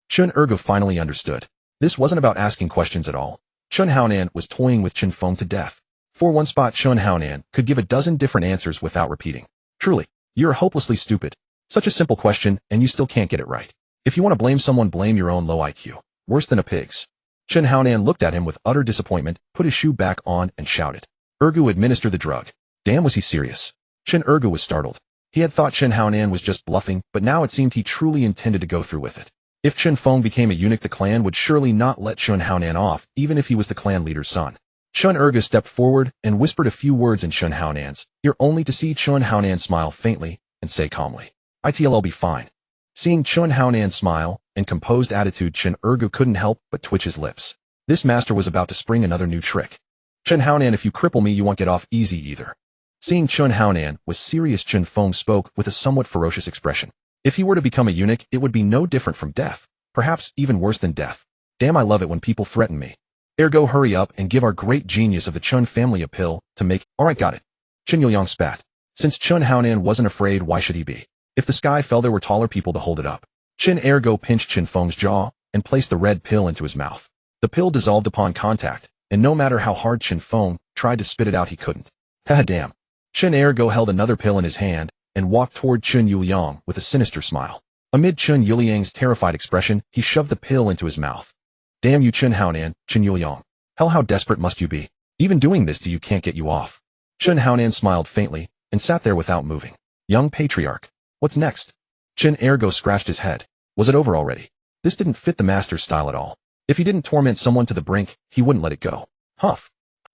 Chun Ergu finally understood. This wasn't about asking questions at all. Chun Haonan was toying with Chun Feng to death. For one spot, Chun Haonan could give a dozen different answers without repeating. Truly, you're hopelessly stupid. Such a simple question, and you still can't get it right. If you want to blame someone, blame your own low IQ. Worse than a pig's. Chun Haonan looked at him with utter disappointment, put his shoe back on, and shouted. Ergu, administer the drug. Damn, was he serious? Chun Ergu was startled. He had thought Chun Haonan was just bluffing, but now it seemed he truly intended to go through with it. If Chun Feng became a eunuch, the clan would surely not let Chun Haonan off, even if he was the clan leader's son. Chun Ergu stepped forward and whispered a few words in Chun Haonan's ear, only to see Chun Haonan smile faintly and say calmly, I'll be fine. Seeing Chun Haonan's smile and composed attitude, Chun Ergu couldn't help but twitch his lips. This master was about to spring another new trick. Chun Haonan, if you cripple me, you won't get off easy either. Seeing Chun Haonan was serious, Chun Feng spoke with a somewhat ferocious expression. If he were to become a eunuch, it would be no different from death, perhaps even worse than death. Damn, I love it when people threaten me. Ergo, hurry up and give our great genius of the Chun family a pill to make. Alright, got it. Chun Yuliang spat. Since Chun Haonan wasn't afraid, why should he be? If the sky fell, there were taller people to hold it up. Chun Ergo pinched Chun Feng's jaw and placed the red pill into his mouth. The pill dissolved upon contact, and no matter how hard Chun Feng tried to spit it out, he couldn't. Haha, damn. Chun Ergo held another pill in his hand and walked toward Chun Yuliang with a sinister smile. Amid Chun Yuliang's terrified expression, he shoved the pill into his mouth. Damn you, Chun Haonan, Chun Yuliang. Hell, how desperate must you be? Even doing this to you can't get you off. Chun Haonan smiled faintly and sat there without moving. Young patriarch. What's next? Chun Ergo scratched his head. Was it over already? This didn't fit the master's style at all. If he didn't torment someone to the brink, he wouldn't let it go. Huff.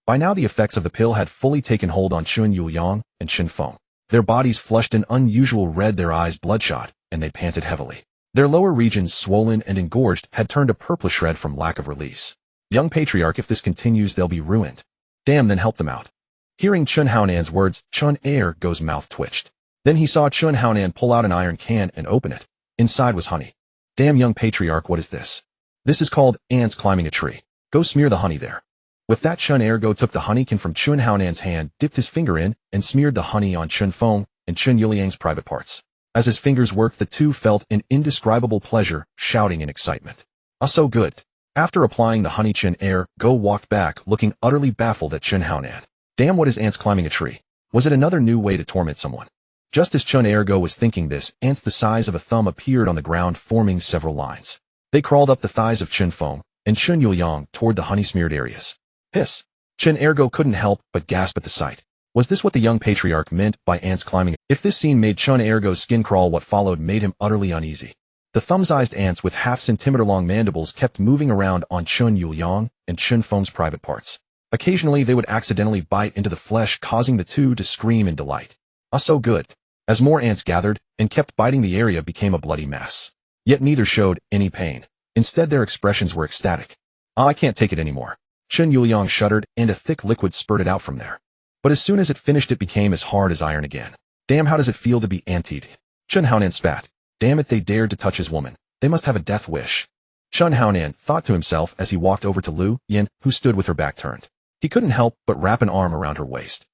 By now the effects of the pill had fully taken hold on Chun Yuliang and Chun Feng. Their bodies flushed an unusual red, their eyes bloodshot, and they panted heavily. Their lower regions, swollen and engorged, had turned a purplish red from lack of release. Young patriarch, if this continues, they'll be ruined. Damn, then help them out. Hearing Chun Haonan's words, Chun Ergo's mouth twitched. Then he saw Chun Haonan pull out an iron can and open it. Inside was honey. Damn, young patriarch, what is this? This is called ants climbing a tree. Go smear the honey there. With that, Chun Ergo took the honey can from Chun Haonan's hand, dipped his finger in, and smeared the honey on Chun Feng and Chun Yuliang's private parts. As his fingers worked, the two felt an indescribable pleasure, shouting in excitement. Ah, so good. After applying the honey, Chun Ergo walked back, looking utterly baffled at Chun Haonan. Damn, what is ants climbing a tree? Was it another new way to torment someone? Just as Chun Ergo was thinking this, ants the size of a thumb appeared on the ground, forming several lines. They crawled up the thighs of Chun Feng and Chun Yuliang toward the honey-smeared areas. Hiss. Chun Ergo couldn't help but gasp at the sight. Was this what the young patriarch meant by ants climbing? If this scene made Chun Ergo's skin crawl, what followed made him utterly uneasy. The thumb-sized ants with half-centimeter-long mandibles kept moving around on Chun Yuliang and Chun Feng's private parts. Occasionally, they would accidentally bite into the flesh, causing the two to scream in delight. Ah, so good. As more ants gathered and kept biting, the area became a bloody mess. Yet neither showed any pain. Instead, their expressions were ecstatic. Ah, I can't take it anymore. Chun Yuliang shuddered, and a thick liquid spurted out from there. But as soon as it finished, it became as hard as iron again. Damn, how does it feel to be ant-eaten? Chun Haonan spat. Damn it, they dared to touch his woman. They must have a death wish. Chun Haonan thought to himself as he walked over to Lu Yin, who stood with her back turned. He couldn't help but wrap an arm around her waist.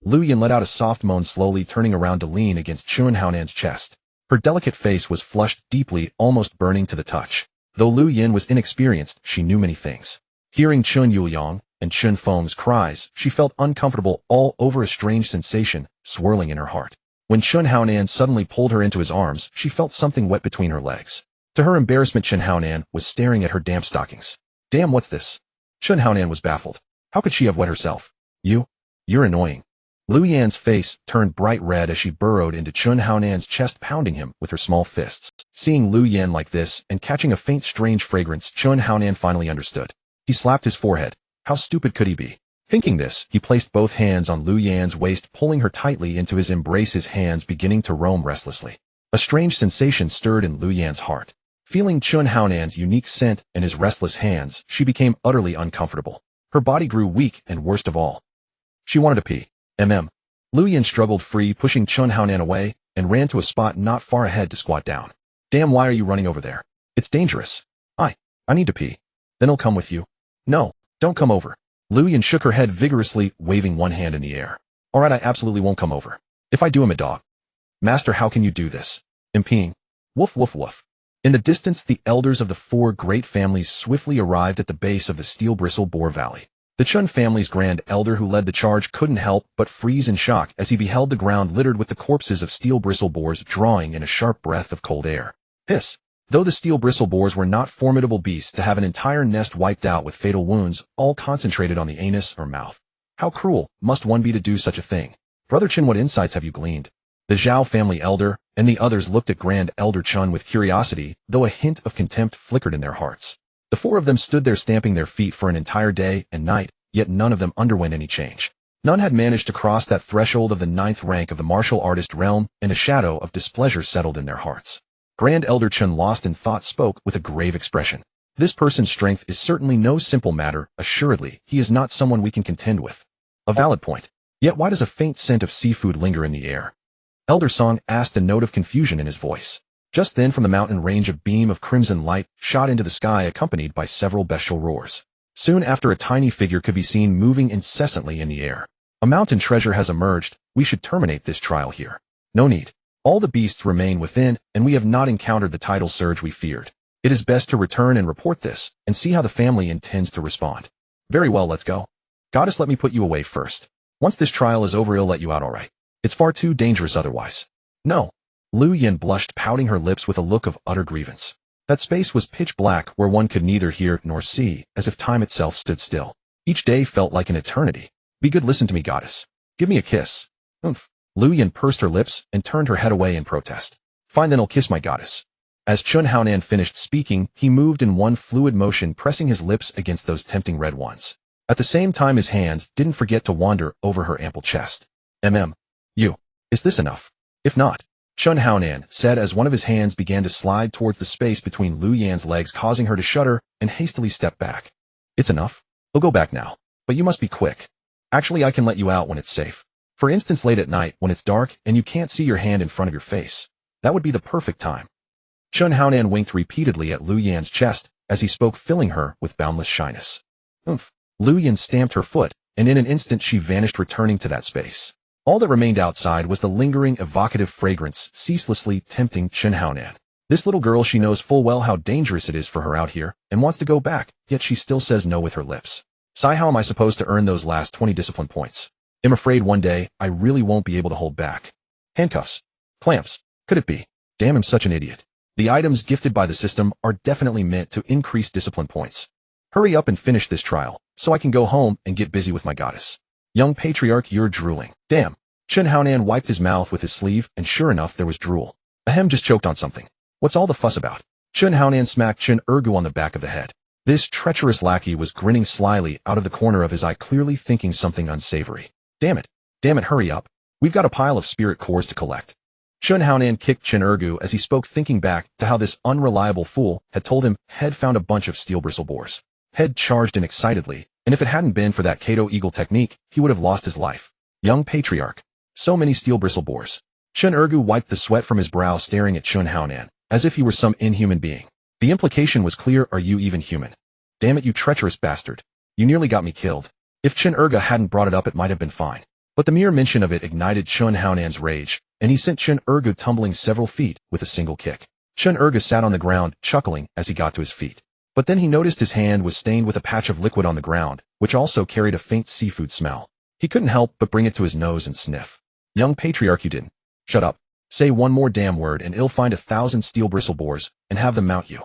Lu Yin let out a soft moan, slowly turning around to lean against Chun Haonan's chest. Her delicate face was flushed deeply, almost burning to the touch. Though Lu Yin was inexperienced, she knew many things. Hearing Chun Yuliang and Chun Feng's cries, she felt uncomfortable all over, a strange sensation swirling in her heart. When Chun Haonan suddenly pulled her into his arms, she felt something wet between her legs. To her embarrassment, Chun Haonan was staring at her damp stockings. Damn, what's this? Chun Haonan was baffled. How could she have wet herself? You're annoying. Lu Yan's face turned bright red as she burrowed into Chun Haonan's chest, pounding him with her small fists. Seeing Lu Yan like this and catching a faint strange fragrance, Chun Haonan finally understood. He slapped his forehead. How stupid could he be? Thinking this, he placed both hands on Lu Yan's waist, pulling her tightly into his embrace, his hands beginning to roam restlessly. A strange sensation stirred in Lu Yan's heart. Feeling Chun Haonan's unique scent and his restless hands, she became utterly uncomfortable. Her body grew weak, and worst of all, she wanted to pee. Lu Yan struggled free, pushing Chun Haonan away, and ran to a spot not far ahead to squat down. Damn, why are you running over there? It's dangerous. I need to pee. Then I'll come with you. No, don't come over. Lu Yan shook her head vigorously, waving one hand in the air. Alright, I absolutely won't come over. If I do, I'm a dog. Master, how can you do this? I'm peeing. Woof woof woof. In the distance, the elders of the four great families swiftly arrived at the base of the Steel Bristle Boar Valley. The Chun family's grand elder who led the charge couldn't help but freeze in shock as he beheld the ground littered with the corpses of steel bristle boars, drawing in a sharp breath of cold air. Hiss! Though the steel bristle boars were not formidable beasts to have an entire nest wiped out with fatal wounds, all concentrated on the anus or mouth. How cruel must one be to do such a thing? Brother Chin, what insights have you gleaned? The Zhao family elder and the others looked at Grand Elder Chun with curiosity, though a hint of contempt flickered in their hearts. The four of them stood there stamping their feet for an entire day and night, yet none of them underwent any change. None had managed to cross that threshold of the 9th rank of the martial artist realm, and a shadow of displeasure settled in their hearts. Grand Elder Chun, lost in thought, spoke with a grave expression. This person's strength is certainly no simple matter. Assuredly, he is not someone we can contend with. A valid point. Yet why does a faint scent of seafood linger in the air? Elder Song asked, a note of confusion in his voice. Just then from the mountain range a beam of crimson light shot into the sky, accompanied by several bestial roars. Soon after, a tiny figure could be seen moving incessantly in the air. A mountain treasure has emerged. We should terminate this trial here. No need. All the beasts remain within, and we have not encountered the tidal surge we feared. It is best to return and report this, and see how the family intends to respond. Very well, let's go. Goddess, let me put you away first. Once this trial is over, I'll let you out all right. It's far too dangerous otherwise. No. Lu Yan blushed, pouting her lips with a look of utter grievance. That space was pitch black, where one could neither hear nor see, as if time itself stood still. Each day felt like an eternity. Be good, listen to me, goddess. Give me a kiss. Oomph. Lu Yan pursed her lips and turned her head away in protest. Fine, then I'll kiss my goddess. As Chun Haonan finished speaking, he moved in one fluid motion, pressing his lips against those tempting red ones. At the same time, his hands didn't forget to wander over her ample chest. Is this enough? If not, Chun Haonan said as one of his hands began to slide towards the space between Lu Yan's legs, causing her to shudder and hastily step back. It's enough. We'll go back now. But you must be quick. Actually, I can let you out when it's safe. For instance, late at night, when it's dark and you can't see your hand in front of your face. That would be the perfect time. Chun Haonan winked repeatedly at Lu Yan's chest as he spoke, filling her with boundless shyness. Oomph. Lu Yan stamped her foot, and in an instant she vanished, returning to that space. All that remained outside was the lingering, evocative fragrance, ceaselessly tempting Chun Haonan. This little girl, she knows full well how dangerous it is for her out here, and wants to go back, yet she still says no with her lips. Sigh, how am I supposed to earn those last 20 discipline points? I'm afraid one day, I really won't be able to hold back. Handcuffs. Clamps. Could it be? Damn, I'm such an idiot. The items gifted by the system are definitely meant to increase discipline points. Hurry up and finish this trial, so I can go home and get busy with my goddess. Young patriarch, you're drooling. Damn. Chun Haonan wiped his mouth with his sleeve, and sure enough, there was drool. Ahem, just choked on something. What's all the fuss about? Chun Haonan smacked Chun Ergu on the back of the head. This treacherous lackey was grinning slyly out of the corner of his eye, clearly thinking something unsavory. Damn it, hurry up. We've got a pile of spirit cores to collect. Chun Haonan kicked Chun Ergu as he spoke, thinking back to how this unreliable fool had told him Head found a bunch of steel bristle boars. Head charged in excitedly, and if it hadn't been for that Kato Eagle technique, he would have lost his life. Young patriarch. So many steel bristle boars. Chun Ergu wiped the sweat from his brow, staring at Chun Haonan, as if he were some inhuman being. The implication was clear: are you even human? Damn it, you treacherous bastard. You nearly got me killed. If Chun Ergu hadn't brought it up, it might have been fine. But the mere mention of it ignited Chun Haonan's rage, and he sent Chun Ergu tumbling several feet with a single kick. Chun Ergu sat on the ground, chuckling as he got to his feet. But then he noticed his hand was stained with a patch of liquid on the ground, which also carried a faint seafood smell. He couldn't help but bring it to his nose and sniff. Young patriarch, you didn't. Shut up. Say one more damn word and I'll find 1,000 steel bristle boars and have them mount you.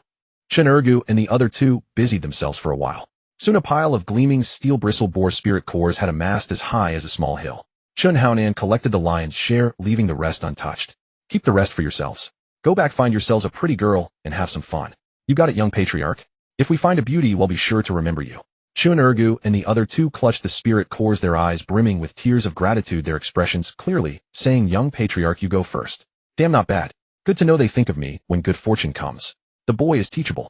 Chun Ergu and the other two busied themselves for a while. Soon a pile of gleaming steel bristle boar spirit cores had amassed as high as a small hill. Chun Haonan collected the lion's share, leaving the rest untouched. Keep the rest for yourselves. Go back, find yourselves a pretty girl, and have some fun. You got it, young patriarch. If we find a beauty, we'll be sure to remember you. Chun Ergu and the other two clutched the spirit cores, their eyes brimming with tears of gratitude, their expressions clearly saying, young patriarch, you go first. Damn, not bad. Good to know they think of me when good fortune comes. The boy is teachable.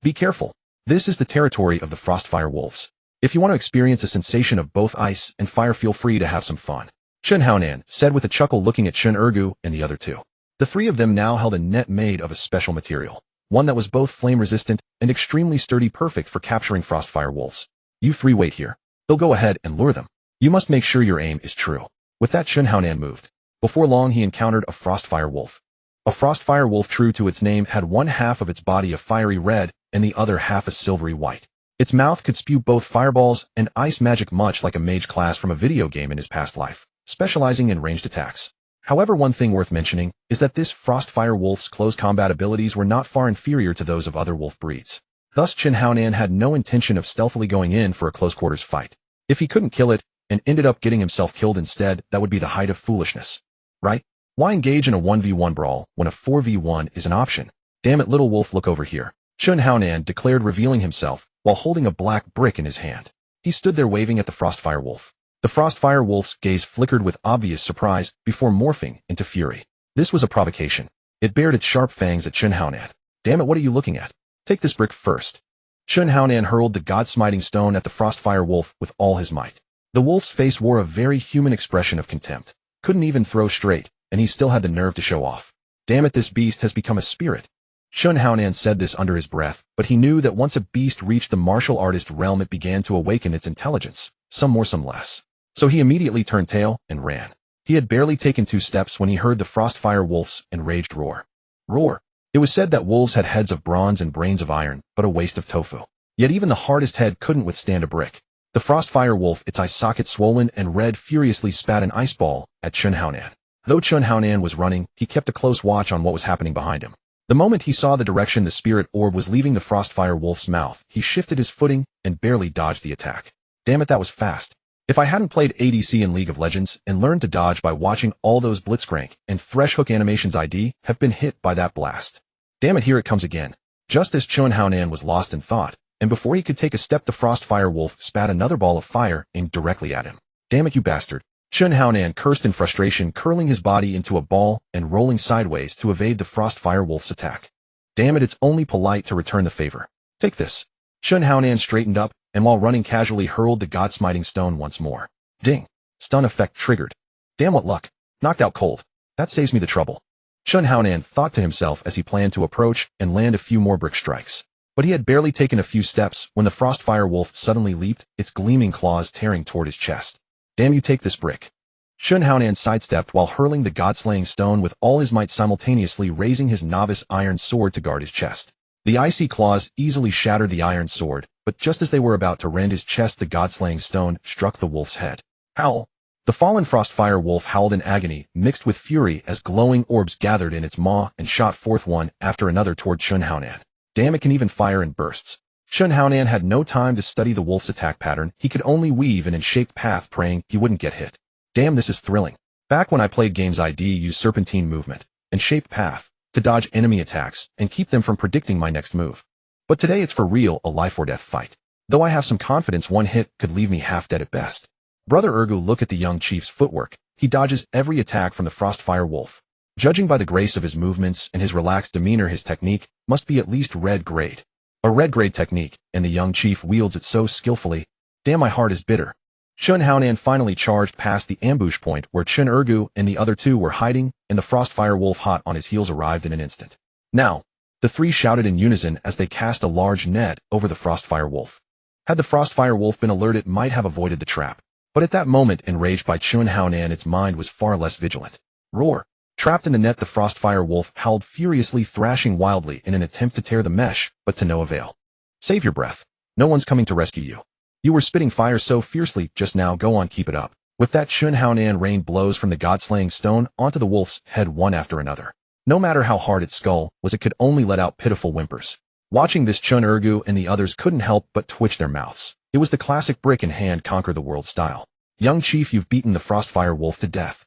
Be careful. This is the territory of the Frostfire Wolves. If you want to experience a sensation of both ice and fire, feel free to have some fun. Chun Haonan said with a chuckle, looking at Chun Ergu and the other two. The three of them now held a net made of a special material, one that was both flame-resistant and extremely sturdy, perfect for capturing Frostfire Wolves. You three wait here. They'll go ahead and lure them. You must make sure your aim is true. With that, Chun Haonan moved. Before long, he encountered a Frostfire Wolf. A Frostfire Wolf, true to its name, had one half of its body a fiery red and the other half a silvery white. Its mouth could spew both fireballs and ice magic, much like a mage class from a video game in his past life, specializing in ranged attacks. However, one thing worth mentioning is that this Frostfire Wolf's close combat abilities were not far inferior to those of other wolf breeds. Thus, Chun Haonan had no intention of stealthily going in for a close-quarters fight. If he couldn't kill it and ended up getting himself killed instead, that would be the height of foolishness. Right? Why engage in a 1v1 brawl when a 4v1 is an option? Damn it, little wolf, look over here. Chun Haonan declared, revealing himself while holding a black brick in his hand. He stood there waving at the Frostfire Wolf. The Frostfire Wolf's gaze flickered with obvious surprise before morphing into fury. This was a provocation. It bared its sharp fangs at Chun Haonan. Damn it, what are you looking at? Take this brick first. Chun Haonan hurled the god-smiting stone at the Frostfire Wolf with all his might. The wolf's face wore a very human expression of contempt. Couldn't even throw straight, and he still had the nerve to show off. Damn it, this beast has become a spirit. Chun Haonan said this under his breath, but he knew that once a beast reached the martial artist realm, it began to awaken its intelligence, some more, some less. So he immediately turned tail and ran. He had barely taken 2 steps when he heard the Frostfire Wolf's enraged roar. Roar. It was said that wolves had heads of bronze and brains of iron, but a waist of tofu. Yet even the hardest head couldn't withstand a brick. The Frostfire Wolf, its eye socket swollen and red, furiously spat an ice ball at Chun Haonan. Though Chun Haonan was running, he kept a close watch on what was happening behind him. The moment he saw the direction the spirit orb was leaving the Frostfire Wolf's mouth, he shifted his footing and barely dodged the attack. Damn it, that was fast. If I hadn't played ADC in League of Legends and learned to dodge by watching all those blitzcrank and thresh hook animations, I'd have been hit by that blast. Damn it, here it comes again. Just as Chun Haonan was lost in thought, and before he could take a step, the Frostfire Wolf spat another ball of fire aimed directly at him. Damn it, you bastard. Chun Haonan cursed in frustration, curling his body into a ball and rolling sideways to evade the Frostfire Wolf's attack. Damn it, it's only polite to return the favor. Take this. Chun Haonan straightened up, and while running casually hurled the god-smiting stone once more. Ding. Stun effect triggered. Damn, what luck. Knocked out cold. That saves me the trouble. Chun Haonan thought to himself as he planned to approach and land a few more brick strikes. But he had barely taken a few steps when the Frostfire Wolf suddenly leaped, its gleaming claws tearing toward his chest. Damn, you take this brick. Chun Haonan sidestepped while hurling the god-slaying stone with all his might, simultaneously raising his novice iron sword to guard his chest. The icy claws easily shattered the iron sword, but just as they were about to rend his chest, the god-slaying stone struck the wolf's head. Howl! The fallen Frostfire Wolf howled in agony, mixed with fury, as glowing orbs gathered in its maw and shot forth one after another toward Chun Haonan. Damn, it can even fire in bursts. Chun Haonan had no time to study the wolf's attack pattern. He could only weave an in-shaped path, praying he wouldn't get hit. Damn, this is thrilling. Back when I played games, I'd use serpentine movement and shaped path to dodge enemy attacks and keep them from predicting my next move. But today it's for real, a life or death fight. Though I have some confidence, one hit could leave me half dead at best. Brother Ergu, look at the young chief's footwork. He dodges every attack from the Frostfire Wolf. Judging by the grace of his movements and his relaxed demeanor, his technique must be at least red grade. A red grade technique, and the young chief wields it so skillfully. Damn, my heart is bitter. Chun Haonan finally charged past the ambush point where Chun Ergu and the other two were hiding, and the Frostfire Wolf, hot on his heels, arrived in an instant. Now, the three shouted in unison as they cast a large net over the Frostfire Wolf. Had the Frostfire Wolf been alert, it might have avoided the trap. But at that moment, enraged by Chun Haonan, its mind was far less vigilant. Roar! Trapped in the net, the Frostfire Wolf howled furiously, thrashing wildly in an attempt to tear the mesh, but to no avail. Save your breath. No one's coming to rescue you. You were spitting fire so fiercely just now, go on, keep it up. With that, Chun Haonan rained blows from the god-slaying stone onto the wolf's head one after another. No matter how hard its skull was, it could only let out pitiful whimpers. Watching this, Chun Ergu and the others couldn't help but twitch their mouths. It was the classic brick in hand conquer the world style. Young chief, you've beaten the Frostfire Wolf to death.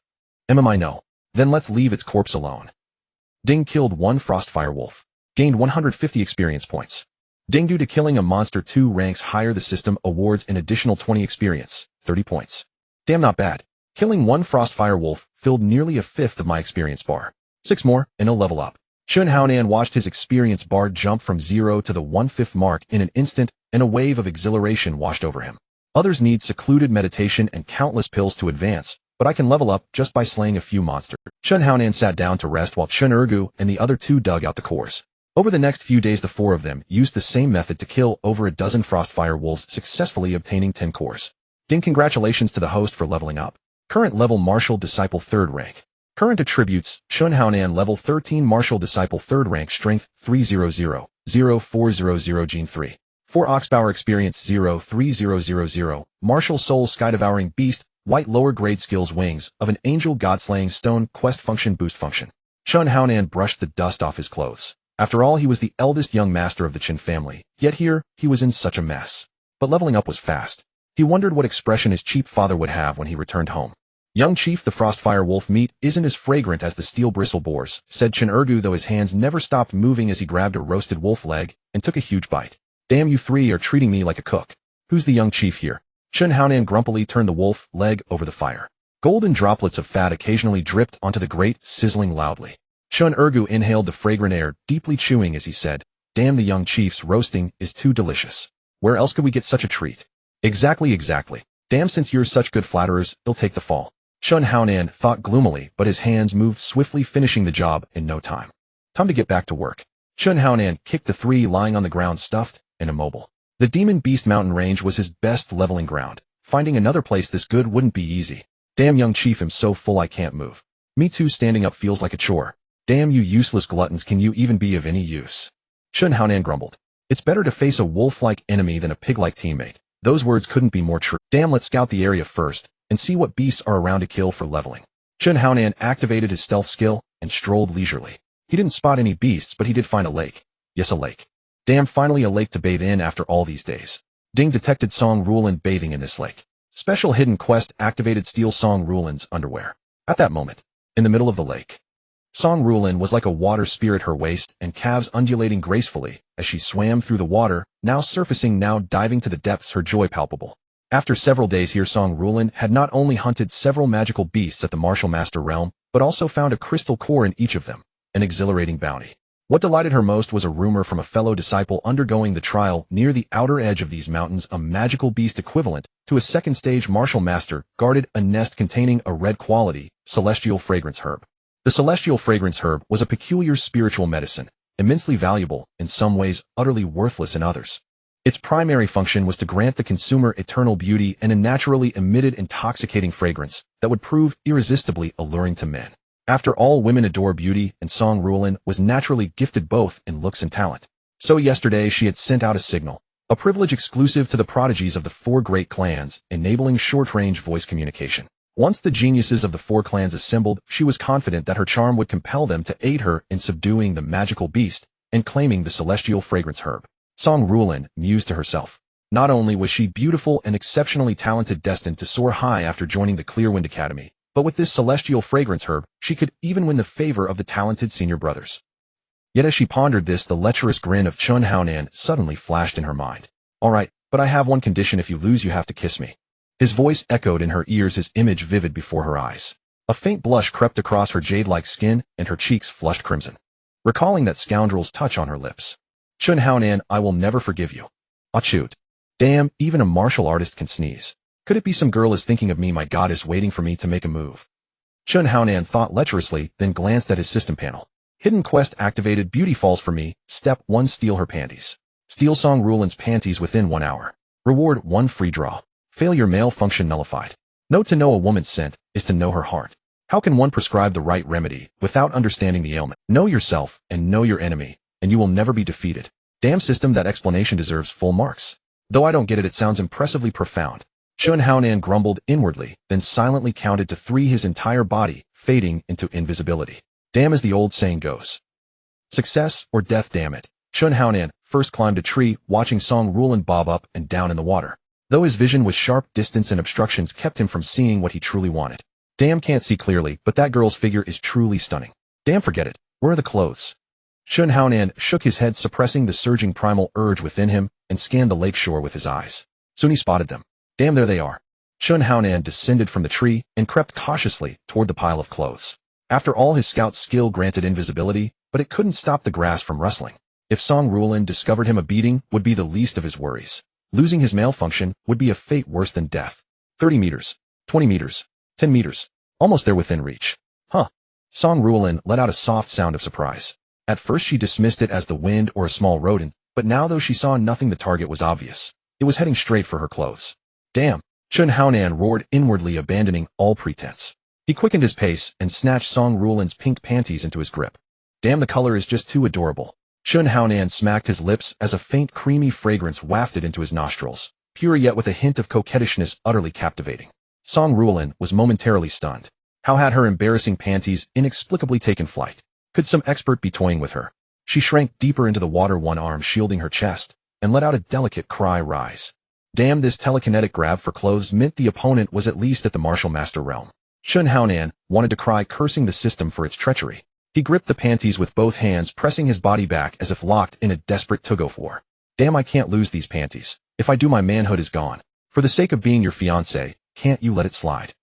MMI no. Then let's leave its corpse alone. Ding killed one Frostfire Wolf. Gained 150 experience points. Ding, due to killing a monster 2 ranks higher, the system awards an additional 20 experience, 30 points. Damn, not bad. Killing one Frostfire Wolf filled nearly a fifth of my experience bar. 6 more, and I'll level up. Chun Haonan watched his experience bar jump from 0 to the 1/5 mark in an instant, and a wave of exhilaration washed over him. Others need secluded meditation and countless pills to advance, but I can level up just by slaying a few monsters. Chun Haonan sat down to rest while Chun Ergu and the other 2 dug out the cores. Over the next few days, the 4 of them used the same method to kill over a dozen Frostfire Wolves, successfully obtaining 10 cores. Ding, congratulations to the host for leveling up. Current level Martial Disciple 3rd rank. Current attributes, Chun Haonan level 13 Martial Disciple 3rd rank, Strength 300, 0400 Gene 3. 4 Oxpower Experience 03000, Martial Soul Sky Devouring Beast, White lower grade skills, Wings of an Angel, God-slaying stone, Quest function, Boost function. Chun Haonan brushed the dust off his clothes. After all, he was the eldest young master of the Qin family, yet here, he was in such a mess. But leveling up was fast. He wondered what expression his cheap father would have when he returned home. Young chief, the Frostfire Wolf meat isn't as fragrant as the steel bristle boars, said Chun Ergu, though his hands never stopped moving as he grabbed a roasted wolf leg and took a huge bite. Damn, you 3 are treating me like a cook. Who's the young chief here? Chun Haonan grumpily turned the wolf leg over the fire. Golden droplets of fat occasionally dripped onto the grate, sizzling loudly. Chun Ergu inhaled the fragrant air, deeply chewing as he said, damn, the young chief's roasting is too delicious. Where else could we get such a treat? Exactly. Damn, since you're such good flatterers, they'll take the fall. Chun Haonan thought gloomily, but his hands moved swiftly, finishing the job in no time. Time to get back to work. Chun Haonan kicked the 3 lying on the ground, stuffed and immobile. The Demon Beast mountain range was his best leveling ground. Finding another place this good wouldn't be easy. Damn, young chief, I'm so full I can't move. Me too, standing up feels like a chore. Damn, you useless gluttons, can you even be of any use? Chun Haonan grumbled. It's better to face a wolf-like enemy than a pig-like teammate. Those words couldn't be more true. Damn, let's scout the area first and see what beasts are around to kill for leveling. Chun Haonan activated his stealth skill and strolled leisurely. He didn't spot any beasts, but he did find a lake. Yes, a lake. Damn, finally a lake to bathe in after all these days. Ding detected Song Rulin bathing in this lake. Special hidden quest activated, steal Song Rulin's underwear. At that moment, in the middle of the lake, Song Rulin was like a water spirit, her waist and calves undulating gracefully as she swam through the water, now surfacing, now diving to the depths, her joy palpable. After several days here, Song Rulin had not only hunted several magical beasts at the Martial Master realm, but also found a crystal core in each of them, an exhilarating bounty. What delighted her most was a rumor from a fellow disciple undergoing the trial near the outer edge of these mountains. A magical beast equivalent to a second-stage Martial Master guarded a nest containing a red quality, celestial fragrance herb. The celestial fragrance herb was a peculiar spiritual medicine, immensely valuable in some ways, utterly worthless in others. Its primary function was to grant the consumer eternal beauty and a naturally emitted intoxicating fragrance that would prove irresistibly alluring to men. After all, women adore beauty, and Song Rulin was naturally gifted both in looks and talent. So yesterday she had sent out a signal, a privilege exclusive to the prodigies of the 4 great clans, enabling short-range voice communication. Once the geniuses of the 4 clans assembled, she was confident that her charm would compel them to aid her in subduing the magical beast and claiming the celestial fragrance herb. Song Rulin mused to herself. Not only was she beautiful and exceptionally talented, destined to soar high after joining the Clearwind Academy, but with this celestial fragrance herb, she could even win the favor of the talented senior brothers. Yet as she pondered this, the lecherous grin of Chun Haonan suddenly flashed in her mind. All right, but I have one condition: if you lose, you have to kiss me. His voice echoed in her ears, his image vivid before her eyes. A faint blush crept across her jade-like skin, and her cheeks flushed crimson, recalling that scoundrel's touch on her lips. Chun Haonan, I will never forgive you. Achut. Damn, even a martial artist can sneeze. Could it be some girl is thinking of me? My god is waiting for me to make a move. Chun Haonan thought lecherously, then glanced at his system panel. Hidden quest activated. Beauty falls for me. Step 1, steal her panties. Steal Song Rulin's panties within 1 hour. Reward 1 free draw. Failure, male function nullified. To know a woman's scent is to know her heart. How can one prescribe the right remedy without understanding the ailment? Know yourself and know your enemy, and you will never be defeated. Damn system, that explanation deserves full marks. Though I don't get it, it sounds impressively profound. Chun Haonan grumbled inwardly, then silently counted to 3, his entire body fading into invisibility. Damn, as the old saying goes. Success or death, damn it. Chun Haonan first climbed a tree, watching Song Rulan bob up and down in the water. Though his vision was sharp, distance and obstructions kept him from seeing what he truly wanted. Damn, can't see clearly, but that girl's figure is truly stunning. Damn, forget it. Where are the clothes? Chun Haonan shook his head, suppressing the surging primal urge within him, and scanned the lakeshore with his eyes. Soon he spotted them. Damn, there they are. Chun Haonan descended from the tree and crept cautiously toward the pile of clothes. After all, his scout skill granted invisibility, but it couldn't stop the grass from rustling. If Song Rulan discovered him, a beating would be the least of his worries. Losing his male function would be a fate worse than death. 30 meters, 20 meters, 10 meters, almost there within reach. Huh. Song Rulan let out a soft sound of surprise. At first she dismissed it as the wind or a small rodent, but now, though she saw nothing, the target was obvious. It was heading straight for her clothes. Damn! Chun Haonan roared inwardly, abandoning all pretense. He quickened his pace and snatched Song Rulan's pink panties into his grip. Damn, the color is just too adorable. Chun Haonan smacked his lips as a faint creamy fragrance wafted into his nostrils, pure yet with a hint of coquettishness, utterly captivating. Song Rulan was momentarily stunned. How had her embarrassing panties inexplicably taken flight? Could some expert be toying with her? She shrank deeper into the water, one arm shielding her chest, and let out a delicate cry. Rise. Damn, this telekinetic grab for clothes meant the opponent was at least at the martial master realm. Chun Haonan wanted to cry, cursing the system for its treachery. He gripped the panties with both hands, pressing his body back as if locked in a desperate tug-of-war. Damn, I can't lose these panties. If I do, my manhood is gone. For the sake of being your fiancé, can't you let it slide?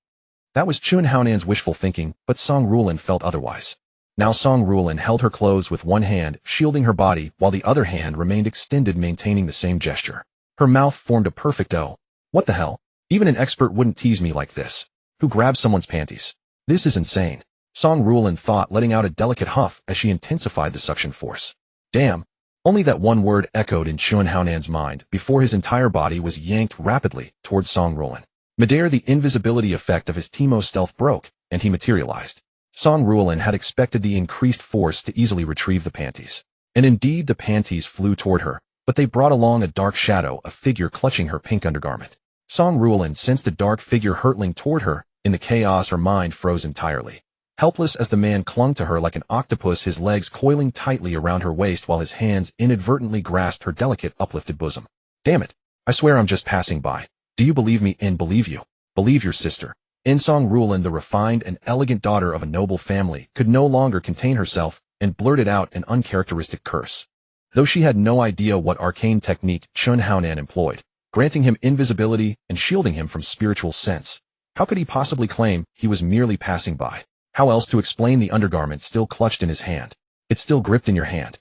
That was Chun Haonan's wishful thinking, but Song Rulan felt otherwise. Now Song Rulan held her clothes with one hand, shielding her body, while the other hand remained extended, maintaining the same gesture. Her mouth formed a perfect O. What the hell? Even an expert wouldn't tease me like this. Who grabs someone's panties? This is insane. Song Rulan thought, letting out a delicate huff as she intensified the suction force. Damn. Only that one word echoed in Chun Haonan's mind before his entire body was yanked rapidly towards Song Rulan. Midair, the invisibility effect of his Teemo stealth broke, and he materialized. Song Rulan had expected the increased force to easily retrieve the panties. And indeed, the panties flew toward her, but they brought along a dark shadow, a figure clutching her pink undergarment. Song Rulan sensed a dark figure hurtling toward her. In the chaos, her mind froze entirely. Helpless as the man clung to her like an octopus, his legs coiling tightly around her waist while his hands inadvertently grasped her delicate, uplifted bosom. Damn it. I swear I'm just passing by. Do you believe me? And believe you. Believe your sister. Song Rulan, the refined and elegant daughter of a noble family, could no longer contain herself and blurted out an uncharacteristic curse. Though she had no idea what arcane technique Chun Haonan employed, granting him invisibility and shielding him from spiritual sense, how could he possibly claim he was merely passing by? How else to explain the undergarment still clutched in his hand? It's still gripped in your hand.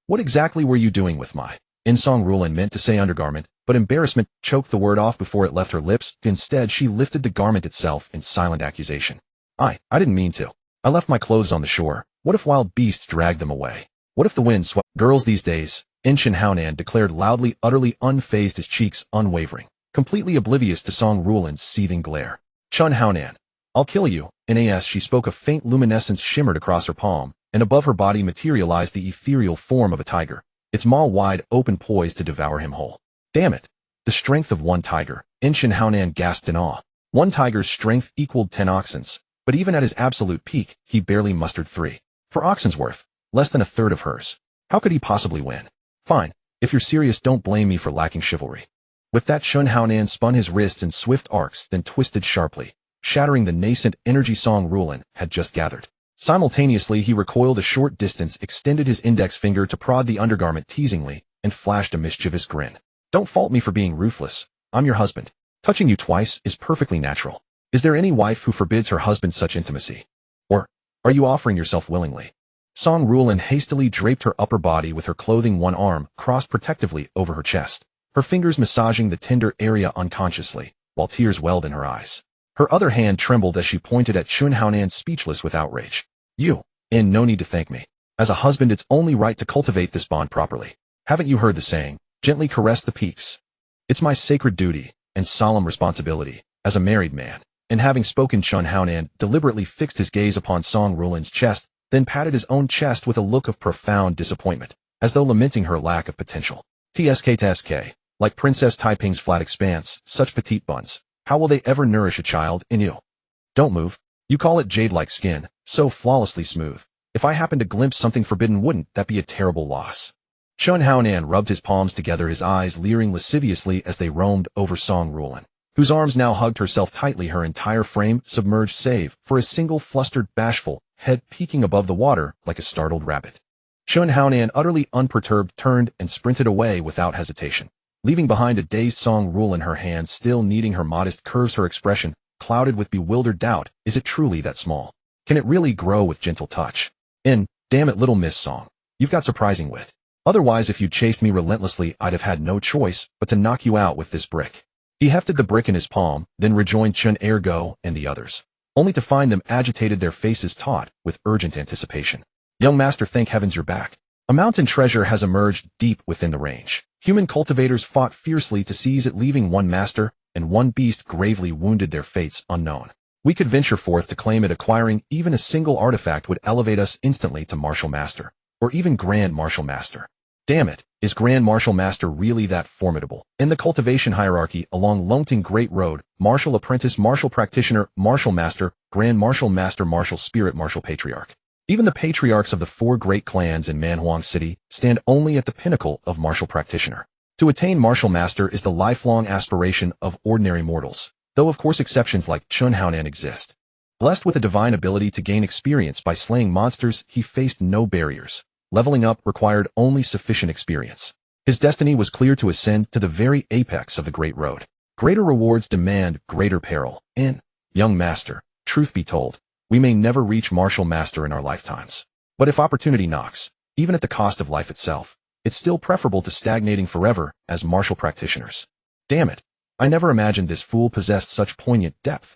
What exactly were you doing with my? Song Rulan meant to say undergarment, but embarrassment choked the word off before it left her lips. Instead, she lifted the garment itself in silent accusation. I didn't mean to. I left my clothes on the shore. What if wild beasts dragged them away? What if the wind swept? Girls these days, Chun Haonan declared loudly, utterly unfazed, his cheeks unwavering, completely oblivious to Song Rulan's seething glare. Chun Haonan, I'll kill you. As she spoke, a faint luminescence shimmered across her palm, and above her body materialized the ethereal form of a tiger, its maw wide open, poised to devour him whole. Damn it! The strength of one tiger. Chun Haonan gasped in awe. One tiger's strength equaled 10 oxens, but even at his absolute peak, he barely mustered 3. For oxen's worth, less than a third of hers. How could he possibly win? Fine, if you're serious, don't blame me for lacking chivalry. With that, Chun Haonan spun his wrists in swift arcs, then twisted sharply, shattering the nascent energy Song Rulan had just gathered. Simultaneously, he recoiled a short distance, extended his index finger to prod the undergarment teasingly, and flashed a mischievous grin. Don't fault me for being ruthless. I'm your husband. Touching you twice is perfectly natural. Is there any wife who forbids her husband such intimacy? Or are you offering yourself willingly? Song Rulan hastily draped her upper body with her clothing, one arm crossed protectively over her chest, her fingers massaging the tender area unconsciously, while tears welled in her eyes. Her other hand trembled as she pointed at Chun Haonan, speechless with outrage. You, no need to thank me. As a husband, it's only right to cultivate this bond properly. Haven't you heard the saying, gently caress the peaks? It's my sacred duty and solemn responsibility, as a married man, and having spoken, Chun Haonan deliberately fixed his gaze upon Song Rulin's chest, then patted his own chest with a look of profound disappointment, as though lamenting her lack of potential. TSK, like Princess Taiping's flat expanse, such petite buns, how will they ever nourish a child in you? Don't move. You call it jade-like skin, so flawlessly smooth. If I happen to glimpse something forbidden, wouldn't that be a terrible loss? Chun Haonan rubbed his palms together, his eyes leering lasciviously as they roamed over Song Rulin, whose arms now hugged herself tightly, her entire frame submerged save for a single flustered, bashful head peeking above the water like a startled rabbit. Chun Haonan, utterly unperturbed, turned and sprinted away without hesitation, leaving behind a dazed Song Rulin, her hand still kneading her modest curves, her expression clouded with bewildered doubt. Is it truly that small? Can it really grow with gentle touch? Damn it, little Miss Song, you've got surprising wit. Otherwise, if you'd chased me relentlessly, I'd have had no choice but to knock you out with this brick. He hefted the brick in his palm, then rejoined Chun Ergo and the others, only to find them agitated, their faces taut with urgent anticipation. Young master, thank heavens you're back. A mountain treasure has emerged deep within the range. Human cultivators fought fiercely to seize it, leaving one master and one beast gravely wounded, their fates unknown. We could venture forth to claim it. Acquiring even a single artifact would elevate us instantly to Martial Master, or even Grand Martial Master. Damn it, is Grand Martial Master really that formidable? In the cultivation hierarchy along Longting Great Road, Martial Apprentice, Martial Practitioner, Martial Master, Grand Martial Master, Martial Spirit, Martial Patriarch. Even the patriarchs of the 4 great clans in Manhuang City stand only at the pinnacle of Martial Practitioner. To attain Martial Master is the lifelong aspiration of ordinary mortals, though of course exceptions like Chun Haonan exist. Blessed with a divine ability to gain experience by slaying monsters, he faced no barriers. Leveling up required only sufficient experience. His destiny was clear: to ascend to the very apex of the Great Road. Greater rewards demand greater peril. Young master, truth be told, we may never reach Martial Master in our lifetimes. But if opportunity knocks, even at the cost of life itself, it's still preferable to stagnating forever as martial practitioners. Damn it, I never imagined this fool possessed such poignant depth.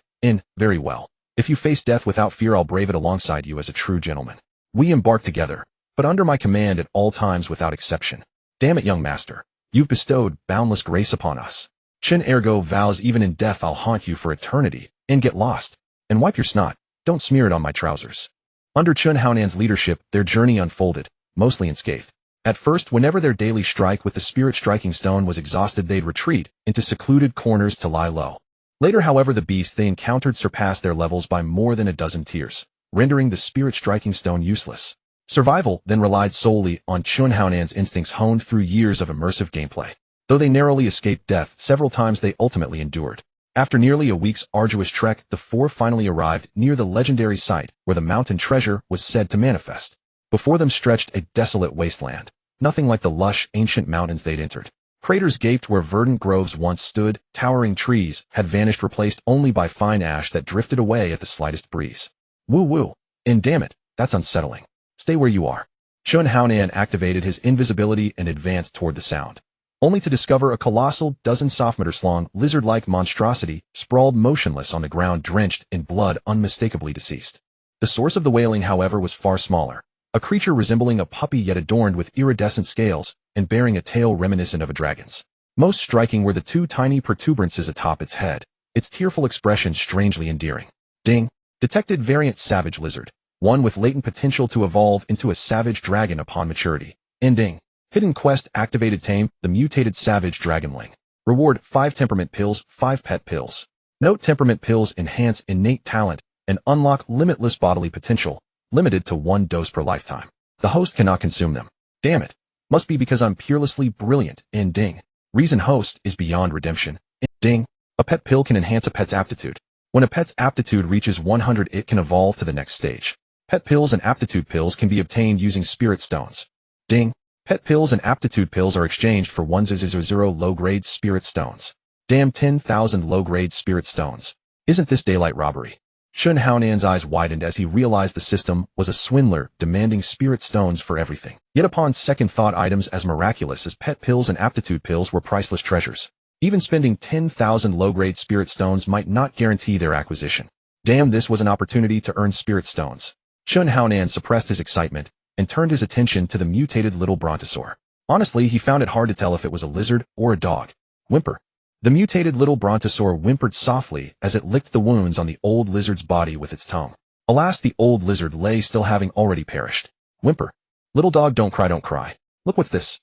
Very well. If you face death without fear, I'll brave it alongside you as a true gentleman. We embark together, but under my command at all times without exception. Damn it, young master, you've bestowed boundless grace upon us. Chun Ergo vows even in death I'll haunt you for eternity. Get lost, and wipe your snot, don't smear it on my trousers. Under Chun Haonan's leadership, their journey unfolded, mostly unscathed. At first, whenever their daily strike with the spirit striking stone was exhausted, they'd retreat into secluded corners to lie low. Later, however, the beasts they encountered surpassed their levels by more than a dozen tiers, rendering the spirit striking stone useless. Survival then relied solely on Chun Haonan's instincts honed through years of immersive gameplay. Though they narrowly escaped death several times, they ultimately endured. After nearly a week's arduous trek, the 4 finally arrived near the legendary site where the mountain treasure was said to manifest. Before them stretched a desolate wasteland, nothing like the lush, ancient mountains they'd entered. Craters gaped where verdant groves once stood, towering trees had vanished, replaced only by fine ash that drifted away at the slightest breeze. Woo-woo, and damn it, that's unsettling. Stay where you are. Chun Haonan activated his invisibility and advanced toward the sound, only to discover a colossal dozen soft-meters long, lizard-like monstrosity sprawled motionless on the ground, drenched in blood, unmistakably deceased. The source of the wailing, however, was far smaller, a creature resembling a puppy yet adorned with iridescent scales and bearing a tail reminiscent of a dragon's. Most striking were the 2 tiny protuberances atop its head, its tearful expression strangely endearing. Ding! Detected variant savage lizard, one with latent potential to evolve into a savage dragon upon maturity. Ending. Hidden quest activated: tame the mutated savage dragonling. Reward: 5 temperament pills, 5 pet pills. Note: temperament pills enhance innate talent and unlock limitless bodily potential, limited to 1 dose per lifetime. The host cannot consume them. Damn it. Must be because I'm peerlessly brilliant. Ding. Reason: host is beyond redemption. Ding. A pet pill can enhance a pet's aptitude. When a pet's aptitude reaches 100, it can evolve to the next stage. Pet pills and aptitude pills can be obtained using spirit stones. Ding. Pet pills and aptitude pills are exchanged for 100 low-grade spirit stones. Damn, 10,000 low-grade spirit stones. Isn't this daylight robbery? Chun Haonan's eyes widened as he realized the system was a swindler demanding spirit stones for everything. Yet upon second thought, items as miraculous as pet pills and aptitude pills were priceless treasures. Even spending 10,000 low-grade spirit stones might not guarantee their acquisition. Damn, this was an opportunity to earn spirit stones. Chun Haonan suppressed his excitement and turned his attention to the mutated little brontosaur. Honestly, he found it hard to tell if it was a lizard or a dog. Whimper. The mutated little brontosaur whimpered softly as it licked the wounds on the old lizard's body with its tongue. Alas, the old lizard lay still, having already perished. Whimper. Little dog, don't cry, don't cry. Look, what's this?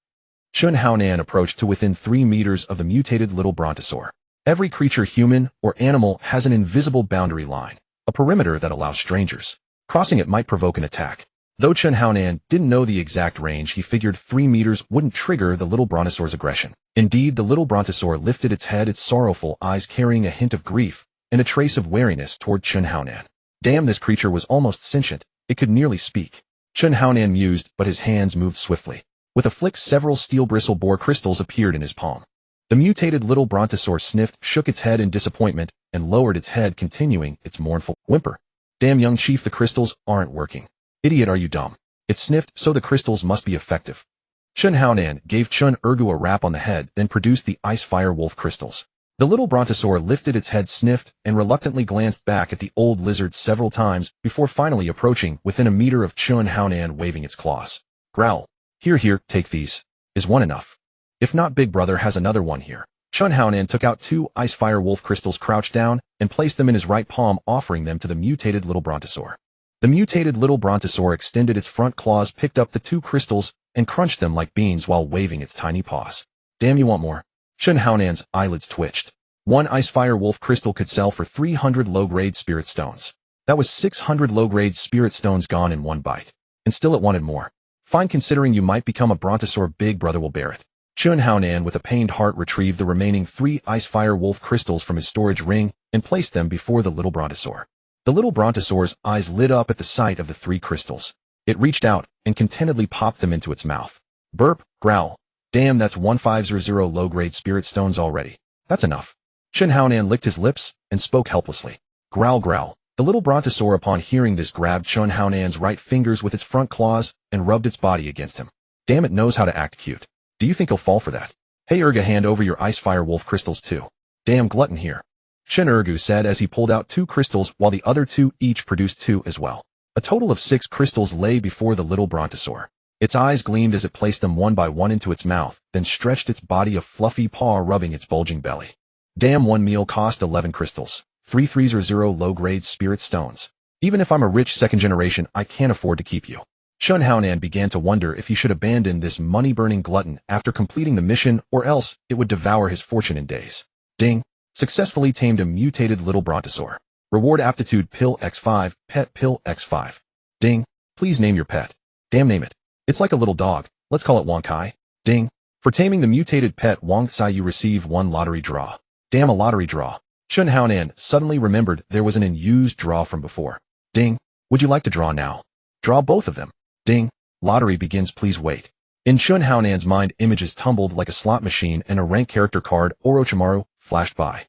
Chun Haonan approached to within 3 meters of the mutated little brontosaur. Every creature, human or animal, has an invisible boundary line, a perimeter that allows strangers. Crossing it might provoke an attack. Though Chun Haonan didn't know the exact range, he figured 3 meters wouldn't trigger the little brontosaur's aggression. Indeed, the little brontosaur lifted its head, its sorrowful eyes carrying a hint of grief and a trace of wariness toward Chun Haonan. Damn, this creature was almost sentient. It could nearly speak. Chun Haonan mused, but his hands moved swiftly. With a flick, several steel bristle boar crystals appeared in his palm. The mutated little brontosaur sniffed, shook its head in disappointment, and lowered its head, continuing its mournful whimper. Damn, young chief, the crystals aren't working. Idiot, are you dumb? It sniffed, so the crystals must be effective. Chun Haonan gave Chun Ergu a rap on the head, then produced the ice fire wolf crystals. The little brontosaur lifted its head, sniffed, and reluctantly glanced back at the old lizard several times before finally approaching within a meter of Chun Haonan, waving its claws. Growl. Here, here, take these. Is one enough? If not, big brother has another one here. Chun Haonan took out 2 ice fire wolf crystals, crouched down, and placed them in his right palm, offering them to the mutated little brontosaur. The mutated little brontosaur extended its front claws, picked up the 2 crystals, and crunched them like beans while waving its tiny paws. Damn, you want more? Chun Haonan's eyelids twitched. 1 ice fire wolf crystal could sell for 300 low-grade spirit stones. That was 600 low-grade spirit stones gone in one bite. And still it wanted more. Fine, considering you might become a brontosaur, big brother will bear it. Chun Haonan, with a pained heart, retrieved the remaining 3 ice fire wolf crystals from his storage ring and placed them before the little brontosaur. The little brontosaur's eyes lit up at the sight of the 3 crystals. It reached out and contentedly popped them into its mouth. Burp, growl. Damn, that's 1500 low-grade spirit stones already. That's enough. Chun Haonan licked his lips and spoke helplessly. Growl, growl. The little brontosaur, upon hearing this, grabbed Chun Haonan's right fingers with its front claws and rubbed its body against him. Damn, it knows how to act cute. Do you think he'll fall for that? Hey Ergu, hand over your ice fire wolf crystals too. Damn glutton here. Chun Ergu said as he pulled out 2 crystals, while the other 2 each produced 2 as well. A total of 6 crystals lay before the little brontosaur. Its eyes gleamed as it placed them one by one into its mouth, then stretched its body, a fluffy paw rubbing its bulging belly. Damn, one meal cost 11 crystals. 3300 low-grade spirit stones. Even if I'm a rich second generation, I can't afford to keep you. Chun Haonan began to wonder if he should abandon this money-burning glutton after completing the mission, or else it would devour his fortune in days. Ding. Successfully tamed a mutated little brontosaur. Reward aptitude pill X5, pet pill X5. Ding. Please name your pet. Damn, name it. It's like a little dog. Let's call it Wong Kai. Ding. For taming the mutated pet Wong Sai, you receive 1 lottery draw. Damn, a lottery draw. Chun Haonan suddenly remembered there was an unused draw from before. Ding. Would you like to draw now? Draw both of them. Ding. Lottery begins, please wait. In Chun Haonan's mind, images tumbled like a slot machine and a rank character card, Orochimaru, flashed by.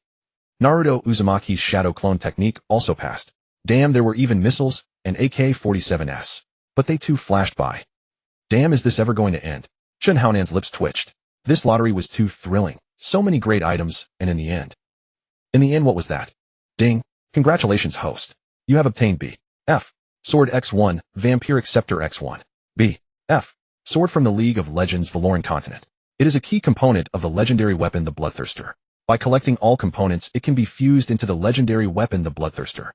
Naruto Uzumaki's shadow clone technique also passed. Damn, there were even missiles and AK-47s. But they too flashed by. Damn, is this ever going to end? Chun Haonan's lips twitched. This lottery was too thrilling. So many great items, and in the end, what was that? Ding. Congratulations, host. You have obtained B. F. Sword X1, Vampiric Scepter X1. B. F. Sword from the League of Legends Valoran Continent. It is a key component of the legendary weapon, the Bloodthirster. By collecting all components, it can be fused into the legendary weapon, the Bloodthirster.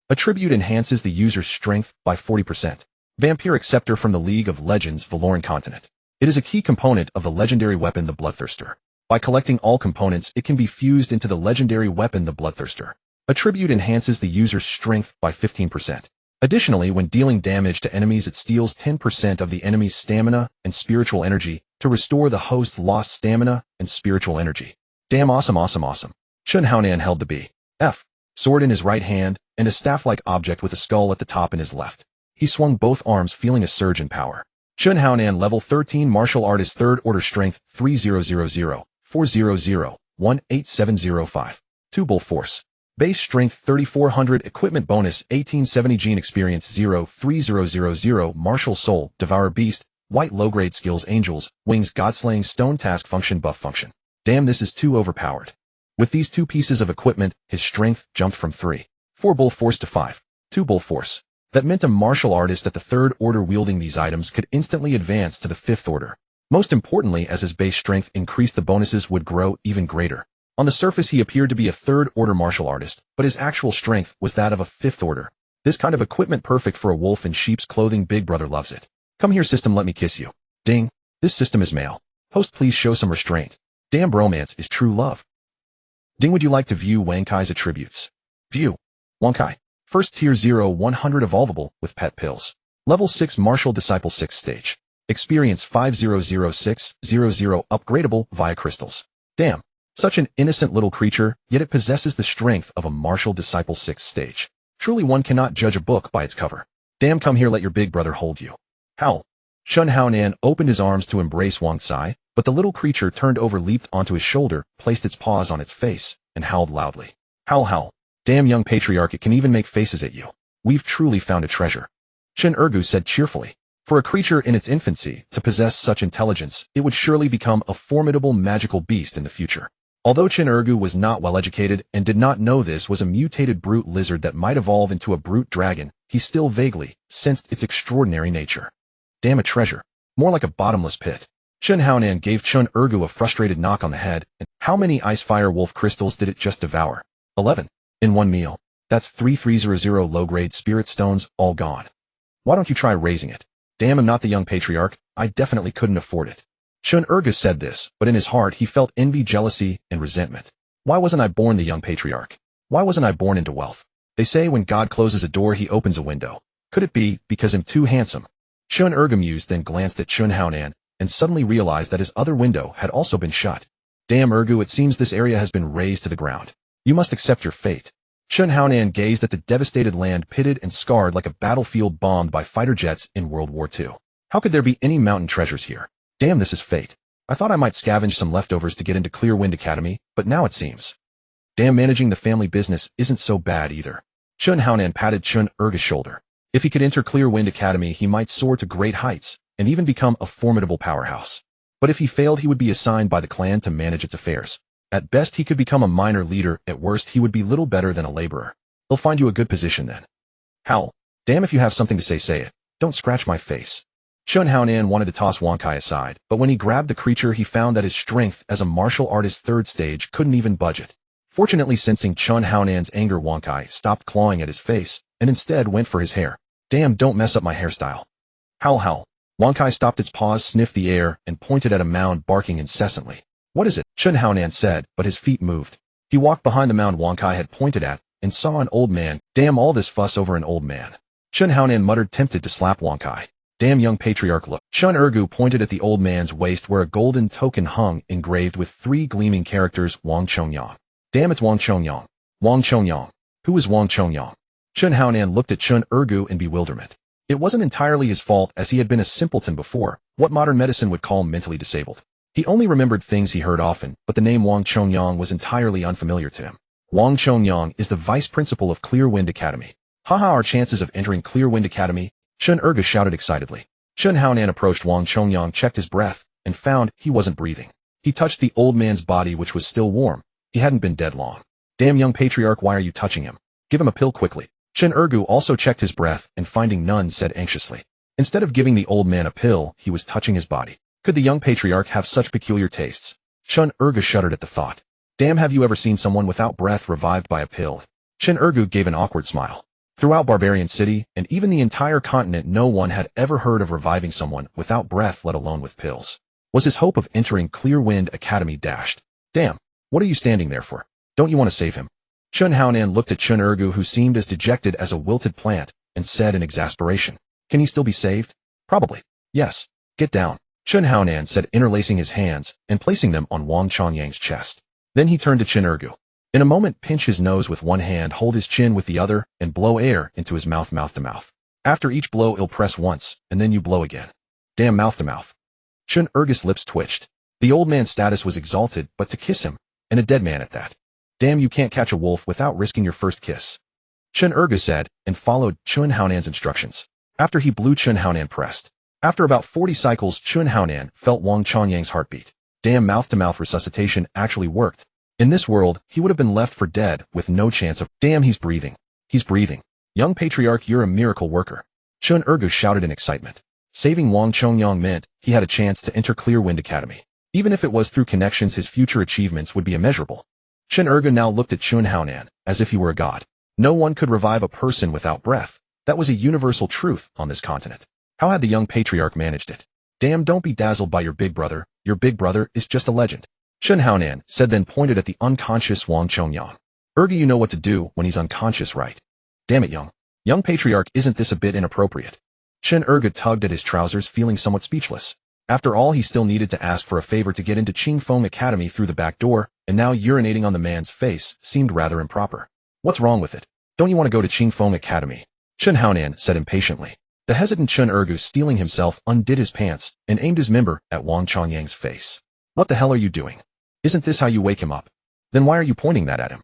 Attribute enhances the user's strength by 40%. Vampiric Scepter from the League of Legends Valoran Continent. It is a key component of the legendary weapon, the Bloodthirster. By collecting all components, it can be fused into the legendary weapon, the Bloodthirster. Attribute enhances the user's strength by 15%. Additionally, when dealing damage to enemies, it steals 10% of the enemy's stamina and spiritual energy to restore the host's lost stamina and spiritual energy. Damn, awesome, awesome, awesome. Chun Haonan held the B. F. Sword in his right hand and a staff-like object with a skull at the top in his left. He swung both arms, feeling a surge in power. Chun Haonan, level 13 martial artist, 3rd order strength, 3000, 400, 18705. 2 bull force. Base strength 3400, equipment bonus 1870, gene experience 03000, martial soul, devour beast, white low-grade skills, angels, wings, godslaying, stone, task function, buff function. Damn, this is too overpowered. With these 2 pieces of equipment, his strength jumped from 3, 4 bull force to 5, 2 bull force. That meant a martial artist at the 3rd order wielding these items could instantly advance to the 5th order. Most importantly, as his base strength increased, the bonuses would grow even greater. On the surface he appeared to be a third-order martial artist, but his actual strength was that of a fifth order. This kind of equipment perfect for a wolf in sheep's clothing. Big brother loves it. Come here system, let me kiss you. Ding. This system is male. Host, please show some restraint. Damn, bromance is true love. Ding, would you like to view Wang Kai's attributes? View. Wang Kai. First tier 0-100 evolvable with pet pills. Level 6 martial disciple 6th stage. Experience 500600 upgradable via crystals. Damn. Such an innocent little creature, yet it possesses the strength of a martial disciple 6th stage. Truly one cannot judge a book by its cover. Damn, come here, let your big brother hold you. Howl. Shun Haonan opened his arms to embrace Wang Sai, but the little creature turned over, leaped onto his shoulder, placed its paws on its face, and howled loudly. Howl, howl. Damn, young patriarch, it can even make faces at you. We've truly found a treasure. Shin Ergu said cheerfully. For a creature in its infancy to possess such intelligence, it would surely become a formidable magical beast in the future. Although Chin Ergu was not well educated and did not know this was a mutated brute lizard that might evolve into a brute dragon, he still vaguely sensed its extraordinary nature. Damn, a treasure. More like a bottomless pit. Shin Haonan gave Chun Ergu a frustrated knock on the head, and how many ice fire wolf crystals did it just devour? 11. In one meal. That's 3300 low-grade spirit stones, all gone. Why don't you try raising it? Damn, I'm not the young patriarch, I definitely couldn't afford it. Chun Ergu said this, but in his heart he felt envy, jealousy, and resentment. Why wasn't I born the young patriarch? Why wasn't I born into wealth? They say when God closes a door he opens a window. Could it be because I'm too handsome? Chun Ergu mused, then glanced at Chun Haonan, and suddenly realized that his other window had also been shut. Damn, Ergu, it seems this area has been razed to the ground. You must accept your fate. Chun Haonan gazed at the devastated land, pitted and scarred like a battlefield bombed by fighter jets in World War II. How could there be any mountain treasures here? Damn, this is fate. I thought I might scavenge some leftovers to get into Clearwind Academy, but now it seems. Damn, managing the family business isn't so bad either. Chun Haonan patted Chun Ergu's shoulder. If he could enter Clearwind Academy, he might soar to great heights and even become a formidable powerhouse. But if he failed, he would be assigned by the clan to manage its affairs. At best, he could become a minor leader. At worst, he would be little better than a laborer. He'll find you a good position then. Howl. Damn, if you have something to say it. Don't scratch my face. Chun Haonan wanted to toss Wang Kai aside, but when he grabbed the creature he found that his strength as a martial artist 3rd stage couldn't even budge it. Fortunately, sensing Chun Haonan's anger, Wang Kai stopped clawing at his face, and instead went for his hair. Damn, don't mess up my hairstyle. Howl, howl. Wang Kai stopped its paws, sniffed the air, and pointed at a mound, barking incessantly. What is it? Chun Haonan said, but his feet moved. He walked behind the mound Wang Kai had pointed at, and saw an old man. Damn, all this fuss over an old man. Chun Haonan muttered, tempted to slap Wang Kai. Damn, young patriarch, look. Chun Ergu pointed at the old man's waist where a golden token hung, engraved with 3 gleaming characters, Wang Chongyang. Damn, it's Wang Chongyang. Wang Chongyang. Who is Wang Chongyang? Chun Haonan looked at Chun Ergu in bewilderment. It wasn't entirely his fault, as he had been a simpleton before, what modern medicine would call mentally disabled. He only remembered things he heard often, but the name Wang Chongyang was entirely unfamiliar to him. Wang Chongyang is the vice principal of Clearwind Academy. Haha, our chances of entering Clearwind Academy? Chun Ergu shouted excitedly. Chun Haonan approached Wang Chongyang, checked his breath, and found he wasn't breathing. He touched the old man's body, which was still warm. He hadn't been dead long. Damn, young patriarch, why are you touching him? Give him a pill quickly. Chun Ergu also checked his breath, and finding none, said anxiously. Instead of giving the old man a pill, he was touching his body. Could the young patriarch have such peculiar tastes? Chun Ergu shuddered at the thought. Damn, have you ever seen someone without breath revived by a pill? Chun Ergu gave an awkward smile. Throughout Barbarian City, and even the entire continent, no one had ever heard of reviving someone without breath, let alone with pills. Was his hope of entering Clearwind Academy dashed? Damn, what are you standing there for? Don't you want to save him? Chun Haonan looked at Chun Ergu, who seemed as dejected as a wilted plant, and said in exasperation, can he still be saved? Probably. Yes. Get down. Chun Haonan said, interlacing his hands and placing them on Wang Chongyang's chest. Then he turned to Chun Ergu. In a moment, pinch his nose with one hand, hold his chin with the other, and blow air into his mouth, mouth to mouth. After each blow, he'll press once, and then you blow again. Damn, mouth to mouth. Chun Ergu's lips twitched. The old man's status was exalted, but to kiss him, and a dead man at that. Damn, you can't catch a wolf without risking your first kiss. Chun Ergu said, and followed Chun Haonan's instructions. After he blew, Chun Haonan pressed. After about 40 cycles, Chun Haonan felt Wang Chongyang's heartbeat. Damn, mouth-to-mouth resuscitation actually worked. In this world, he would have been left for dead with no chance of— Damn, he's breathing. He's breathing. Young patriarch, you're a miracle worker. Chun Ergu shouted in excitement. Saving Wang Chongyang meant he had a chance to enter Clearwind Academy. Even if it was through connections, his future achievements would be immeasurable. Chen Erge now looked at Chun Haonan, as if he were a god. No one could revive a person without breath. That was a universal truth on this continent. How had the young patriarch managed it? Damn, don't be dazzled by your big brother. Your big brother is just a legend. Chun Haonan said, then pointed at the unconscious Wang Chongyang. Erge, you know what to do when he's unconscious, right? Damn it, young patriarch, isn't this a bit inappropriate? Chen Erge tugged at his trousers, feeling somewhat speechless. After all, he still needed to ask for a favor to get into Qingfeng Academy through the back door, and now urinating on the man's face seemed rather improper. What's wrong with it? Don't you want to go to Qingfeng Academy? Chun Haonan said impatiently. The hesitant Chun Erge, steeling himself, undid his pants and aimed his member at Wang Chongyang's face. What the hell are you doing? Isn't this how you wake him up? Then why are you pointing that at him?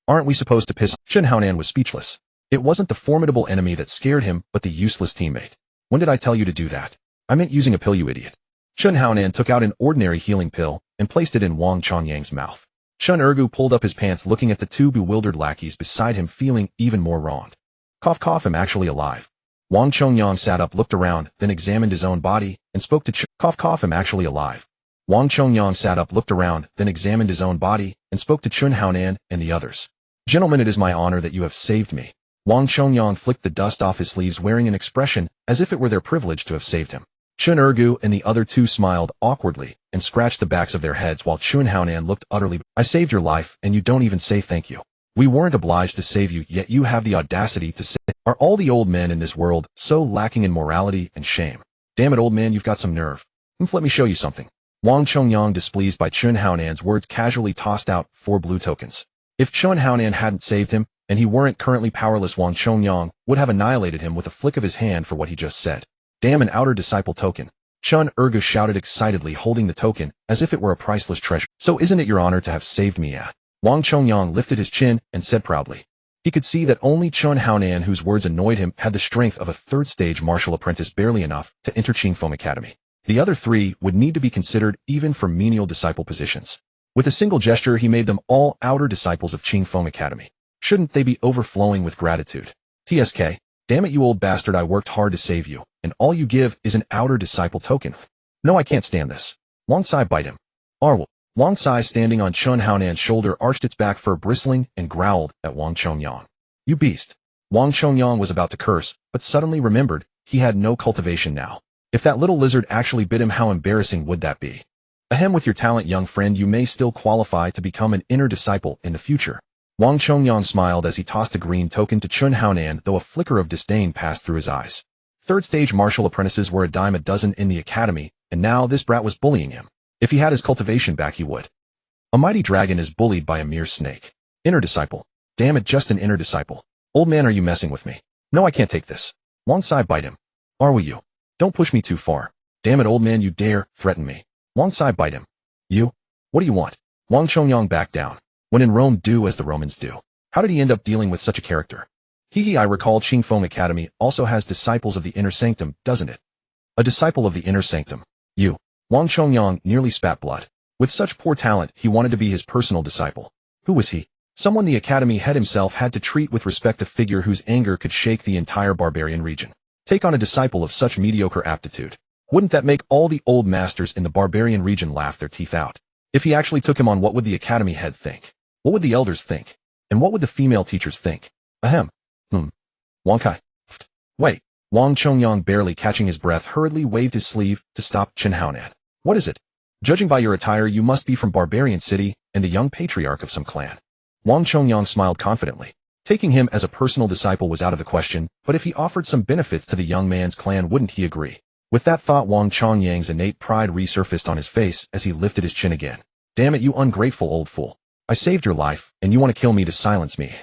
Aren't we supposed to piss? Chun Haonan was speechless. It wasn't the formidable enemy that scared him, but the useless teammate. When did I tell you to do that? I meant using a pill, you idiot. Chun Haonan took out an ordinary healing pill and placed it in Wang Chongyang's mouth. Chun Erge pulled up his pants, looking at the two bewildered lackeys beside him, feeling even more wronged. Cough cough, I'm actually alive. Wang Chongyang sat up, looked around, then examined his own body, and spoke to Cough cough, I'm actually alive. Wang Chongyang sat up, looked around, then examined his own body, and spoke to Chun Haonan and the others. Gentlemen, it is my honor that you have saved me. Wang Chongyang flicked the dust off his sleeves, wearing an expression as if it were their privilege to have saved him. Chun Erge and the other two smiled awkwardly and scratched the backs of their heads, while Chun Haonan looked utterly. I saved your life, and you don't even say thank you. We weren't obliged to save you, yet you have the audacity to say. Are all the old men in this world so lacking in morality and shame? Damn it, old man, you've got some nerve. Let me show you something. Wang Chongyang, displeased by Chun Haonan's words, casually tossed out 4 blue tokens. If Chun Haonan hadn't saved him, and he weren't currently powerless, Wang Chongyang would have annihilated him with a flick of his hand for what he just said. Damn, an outer disciple token. Chun Erge shouted excitedly, holding the token as if it were a priceless treasure. So isn't it your honor to have saved me, yeah? Wang Chongyang lifted his chin and said proudly. He could see that only Chun Haonan, whose words annoyed him, had the strength of a third-stage martial apprentice, barely enough to enter Qingfeng Academy. The other 3 would need to be considered even for menial disciple positions. With a single gesture, he made them all outer disciples of Qingfeng Academy. Shouldn't they be overflowing with gratitude? TSK, damn it, you old bastard, I worked hard to save you, and all you give is an outer disciple token. No, I can't stand this. Wang Sai bite him. Arwell. Wang Sai, standing on Chun Haonan's shoulder, arched its back, fur bristling, and growled at Wang Chongyang. You beast. Wang Chongyang was about to curse, but suddenly remembered he had no cultivation now. If that little lizard actually bit him, how embarrassing would that be? Ahem, with your talent, young friend, you may still qualify to become an inner disciple in the future. Wang Chongyang smiled as he tossed a green token to Chun Haonan, though a flicker of disdain passed through his eyes. Third-stage martial apprentices were a dime a dozen in the academy, and now this brat was bullying him. If he had his cultivation back, he would. A mighty dragon is bullied by a mere snake. Inner disciple. Damn it, just an inner disciple. Old man, are you messing with me? No, I can't take this. Wang Sai bite him. Are we you? Don't push me too far. Damn it, old man, you dare threaten me. Wang Sai bite him. You? What do you want? Wang Chongyang backed down. When in Rome, do as the Romans do. How did he end up dealing with such a character? I recall Qingfeng Academy also has disciples of the inner sanctum, doesn't it? A disciple of the inner sanctum. You. Wang Chongyang nearly spat blood. With such poor talent, he wanted to be his personal disciple. Who was he? Someone the academy head himself had to treat with respect, a figure whose anger could shake the entire barbarian region. Take on a disciple of such mediocre aptitude. Wouldn't that make all the old masters in the barbarian region laugh their teeth out? If he actually took him on, what would the academy head think? What would the elders think? And what would the female teachers think? Ahem. Wang Kai. Wait. Wang Chongyang, barely catching his breath, hurriedly waved his sleeve to stop Chun Haonan. What is it? Judging by your attire, you must be from Barbarian City and the young patriarch of some clan. Wang Chongyang smiled confidently. Taking him as a personal disciple was out of the question, but if he offered some benefits to the young man's clan, wouldn't he agree? With that thought, Wang Chongyang's innate pride resurfaced on his face as he lifted his chin again. Damn it, you ungrateful old fool. I saved your life, and you want to kill me to silence me.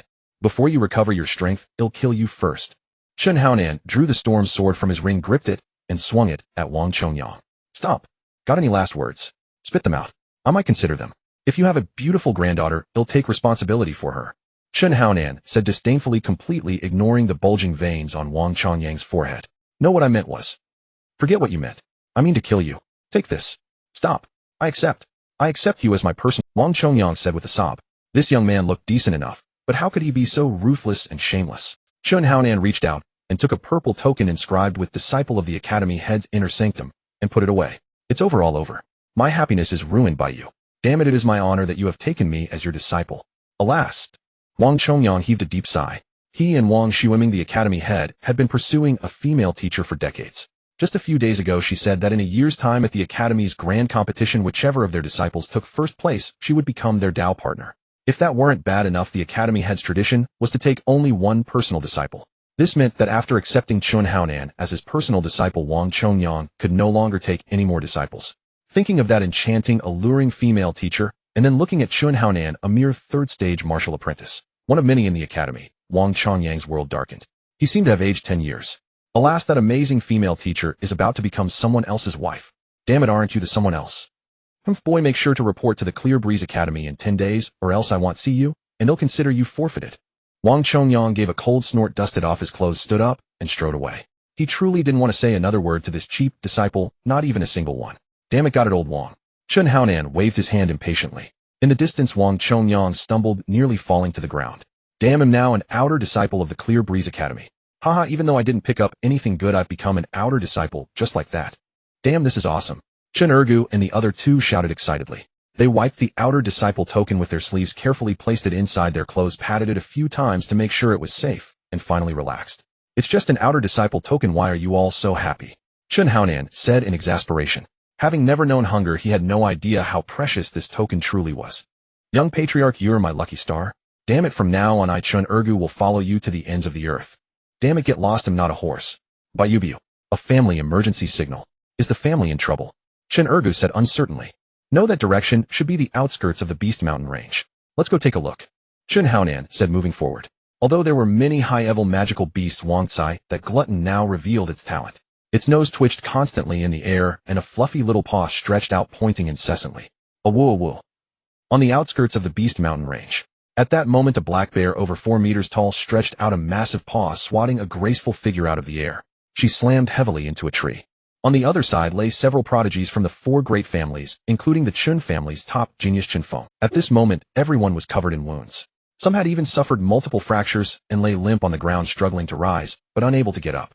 Before you recover your strength, I'll kill you first. Chun Haonan drew the storm sword from his ring, gripped it, and swung it at Wang Chongyang. Stop. Got any last words? Spit them out. I might consider them. If you have a beautiful granddaughter, I'll take responsibility for her. Chun Haonan said disdainfully, completely ignoring the bulging veins on Wang Chongyang's forehead. No, what I meant was. Forget what you meant. I mean to kill you. Take this. Stop. I accept. I accept you as my person. Wang Chongyang said with a sob. This young man looked decent enough, but how could he be so ruthless and shameless? Chun Haonan reached out and took a purple token inscribed with Disciple of the Academy Head's Inner Sanctum and put it away. It's all over. My happiness is ruined by you. Damn it, it is my honor that you have taken me as your disciple. Alas! Wang Chongyang heaved a deep sigh. He and Wang Shuiming, the academy head, had been pursuing a female teacher for decades. Just a few days ago she said that in a year's time at the academy's grand competition, whichever of their disciples took first place, she would become their Dao partner. If that weren't bad enough, the academy head's tradition was to take only one personal disciple. This meant that after accepting Chun Haonan as his personal disciple, Wang Chongyang could no longer take any more disciples. Thinking of that enchanting, alluring female teacher, and then looking at Chun Haonan, a mere third-stage martial apprentice, one of many in the academy, Wang Chongyang's world darkened. He seemed to have aged 10 years. Alas, that amazing female teacher is about to become someone else's wife. Damn it, aren't you the someone else? Boy, make sure to report to the Clear Breeze Academy in 10 days, or else I won't see you, and they'll consider you forfeited. Wang Chongyang gave a cold snort, dusted off his clothes, stood up, and strode away. He truly didn't want to say another word to this cheap disciple, not even a single one. Damn it, got it, old Wang. Chun Haonan waved his hand impatiently. In the distance, Wang Chongyang stumbled, nearly falling to the ground. Damn him, now an outer disciple of the Clear Breeze Academy. Haha, even though I didn't pick up anything good, I've become an outer disciple, just like that. Damn, this is awesome. Chen Ergu and the other two shouted excitedly. They wiped the outer disciple token with their sleeves, carefully placed it inside their clothes, patted it a few times to make sure it was safe, and finally relaxed. It's just an outer disciple token, why are you all so happy? Chun Haonan said in exasperation. Having never known hunger, he had no idea how precious this token truly was. Young patriarch, you're my lucky star. Damn it, from now on I, Chun Ergu, will follow you to the ends of the earth. Damn it, get lost, I'm not a horse. Bayubiu. A family emergency signal. Is the family in trouble? Chen Ergu said uncertainly. No, that direction should be the outskirts of the Beast Mountain range. Let's go take a look. Chun Haonan said, moving forward. Although there were many high-level magical beasts, Wang Cai, that glutton now revealed its talent. Its nose twitched constantly in the air, and a fluffy little paw stretched out, pointing incessantly. A woo-woo. On the outskirts of the Beast Mountain range. At that moment, a black bear over 4 meters tall stretched out a massive paw, swatting a graceful figure out of the air. She slammed heavily into a tree. On the other side lay several prodigies from the 4 great families, including the Chun family's top genius Chunfeng. At this moment, everyone was covered in wounds. Some had even suffered multiple fractures and lay limp on the ground, struggling to rise, but unable to get up.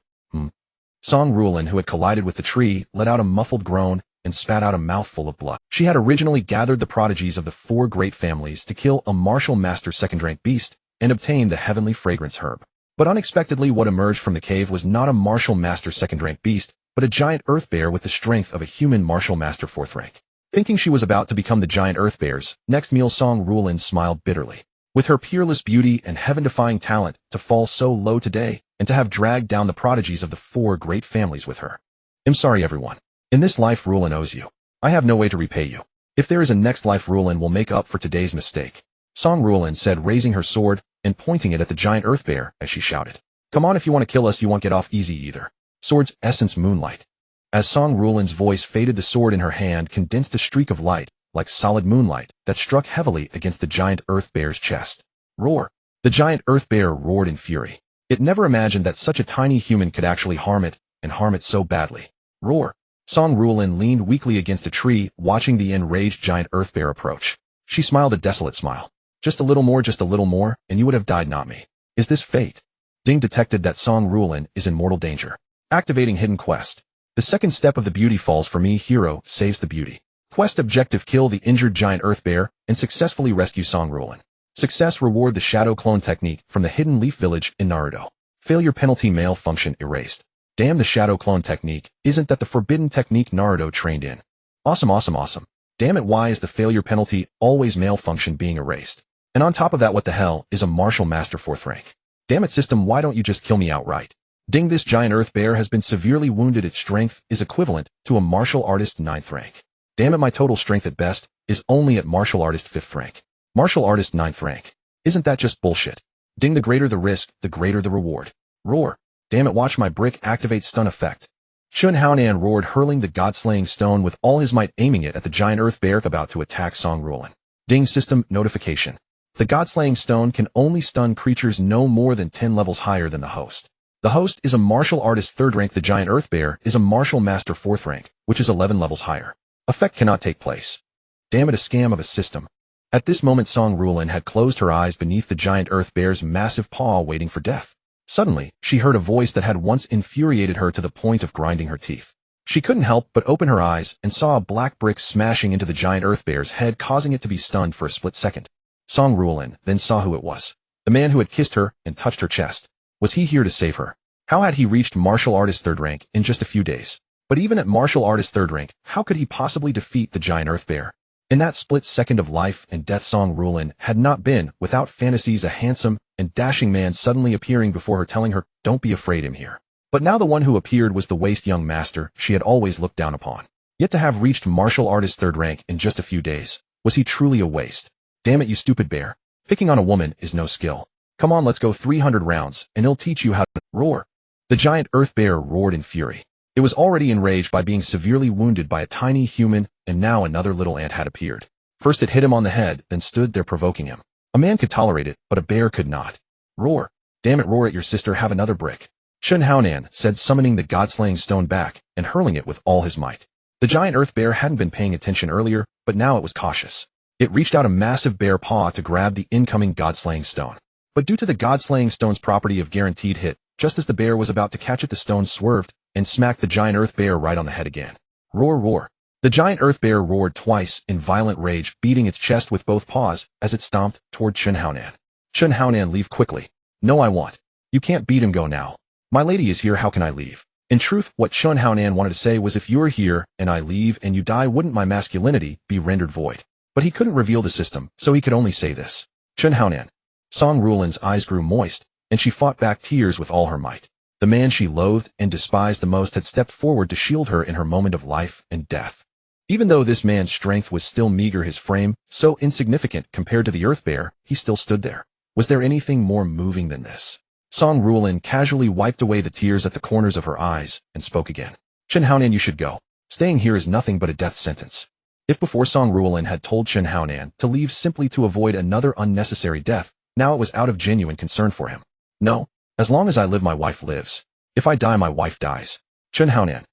Song Rulin, who had collided with the tree, let out a muffled groan and spat out a mouthful of blood. She had originally gathered the prodigies of the 4 great families to kill a martial master second-rank beast and obtain the heavenly fragrance herb. But unexpectedly, what emerged from the cave was not a martial master second-rank beast, but a giant earth bear with the strength of a human martial master 4th rank. Thinking she was about to become the giant earth bear's next meal, Song Rulin smiled bitterly. With her peerless beauty and heaven-defying talent, to fall so low today, and to have dragged down the prodigies of the 4 great families with her. I'm sorry, everyone. In this life, Rulin owes you. I have no way to repay you. If there is a next life, Rulin will make up for today's mistake. Song Rulin said, raising her sword and pointing it at the giant earth bear as she shouted. Come on, if you want to kill us, you won't get off easy either. Sword's essence, moonlight. As Song Rulin's voice faded, the sword in her hand condensed a streak of light, like solid moonlight, that struck heavily against the giant earth bear's chest. Roar. The giant earth bear roared in fury. It never imagined that such a tiny human could actually harm it, and harm it so badly. Roar. Song Rulin leaned weakly against a tree, watching the enraged giant earth bear approach. She smiled a desolate smile. Just a little more, and you would have died, not me. Is this fate? Ding detected that Song Rulin is in mortal danger. Activating hidden quest. The second step of the beauty falls for me. Hero saves the beauty. Quest objective: kill the injured giant earth bear and successfully rescue Song Rulin. Success: reward the shadow clone technique from the hidden leaf village in Naruto. Failure penalty: malfunction erased. Damn, the shadow clone technique, isn't that the forbidden technique Naruto trained in? Awesome. Damn it, why is the failure penalty always malfunction being erased? And on top of that, what the hell is a martial master 4th rank? Damn it, system, why don't you just kill me outright? Ding, this giant earth bear has been severely wounded. Its strength is equivalent to a martial artist 9th rank. Damn it, my total strength at best is only at martial artist 5th rank. Martial artist 9th rank. Isn't that just bullshit? Ding, the greater the risk, the greater the reward. Roar. Damn it, watch my brick activate stun effect. Chun Haonan roared, hurling the god-slaying stone with all his might, aiming it at the giant earth bear about to attack Song Rulin. Ding, system notification. The god-slaying stone can only stun creatures no more than 10 levels higher than the host. The host is a martial artist 3rd rank. The giant earth bear is a martial master 4th rank, which is 11 levels higher. Effect cannot take place. Damn it, a scam of a system. At this moment, Song Rulin had closed her eyes beneath the giant earth bear's massive paw, waiting for death. Suddenly, she heard a voice that had once infuriated her to the point of grinding her teeth. She couldn't help but open her eyes and saw a black brick smashing into the giant earth bear's head, causing it to be stunned for a split second. Song Ruolin then saw who it was. The man who had kissed her and touched her chest. Was he here to save her? How had he reached martial artist 3rd rank in just a few days? But even at martial artist 3rd rank, how could he possibly defeat the giant earth bear? In that split second of life and death, Song Ruolin had not been without fantasies, a handsome and dashing man suddenly appearing before her, telling her, "Don't be afraid, I'm here." But now the one who appeared was the waste young master she had always looked down upon. Yet to have reached martial artist 3rd rank in just a few days, was he truly a waste? Damn it, you stupid bear. Picking on a woman is no skill. Come on, let's go 300 rounds, and it'll teach you how to roar. The giant earth bear roared in fury. It was already enraged by being severely wounded by a tiny human, and now another little ant had appeared. First it hit him on the head, then stood there provoking him. A man could tolerate it, but a bear could not. Roar. Damn it, roar at your sister, have another brick. Chun Haonan said, summoning the god-slaying stone back and hurling it with all his might. The giant earth bear hadn't been paying attention earlier, but now it was cautious. It reached out a massive bare paw to grab the incoming god-slaying stone. But due to the god-slaying stone's property of guaranteed hit, just as the bear was about to catch it, the stone swerved and smacked the giant earth bear right on the head again. Roar, roar. The giant earth bear roared twice in violent rage, beating its chest with both paws as it stomped toward Chun Haonan. Chun Haonan, leave quickly. No, I won't. You can't beat him, go now. My lady is here, how can I leave? In truth, what Chun Haonan wanted to say was, if you're here and I leave and you die, wouldn't my masculinity be rendered void? But he couldn't reveal the system, so he could only say this. Chun Haonan. Song Ruolin's eyes grew moist, and she fought back tears with all her might. The man she loathed and despised the most had stepped forward to shield her in her moment of life and death. Even though this man's strength was still meager, his frame so insignificant compared to the earth bear, he still stood there. Was there anything more moving than this? Song Ruolin casually wiped away the tears at the corners of her eyes and spoke again. Chun Haonan, you should go. Staying here is nothing but a death sentence. If before Song Ruolin had told Chun Haonan to leave simply to avoid another unnecessary death, now it was out of genuine concern for him. No, as long as I live, my wife lives. If I die, my wife dies. Chun Haonan.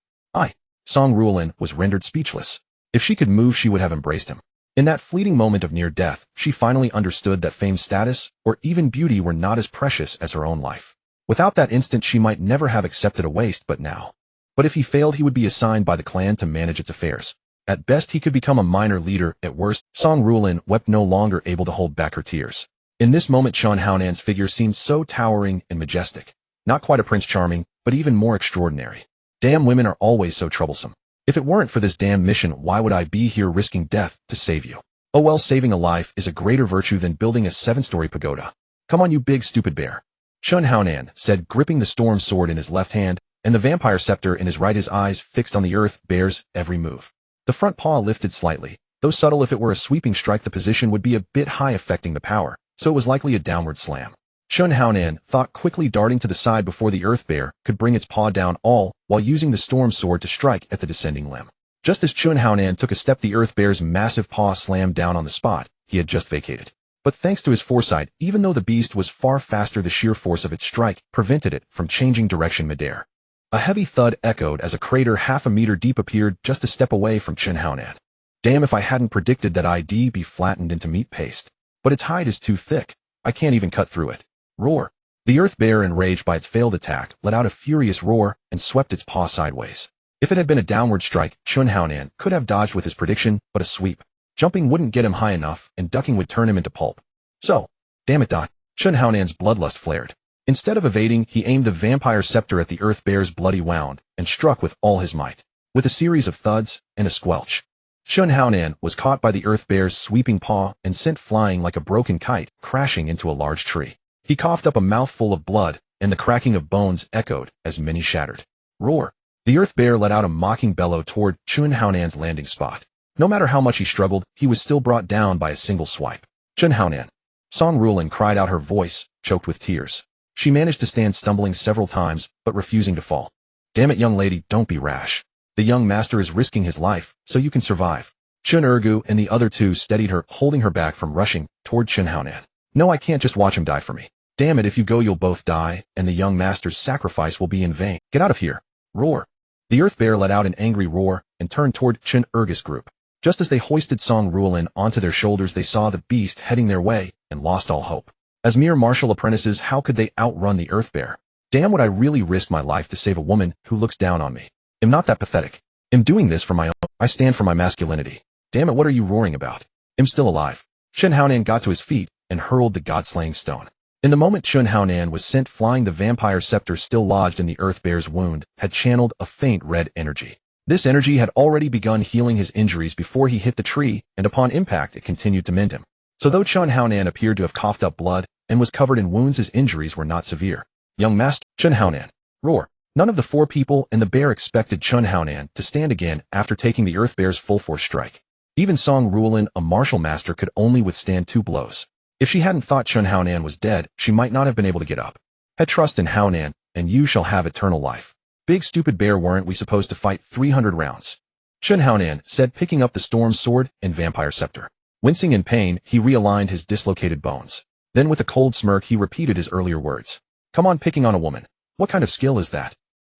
Song Ruolin was rendered speechless. If she could move, she would have embraced him. In that fleeting moment of near death, she finally understood that fame, status, or even beauty were not as precious as her own life. Without that instant, she might never have accepted a waste, but now. But if he failed, he would be assigned by the clan to manage its affairs. At best, he could become a minor leader. At worst, Song Ruolin wept, no longer able to hold back her tears. In this moment, Chun Haonan's figure seemed so towering and majestic. Not quite a Prince Charming, but even more extraordinary. Damn, women are always so troublesome. If it weren't for this damn mission, why would I be here risking death to save you? Oh well, saving a life is a greater virtue than building a 7-story pagoda. Come on, you big stupid bear. Chun Haonan said, gripping the storm sword in his left hand and the vampire scepter in his right, his eyes fixed on the earth bear's every move. The front paw lifted slightly. Though subtle, if it were a sweeping strike, the position would be a bit high, affecting the power, so it was likely a downward slam. Chun Haonan thought, quickly darting to the side before the earth bear could bring its paw down, all while using the storm sword to strike at the descending limb. Just as Chun Haonan took a step, the earth bear's massive paw slammed down on the spot he had just vacated. But thanks to his foresight, even though the beast was far faster, the sheer force of its strike prevented it from changing direction midair. A heavy thud echoed as a crater half a meter deep appeared just a step away from Chun Haonan. Damn, if I hadn't predicted that I'd be flattened into meat paste. But its hide is too thick. I can't even cut through it. Roar. The earth bear, enraged by its failed attack, let out a furious roar and swept its paw sideways. If it had been a downward strike, Chun Haonan could have dodged with his prediction, but a sweep. Jumping wouldn't get him high enough, and ducking would turn him into pulp. So, damn it, Chun Haonan's bloodlust flared. Instead of evading, he aimed the vampire scepter at the earth bear's bloody wound and struck with all his might. With a series of thuds and a squelch, Chun Haonan was caught by the earth bear's sweeping paw and sent flying like a broken kite, crashing into a large tree. He coughed up a mouthful of blood, and the cracking of bones echoed as many shattered. Roar. The earth bear let out a mocking bellow toward Chun Haonan's landing spot. No matter how much he struggled, he was still brought down by a single swipe. Chun Haonan. Song Ruolin cried out, her voice choked with tears. She managed to stand, stumbling several times, but refusing to fall. Damn it, young lady, don't be rash. The young master is risking his life, so you can survive. Chun Ergu and the other two steadied her, holding her back from rushing toward Chun Haonan. No, I can't just watch him die for me. Damn it, if you go, you'll both die, and the young master's sacrifice will be in vain. Get out of here. Roar. The earth bear let out an angry roar and turned toward Chun Ergu's group. Just as they hoisted Song Ruolin onto their shoulders, they saw the beast heading their way and lost all hope. As mere martial apprentices, how could they outrun the earth bear? Damn, would I really risk my life to save a woman who looks down on me? I'm not that pathetic. I'm doing this for my own. I stand for my masculinity. Damn it, what are you roaring about? I'm still alive. Chun Haonan got to his feet and hurled the god-slaying stone. In the moment Chun Haonan was sent flying, the vampire scepter still lodged in the earth bear's wound had channeled a faint red energy. This energy had already begun healing his injuries before he hit the tree, and upon impact it continued to mend him. So though Chun Haonan appeared to have coughed up blood and was covered in wounds, his injuries were not severe. Young master, Chun Haonan. Roar. None of the four people and the bear expected Chun Haonan to stand again after taking the earth bear's full force strike. Even Song Ruolin, a martial master, could only withstand 2 blows. If she hadn't thought Chun Haonan was dead, she might not have been able to get up. Had trust in Haonan, and you shall have eternal life. Big stupid bear, weren't we supposed to fight 300 rounds? Chun Haonan said, picking up the storm's sword and vampire scepter. Wincing in pain, he realigned his dislocated bones. Then with a cold smirk he repeated his earlier words. Come on, picking on a woman. What kind of skill is that?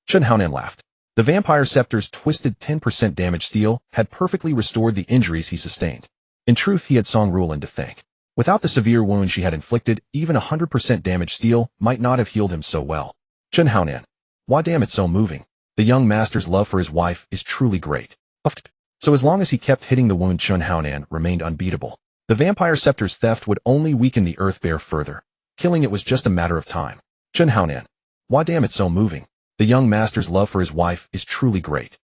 Chun Haonan laughed. The vampire scepter's twisted 10% damage steel had perfectly restored the injuries he sustained. In truth, he had Song Ruolin to thank. Without the severe wound she had inflicted, even 100% damage steel might not have healed him so well. Chun Haonan. Why damn, it's so moving. The young master's love for his wife is truly great. So as long as he kept hitting the wound, Chun Haonan remained unbeatable. The vampire scepter's theft would only weaken the earth bear further. Killing it was just a matter of time. Chun Haonan. Why damn, it's so moving. The young master's love for his wife is truly great.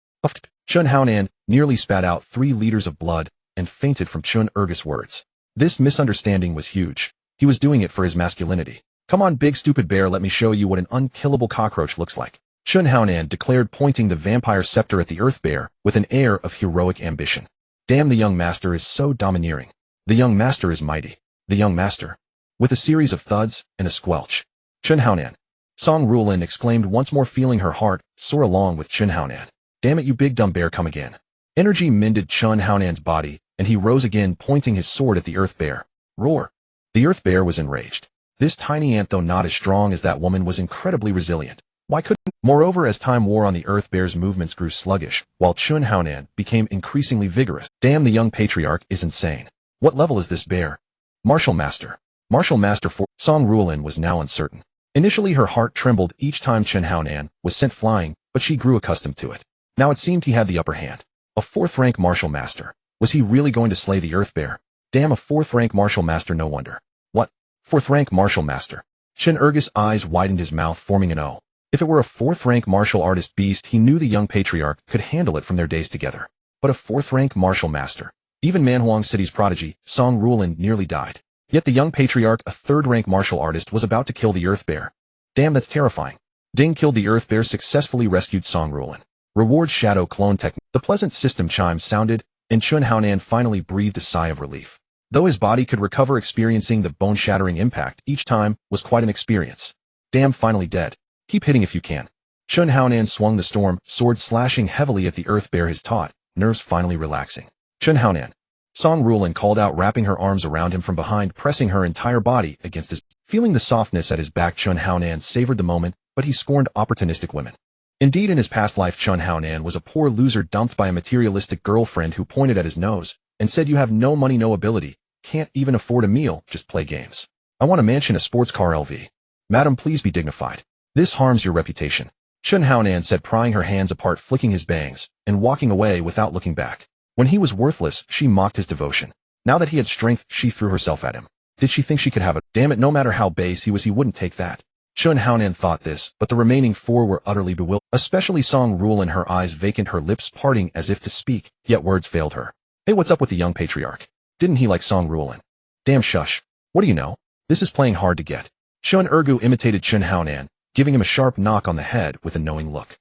Chun Haonan nearly spat out 3 liters of blood and fainted from Chun Ergus' words. This misunderstanding was huge. He was doing it for his masculinity. Come on, big stupid bear, let me show you what an unkillable cockroach looks like. Chun Haonan declared, pointing the vampire scepter at the earth bear with an air of heroic ambition. Damn, the young master is so domineering. The young master is mighty. The young master. With a series of thuds and a squelch. Chun Haonan. Song Ruolin exclaimed once more, feeling her heart soar along with Chun Haonan. Damn it, you big dumb bear, come again. Energy mended Chun Haonan's body, and he rose again, pointing his sword at the earth bear. Roar. The earth bear was enraged. This tiny ant, though not as strong as that woman, was incredibly resilient. Why couldn't? Moreover, as time wore on, the earth bear's movements grew sluggish, while Chun Haonan became increasingly vigorous. Damn, the young patriarch is insane. What level is this bear? Martial Master. Martial Master 4. Song Ruolin was now uncertain. Initially her heart trembled each time Chun Haonan was sent flying, but she grew accustomed to it. Now it seemed he had the upper hand. A 4th-rank martial master. Was he really going to slay the earth bear? Damn, a 4th-rank martial master, no wonder. What? 4th-rank martial master. Chun Ergus' eyes widened, his mouth forming an O. If it were a 4th-rank martial artist beast, he knew the young patriarch could handle it from their days together. But a 4th-rank martial master. Even Manhuang City's prodigy, Song Ruolin, nearly died. Yet the young patriarch, a 3rd-rank martial artist, was about to kill the earth bear. Damn, that's terrifying. Ding killed the earth bear, successfully rescued Song Ruolin. Reward shadow clone technique. The pleasant system chime sounded, and Chun Haonan finally breathed a sigh of relief. Though his body could recover, experiencing the bone-shattering impact each time was quite an experience. Damn, finally dead. Keep hitting if you can. Chun Haonan swung the storm sword, slashing heavily at the earth bear, his taut nerves finally relaxing. Chun Haonan. Song Ruolin called out, wrapping her arms around him from behind, pressing her entire body against his. Feeling the softness at his back, Chun Haonan savored the moment, but he scorned opportunistic women. Indeed, in his past life, Chun Haonan was a poor loser dumped by a materialistic girlfriend who pointed at his nose and said, "You have no money, no ability, can't even afford a meal, just play games. I want a mansion, a sports car, LV. Madam, please be dignified. This harms your reputation." Chun Haonan said, prying her hands apart, flicking his bangs, and walking away without looking back. When he was worthless, she mocked his devotion. Now that he had strength, she threw herself at him. Did she think she could have it? Damn it, no matter how base he was, he wouldn't take that. Chun Haonan thought this, but the remaining 4 were utterly bewildered, especially Song Ruolin, her eyes vacant, her lips parting as if to speak, yet words failed her. Hey, what's up with the young patriarch? Didn't he like Song Ruolin? Damn, shush. What do you know? This is playing hard to get. Chun Ergu imitated Chun Haonan, giving him a sharp knock on the head with a knowing look.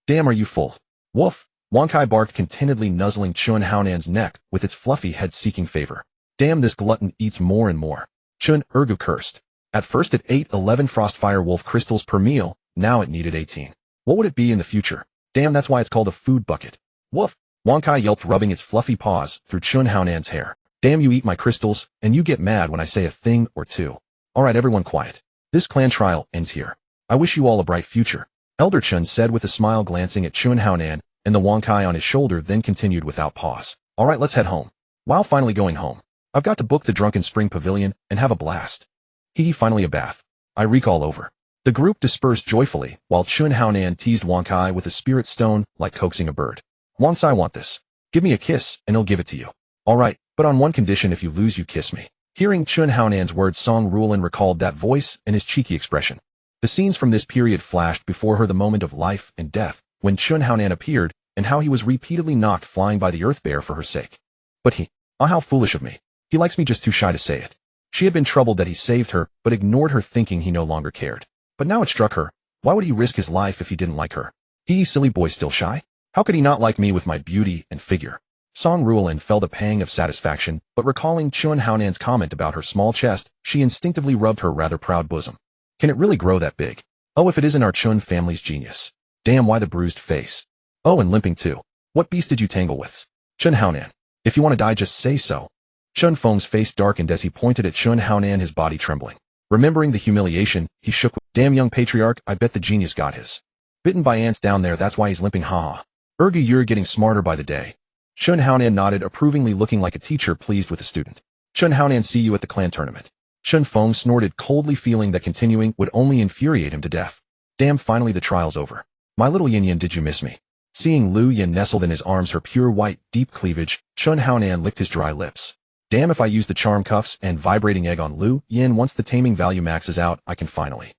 Damn, are you full? Woof. Wang Kai barked, contentedly nuzzling Chun Haonan's neck with its fluffy head, seeking favor. Damn, this glutton eats more and more. Chun Ergu cursed. At first it ate 11 Frostfire Wolf crystals per meal, now it needed 18. What would it be in the future? Damn, that's why it's called a food bucket. Woof. Wang Kai yelped, rubbing its fluffy paws through Chun Haonan's hair. Damn, you eat my crystals, and you get mad when I say a thing or two. Alright, everyone quiet. This clan trial ends here. I wish you all a bright future. Elder Chun said with a smile, glancing at Chun Haonan and the Wang Kai on his shoulder, then continued without pause. Alright, let's head home. Wow, finally going home. I've got to book the Drunken Spring Pavilion and have a blast. Hee, finally a bath. I reek all over. The group dispersed joyfully, while Chun Haonan teased Wang Kai with a spirit stone like coaxing a bird. Wang Sai, want this. Give me a kiss, and he'll give it to you. Alright, But on one condition, if you lose, you kiss me. Hearing Chun Haonan's words, Song Ruolin recalled that voice and his cheeky expression. The scenes from this period flashed before her, the moment of life and death, when Chun Haonan appeared, and how he was repeatedly knocked flying by the earth bear for her sake. But how foolish of me. He likes me, just too shy to say it. She had been troubled that he saved her, but ignored her, thinking he no longer cared. But now it struck her, why would he risk his life if he didn't like her? He, silly boy, still shy? How could he not like me with my beauty and figure? Song Ruolin felt a pang of satisfaction, but recalling Chun Haonan's comment about her small chest, she instinctively rubbed her rather proud bosom. Can it really grow that big? Oh, if it isn't our Chun family's genius. Damn, why the bruised face? Oh, and limping too. What beast did you tangle with? Chun Haonan. If you want to die, just say so. Chun Feng's face darkened as he pointed at Chun Haonan, his body trembling. Remembering the humiliation, he shook with, damn young patriarch, I bet the genius got his. Bitten by ants down there, that's why he's limping, haha. Ergo, you're getting smarter by the day. Chun Haonan nodded approvingly, looking like a teacher pleased with a student. Chun Haonan, see you at the clan tournament. Chun Feng snorted coldly, feeling that continuing would only infuriate him to death. Damn, finally the trial's over. My little Yin Yin, did you miss me? Seeing Lu Yin nestled in his arms, her pure white, deep cleavage, Chun Haonan licked his dry lips. Damn, if I use the charm cuffs and vibrating egg on Lu Yin, once the taming value maxes out, I can finally.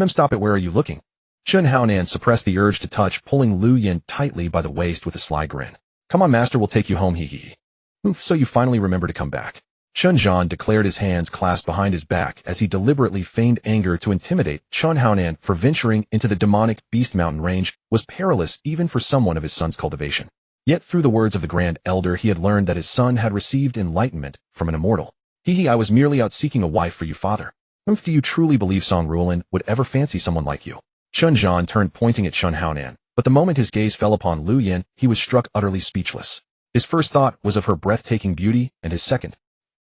Stop it, where are you looking? Chun Haonan suppressed the urge to touch, pulling Lu Yin tightly by the waist with a sly grin. Come on, master, we'll take you home, hee hee. Oof, so you finally remember to come back. Chun Zhan declared, his hands clasped behind his back as he deliberately feigned anger to intimidate Chun Haonan for venturing into the demonic Beast Mountain range was perilous even for someone of his son's cultivation. Yet through the words of the Grand Elder, he had learned that his son had received enlightenment from an immortal. Hee, I was merely out seeking a wife for you, father. Do you truly believe Song Ruolin would ever fancy someone like you? Chun Zhan turned, pointing at Chun Haonan, but the moment his gaze fell upon Lu Yin, he was struck utterly speechless. His first thought was of her breathtaking beauty, and his second,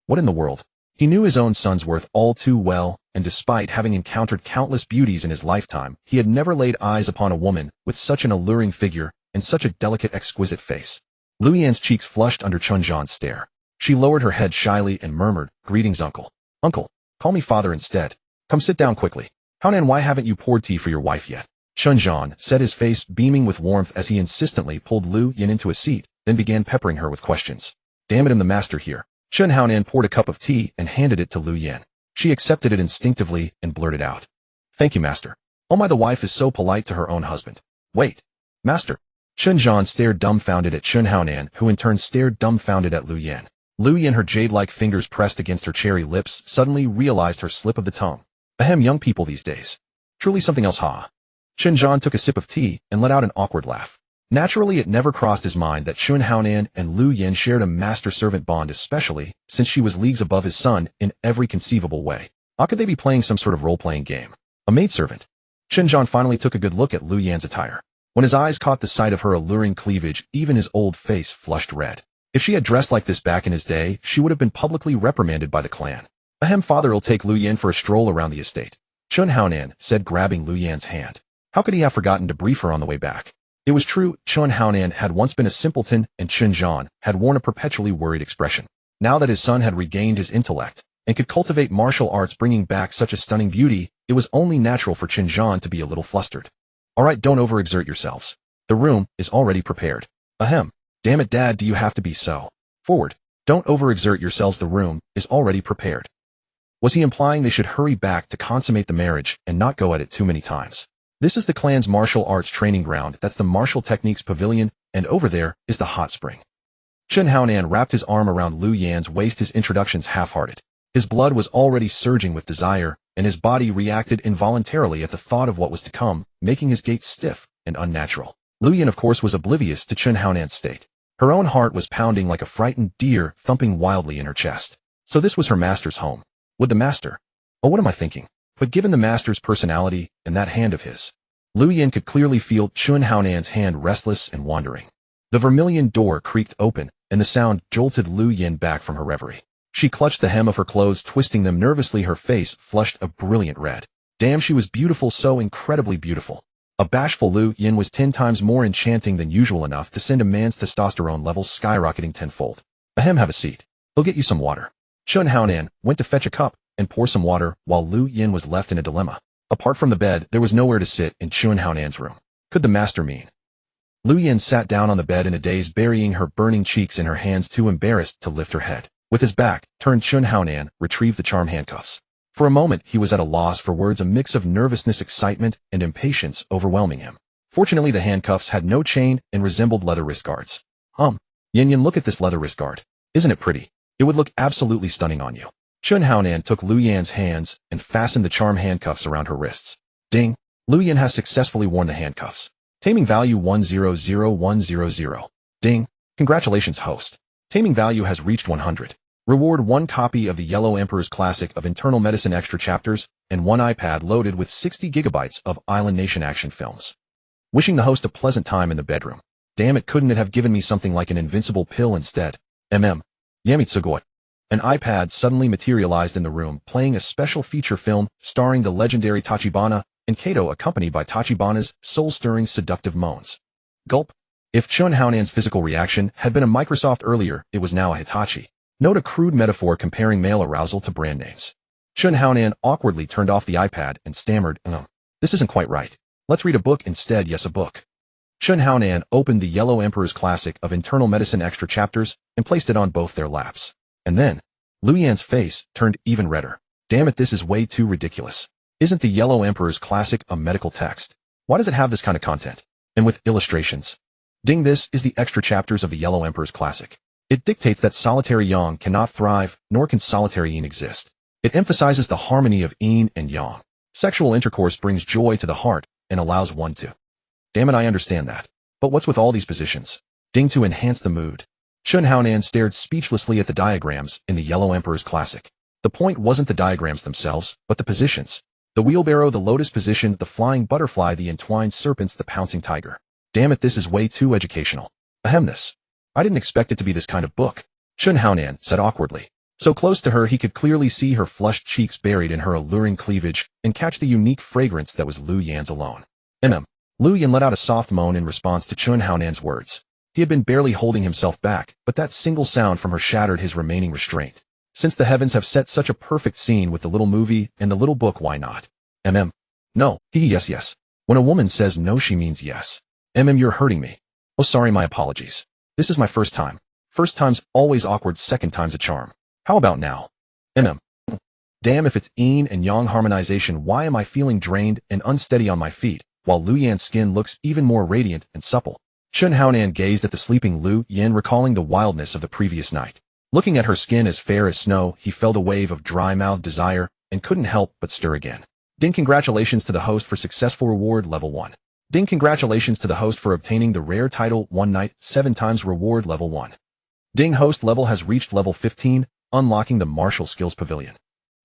what in the world? He knew his own son's worth all too well, and despite having encountered countless beauties in his lifetime, he had never laid eyes upon a woman with such an alluring figure and such a delicate, exquisite face. Lu Yan's cheeks flushed under Chun Zhan's stare. She lowered her head shyly and murmured, greetings, uncle. Uncle, call me father instead. Come sit down quickly. Haonan, why haven't you poured tea for your wife yet? Chun Zhan said, his face beaming with warmth as he insistently pulled Lu Yin into a seat, then began peppering her with questions. Damn it, I'm the master here. Chun Haonan poured a cup of tea and handed it to Lu Yin. She accepted it instinctively and blurted out, thank you, master. Oh my, the wife is so polite to her own husband. Wait, master. Chun Zhan stared dumbfounded at Chun Haonan, who in turn stared dumbfounded at Lu Yin. Lu Yin, her jade-like fingers pressed against her cherry lips, suddenly realized her slip of the tongue. Ahem, young people these days. Truly something else, ha. Chun Zhan took a sip of tea and let out an awkward laugh. Naturally, it never crossed his mind that Chun Haonan and Lu Yin shared a master-servant bond, especially since she was leagues above his son in every conceivable way. How could they be playing some sort of role-playing game? A maidservant. Chun Zhan finally took a good look at Lu Yan's attire. When his eyes caught the sight of her alluring cleavage, even his old face flushed red. If she had dressed like this back in his day, she would have been publicly reprimanded by the clan. Ahem, father'll take Lu Yin for a stroll around the estate. Chun Haonan said, grabbing Lu Yan's hand. How could he have forgotten to brief her on the way back? It was true, Chun Haonan had once been a simpleton, and Chun Zhan had worn a perpetually worried expression. Now that his son had regained his intellect and could cultivate martial arts, bringing back such a stunning beauty, it was only natural for Chun Zhan to be a little flustered. All right, don't overexert yourselves. The room is already prepared. Ahem. Damn it, Dad, do you have to be so forward? Don't overexert yourselves, the room is already prepared. Was he implying they should hurry back to consummate the marriage and not go at it too many times? This is the clan's martial arts training ground, that's the martial techniques pavilion, and over there is the hot spring. Chun Haonan wrapped his arm around Lu Yan's waist, his introductions half-hearted. His blood was already surging with desire, and his body reacted involuntarily at the thought of what was to come, making his gait stiff and unnatural. Lu Yan, of course, was oblivious to Chun Haonan's state. Her own heart was pounding like a frightened deer, thumping wildly in her chest. So this was her master's home. Would the master? Oh, what am I thinking? But given the master's personality and that hand of his, Lu Yin could clearly feel Chun Haonan's hand restless and wandering. The vermilion door creaked open, and the sound jolted Lu Yin back from her reverie. She clutched the hem of her clothes, twisting them nervously, her face flushed a brilliant red. Damn, she was beautiful, so incredibly beautiful. A bashful Lu Yin was 10 times more enchanting than usual, enough to send a man's testosterone levels skyrocketing tenfold. Ahem, have a seat. He'll get you some water. Chun Haonan went to fetch a cup and pour some water, while Lu Yin was left in a dilemma. Apart from the bed, there was nowhere to sit in Chun Haonan's room. Could the master mean? Lu Yin sat down on the bed in a daze, burying her burning cheeks in her hands, too embarrassed to lift her head. With his back turned, Chun Haonan retrieved the charm handcuffs. For a moment, he was at a loss for words, a mix of nervousness, excitement, and impatience overwhelming him. Fortunately, the handcuffs had no chain and resembled leather wrist guards. Yin, look at this leather wrist guard. Isn't it pretty? It would look absolutely stunning on you. Chun Haonan took Lu Yan's hands and fastened the charm handcuffs around her wrists. Ding! Lu Yan has successfully worn the handcuffs. Taming value 100100. Ding! Congratulations, host. Taming value has reached 100. Reward 1 copy of the Yellow Emperor's Classic of Internal Medicine Extra Chapters and 1 iPad loaded with 60 gigabytes of Island Nation action films. Wishing the host a pleasant time in the bedroom. Damn it, couldn't it have given me something like an invincible pill instead? Yamitsugoi. An iPad suddenly materialized in the room, playing a special feature film starring the legendary Tachibana and Kato, accompanied by Tachibana's soul-stirring seductive moans. Gulp. If Chun Haonan's physical reaction had been a Microsoft earlier, it was now a Hitachi. Note a crude metaphor comparing male arousal to brand names. Chun Haonan awkwardly turned off the iPad and stammered, This isn't quite right. Let's read a book instead. Yes, a book. Chun Haonan opened the Yellow Emperor's Classic of Internal Medicine Extra Chapters and placed it on both their laps. And then, Lu Yan's face turned even redder. Damn it, this is way too ridiculous. Isn't the Yellow Emperor's Classic a medical text? Why does it have this kind of content? And with illustrations. Ding, this is the extra chapters of the Yellow Emperor's Classic. It dictates that solitary yang cannot thrive, nor can solitary yin exist. It emphasizes the harmony of yin and yang. Sexual intercourse brings joy to the heart and allows one to. Damn it, I understand that. But what's with all these positions? Ding, to enhance the mood. Chun Haonan stared speechlessly at the diagrams in the Yellow Emperor's Classic. The point wasn't the diagrams themselves, but the positions. The wheelbarrow, the lotus position, the flying butterfly, the entwined serpents, the pouncing tiger. Damn it, this is way too educational. This. I didn't expect it to be this kind of book. Chun Haonan said awkwardly. So close to her he could clearly see her flushed cheeks buried in her alluring cleavage and catch the unique fragrance that was Lu Yan's alone. Lu Yan let out a soft moan in response to Chun Haonan's words. He had been barely holding himself back, but that single sound from her shattered his remaining restraint. Since the heavens have set such a perfect scene with the little movie and the little book, why not? No, yes. When a woman says no, she means yes. You're hurting me. Oh, sorry, my apologies. This is my first time. First time's always awkward, second time's a charm. How about now? Damn, if it's yin and yang harmonization, why am I feeling drained and unsteady on my feet, while Lu Yan's skin looks even more radiant and supple? Chun Haonan gazed at the sleeping Lu Yan, recalling the wildness of the previous night. Looking at her skin as fair as snow, he felt a wave of dry-mouthed desire and couldn't help but stir again. Ding, congratulations to the host for successful reward level 1. Ding, congratulations to the host for obtaining the rare title 1 Night 7 times reward level 1. Ding, host level has reached level 15, unlocking the martial skills pavilion.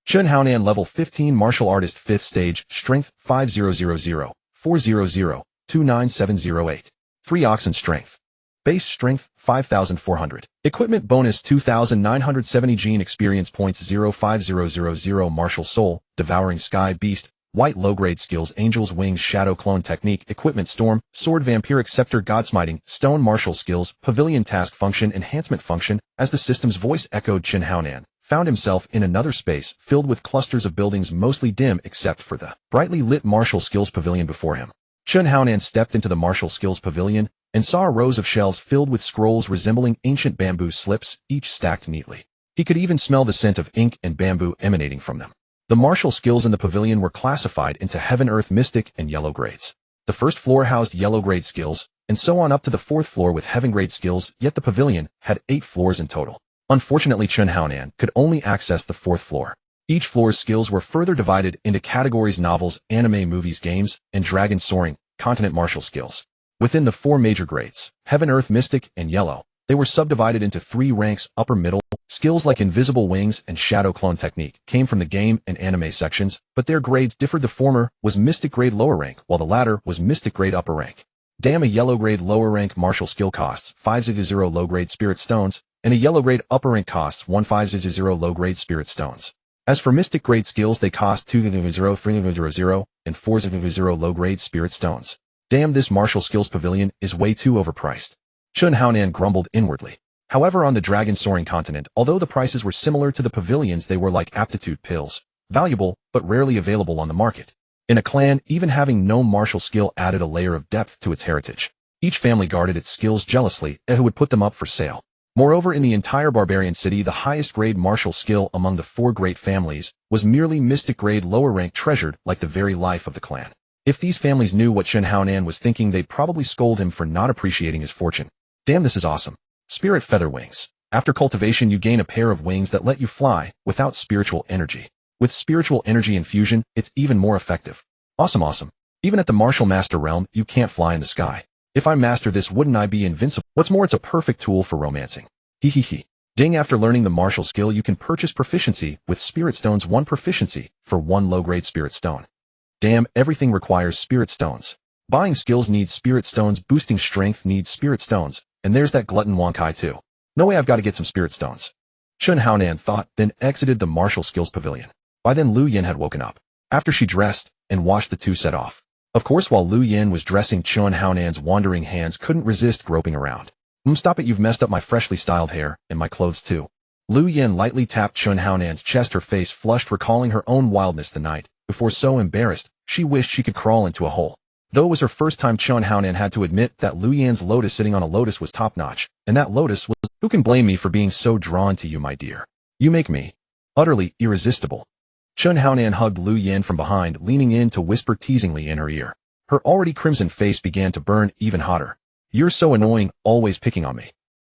Chun Haonan level 15 martial artist 5th stage, strength 5000, 400, 29708. 3 oxen strength. Base strength 5400. Equipment bonus 2970 gene experience points 05000 martial soul, devouring sky beast, white low-grade skills angel's wings shadow clone technique equipment storm, sword vampiric scepter godsmiting, stone martial skills, pavilion task function enhancement function. As the system's voice echoed, Chun Haonan found himself in another space filled with clusters of buildings mostly dim except for the brightly lit martial skills pavilion before him. Chun Haonan stepped into the martial skills pavilion and saw rows of shelves filled with scrolls resembling ancient bamboo slips, each stacked neatly. He could even smell the scent of ink and bamboo emanating from them. The martial skills in the pavilion were classified into Heaven, Earth, Mystic, and Yellow grades. The first floor housed yellow grade skills, and so on up to the fourth floor with Heaven grade skills, yet the pavilion had 8 floors in total. Unfortunately, Chun Haonan could only access the 4th floor. Each floor's skills were further divided into categories: novels, anime, movies, games, and dragon soaring, continent martial skills. Within the 4 major grades, Heaven, Earth, Mystic, and Yellow, they were subdivided into 3 ranks: upper, middle. Skills like Invisible Wings and Shadow Clone Technique came from the game and anime sections, but their grades differed. The former was Mystic Grade lower rank, while the latter was Mystic Grade upper rank. Damn, a Yellow Grade lower rank martial skill costs 500 low grade Spirit Stones, and a Yellow Grade upper rank costs 1500 low grade Spirit Stones. As for Mystic Grade skills, they cost 200, 300, and 400 low grade Spirit Stones. Damn, this martial skills pavilion is way too overpriced. Chun Haonan grumbled inwardly. However, on the dragon soaring continent, although the prices were similar to the pavilions, they were like aptitude pills, valuable but rarely available on the market. In a clan, even having no martial skill added a layer of depth to its heritage. Each family guarded its skills jealously and who would put them up for sale. Moreover, in the entire barbarian city, the highest grade martial skill among the 4 great families was merely mystic grade lower rank treasured like the very life of the clan. If these families knew what Chen Haonan was thinking, they'd probably scold him for not appreciating his fortune. Damn, this is awesome. Spirit feather wings. After cultivation, you gain a pair of wings that let you fly without spiritual energy. With spiritual energy infusion, it's even more effective. Awesome, awesome. Even at the martial master realm, you can't fly in the sky. If I master this, wouldn't I be invincible? What's more, it's a perfect tool for romancing. Hee. Ding, after learning the martial skill, you can purchase proficiency with spirit stones, 1 proficiency for 1 low-grade spirit stone. Damn, everything requires spirit stones. Buying skills needs spirit stones, boosting strength needs spirit stones, and there's that glutton Wonkai too. No way, I've got to get some spirit stones. Chen Haonan thought, then exited the martial skills pavilion. By then Lu Yin had woken up. After she dressed and washed, the two set off. Of course, while Lu Yin was dressing, Chen Haonan's wandering hands couldn't resist groping around. Stop it, you've messed up my freshly styled hair, and my clothes too. Lu Yin lightly tapped Chen Haonan's chest, her face flushed, recalling her own wildness the night before. So embarrassed, she wished she could crawl into a hole. Though it was her first time, Chen Haonan had to admit that Lu Yin's lotus sitting on a lotus was top-notch, and that lotus was— who can blame me for being so drawn to you, my dear? You make me utterly irresistible. Chen Haonan hugged Lu Yin from behind, leaning in to whisper teasingly in her ear. Her already crimson face began to burn even hotter. You're so annoying, always picking on me.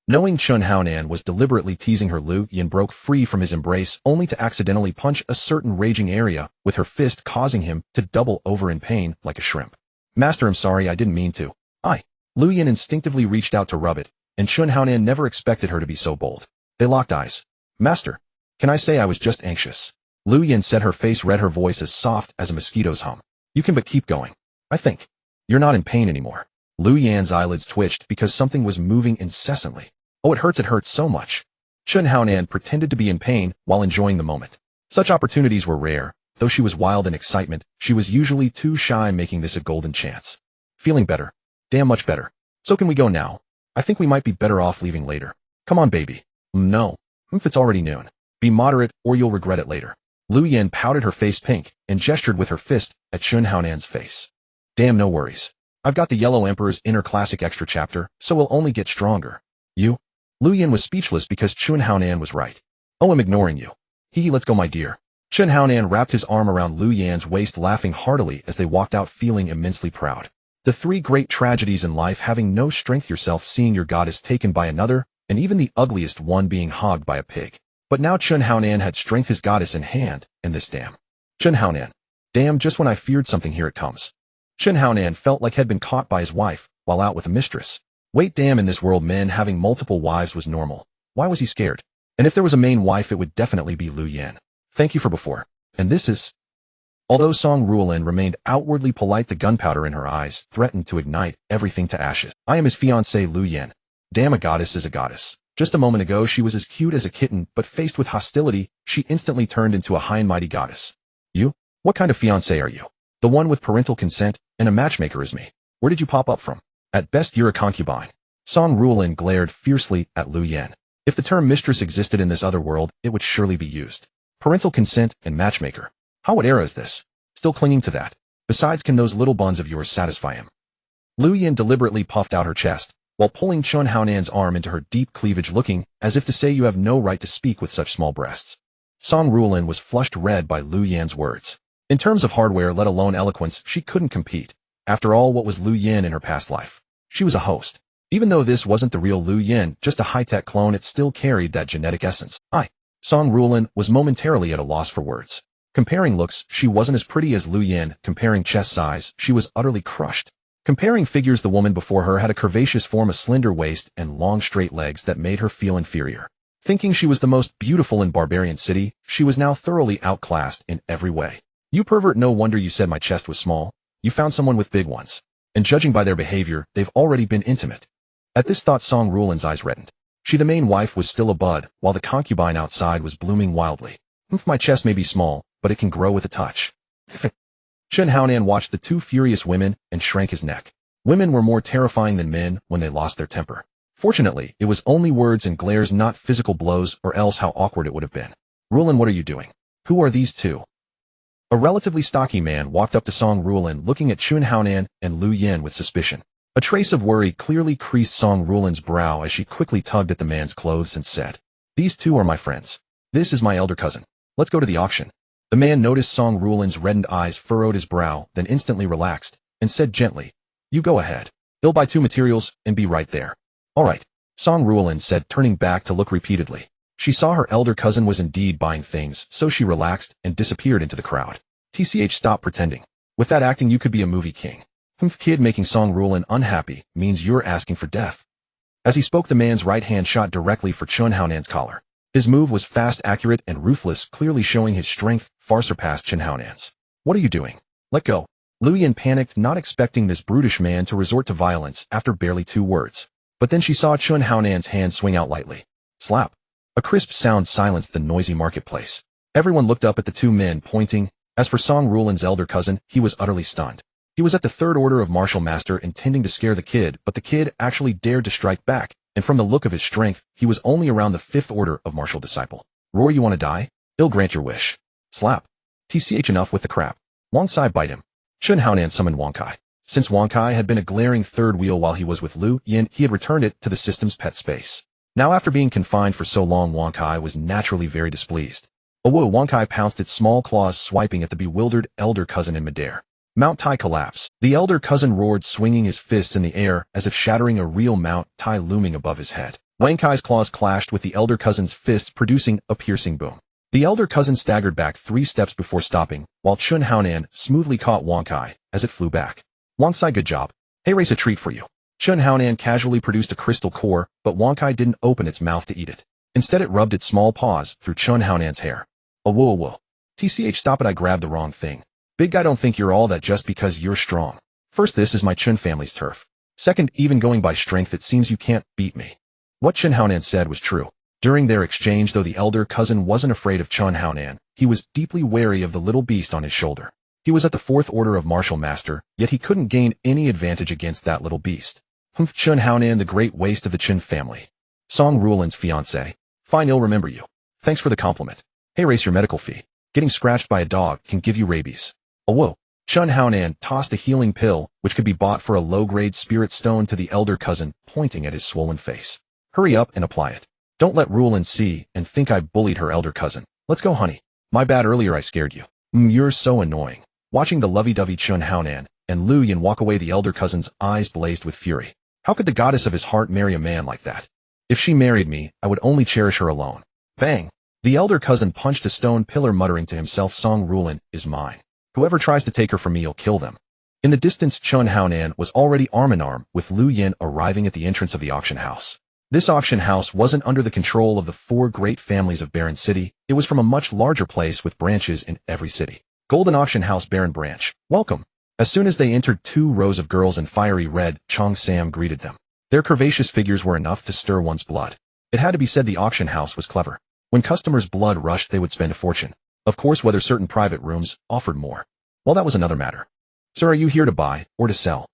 Knowing Chen Haonan was deliberately teasing her, Lu Yin broke free from his embrace only to accidentally punch a certain raging area with her fist, causing him to double over in pain like a shrimp. Master, I'm sorry, I didn't mean to. Lu Yin instinctively reached out to rub it, and Chen Haonan never expected her to be so bold. They locked eyes. Master, can I say I was just anxious? Lu Yin said, her face red, her voice as soft as a mosquito's hum. You can but keep going. I think you're not in pain anymore. Lu Yan's eyelids twitched because something was moving incessantly. Oh, it hurts so much. Chen Haonan pretended to be in pain while enjoying the moment. Such opportunities were rare. Though she was wild in excitement, she was usually too shy, making this a golden chance. Feeling better. Damn, much better. So can we go now? I think we might be better off leaving later. Come on, baby. No. It's already noon. Be moderate or you'll regret it later. Lu Yin pouted, her face pink, and gestured with her fist at Chen Haonan's face. Damn, no worries. I've got the Yellow Emperor's Inner Classic Extra chapter, so we'll only get stronger. You? Lu Yin was speechless because Chen Haonan was right. Oh, I'm ignoring you. Let's go, my dear. Chen Haonan wrapped his arm around Lu Yan's waist, laughing heartily as they walked out, feeling immensely proud. The 3 great tragedies in life: having no strength yourself, seeing your goddess taken by another, and even the ugliest one, being hogged by a pig. But now Chen Haonan had strength, his goddess in hand, and this damn. Chen Haonan. Damn, just when I feared something, here it comes. Chen Haonan felt like had been caught by his wife while out with a mistress. Wait, damn, in this world men having multiple wives was normal. Why was he scared? And if there was a main wife, it would definitely be Lu Yin. Thank you for before. And this is— Although Song Ruolin remained outwardly polite, the gunpowder in her eyes threatened to ignite everything to ashes. I am his fiancée, Lu Yin. Damn, a goddess is a goddess. Just a moment ago she was as cute as a kitten, but faced with hostility, she instantly turned into a high and mighty goddess. You? What kind of fiancé are you? The one with parental consent and a matchmaker is me. Where did you pop up from? At best you're a concubine. Song Ruolin glared fiercely at Lu Yin. If the term mistress existed in this other world, it would surely be used. Parental consent and matchmaker. What era is this? Still clinging to that. Besides, can those little buns of yours satisfy him? Lu Yin deliberately puffed out her chest, while pulling Chen Haonan's arm into her deep cleavage, looking as if to say, you have no right to speak with such small breasts. Song Ruolin was flushed red by Lu Yin's words. In terms of hardware, let alone eloquence, she couldn't compete. After all, what was Lu Yin in her past life? She was a host. Even though this wasn't the real Lu Yin, just a high-tech clone, it still carried that genetic essence. Song Ruolin was momentarily at a loss for words. Comparing looks, she wasn't as pretty as Lu Yin. Comparing chest size, she was utterly crushed. Comparing figures, the woman before her had a curvaceous form, a slender waist, and long straight legs that made her feel inferior. Thinking she was the most beautiful in Barbarian City, she was now thoroughly outclassed in every way. You pervert, no wonder you said my chest was small. You found someone with big ones. And judging by their behavior, they've already been intimate. At this thought, Song Ruolin's eyes reddened. She, the main wife, was still a bud, while the concubine outside was blooming wildly. My chest may be small, but it can grow with a touch. Chen Haonan watched the 2 furious women and shrank his neck. Women were more terrifying than men when they lost their temper. Fortunately, it was only words and glares, not physical blows, or else how awkward it would have been. Ruolin, what are you doing? Who are these 2? A relatively stocky man walked up to Song Ruolin, looking at Chen Haonan and Lu Yin with suspicion. A trace of worry clearly creased Song Rulin's brow as she quickly tugged at the man's clothes and said, "These two are my friends. This is my elder cousin. Let's go to the auction." The man noticed Song Rulin's reddened eyes furrowed his brow, then instantly relaxed, and said gently, "You go ahead. He'll buy 2 materials and be right there." "All right," Song Rulin said, turning back to look repeatedly. She saw her elder cousin was indeed buying things, so she relaxed and disappeared into the crowd. "TCH, stop pretending. With that acting you could be a movie king." Kid, making Song Rulin unhappy means you're asking for death." As he spoke, the man's right hand shot directly for Chun Haonan's collar. His move was fast, accurate, and ruthless, clearly showing his strength far surpassed Chun Haonan's. "What are you doing? Let go." Lu Yin panicked, not expecting this brutish man to resort to violence after barely 2 words. But then she saw Chun Haonan's hand swing out lightly. Slap. A crisp sound silenced the noisy marketplace. Everyone looked up at the 2 men pointing. As for Song Rulin's elder cousin, he was utterly stunned. He was at the 3rd order of martial master, intending to scare the kid, but the kid actually dared to strike back, and from the look of his strength, he was only around the 5th order of martial disciple. "Roar, you want to die? He'll grant your wish." Slap. "TCH, enough with the crap. Wang Sai, bite him." Chun Haonan summoned Wang Kai. Since Wang Kai had been a glaring third wheel while he was with Lu Yin, he had returned it to the system's pet space. Now, after being confined for so long, Wang Kai was naturally very displeased. Whoa, Wang Kai pounced its small claws, swiping at the bewildered elder cousin in midair. Mount Tai collapsed. The elder cousin roared, swinging his fists in the air as if shattering a real Mount Tai looming above his head. Wang Kai's claws clashed with the elder cousin's fists, producing a piercing boom. The elder cousin staggered back 3 steps before stopping, while Chun Haonan smoothly caught Wang Kai as it flew back. "Wang Sai, good job. Hey, race, a treat for you." Chun Haonan casually produced a crystal core, but Wang Kai didn't open its mouth to eat it. Instead, it rubbed its small paws through Chun Haonan's hair. Whoa. TCH, stop it, I grabbed the wrong thing. Big guy, don't think you're all that just because you're strong. First, this is my Chun family's turf. Second, even going by strength, it seems you can't beat me. What Chun Haonan said was true. During their exchange, though the elder cousin wasn't afraid of Chun Haonan, he was deeply wary of the little beast on his shoulder. He was at the 4th order of martial master, yet he couldn't gain any advantage against that little beast. Chun Haonan, the great waste of the Chun family. Song Rulin's fiancé. Fine, he'll remember you. Thanks for the compliment. Hey, race, your medical fee. Getting scratched by a dog can give you rabies. Whoa. Chun Haonan tossed a healing pill, which could be bought for a low-grade spirit stone, to the elder cousin, pointing at his swollen face. "Hurry up and apply it. Don't let Rulin see and think I bullied her elder cousin. Let's go, honey. My bad, earlier I scared you." You're so annoying." Watching the lovey-dovey Chun Haonan and Lu Yin walk away, the elder cousin's eyes blazed with fury. How could the goddess of his heart marry a man like that? If she married me, I would only cherish her alone. Bang! The elder cousin punched a stone pillar, muttering to himself, "Song Rulin is mine. Whoever tries to take her from me, I'll kill them." In the distance, Chun Haonan was already arm-in-arm with Lu Yin, arriving at the entrance of the auction house. This auction house wasn't under the control of the 4 great families of Baron City. It was from a much larger place with branches in every city. Golden Auction House, Baron Branch. Welcome. As soon as they entered, 2 rows of girls in fiery red Chong Sam greeted them. Their curvaceous figures were enough to stir one's blood. It had to be said the auction house was clever. When customers' blood rushed, they would spend a fortune. Of course, whether certain private rooms offered more. Well, that was another matter. "Sir, are you here to buy or to sell?"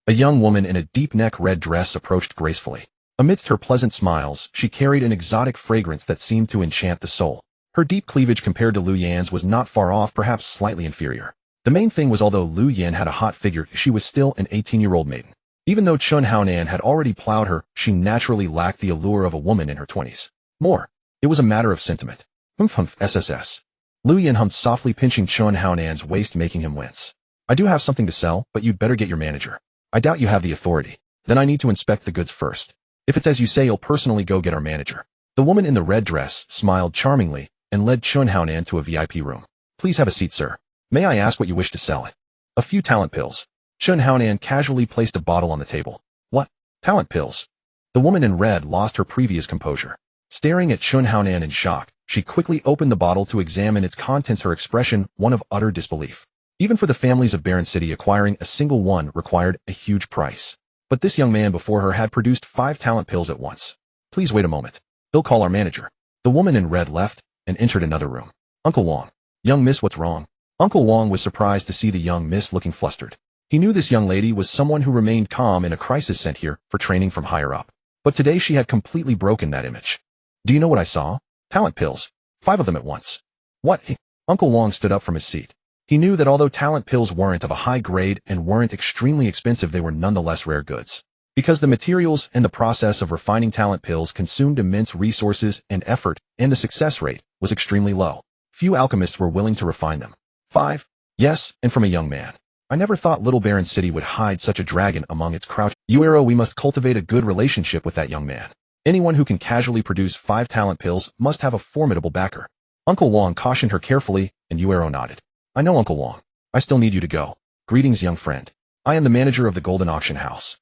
A young woman in a deep neck red dress approached gracefully. Amidst her pleasant smiles, she carried an exotic fragrance that seemed to enchant the soul. Her deep cleavage compared to Lu Yan's was not far off, perhaps slightly inferior. The main thing was, although Lu Yan had a hot figure, she was still an 18-year-old maiden. Even though Chun Haonan had already plowed her, she naturally lacked the allure of a woman in her 20s. More. It was a matter of sentiment. SSS. Lu Yan hummed softly, pinching Chun Haonan's waist, making him wince. "I do have something to sell, but you'd better get your manager. I doubt you have the authority. Then I need to inspect the goods first. If it's as you say, you'll personally go get our manager." The woman in the red dress smiled charmingly and led Chun Haonan to a VIP room. "Please have a seat, sir. May I ask what you wish to sell?" "A few talent pills." Chun Haonan casually placed a bottle on the table. "What? Talent pills?" The woman in red lost her previous composure. Staring at Chun Haonan in shock, she quickly opened the bottle to examine its contents, her expression one of utter disbelief. Even for the families of Baron City, acquiring a single one required a huge price. But this young man before her had produced 5 talent pills at once. "Please wait a moment. He'll call our manager." The woman in red left and entered another room. "Uncle Wong." "Young miss, what's wrong?" Uncle Wong was surprised to see the young miss looking flustered. He knew this young lady was someone who remained calm in a crisis, sent here for training from higher up. But today she had completely broken that image. "Do you know what I saw? Talent pills. 5 of them at once." "What?" Uncle Wong stood up from his seat. He knew that although talent pills weren't of a high grade and weren't extremely expensive, they were nonetheless rare goods. Because the materials and the process of refining talent pills consumed immense resources and effort, and the success rate was extremely low. Few alchemists were willing to refine them. 5. Yes, and from a young man. I never thought Little Baron City would hide such a dragon among its crouch. We must cultivate a good relationship with that young man. Anyone who can casually produce 5 talent pills must have a formidable backer. Uncle Wong cautioned her carefully, and Yuero nodded. I know, Uncle Wong. I still need you to go. Greetings, young friend. I am the manager of the Golden Auction House.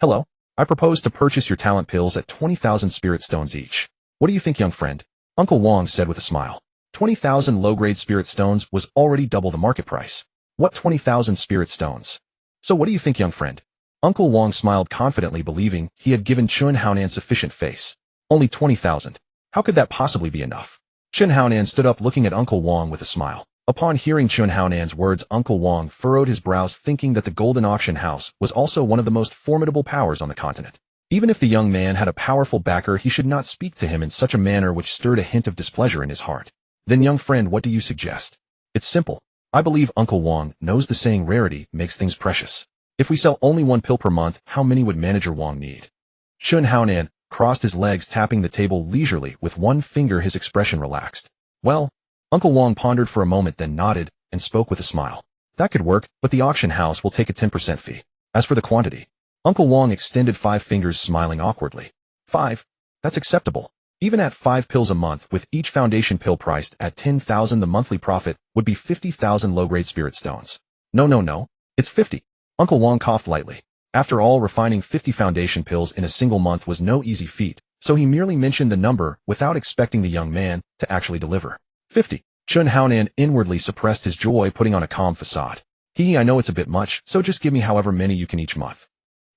Hello. I propose to purchase your talent pills at 20,000 spirit stones each. What do you think, young friend? Uncle Wong said with a smile. 20,000 low-grade spirit stones was already double the market price. What 20,000 spirit stones? So what do you think, young friend? Uncle Wong smiled confidently, believing he had given Chun Haonan sufficient face. Only 20,000. How could that possibly be enough? Chun Haonan stood up, looking at Uncle Wong with a smile. Upon hearing Chun Haonan's words, Uncle Wong furrowed his brows, thinking that the Golden Auction House was also one of the most formidable powers on the continent. Even if the young man had a powerful backer, he should not speak to him in such a manner which stirred a hint of displeasure in his heart. Then, young friend, what do you suggest? It's simple. I believe Uncle Wong knows the saying, rarity makes things precious. If we sell only 1 pill per month, how many would Manager Wong need? Chun Haonan crossed his legs, tapping the table leisurely with one finger. His expression relaxed. Well, Uncle Wong pondered for a moment, then nodded and spoke with a smile. That could work, but the auction house will take a 10% fee. As for the quantity, Uncle Wong extended 5 fingers, smiling awkwardly. 5. That's acceptable. Even at 5 pills a month, with each foundation pill priced at 10,000, the monthly profit would be 50,000 low-grade spirit stones. No. It's 50. Uncle Wong coughed lightly. After all, refining 50 foundation pills in a single month was no easy feat, so he merely mentioned the number without expecting the young man to actually deliver. 50. Chun Haonan inwardly suppressed his joy, putting on a calm facade. I know it's a bit much, so just give me however many you can each month.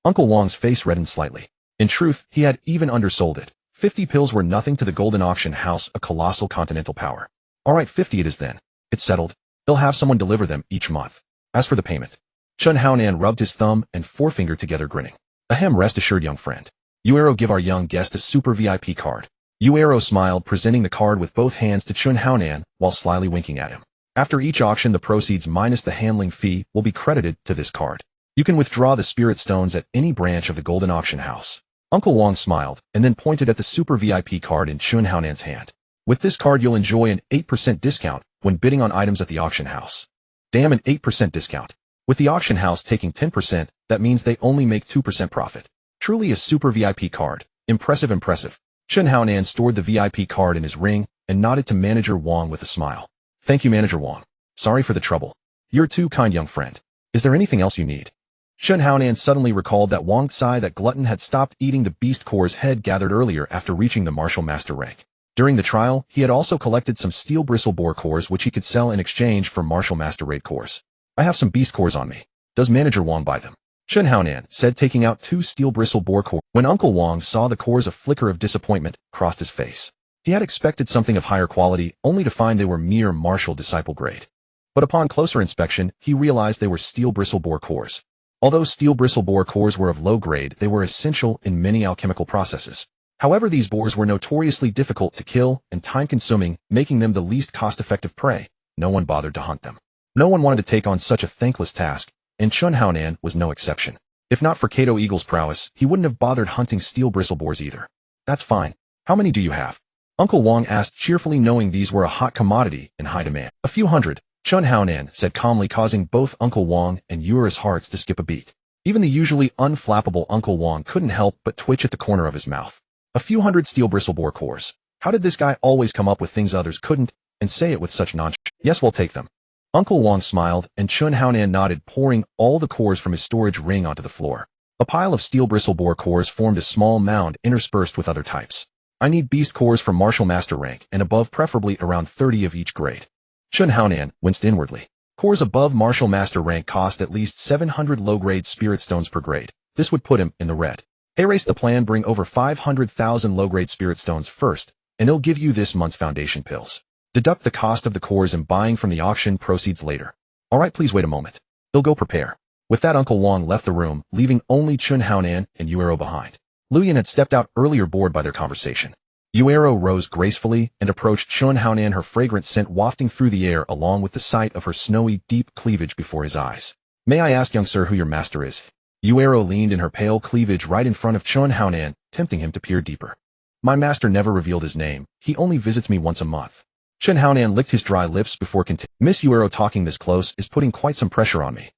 Uncle Wong's face reddened slightly. In truth, he had even undersold it. 50 pills were nothing to the Golden Auction House, a colossal continental power. All right, 50 it is then. It's settled. He'll have someone deliver them each month. As for the payment, Chun Haonan rubbed his thumb and forefinger together, grinning. Ahem, rest assured, young friend. Yuero, give our young guest a super VIP card. Yuero smiled, presenting the card with both hands to Chun Haonan while slyly winking at him. After each auction, the proceeds minus the handling fee will be credited to this card. You can withdraw the spirit stones at any branch of the Golden Auction House. Uncle Wong smiled and then pointed at the super VIP card in Chun Haonan's hand. With this card, you'll enjoy an 8% discount when bidding on items at the auction house. Damn, an 8% discount. With the auction house taking 10%, that means they only make 2% profit. Truly a super VIP card. Impressive. Chun Haonan stored the VIP card in his ring and nodded to Manager Wong with a smile. Thank you, Manager Wong. Sorry for the trouble. You're too kind, young friend. Is there anything else you need? Chun Haonan suddenly recalled that Wang Tsai, that glutton, had stopped eating the beast cores head gathered earlier after reaching the Martial Master rank. During the trial, he had also collected some steel bristle boar cores which he could sell in exchange for Martial Master raid cores. I have some beast cores on me. Does Manager Wong buy them? Chun Haonan said, taking out 2 steel bristle boar cores. When Uncle Wong saw the cores, a flicker of disappointment crossed his face. He had expected something of higher quality, only to find they were mere martial disciple grade. But upon closer inspection, he realized they were steel bristle boar cores. Although steel bristle boar cores were of low grade, they were essential in many alchemical processes. However, these boars were notoriously difficult to kill and time-consuming, making them the least cost-effective prey. No one bothered to hunt them. No one wanted to take on such a thankless task, and Chun Haonan was no exception. If not for Kato Eagle's prowess, he wouldn't have bothered hunting steel bristle boars either. That's fine. How many do you have? Uncle Wong asked cheerfully, knowing these were a hot commodity in high demand. A few hundred, Chun Haonan said calmly, causing both Uncle Wong and Yuera's hearts to skip a beat. Even the usually unflappable Uncle Wong couldn't help but twitch at the corner of his mouth. A few hundred steel bristle boar cores. How did this guy always come up with things others couldn't, and say it with such nonchalance? Yes, we'll take them. Uncle Wong smiled, and Chun Haonan nodded, pouring all the cores from his storage ring onto the floor. A pile of steel bristle boar cores formed a small mound interspersed with other types. I need beast cores from Martial Master rank and above, preferably around 30 of each grade. Chun Haonan winced inwardly. Cores above Martial Master rank cost at least 700 low-grade spirit stones per grade. This would put him in the red. Erase the plan, bring over 500,000 low-grade spirit stones first, and he'll give you this month's foundation pills. Deduct the cost of the cores and buying from the auction proceeds later. All right, please wait a moment. He'll go prepare. With that, Uncle Wong left the room, leaving only Chun Haonan and Yuero behind. Luyan had stepped out earlier, bored by their conversation. Yuero rose gracefully and approached Chun Haonan, her fragrant scent wafting through the air along with the sight of her snowy, deep cleavage before his eyes. May I ask, young sir, who your master is? Yuero leaned in her pale cleavage right in front of Chun Haonan, tempting him to peer deeper. My master never revealed his name. He only visits me once a month. Chun Haonan licked his dry lips before continuing. Miss Yuero, talking this close is putting quite some pressure on me.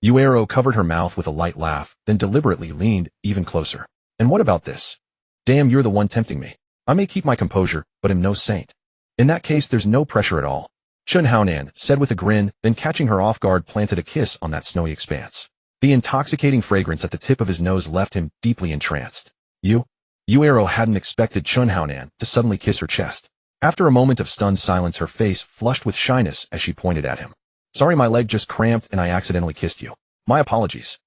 Yuero covered her mouth with a light laugh, then deliberately leaned even closer. And what about this? Damn, you're the one tempting me. I may keep my composure, but am no saint. In that case, there's no pressure at all. Chun Haonan said with a grin, then catching her off guard planted a kiss on that snowy expanse. The intoxicating fragrance at the tip of his nose left him deeply entranced. Yuero hadn't expected Chun Haonan to suddenly kiss her chest. After a moment of stunned silence, her face flushed with shyness as she pointed at him. Sorry, my leg just cramped and I accidentally kissed you. My apologies.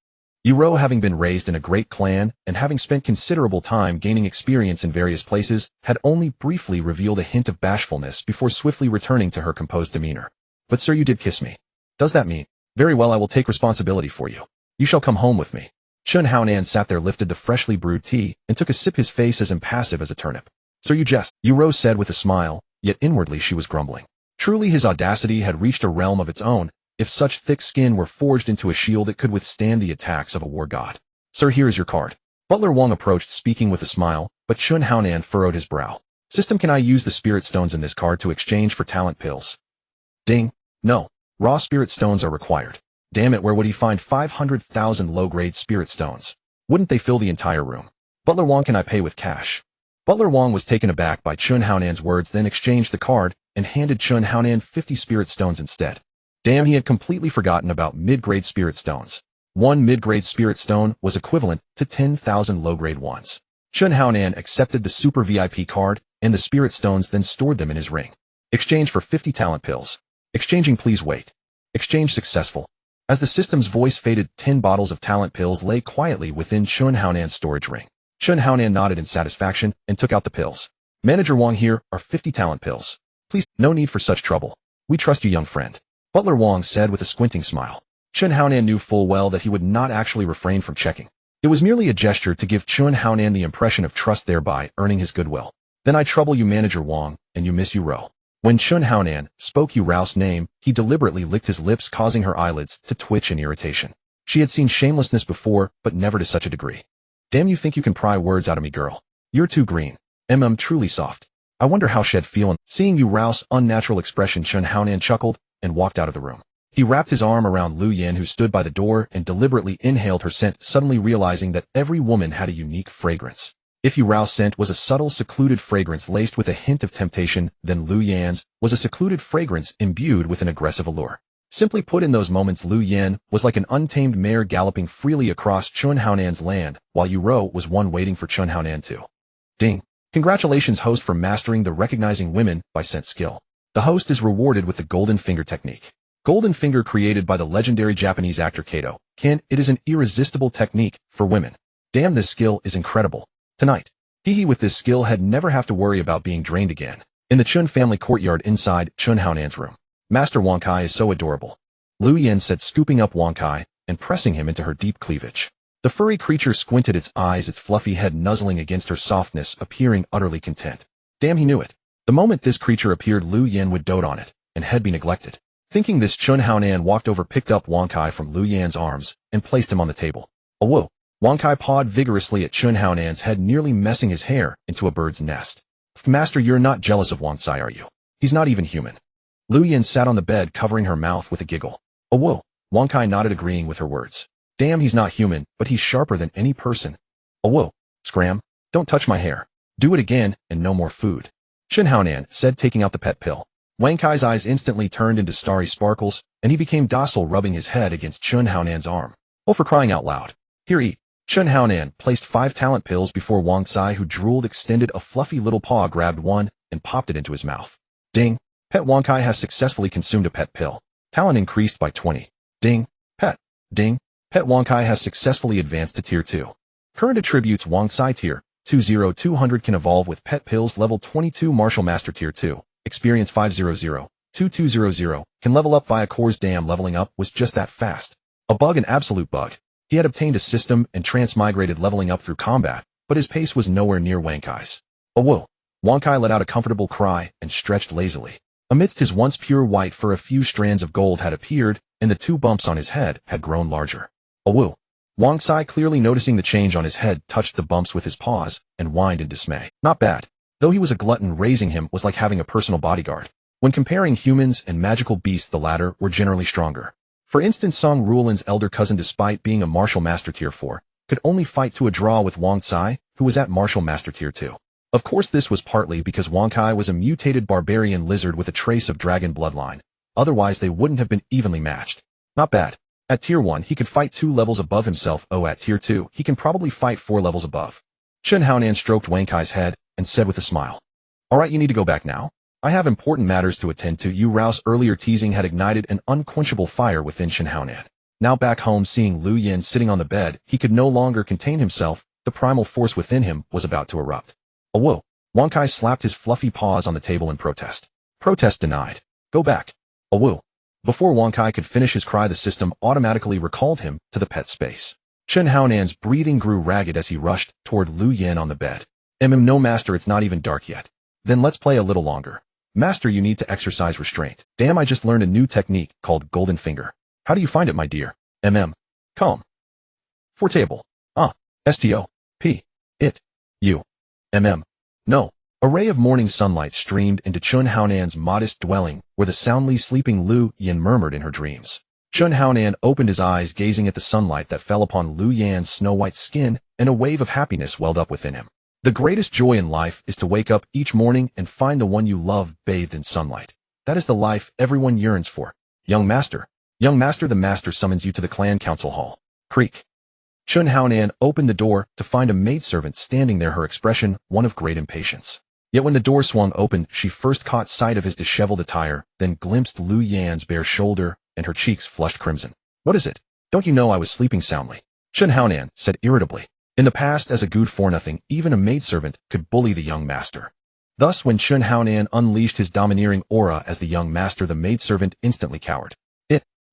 Yuero, having been raised in a great clan and having spent considerable time gaining experience in various places, had only briefly revealed a hint of bashfulness before swiftly returning to her composed demeanor. But sir, you did kiss me. Does that mean? Very well, I will take responsibility for you. You shall come home with me. Chun Haonan sat there, lifted the freshly brewed tea, and took a sip, his face as impassive as a turnip. Sir, you jest, Yuero said with a smile, yet inwardly she was grumbling. Truly his audacity had reached a realm of its own, if such thick skin were forged into a shield it could withstand the attacks of a war god. Sir, here is your card. Butler Wong approached, speaking with a smile, but Chun Haonan furrowed his brow. System, can I use the spirit stones in this card to exchange for talent pills? Ding. No. Raw spirit stones are required. Damn it, where would he find 500,000 low-grade spirit stones? Wouldn't they fill the entire room? Butler Wong, can I pay with cash? Butler Wong was taken aback by Chun Haonan's words, then exchanged the card and handed Chun Haonan 50 spirit stones instead. Damn, he had completely forgotten about mid-grade spirit stones. One mid-grade spirit stone was equivalent to 10,000 low-grade ones. Chun Haonan accepted the Super VIP card and the spirit stones, then stored them in his ring. Exchange for 50 talent pills. Exchanging, please wait. Exchange successful. As the system's voice faded, 10 bottles of talent pills lay quietly within Chun Haonan's storage ring. Chun Haonan nodded in satisfaction and took out the pills. Manager Wong, here are 50 talent pills. Please, no need for such trouble. We trust you, young friend. Butler Wong said with a squinting smile. Chun Haonan knew full well that he would not actually refrain from checking. It was merely a gesture to give Chun Haonan the impression of trust, thereby earning his goodwill. Then I trouble you, Manager Wong, and you miss Yuero. When Chun Haonan spoke Yuero's name, he deliberately licked his lips, causing her eyelids to twitch in irritation. She had seen shamelessness before, but never to such a degree. Damn, you think you can pry words out of me, girl? You're too green. Truly soft. I wonder how she'd feel. Seeing Yuero's unnatural expression, Chun Haonan chuckled and walked out of the room. He wrapped his arm around Lu Yan, who stood by the door, and deliberately inhaled her scent, suddenly realizing that every woman had a unique fragrance. If Yuero's scent was a subtle, secluded fragrance laced with a hint of temptation, then Lu Yan's was a secluded fragrance imbued with an aggressive allure. Simply put, in those moments, Lu Yan was like an untamed mare galloping freely across Chun Haonan's land, while Yuero was one waiting for Chun Haonan to. Ding. Congratulations, host, for mastering the recognizing women by scent skill. The host is rewarded with the Golden Finger technique. Golden Finger, created by the legendary Japanese actor Kato. It is an irresistible technique for women. Damn, this skill is incredible. Tonight, Hehe with this skill had never have to worry about being drained again. In the Chun family courtyard inside Chun Haonan's room. Master Wong Kai is so adorable. Lu Yan said, scooping up Wong Kai and pressing him into her deep cleavage. The furry creature squinted its eyes, its fluffy head nuzzling against her softness, appearing utterly content. Damn, he knew it. The moment this creature appeared, Lu Yan would dote on it, and he'd be neglected. Thinking this, Chun Haonan walked over, picked up Wong Kai from Lu Yan's arms, and placed him on the table. Oh whoa! Wong Kai pawed vigorously at Chun Haonan's head, nearly messing his hair into a bird's nest. Master, you're not jealous of Wong Sai, are you? He's not even human. Lu Yan sat on the bed, covering her mouth with a giggle. Oh whoa! Wong Kai nodded, agreeing with her words. Damn, he's not human, but he's sharper than any person. Oh whoa! Scram! Don't touch my hair. Do it again, and no more food. Chun Haonan said, taking out the pet pill. Wang Kai's eyes instantly turned into starry sparkles, and he became docile, rubbing his head against Chun Haonan's arm. Oh, for crying out loud. Here, eat. Chun Haonan placed 5 talent pills before Wong Sai, who drooled, extended a fluffy little paw, grabbed one, and popped it into his mouth. Ding. Pet Wong Kai has successfully consumed a pet pill. Talent increased by 20. Ding. Pet. Ding. Pet Wong Kai has successfully advanced to Tier 2. Current attributes: Wong Sai Tier 20200 can evolve with pet pills. Level 22 Martial Master Tier 2. Experience 500-2200. Can level up via cores. Damn, leveling up was just that fast. A bug, an absolute bug. He had obtained a system and transmigrated leveling up through combat, but his pace was nowhere near Wang Kai's. Oh whoa. Wang Kai let out a comfortable cry and stretched lazily. Amidst his once pure white fur, a few strands of gold had appeared, and the 2 bumps on his head had grown larger. Awoo! Wang Kai, clearly noticing the change on his head, touched the bumps with his paws and whined in dismay. Not bad. Though he was a glutton, raising him was like having a personal bodyguard. When comparing humans and magical beasts, the latter were generally stronger. For instance, Song Ruolin's elder cousin, despite being a martial master tier 4, could only fight to a draw with Wang Cai, who was at martial master tier 2. Of course, this was partly because Wang Kai was a mutated barbarian lizard with a trace of dragon bloodline. Otherwise, they wouldn't have been evenly matched. Not bad. At tier 1, he could fight 2 levels above himself. Oh, at tier 2, he can probably fight 4 levels above. Chen Haonan stroked Wang Kai's head and said with a smile, "Alright, you need to go back now. I have important matters to attend to." Yu Rao's earlier teasing had ignited an unquenchable fire within Chen Haonan. Now back home, seeing Lu Yin sitting on the bed, he could no longer contain himself. The primal force within him was about to erupt. Awoo! Wang Kai slapped his fluffy paws on the table in protest. Protest denied. Go back. Awoo! Before Wang Kai could finish his cry, the system automatically recalled him to the pet space. Chen Haonan's breathing grew ragged as he rushed toward Lu Yin on the bed. No master, it's not even dark yet. Then let's play a little longer. Master, you need to exercise restraint. Damn, I just learned a new technique called Golden Finger. How do you find it, my dear? Calm. For table. S-T-O-P. It. You. No. A ray of morning sunlight streamed into Chen Haonan's modest dwelling, where the soundly sleeping Lu Yin murmured in her dreams. Chen Haonan opened his eyes, gazing at the sunlight that fell upon Lu Yin's snow-white skin, and a wave of happiness welled up within him. The greatest joy in life is to wake up each morning and find the one you love bathed in sunlight. That is the life everyone yearns for. Young master, the master summons you to the clan council hall. Creak. Chen Haonan opened the door to find a maidservant standing there, her expression one of great impatience. Yet when the door swung open, she first caught sight of his disheveled attire, then glimpsed Lu Yin's bare shoulder, and her cheeks flushed crimson. What is it? Don't you know I was sleeping soundly? Chen Haonan said irritably. In the past, as a good for nothing, even a maidservant could bully the young master. Thus, when Chen Haonan unleashed his domineering aura as the young master, the maidservant instantly cowered.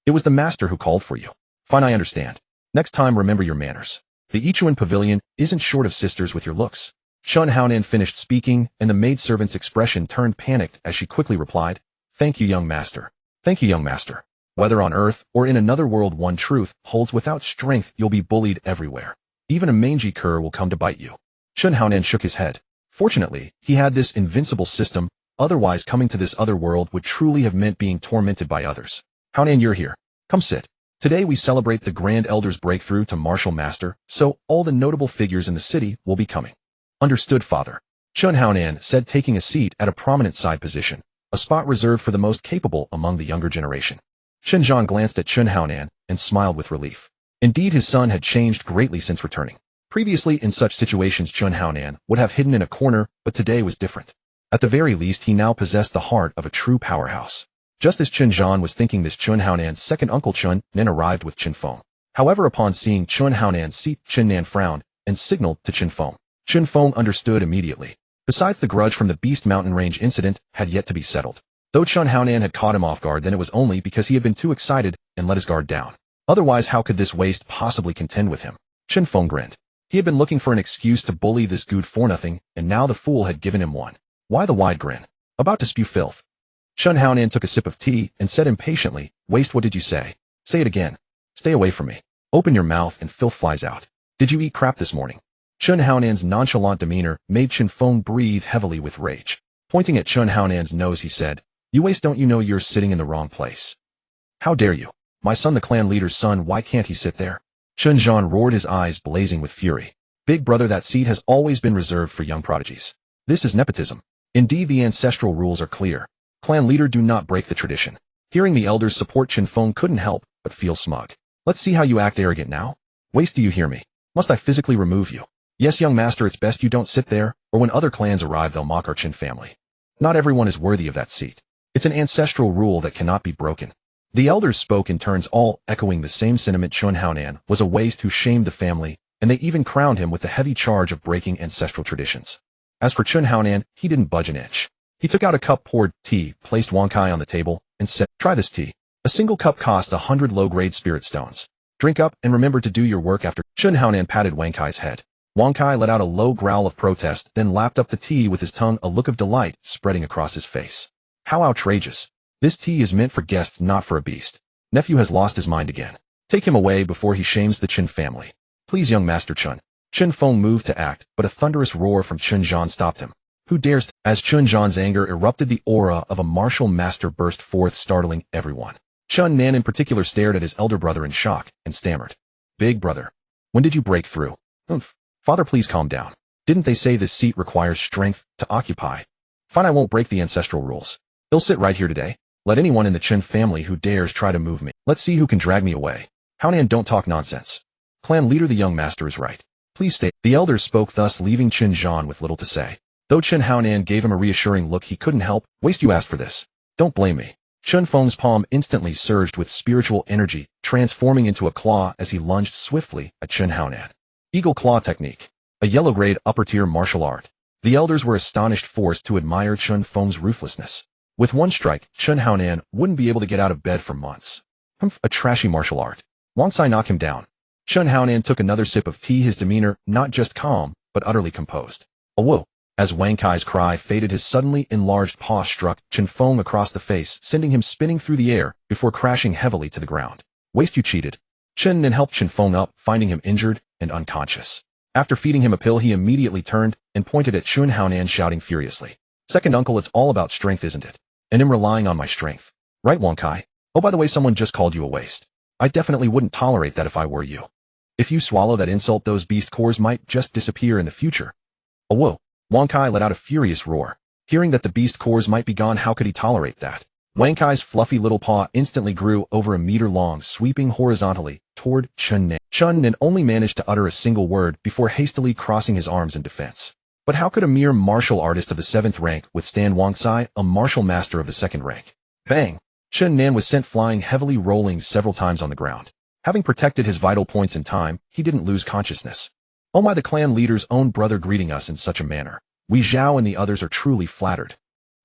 It was the master who called for you. Fine, I understand. Next time, remember your manners. The Ichuan Pavilion isn't short of sisters with your looks. Chen Haonan finished speaking, and the maidservant's expression turned panicked as she quickly replied, Thank you, young master. Thank you, young master. Whether on Earth or in another world, one truth holds: without strength, you'll be bullied everywhere. Even a mangy cur will come to bite you. Chen Haonan shook his head. Fortunately, he had this invincible system, otherwise coming to this other world would truly have meant being tormented by others. Haonan, you're here. Come sit. Today we celebrate the Grand Elder's breakthrough to Martial Master, so all the notable figures in the city will be coming. Understood, father. Chen Haonan said, taking a seat at a prominent side position, a spot reserved for the most capable among the younger generation. Chen Zhan glanced at Chen Haonan and smiled with relief. Indeed, his son had changed greatly since returning. Previously, in such situations, Chen Haonan would have hidden in a corner, but today was different. At the very least, he now possessed the heart of a true powerhouse. Just as Chen Zhan was thinking this, Chen Haonan's second uncle Chen Nan arrived with Chen Feng. However, upon seeing Chen Haonan's seat, Chen Nan frowned and signaled to Chen Feng. Chen Feng understood immediately. Besides, the grudge from the Beast Mountain Range incident had yet to be settled. Though Chen Haonan had caught him off guard, then it was only because he had been too excited and let his guard down. Otherwise, how could this waste possibly contend with him? Chen Feng grinned. He had been looking for an excuse to bully this good for nothing, and now the fool had given him one. Why the wide grin? About to spew filth. Chen Haonan took a sip of tea and said impatiently, Waste, what did you say? Say it again. Stay away from me. Open your mouth and filth flies out. Did you eat crap this morning? Chen Haonan's nonchalant demeanor made Chen Feng breathe heavily with rage. Pointing at Chen Haonan's nose, he said, You waste, don't you know you're sitting in the wrong place? How dare you? My son, the clan leader's son, why can't he sit there? Chen Zhan roared, his eyes blazing with fury. Big brother, that seat has always been reserved for young prodigies. This is nepotism. Indeed, the ancestral rules are clear. Clan leader, do not break the tradition. Hearing the elders support, Chen Feng couldn't help but feel smug. Let's see how you act arrogant now. Waste, do you hear me? Must I physically remove you? Yes, young master, it's best you don't sit there, or when other clans arrive, they'll mock our Chen family. Not everyone is worthy of that seat. It's an ancestral rule that cannot be broken. The elders spoke in turns, all echoing the same sentiment. Chen Haonan was a waste who shamed the family, and they even crowned him with the heavy charge of breaking ancestral traditions. As for Chen Haonan, he didn't budge an inch. He took out a cup, poured tea, placed Wang Kai on the table, and said, Try this tea. A single cup costs 100 low-grade spirit stones. Drink up and remember to do your work after. Chen Haonan patted Wang Kai's head. Wang Kai let out a low growl of protest, then lapped up the tea with his tongue, a look of delight spreading across his face. How outrageous. This tea is meant for guests, not for a beast. Nephew has lost his mind again. Take him away before he shames the Chen family. Please, young Master Chen. Chen Feng moved to act, but a thunderous roar from Chen Zhan stopped him. Who dares? As Chen Zhan's anger erupted, the aura of a martial master burst forth, startling everyone. Chen Nan in particular stared at his elder brother in shock and stammered. Big brother. When did you break through? Father, please calm down. Didn't they say this seat requires strength to occupy? Fine, I won't break the ancestral rules. He'll sit right here today. Let anyone in the Chen family who dares try to move me. Let's see who can drag me away. Haonan, don't talk nonsense. Clan leader, the young master is right. Please stay. The elders spoke, thus leaving Chen Zhan with little to say. Though Chen Haonan gave him a reassuring look, he couldn't help. Waste, you asked for this. Don't blame me. Chen Feng's palm instantly surged with spiritual energy, transforming into a claw as he lunged swiftly at Chen Haonan. Eagle Claw Technique. A yellow-grade upper-tier martial art. The elders were astonished, forced to admire Chen Feng's ruthlessness. With one strike, Chen Haonan wouldn't be able to get out of bed for months. A trashy martial art. Once I knock him down. Chen Haonan took another sip of tea, his demeanor not just calm, but utterly composed. A whoa. As Wang Kai's cry faded, his suddenly enlarged paw struck Chen Feng across the face, sending him spinning through the air before crashing heavily to the ground. Waste, you cheated. Chen Nan helped Chen Feng up, finding him injured and unconscious. After feeding him a pill, he immediately turned and pointed at Chen Haonan, shouting furiously. Second uncle, it's all about strength, isn't it? And I'm relying on my strength. Right, Wang Kai? Oh, by the way, someone just called you a waste. I definitely wouldn't tolerate that if I were you. If you swallow that insult, those beast cores might just disappear in the future. Oh, whoa. Wang Kai let out a furious roar. Hearing that the beast cores might be gone, how could he tolerate that? Wang Kai's fluffy little paw instantly grew over a meter long, sweeping horizontally toward Chen Nan. Chen Nan only managed to utter a single word before hastily crossing his arms in defense. But how could a mere martial artist of the 7th rank withstand Wang Sai, a martial master of the 2nd rank? Bang! Chen Nan was sent flying, heavily rolling several times on the ground. Having protected his vital points in time, he didn't lose consciousness. Oh my, the clan leader's own brother greeting us in such a manner. We Zhao and the others are truly flattered.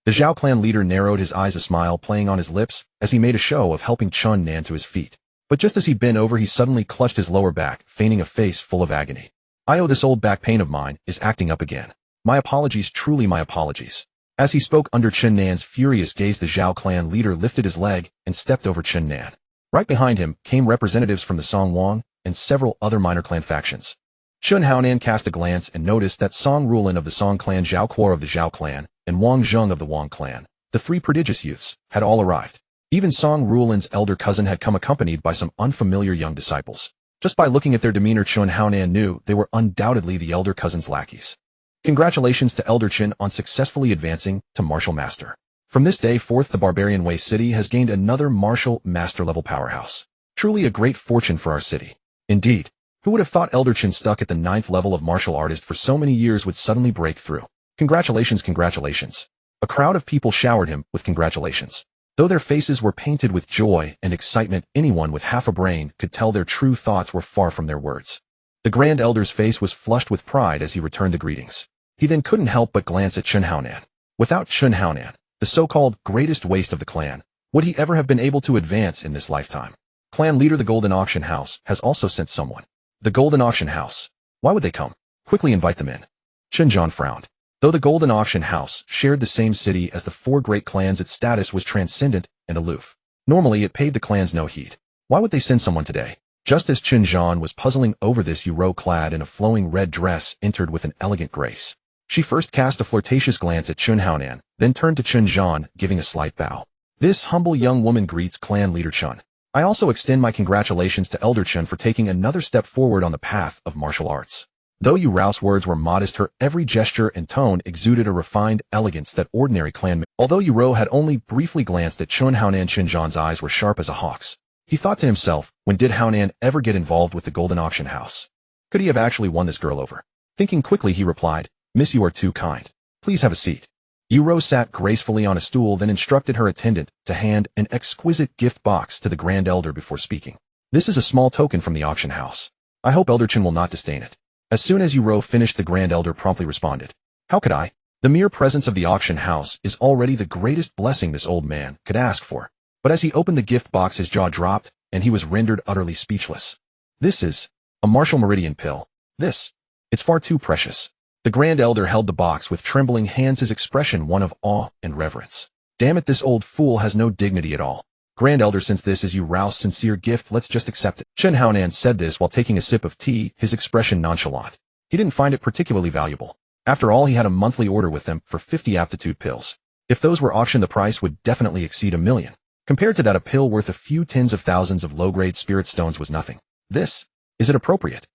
The Zhao clan leader narrowed his eyes, a smile playing on his lips, as he made a show of helping Chen Nan to his feet. But just as he bent over, he suddenly clutched his lower back, feigning a face full of agony. This old back pain of mine is acting up again. My apologies, truly my apologies. As he spoke under Chen Nan's furious gaze, the Zhao clan leader lifted his leg and stepped over Chen Nan. Right behind him came representatives from the Song Wang and several other minor clan factions. Chen Haonan cast a glance and noticed that Song Rulin of the Song clan, Zhao Kuo of the Zhao clan, and Wang Zheng of the Wang clan, the 3 prodigious youths, had all arrived. Even Song Rulin's elder cousin had come, accompanied by some unfamiliar young disciples. Just by looking at their demeanor, Chen Haonan knew they were undoubtedly the elder cousin's lackeys. Congratulations to Elder Chen on successfully advancing to Martial Master. From this day forth, the Barbarian Wei city has gained another Martial Master-level powerhouse. Truly a great fortune for our city. Indeed. Who would have thought Elder Chen, stuck at the 9th level of martial artist for so many years, would suddenly break through? Congratulations, congratulations. A crowd of people showered him with congratulations. Though their faces were painted with joy and excitement, anyone with half a brain could tell their true thoughts were far from their words. The Grand Elder's face was flushed with pride as he returned the greetings. He then couldn't help but glance at Chen Haonan. Without Chen Haonan, the so-called greatest waste of the clan, would he ever have been able to advance in this lifetime? Clan leader, the Golden Auction House has also sent someone. The Golden Auction House. Why would they come? Quickly invite them in. Chen Zhan frowned. Though the Golden Auction House shared the same city as the 4 great clans, its status was transcendent and aloof. Normally, it paid the clans no heed. Why would they send someone today? Just as Chen Zhan was puzzling over this, Yuro, clad in a flowing red dress, entered with an elegant grace. She first cast a flirtatious glance at Chen Haonan, then turned to Chen Zhan, giving a slight bow. This humble young woman greets clan leader Chen. I also extend my congratulations to Elder Chen for taking another step forward on the path of martial arts. Though Yuro's words were modest, her every gesture and tone exuded a refined elegance that ordinary clan. Although Yuro had only briefly glanced at Chen Haonan, Chen Zhan's eyes were sharp as a hawk's. He thought to himself, when did Haonan ever get involved with the Golden Auction House? Could he have actually won this girl over? Thinking quickly, he replied, Miss, you are too kind. Please have a seat. Yuro sat gracefully on a stool, then instructed her attendant to hand an exquisite gift box to the Grand Elder before speaking. This is a small token from the auction house. I hope Elder Chen will not disdain it. As soon as Yuro finished, the Grand Elder promptly responded. How could I? The mere presence of the auction house is already the greatest blessing this old man could ask for. But as he opened the gift box, his jaw dropped, and he was rendered utterly speechless. This is a martial meridian pill. This. It's far too precious. The Grand Elder held the box with trembling hands, his expression one of awe and reverence. Damn it, this old fool has no dignity at all. Grand Elder, since this is your Rouse sincere gift, let's just accept it. Chen Haonan said this while taking a sip of tea, his expression nonchalant. He didn't find it particularly valuable. After all, he had a monthly order with them for 50 aptitude pills. If those were auctioned, the price would definitely exceed $1 million. Compared to that, a pill worth a few tens of thousands of low-grade spirit stones was nothing. Is it appropriate?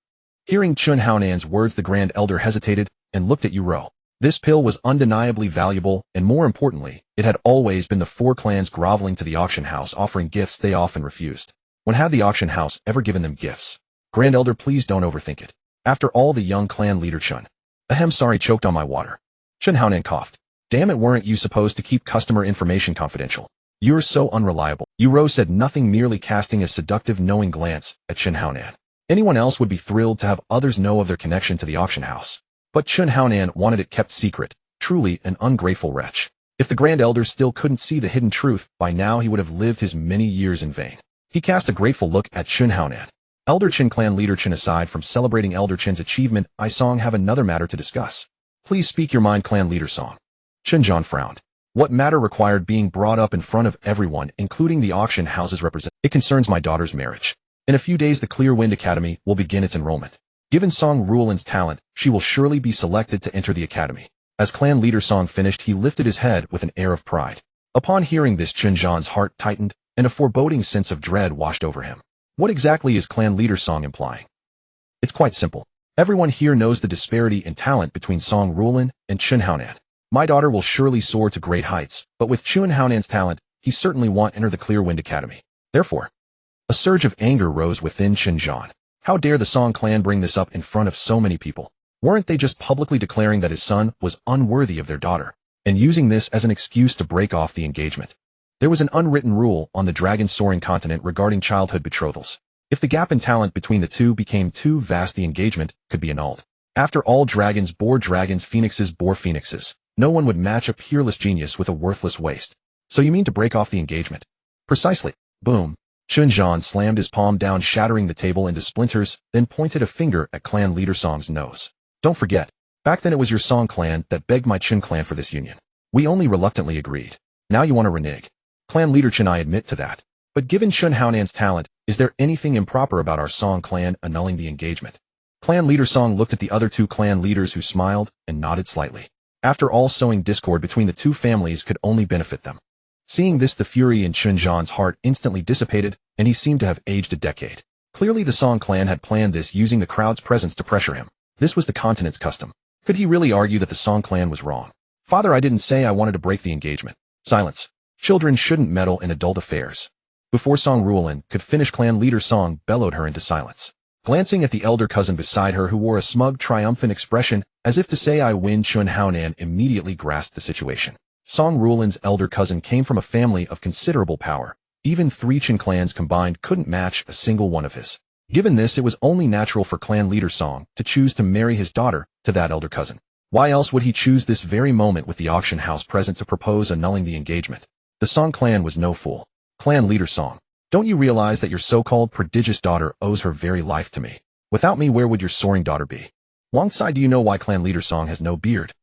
Hearing Chen Haonan's words, the Grand Elder hesitated and looked at Yu Rou. This pill was undeniably valuable, and more importantly, it had always been the four clans groveling to the auction house, offering gifts they often refused. When had the auction house ever given them gifts? Grand Elder, please don't overthink it. After all, the young clan leader Chen. Sorry, choked on my water. Chen Haonan coughed. Damn it, weren't you supposed to keep customer information confidential? You're so unreliable. Yu Rou said nothing, merely casting a seductive, knowing glance at Chen Haonan. Anyone else would be thrilled to have others know of their connection to the auction house. But Chen Haonan wanted it kept secret. Truly an ungrateful wretch. If the Grand Elder still couldn't see the hidden truth, by now he would have lived his many years in vain. He cast a grateful look at Chen Haonan. Elder Chen, clan leader Chen, aside from celebrating Elder Chen's achievement, I Song have another matter to discuss. Please speak your mind, clan leader Song. Chen Zhan frowned. What matter required being brought up in front of everyone, including the auction house's representative? It concerns my daughter's marriage. In a few days, the Clear Wind Academy will begin its enrollment. Given Song Ruolin's talent, she will surely be selected to enter the academy. As clan leader Song finished, he lifted his head with an air of pride. Upon hearing this, Chen Zhan's heart tightened, and a foreboding sense of dread washed over him. What exactly is clan leader Song implying? It's quite simple. Everyone here knows the disparity in talent between Song Ruolin and Chen Haonan. My daughter will surely soar to great heights, but with Chen Haonan's talent, he certainly won't enter the Clear Wind Academy. Therefore, a surge of anger rose within Chen Zhan. How dare the Song clan bring this up in front of so many people? Weren't they just publicly declaring that his son was unworthy of their daughter, and using this as an excuse to break off the engagement? There was an unwritten rule on the dragon-soaring continent regarding childhood betrothals. If the gap in talent between the two became too vast, the engagement could be annulled. After all, dragons bore dragons, phoenixes bore phoenixes. No one would match a peerless genius with a worthless waste. So you mean to break off the engagement? Precisely. Boom. Chen Zhan slammed his palm down, shattering the table into splinters, then pointed a finger at clan leader Song's nose. Don't forget, back then it was your Song clan that begged my Chen clan for this union. We only reluctantly agreed. Now you want to renege. Clan leader Chen, I admit to that. But given Chen Haonan's talent, is there anything improper about our Song clan annulling the engagement? Clan leader Song looked at the other two clan leaders, who smiled and nodded slightly. After all, sowing discord between the two families could only benefit them. Seeing this, the fury in Chen Zhan's heart instantly dissipated, and he seemed to have aged a decade. Clearly the Song clan had planned this, using the crowd's presence to pressure him. This was the continent's custom. Could he really argue that the Song clan was wrong? Father, I didn't say I wanted to break the engagement. Silence. Children shouldn't meddle in adult affairs. Before Song Ruolin could finish, clan leader Song bellowed her into silence. Glancing at the elder cousin beside her, who wore a smug, triumphant expression, as if to say I win, Chen Haonan immediately grasped the situation. Song Ruolin's elder cousin came from a family of considerable power. Even 3 Chen clans combined couldn't match a single one of his. Given this, it was only natural for clan leader Song to choose to marry his daughter to that elder cousin. Why else would he choose this very moment with the auction house present to propose annulling the engagement? The Song clan was no fool. Clan leader Song, don't you realize that your so-called prodigious daughter owes her very life to me? Without me, where would your soaring daughter be? Wang Cai, do you know why clan leader Song has no beard?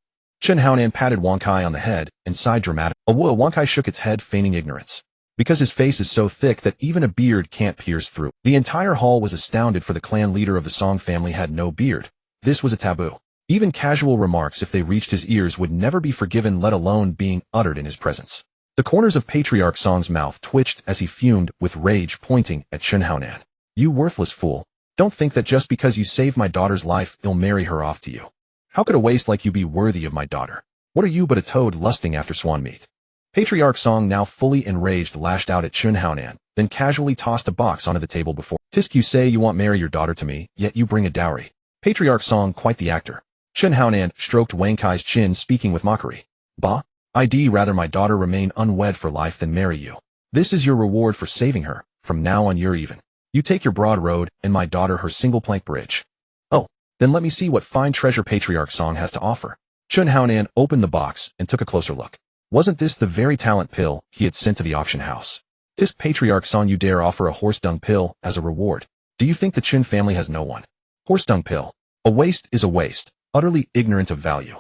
Chen Haonan patted Wang Cai on the head and sighed dramatically. Wang Cai shook its head, feigning ignorance. Because his face is so thick that even a beard can't pierce through. The entire hall was astounded, for the clan leader of the Song family had no beard. This was a taboo. Even casual remarks, if they reached his ears, would never be forgiven, let alone being uttered in his presence. The corners of Patriarch Song's mouth twitched as he fumed with rage, pointing at Chen Haonan. You worthless fool. Don't think that just because you saved my daughter's life, I'll marry her off to you. How could a waste like you be worthy of my daughter? What are you but a toad lusting after swan meat? Patriarch Song, now fully enraged, lashed out at Chen Haonan, then casually tossed a box onto the table before. Tisk, you say you want marry your daughter to me, yet you bring a dowry. Patriarch Song, quite the actor. Chen Haonan stroked Wang Cai's chin, speaking with mockery. Bah? I'd rather my daughter remain unwed for life than marry you. This is your reward for saving her. From now on you're even. You take your broad road, and my daughter her single plank bridge. Oh, then let me see what fine treasure Patriarch Song has to offer. Chen Haonan opened the box and took a closer look. Wasn't this the very talent pill he had sent to the auction house? This Patriarch Song, you dare offer a horse dung pill as a reward? Do you think the Chen family has no one? Horse dung pill. A waste is a waste, utterly ignorant of value.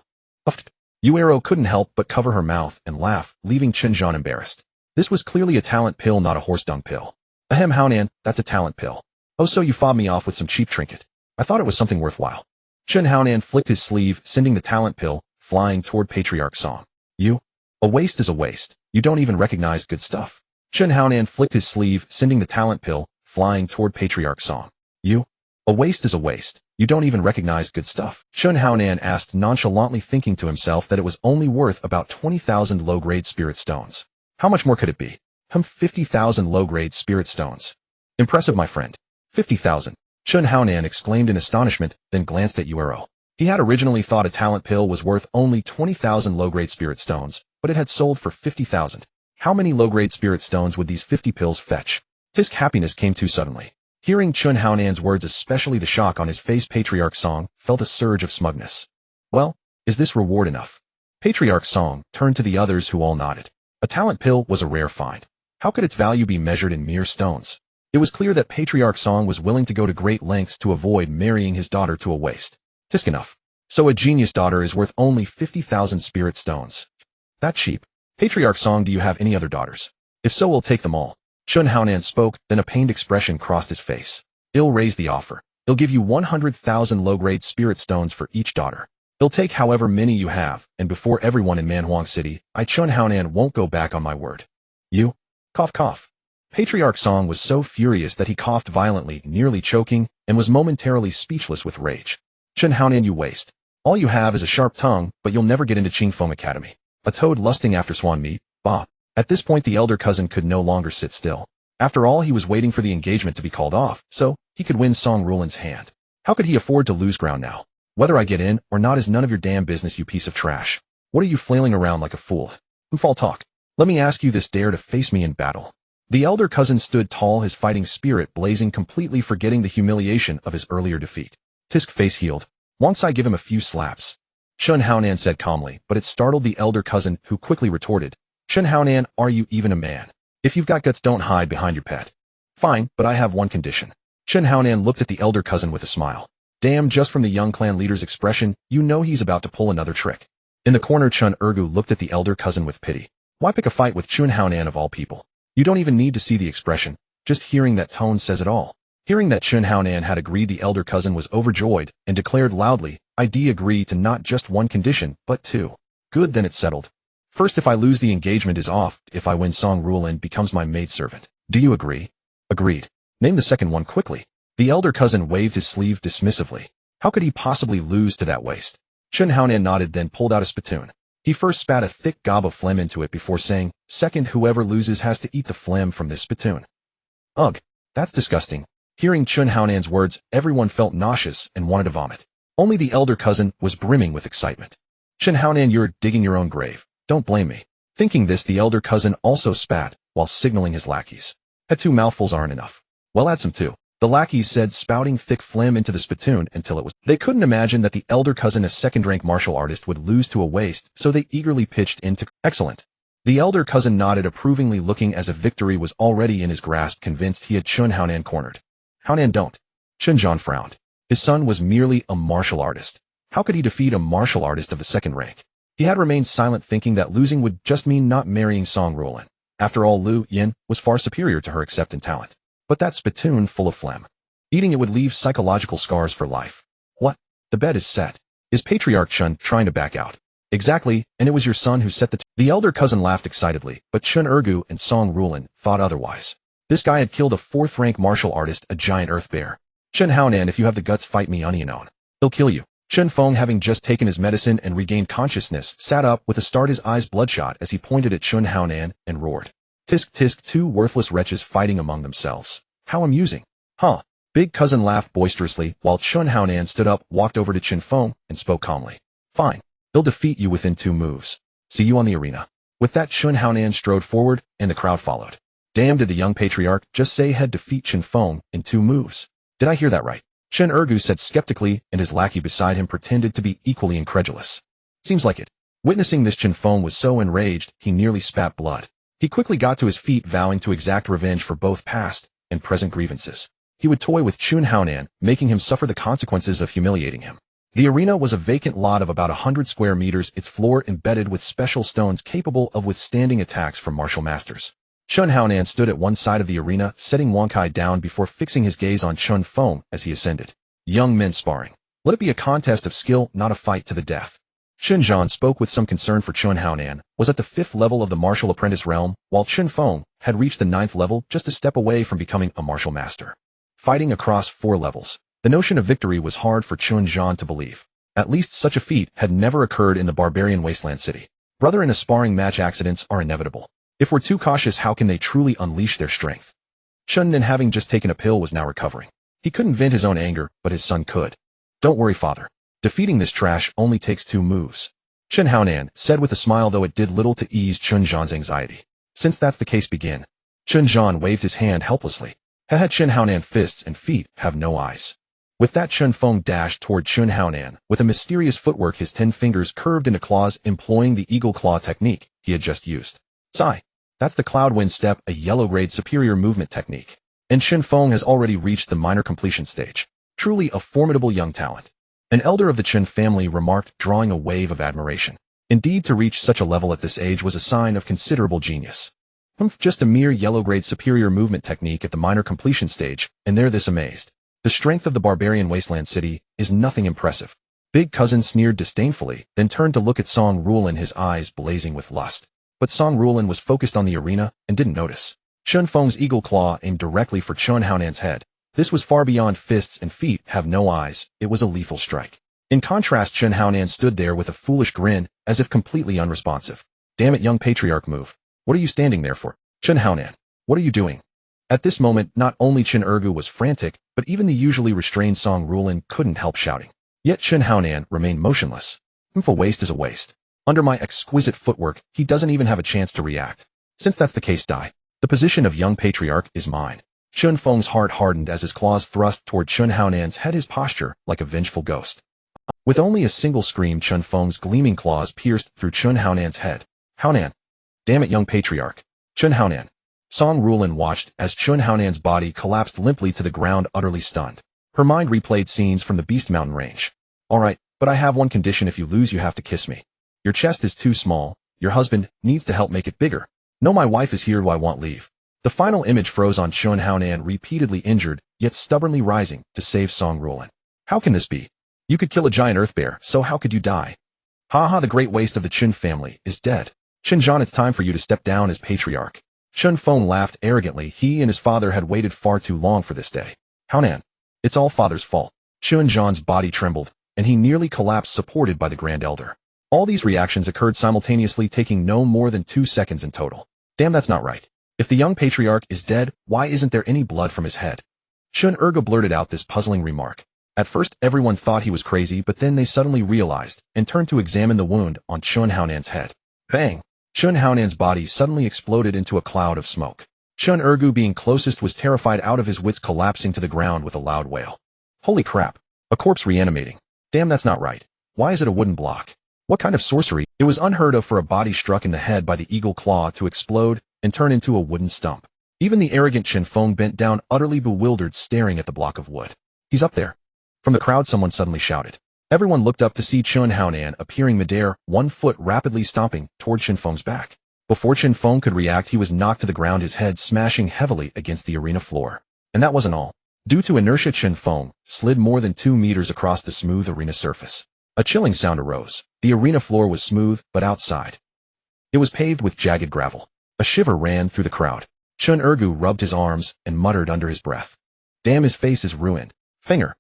Yuero couldn't help but cover her mouth and laugh, leaving Chenjian embarrassed. This was clearly a talent pill, not a horse dung pill. Ahem, Haonan, that's a talent pill. Oh, so you fobbed me off with some cheap trinket. I thought it was something worthwhile. Chen Haonan flicked his sleeve, sending the talent pill flying toward Patriarch Song. You? A waste is a waste. You don't even recognize good stuff. Chen Haonan flicked his sleeve, sending the talent pill flying toward Patriarch Song. You? A waste is a waste. You don't even recognize good stuff. Chen Haonan asked nonchalantly, thinking to himself that it was only worth about 20,000 low-grade spirit stones. How much more could it be? 50,000 low-grade spirit stones. Impressive, my friend. 50,000. Chen Haonan exclaimed in astonishment, then glanced at Yuero. He had originally thought a talent pill was worth only 20,000 low-grade spirit stones, but it had sold for 50,000. How many low-grade spirit stones would these 50 pills fetch? Tisk happiness came too suddenly. Hearing Chen Haonan's words, especially the shock on his face, Patriarch Song felt a surge of smugness. Well, is this reward enough? Patriarch Song turned to the others, who all nodded. A talent pill was a rare find. How could its value be measured in mere stones? It was clear that Patriarch Song was willing to go to great lengths to avoid marrying his daughter to a waste. Tisk enough. So a genius daughter is worth only 50,000 spirit stones. That's cheap. Patriarch Song, do you have any other daughters? If so, we'll take them all. Chen Haonan spoke, then a pained expression crossed his face. I'll raise the offer. I'll give you 100,000 low-grade spirit stones for each daughter. I'll take however many you have, and before everyone in Manhuang City, Chen Haonan won't go back on my word. You? Cough cough. Patriarch Song was so furious that he coughed violently, nearly choking, and was momentarily speechless with rage. Chen Haonan, you waste. All you have is a sharp tongue, but you'll never get into Qingfeng Academy. A toad lusting after swan meat, bah. At this point the elder cousin could no longer sit still. After all, he was waiting for the engagement to be called off, so he could win Song Rulan's hand. How could he afford to lose ground now? Whether I get in or not is none of your damn business, you piece of trash. What are you flailing around like a fool? Fall talk. Let me ask you this, dare to face me in battle? The elder cousin stood tall, his fighting spirit blazing, completely forgetting the humiliation of his earlier defeat. Tisk face healed. Once I give him a few slaps. Chen Haonan said calmly, but it startled the elder cousin, who quickly retorted. Chen Haonan, are you even a man? If you've got guts, don't hide behind your pet. Fine, but I have one condition. Chen Haonan looked at the elder cousin with a smile. Damn, just from the young clan leader's expression, you know he's about to pull another trick. In the corner, Chen Ergu looked at the elder cousin with pity. Why pick a fight with Chen Haonan of all people? You don't even need to see the expression. Just hearing that tone says it all. Hearing that Chen Haonan had agreed, the elder cousin was overjoyed and declared loudly, I agree to not just one condition, but two. Good, then it's settled. First, if I lose, the engagement is off. If I win, Song Rulan becomes my maidservant. Do you agree? Agreed. Name the second one quickly. The elder cousin waved his sleeve dismissively. How could he possibly lose to that waste? Chen Haonan nodded, then pulled out a spittoon. He first spat a thick gob of phlegm into it before saying, second, whoever loses has to eat the phlegm from this spittoon. Ugh, that's disgusting. Hearing Chen Haonan's words, everyone felt nauseous and wanted to vomit. Only the elder cousin was brimming with excitement. Chen Haonan, you're digging your own grave. Don't blame me. Thinking this, the elder cousin also spat, while signaling his lackeys. Had 2 mouthfuls aren't enough. Well, add some too. The lackeys said, spouting thick phlegm into the spittoon until it was. They couldn't imagine that the elder cousin, a second-rank martial artist, would lose to a waste, so they eagerly pitched in to. Excellent. The elder cousin nodded approvingly, looking as if victory was already in his grasp, convinced he had Chen Haonan cornered. Haonan, don't. Chenjian frowned. His son was merely a martial artist. How could he defeat a martial artist of the second rank? He had remained silent, thinking that losing would just mean not marrying Song Rulan. After all, Lu Yin was far superior to her, except in talent. But that spittoon full of phlegm. Eating it would leave psychological scars for life. What? The bet is set. Is Patriarch Chen trying to back out? Exactly, and it was your son who set the. The elder cousin laughed excitedly, but Chen Ergu and Song Rulan thought otherwise. This guy had killed a 4th-rank martial artist, a giant earth bear. Chen Haonan, if you have the guts, fight me unknown. He'll kill you. Chen Feng, having just taken his medicine and regained consciousness, sat up with a start, his eyes bloodshot, as he pointed at Chen Haonan and roared. Tisk tisk, 2 worthless wretches fighting among themselves. How amusing. Huh. Big cousin laughed boisterously, while Chen Haonan stood up, walked over to Chen Feng, and spoke calmly. Fine. He'll defeat you within 2 moves. See you on the arena. With that, Chen Haonan strode forward, and the crowd followed. Damn, did the young patriarch just say he'd defeat Chen Feng in 2 moves? Did I hear that right? Chen Ergu said skeptically, and his lackey beside him pretended to be equally incredulous. Seems like it. Witnessing this, Chen Feng was so enraged, he nearly spat blood. He quickly got to his feet, vowing to exact revenge for both past and present grievances. he would toy with Chun Haonan, making him suffer the consequences of humiliating him. The arena was a vacant lot of about 100 square meters, its floor embedded with special stones capable of withstanding attacks from martial masters. Chun Haonan stood at one side of the arena, setting Wang Kai down before fixing his gaze on Chun Feng as he ascended. Young men sparring. Let it be a contest of skill, not a fight to the death. Chun Zhan spoke with some concern for Chun Haonan, was at the 5th level of the martial apprentice realm, while Chun Feng had reached the 9th level, just a step away from becoming a martial master. Fighting across 4 levels. The notion of victory was hard for Chun Zhan to believe. At least such a feat had never occurred in the barbarian wasteland city. Brother, in a sparring match, accidents are inevitable. If we're too cautious, how can they truly unleash their strength? Chun Nin, having just taken a pill, was now recovering. He couldn't vent his own anger, but his son could. Don't worry, father. Defeating this trash only takes 2 moves. Chun Haonan said with a smile, though it did little to ease Chun Zhan's anxiety. Since that's the case, begin. Chun Zhan waved his hand helplessly. Chun Haonan, fists and feet have no eyes. With that, Chun Feng dashed toward Chun Haonan. With a mysterious footwork, his 10 fingers curved into claws, employing the eagle claw technique he had just used. Sigh. That's the cloud wind step, a yellow-grade superior movement technique. And Chun Feng has already reached the minor completion stage. Truly a formidable young talent. An elder of the Chun family remarked, drawing a wave of admiration. Indeed, to reach such a level at this age was a sign of considerable genius. Just a mere yellow-grade superior movement technique at the minor completion stage, and they're this amazed. The strength of the barbarian wasteland city is nothing impressive. Big cousin sneered disdainfully, then turned to look at Song Ruolin, his eyes blazing with lust. But Song Ruolin was focused on the arena and didn't notice. Chun Feng's eagle claw aimed directly for Chun Haonan's head. This was far beyond fists and feet have no eyes. It was a lethal strike. In contrast, Chun Haonan stood there with a foolish grin, as if completely unresponsive. Damn it, young patriarch, move. What are you standing there for? Chun Haonan, what are you doing? At this moment, not only Chin Ergu was frantic, but even the usually restrained Song Ruolin couldn't help shouting. Yet Chun Haonan remained motionless. A waste is a waste. Under my exquisite footwork, he doesn't even have a chance to react. Since that's the case, die. The position of young patriarch is mine. Chun Feng's heart hardened as his claws thrust toward Chun Haonan's head, his posture like a vengeful ghost. With only a single scream, Chun Feng's gleaming claws pierced through Chun Haonan's head. Haonan. Damn it, young patriarch. Chun Haonan. Song Ruolin watched as Chun Haonan's body collapsed limply to the ground, utterly stunned. Her mind replayed scenes from the Beast Mountain range. All right, but I have one condition. If you lose, you have to kiss me. Your chest is too small. Your husband needs to help make it bigger. No, my wife is here. Do I want leave? The final image froze on Chun Haonan, repeatedly injured, yet stubbornly rising to save Song Ruolin. How can this be? You could kill a giant earth bear, so how could you die? Ha, the great waste of the Chun family is dead. Chun Zhan, it's time for you to step down as patriarch. Chun Feng laughed arrogantly. He and his father had waited far too long for this day. Haonan, it's all father's fault. Chun Zhan's body trembled, and he nearly collapsed, supported by the Grand Elder. All these reactions occurred simultaneously, taking no more than 2 seconds in total. Damn, that's not right. If the young patriarch is dead, why isn't there any blood from his head? Chun Ergu blurted out this puzzling remark. At first, everyone thought he was crazy, but then they suddenly realized and turned to examine the wound on Chun Haonan's head. Bang! Chun Haonan's body suddenly exploded into a cloud of smoke. Chun Ergu, being closest, was terrified out of his wits, collapsing to the ground with a loud wail. Holy crap! A corpse reanimating. Damn, that's not right. Why is it a wooden block? What kind of sorcery? It was unheard of for a body struck in the head by the eagle claw to explode and turn into a wooden stump. Even the arrogant Chun Feng bent down, utterly bewildered, staring at the block of wood. He's up there. From the crowd, someone suddenly shouted. Everyone looked up to see Chun Haonan appearing midair, one foot rapidly stomping toward Chun Feng's back. Before Chun Feng could react, he was knocked to the ground, his head smashing heavily against the arena floor. And that wasn't all. Due to inertia, Chun Feng slid more than 2 meters across the smooth arena surface. A chilling sound arose. The arena floor was smooth, but outside it was paved with jagged gravel. A shiver ran through the crowd. Chun Ergu rubbed his arms and muttered under his breath. Damn, his face is ruined. Finger.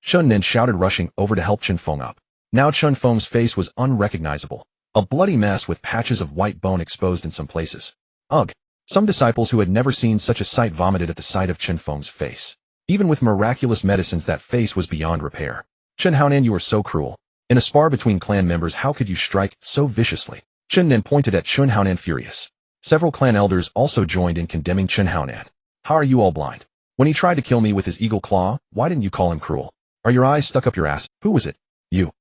Chun Nin shouted, rushing over to help Chun Feng up. Now Chun Feng's face was unrecognizable. A bloody mess with patches of white bone exposed in some places. Ugh. Some disciples who had never seen such a sight vomited at the sight of Chun Feng's face. Even with miraculous medicines, that face was beyond repair. Chun Haonan, you are so cruel. In a spar between clan members, how could you strike so viciously? Chun Nin pointed at Chun Haonan, furious. Several clan elders also joined in condemning Chun Haonan. How are you all blind? When he tried to kill me with his eagle claw, why didn't you call him cruel? Are your eyes stuck up your ass? Who was it? You,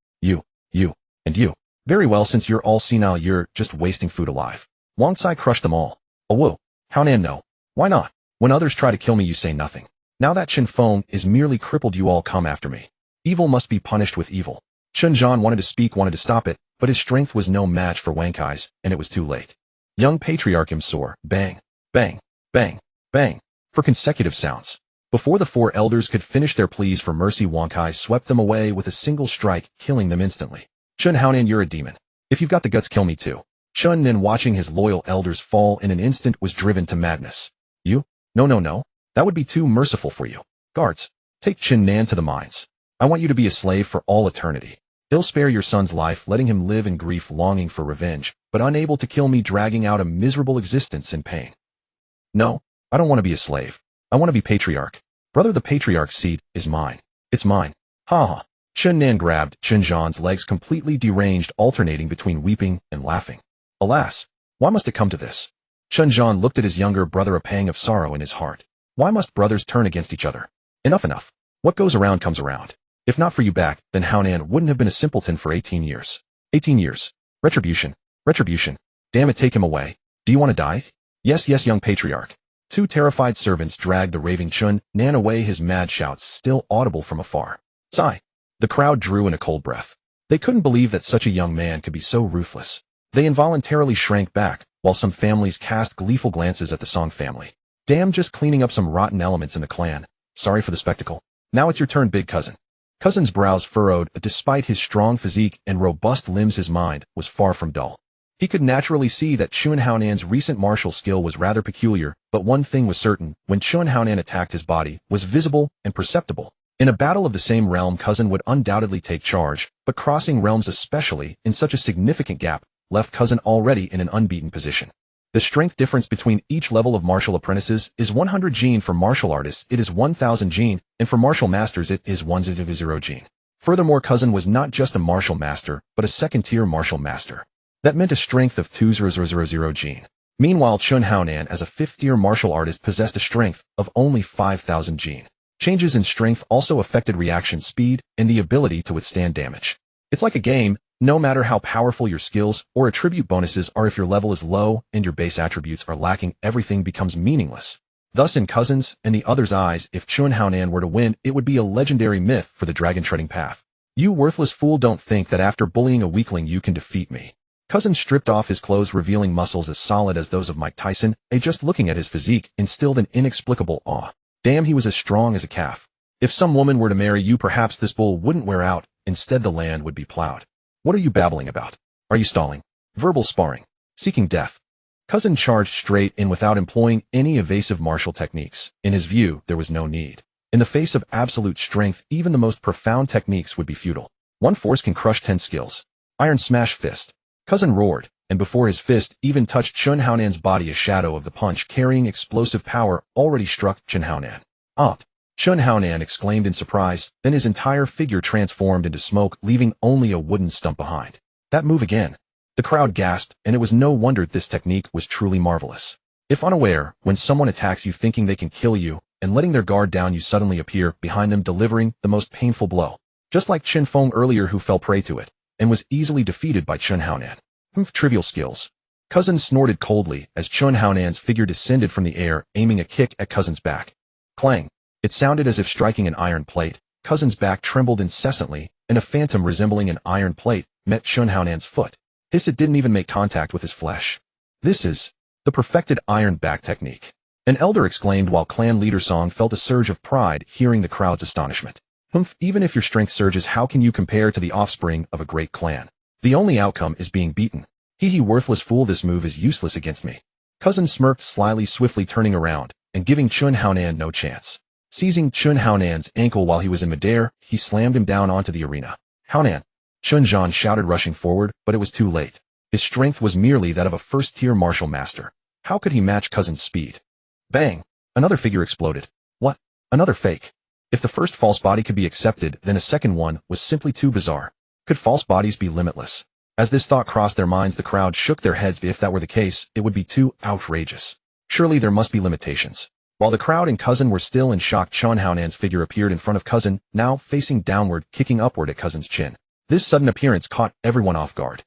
and you. Very well, since you're all senile, you're just wasting food alive. Wang Cai crushed them all. Oh whoa. Haonan, no. Why not? When others try to kill me, you say nothing. Now that Chen Feng is merely crippled, you all come after me. Evil must be punished with evil. Chen Zhan wanted to speak, wanted to stop it, but his strength was no match for Wang Kai's, and it was too late. Young patriarch him soar, bang, bang, bang, bang, for consecutive sounds. Before the four elders could finish their pleas for mercy, Wang Kai swept them away with a single strike, killing them instantly. Chen Haonan, you're a demon. If you've got the guts, kill me too. Chen Nin, watching his loyal elders fall in an instant, was driven to madness. You? No. That would be too merciful for you. Guards, take Chen Nan to the mines. I want you to be a slave for all eternity. He'll spare your son's life, letting him live in grief, longing for revenge, but unable to kill me, dragging out a miserable existence in pain. No, I don't want to be a slave. I want to be patriarch. Brother, the patriarch's seat is mine. It's mine. Ha ha. Chen Nan grabbed Chen Zhan's legs, completely deranged, alternating between weeping and laughing. Alas, why must it come to this? Chen Zhan looked at his younger brother, a pang of sorrow in his heart. Why must brothers turn against each other? Enough. What goes around comes around. If not for you back, then Haonan wouldn't have been a simpleton for 18 years. 18 years. Retribution. Damn it, take him away. Do you want to die? Yes, young patriarch. Two terrified servants dragged the raving Chen Nan away, his mad shouts still audible from afar. Sigh. The crowd drew in a cold breath. They couldn't believe that such a young man could be so ruthless. They involuntarily shrank back, while some families cast gleeful glances at the Song family. Damn, just cleaning up some rotten elements in the clan. Sorry for the spectacle. Now it's your turn, big cousin. Cousin's brows furrowed. Despite his strong physique and robust limbs, his mind was far from dull. He could naturally see that Chun Haonan's recent martial skill was rather peculiar, but one thing was certain: when Chun Haonan attacked, his body was visible and perceptible. In a battle of the same realm, Cousin would undoubtedly take charge, but crossing realms, especially in such a significant gap, left Cousin already in an unbeaten position. The strength difference between each level of martial apprentices is 100 gene. For martial artists, it is 1000 gene, and for martial masters, it is 100 gene. Furthermore, Cousin was not just a martial master, but a second-tier martial master. That meant a strength of 2000 gene. Meanwhile, Chun Haonan, as a fifth-tier martial artist, possessed a strength of only 5000 gene. Changes in strength also affected reaction speed and the ability to withstand damage. It's like a game. No matter how powerful your skills or attribute bonuses are, if your level is low and your base attributes are lacking, everything becomes meaningless. Thus, in Cousin's and the others' eyes, if Chun Haonan were to win, it would be a legendary myth for the dragon-treading path. You worthless fool, don't think that after bullying a weakling you can defeat me. Cousin stripped off his clothes, revealing muscles as solid as those of Mike Tyson, and just looking at his physique instilled an inexplicable awe. Damn, he was as strong as a calf. If some woman were to marry you, perhaps this bull wouldn't wear out. Instead, the land would be plowed. What are you babbling about? Are you stalling? Verbal sparring? Seeking death? Cousin charged straight in without employing any evasive martial techniques. In his view, there was no need. In the face of absolute strength, even the most profound techniques would be futile. One force can crush 10 skills. Iron Smash Fist. Cousin roared, and before his fist even touched Chun Haonan's body, a shadow of the punch carrying explosive power already struck Chun Haonan. Ah! Chun Haonan exclaimed in surprise, then his entire figure transformed into smoke, leaving only a wooden stump behind. That move again. The crowd gasped, and it was no wonder. This technique was truly marvelous. If unaware, when someone attacks you thinking they can kill you, and letting their guard down, you suddenly appear behind them, delivering the most painful blow. Just like Chen Feng earlier, who fell prey to it, and was easily defeated by Chun Haonan. Trivial skills. Cousin snorted coldly as Chun Haonan's figure descended from the air, aiming a kick at Cousin's back. Clang. It sounded as if striking an iron plate. Cousin's back trembled incessantly, and a phantom resembling an iron plate met Chun Haonan's foot. It didn't even make contact with his flesh. This is the perfected iron back technique. An elder exclaimed, while clan leader Song felt a surge of pride hearing the crowd's astonishment. Even if your strength surges, how can you compare to the offspring of a great clan? The only outcome is being beaten. Worthless fool, this move is useless against me. Cousin smirked slyly, swiftly turning around and giving Chun Haonan no chance. Seizing Chun Haonan's ankle while he was in midair, he slammed him down onto the arena. Haonan! Chun Zhan shouted, rushing forward, but it was too late. His strength was merely that of a first-tier martial master. How could he match Cousin's speed? Bang! Another figure exploded. What? Another fake. If the first false body could be accepted, then a second one was simply too bizarre. Could false bodies be limitless? As this thought crossed their minds, the crowd shook their heads. If that were the case, it would be too outrageous. Surely there must be limitations. While the crowd and Cousin were still in shock, Chun Haonan's figure appeared in front of Cousin, now facing downward, kicking upward at Cousin's chin. This sudden appearance caught everyone off guard.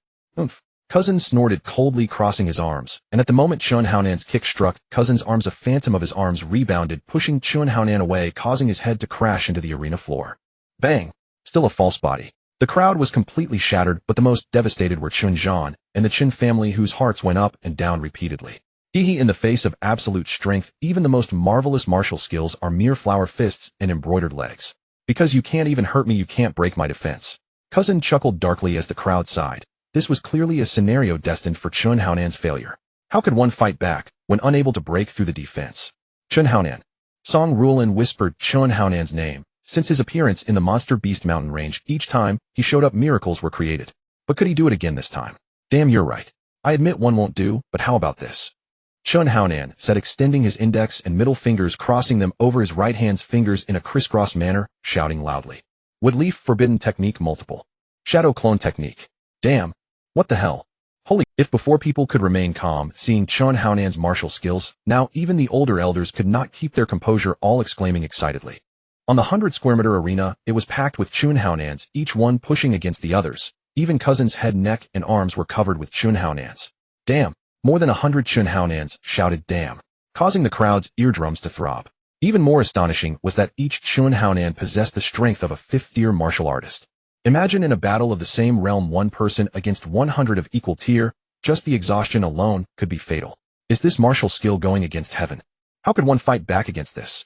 Cousin snorted coldly, crossing his arms, and at the moment Chun Haonan's kick struck Cousin's arms, a phantom of his arms rebounded, pushing Chun Haonan away, causing his head to crash into the arena floor. Bang! Still a false body. The crowd was completely shattered, but the most devastated were Chun Zhan and the Chin family, whose hearts went up and down repeatedly. In the face of absolute strength, even the most marvelous martial skills are mere flower fists and embroidered legs. Because you can't even hurt me, you can't break my defense. Cousin chuckled darkly as the crowd sighed. This was clearly a scenario destined for Chun Haonan's failure. How could one fight back when unable to break through the defense? Chun Haonan. Song Rulin whispered Chun Haonan's name. Since his appearance in the Monster Beast mountain range, each time he showed up, miracles were created. But could he do it again this time? Damn, you're right. I admit one won't do, but how about this? Chun Haonan said, extending his index and middle fingers, crossing them over his right hand's fingers in a crisscross manner, shouting loudly. Wood Leaf Forbidden Technique Multiple. Shadow Clone Technique. Damn. What the hell? Holy. If before people could remain calm seeing Chun Haonan's martial skills, now even the older elders could not keep their composure, all exclaiming excitedly. On the 100-square-meter arena, it was packed with Chun Haonans, each one pushing against the others. Even Cousin's head, neck, and arms were covered with Chun Haonans. Damn! More than 100 Chun Haonans shouted damn, causing the crowd's eardrums to throb. Even more astonishing was that each Chun Haonan possessed the strength of a fifth-tier martial artist. Imagine in a battle of the same realm, one person against 100 of equal tier, just the exhaustion alone could be fatal. Is this martial skill going against heaven? How could one fight back against this?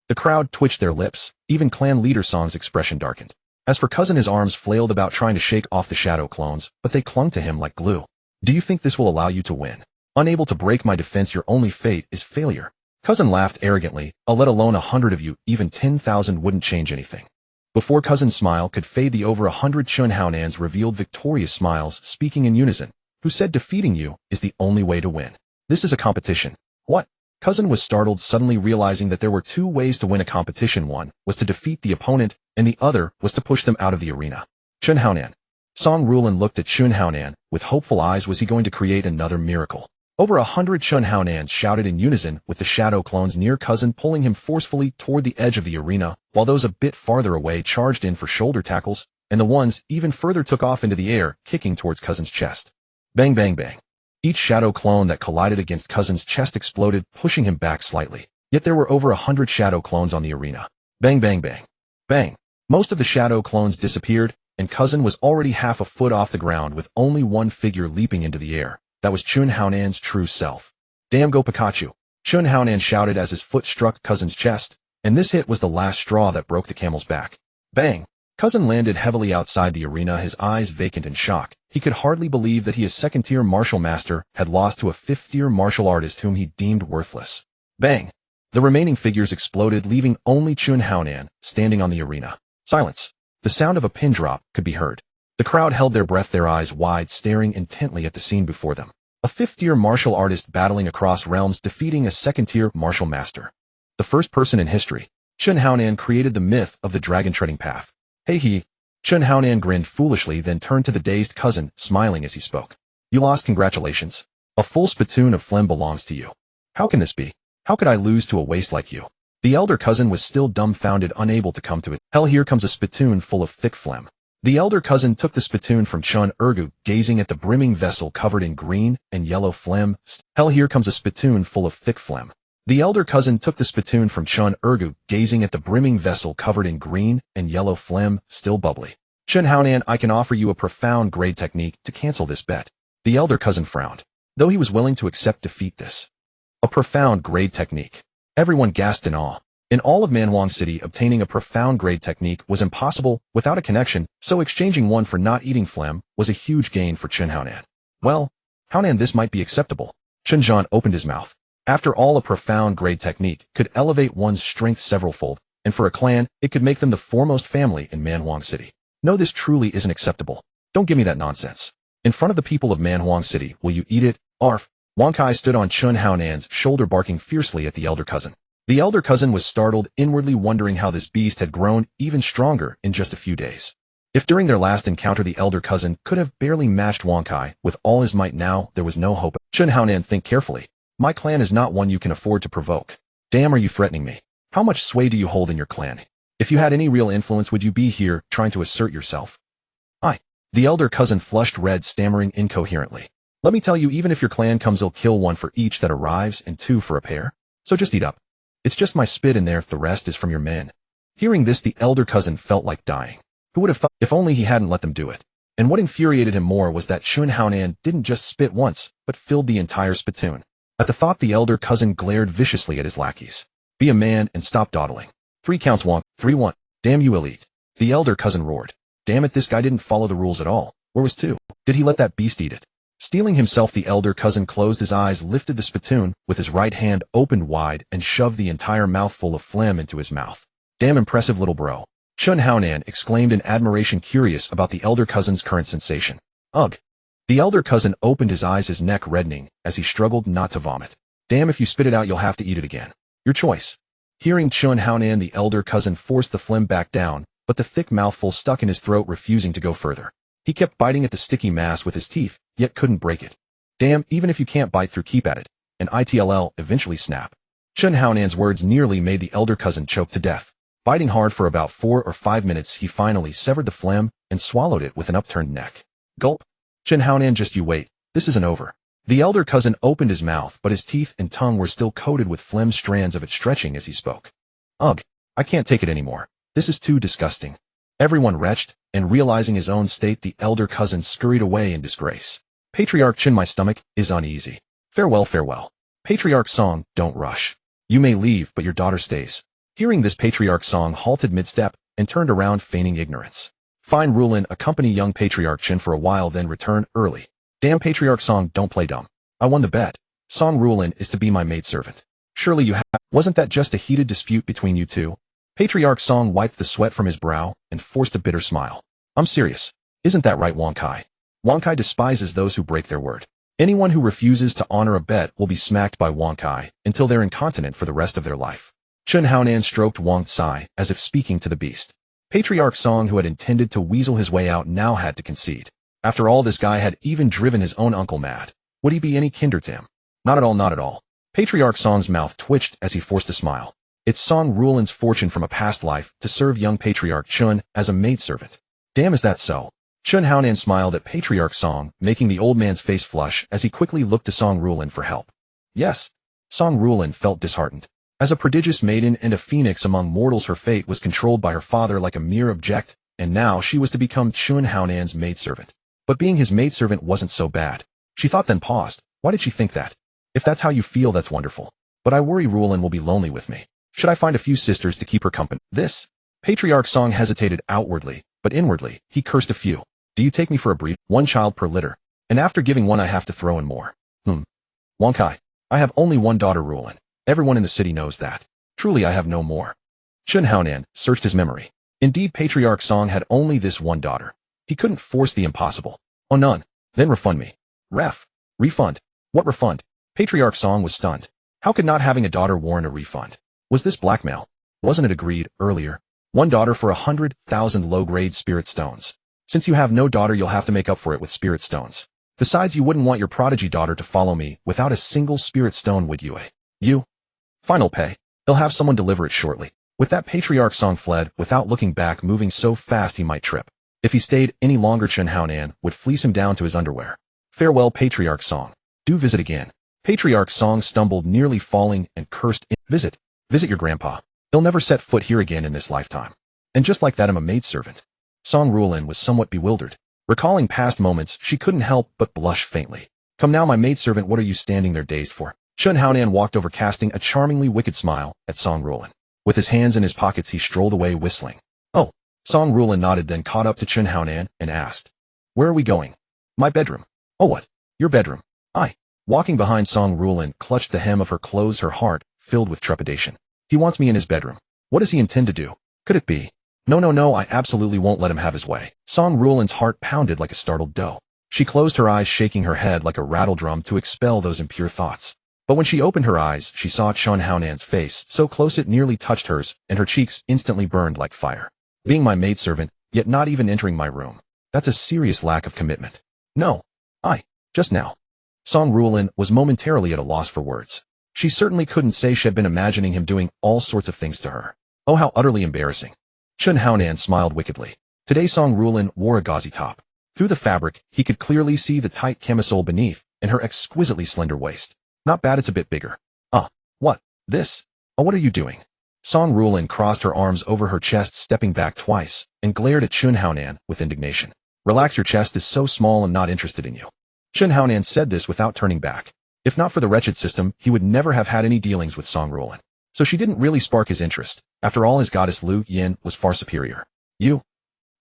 The crowd twitched their lips, even clan leader Song's expression darkened. As for Cousin, his arms flailed about trying to shake off the shadow clones, but they clung to him like glue. Do you think this will allow you to win? Unable to break my defense, your only fate is failure. Cousin laughed arrogantly. Let alone 100 of you, even 10,000 wouldn't change anything. Before Cousin's smile could fade, the over 100 Chun Haonans revealed victorious smiles, speaking in unison, who said defeating you is the only way to win. This is a competition. What? Cousin was startled, suddenly realizing that there were two ways to win a competition. One was to defeat the opponent, and the other was to push them out of the arena. Chun Haonan. Song Rulin looked at Chun Haonan with hopeful eyes. Was he going to create another miracle? Over 100 Chun Haonans shouted in unison, with the shadow clones near Cousin pulling him forcefully toward the edge of the arena, while those a bit farther away charged in for shoulder tackles, and the ones even further took off into the air, kicking towards Cousin's chest. Bang bang bang. Each shadow clone that collided against Cousin's chest exploded, pushing him back slightly. Yet there were over 100 shadow clones on the arena. Bang bang bang. Bang. Most of the shadow clones disappeared, and Cousin was already half a foot off the ground with only one figure leaping into the air. That was Chun Haonan's true self. Damn, go Pikachu! Chun Haonan shouted as his foot struck Cousin's chest, and this hit was the last straw that broke the camel's back. Bang! Cousin landed heavily outside the arena, his eyes vacant in shock. He could hardly believe that he, a second-tier martial master, had lost to a fifth-tier martial artist whom he deemed worthless. Bang! The remaining figures exploded, leaving only Chun Haonan standing on the arena. Silence. The sound of a pin drop could be heard. The crowd held their breath, their eyes wide, staring intently at the scene before them. A fifth-tier martial artist battling across realms, defeating a second-tier martial master. The first person in history. Chun Haonan created the myth of the dragon-treading path. Hey he. Chun Haonan grinned foolishly, then turned to the dazed Cousin, smiling as he spoke. You lost, congratulations. A full spittoon of phlegm belongs to you. How can this be? How could I lose to a waste like you? The elder Cousin was still dumbfounded, unable to come to it. Hell, here comes a spittoon full of thick phlegm. The elder Cousin took the spittoon from Chun Ergu, gazing at the brimming vessel covered in green and yellow phlegm. Hell, here comes a spittoon full of thick phlegm. The elder Cousin took the spittoon from Chun Ergu, gazing at the brimming vessel covered in green and yellow phlegm, still bubbly. Chun Haonan, I can offer you a profound grade technique to cancel this bet. The elder Cousin frowned, though he was willing to accept defeat. This. A profound grade technique. Everyone gasped in awe. In all of Manhuang City, obtaining a profound grade technique was impossible without a connection, so exchanging one for not eating phlegm was a huge gain for Chun Haonan. Well, Haonan, this might be acceptable. Chun Zhan opened his mouth. After all, a profound grade technique could elevate one's strength severalfold, and for a clan, it could make them the foremost family in Manhuang City. No, this truly isn't acceptable. Don't give me that nonsense. In front of the people of Manhuang City, will you eat it? Arf. Wang Kai stood on Chun Haonan's shoulder, barking fiercely at the elder Cousin. The elder Cousin was startled, inwardly wondering how this beast had grown even stronger in just a few days. If during their last encounter the elder Cousin could have barely matched Wang Kai with all his might, now there was no hope. Chun Haonan, think carefully. My clan is not one you can afford to provoke. Damn, are you threatening me? How much sway do you hold in your clan? If you had any real influence, would you be here trying to assert yourself? The elder cousin flushed red, stammering incoherently. Let me tell you, even if your clan comes, I'll kill one for each that arrives and two for a pair. So just eat up. It's just my spit in there, the rest is from your men. Hearing this, the elder cousin felt like dying. Who would have thought, if only he hadn't let them do it. And what infuriated him more was that Chun Haonan didn't just spit once, but filled the entire spittoon. At the thought, the elder cousin glared viciously at his lackeys. Be a man and stop dawdling. 3 counts, wonk. 3-1. Damn, you will eat. The elder cousin roared. Damn it, this guy didn't follow the rules at all. Where was 2? Did he let that beast eat it? Steeling himself, the elder cousin closed his eyes, lifted the spittoon, with his right hand opened wide, and shoved the entire mouthful of phlegm into his mouth. Damn impressive little bro. Chun Haonan exclaimed in admiration, curious about the elder cousin's current sensation. Ugh. The elder cousin opened his eyes, his neck reddening, as he struggled not to vomit. Damn, if you spit it out, you'll have to eat it again. Your choice. Hearing Chun Haonan, the elder cousin forced the phlegm back down, but the thick mouthful stuck in his throat, refusing to go further. He kept biting at the sticky mass with his teeth, yet couldn't break it. Damn, even if you can't bite through, keep at it. And it'll eventually snap. Chun Haonan's words nearly made the elder cousin choke to death. Biting hard for about 4 or 5 minutes, he finally severed the phlegm and swallowed it with an upturned neck. Gulp. Chun Haonan, just you wait. This isn't over. The elder cousin opened his mouth, but his teeth and tongue were still coated with phlegm, strands of it stretching as he spoke. Ugh. I can't take it anymore. This is too disgusting. Everyone retched, and realizing his own state, the elder cousin scurried away in disgrace. Patriarch Chin, my stomach is uneasy. Farewell, farewell. Patriarch Song, don't rush. You may leave, but your daughter stays. Hearing this, Patriarch Song halted mid-step and turned around, feigning ignorance. Fine, Rulin, accompany young Patriarch Chin for a while, then return early. Damn, Patriarch Song, don't play dumb. I won the bet. Song Rulin is to be my maidservant. Surely you have. Wasn't that just a heated dispute between you two? Patriarch Song wiped the sweat from his brow and forced a bitter smile. I'm serious. Isn't that right, Wang Kai? Wang Kai despises those who break their word. Anyone who refuses to honor a bet will be smacked by Wang Kai until they're incontinent for the rest of their life. Chun Haonan stroked Wang Tsai as if speaking to the beast. Patriarch Song, who had intended to weasel his way out, now had to concede. After all, this guy had even driven his own uncle mad. Would he be any kinder to him? Not at all, not at all. Patriarch Song's mouth twitched as he forced a smile. It's Song Rulin's fortune from a past life to serve young Patriarch Chun as a maidservant. Damn, is that so? Chun Haonan smiled at Patriarch Song, making the old man's face flush as he quickly looked to Song Rulin for help. Yes. Song Rulin felt disheartened. As a prodigious maiden and a phoenix among mortals, her fate was controlled by her father like a mere object, and now she was to become Chun Haonan's maidservant. But being his maidservant wasn't so bad. She thought, then paused. Why did she think that? If that's how you feel, that's wonderful. But I worry Rulin will be lonely with me. Should I find a few sisters to keep her company? This? Patriarch Song hesitated outwardly, but inwardly, he cursed a few. Do you take me for a breed? 1 child per litter. And after giving one, I have to throw in more. Wang Kai. I have only 1 daughter, Rulin. Everyone in the city knows that. Truly, I have no more. Chun Haonan searched his memory. Indeed, Patriarch Song had only this 1 daughter. He couldn't force the impossible. Oh, none. Then refund me. Refund? What refund? Patriarch Song was stunned. How could not having a daughter warrant a refund? Was this blackmail? Wasn't it agreed earlier? 1 daughter for 100,000 low-grade spirit stones. Since you have no daughter, you'll have to make up for it with spirit stones. Besides, you wouldn't want your prodigy daughter to follow me without a single spirit stone, would you, eh? You? Final pay. He'll have someone deliver it shortly. With that, Patriarch Song fled without looking back, moving so fast he might trip. If he stayed any longer, Chun Haonan would fleece him down to his underwear. Farewell, Patriarch Song. Do visit again. Patriarch Song stumbled, nearly falling, and cursed. Visit your grandpa. He'll never set foot here again in this lifetime. And just like that, I'm a maidservant. Song Rulin was somewhat bewildered. Recalling past moments, she couldn't help but blush faintly. Come now, my maidservant, what are you standing there dazed for? Chun Haonan walked over, casting a charmingly wicked smile at Song Rulin. With his hands in his pockets, he strolled away, whistling. Oh. Song Rulin nodded, then caught up to Chun Haonan and asked, where are we going? My bedroom. Oh, what? Your bedroom? I. Walking behind Song Rulin clutched the hem of her clothes, her heart filled with trepidation. He wants me in his bedroom. What does he intend to do? Could it be? No, I absolutely won't let him have his way. Song Rulin's heart pounded like a startled doe. She closed her eyes, shaking her head like a rattle drum to expel those impure thoughts. But when she opened her eyes, she saw Chun Haonan's face, so close it nearly touched hers, and her cheeks instantly burned like fire. Being my maidservant, yet not even entering my room. That's a serious lack of commitment. No. Just now. Song Rulin was momentarily at a loss for words. She certainly couldn't say she had been imagining him doing all sorts of things to her. Oh, how utterly embarrassing. Chun Haonan smiled wickedly. Today Song Rulin wore a gauzy top. Through the fabric, he could clearly see the tight camisole beneath and her exquisitely slender waist. Not bad, it's a bit bigger. What? This? Oh, what are you doing? Song Rulin crossed her arms over her chest, stepping back twice, and glared at Chun Haonan with indignation. Relax, your chest is so small, I'm not interested in you. Chun Haonan said this without turning back. If not for the wretched system, he would never have had any dealings with Song Rulin. So she didn't really spark his interest. After all, his goddess Lu Yin was far superior. You?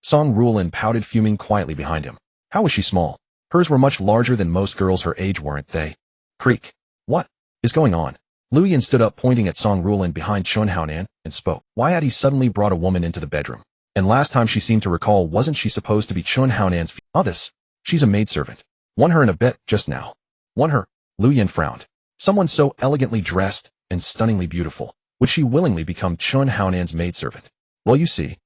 Song Rulin pouted, fuming quietly behind him. How was she small? Hers were much larger than most girls her age, weren't they? Creak. What is going on? Lu Yin stood up, pointing at Song Rulin behind Chun Haonan, and spoke. Why had he suddenly brought a woman into the bedroom? And last time she seemed to recall, wasn't she supposed to be Chun Haonan's this? She's a maidservant. Won her in a bet just now. Won her? Lu Yin frowned. Someone so elegantly dressed and stunningly beautiful. Would she willingly become Chun Haonan's maidservant? Well, you see.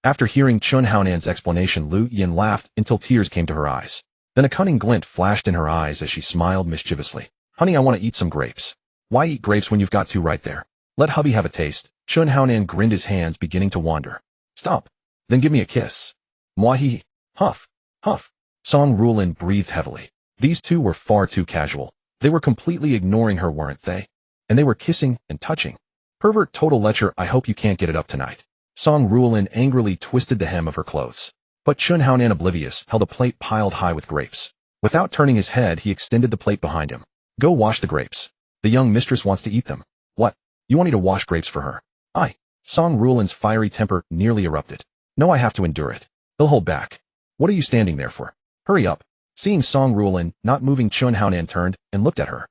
After hearing Chun Haonan's explanation, Lu Yin laughed until tears came to her eyes. Then a cunning glint flashed in her eyes as she smiled mischievously. Honey, I want to eat some grapes. Why eat grapes when you've got two right there? Let hubby have a taste. Chun Haonan grinned, his hands beginning to wander. Stop. Then give me a kiss. Mwahi. Huff. Huff. Song Rulin breathed heavily. These two were far too casual. They were completely ignoring her, weren't they? And they were kissing and touching. Pervert total lecher, I hope you can't get it up tonight. Song Rulin angrily twisted the hem of her clothes. But Chun Haonan, oblivious, held a plate piled high with grapes. Without turning his head, he extended the plate behind him. Go wash the grapes. The young mistress wants to eat them. What? You want me to wash grapes for her? I. Song Rulin's fiery temper nearly erupted. No, I have to endure it. He'll hold back. What are you standing there for? Hurry up. Seeing Song Rulin not moving, Chun Haonan turned and looked at her.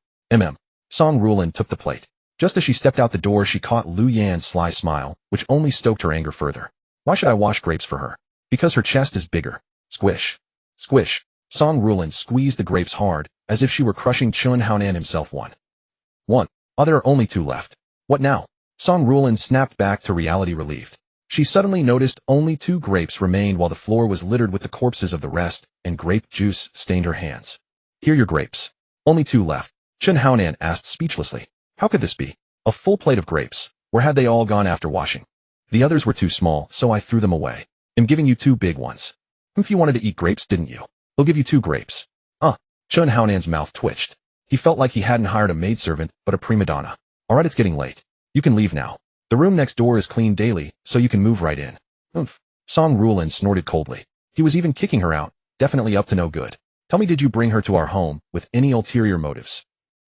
Song Rulin took the plate. Just as she stepped out the door, she caught Lu Yan's sly smile, which only stoked her anger further. Why should I wash grapes for her? Because her chest is bigger. Squish. Squish. Song Rulin squeezed the grapes hard, as if she were crushing Chun Haonan himself. One. There are only two left. What now? Song Rulin snapped back to reality, relieved. She suddenly noticed only two grapes remained while the floor was littered with the corpses of the rest, and grape juice stained her hands. Here, your grapes. Only two left. Chun Haonan asked speechlessly. How could this be? A full plate of grapes. Where had they all gone after washing? The others were too small, so I threw them away. I'm giving you two big ones. If you wanted to eat grapes, didn't you? I'll give you two grapes. Chun Haonan's mouth twitched. He felt like he hadn't hired a maidservant, but a prima donna. Alright, it's getting late. You can leave now. The room next door is cleaned daily, so you can move right in. Song Rulin snorted coldly. He was even kicking her out, definitely up to no good. Tell me, did you bring her to our home with any ulterior motives?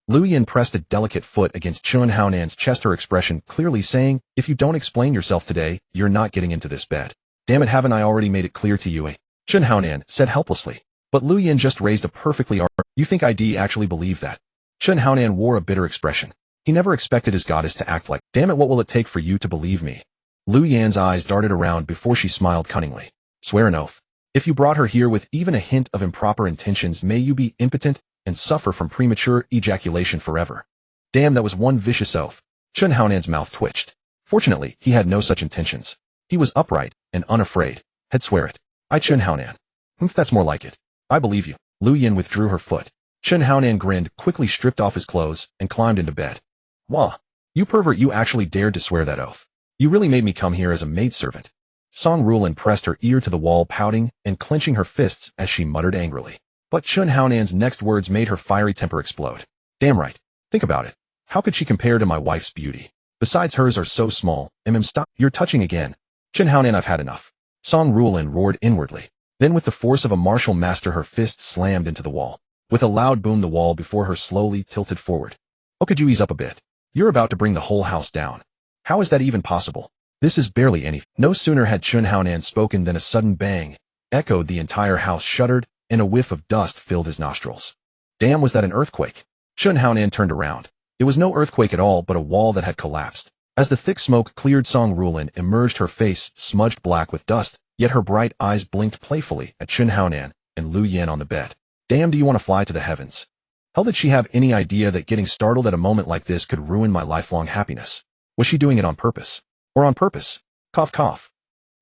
Lu Yin pressed a delicate foot against Chun Haonan's chest, her expression clearly saying, if you don't explain yourself today, you're not getting into this bed. Damn it, haven't I already made it clear to you, eh? Chun Haonan said helplessly. But Lu Yin just raised a perfectly You think I'd actually believe that? Chun Haonan wore a bitter expression. He never expected his goddess to act like, damn it, what will it take for you to believe me? Lu Yan's eyes darted around before she smiled cunningly. Swear an oath. If you brought her here with even a hint of improper intentions, may you be impotent and suffer from premature ejaculation forever. Damn, that was one vicious oath. Chun Haonan's mouth twitched. Fortunately, he had no such intentions. He was upright and unafraid. He'd swear it. I, Chun Haonan. That's more like it. I believe you. Lu Yin withdrew her foot. Chun Haonan grinned, quickly stripped off his clothes, and climbed into bed. Wah! You pervert, you actually dared to swear that oath. You really made me come here as a maidservant. Song Rulin pressed her ear to the wall, pouting and clenching her fists as she muttered angrily. But Chun Haonan's next words made her fiery temper explode. Damn right. Think about it. How could she compare to my wife's beauty? Besides, hers are so small. Stop. You're touching again. Chun Haonan, I've had enough. Song Rulin roared inwardly. Then with the force of a martial master, her fist slammed into the wall. With a loud boom, the wall before her slowly tilted forward. Oh, could you ease up a bit? You're about to bring the whole house down. How is that even possible? This is barely anything. No sooner had Chun Haonan spoken than a sudden bang echoed the entire house, shuddered, and a whiff of dust filled his nostrils. Damn, was that an earthquake? Chun Haonan turned around. It was no earthquake at all, but a wall that had collapsed. As the thick smoke cleared, Song Rulin emerged, her face smudged black with dust, yet her bright eyes blinked playfully at Chun Haonan and Lu Yin on the bed. Damn, do you want to fly to the heavens? How did she have any idea that getting startled at a moment like this could ruin my lifelong happiness? Was she doing it on purpose? Or on purpose? Cough, cough.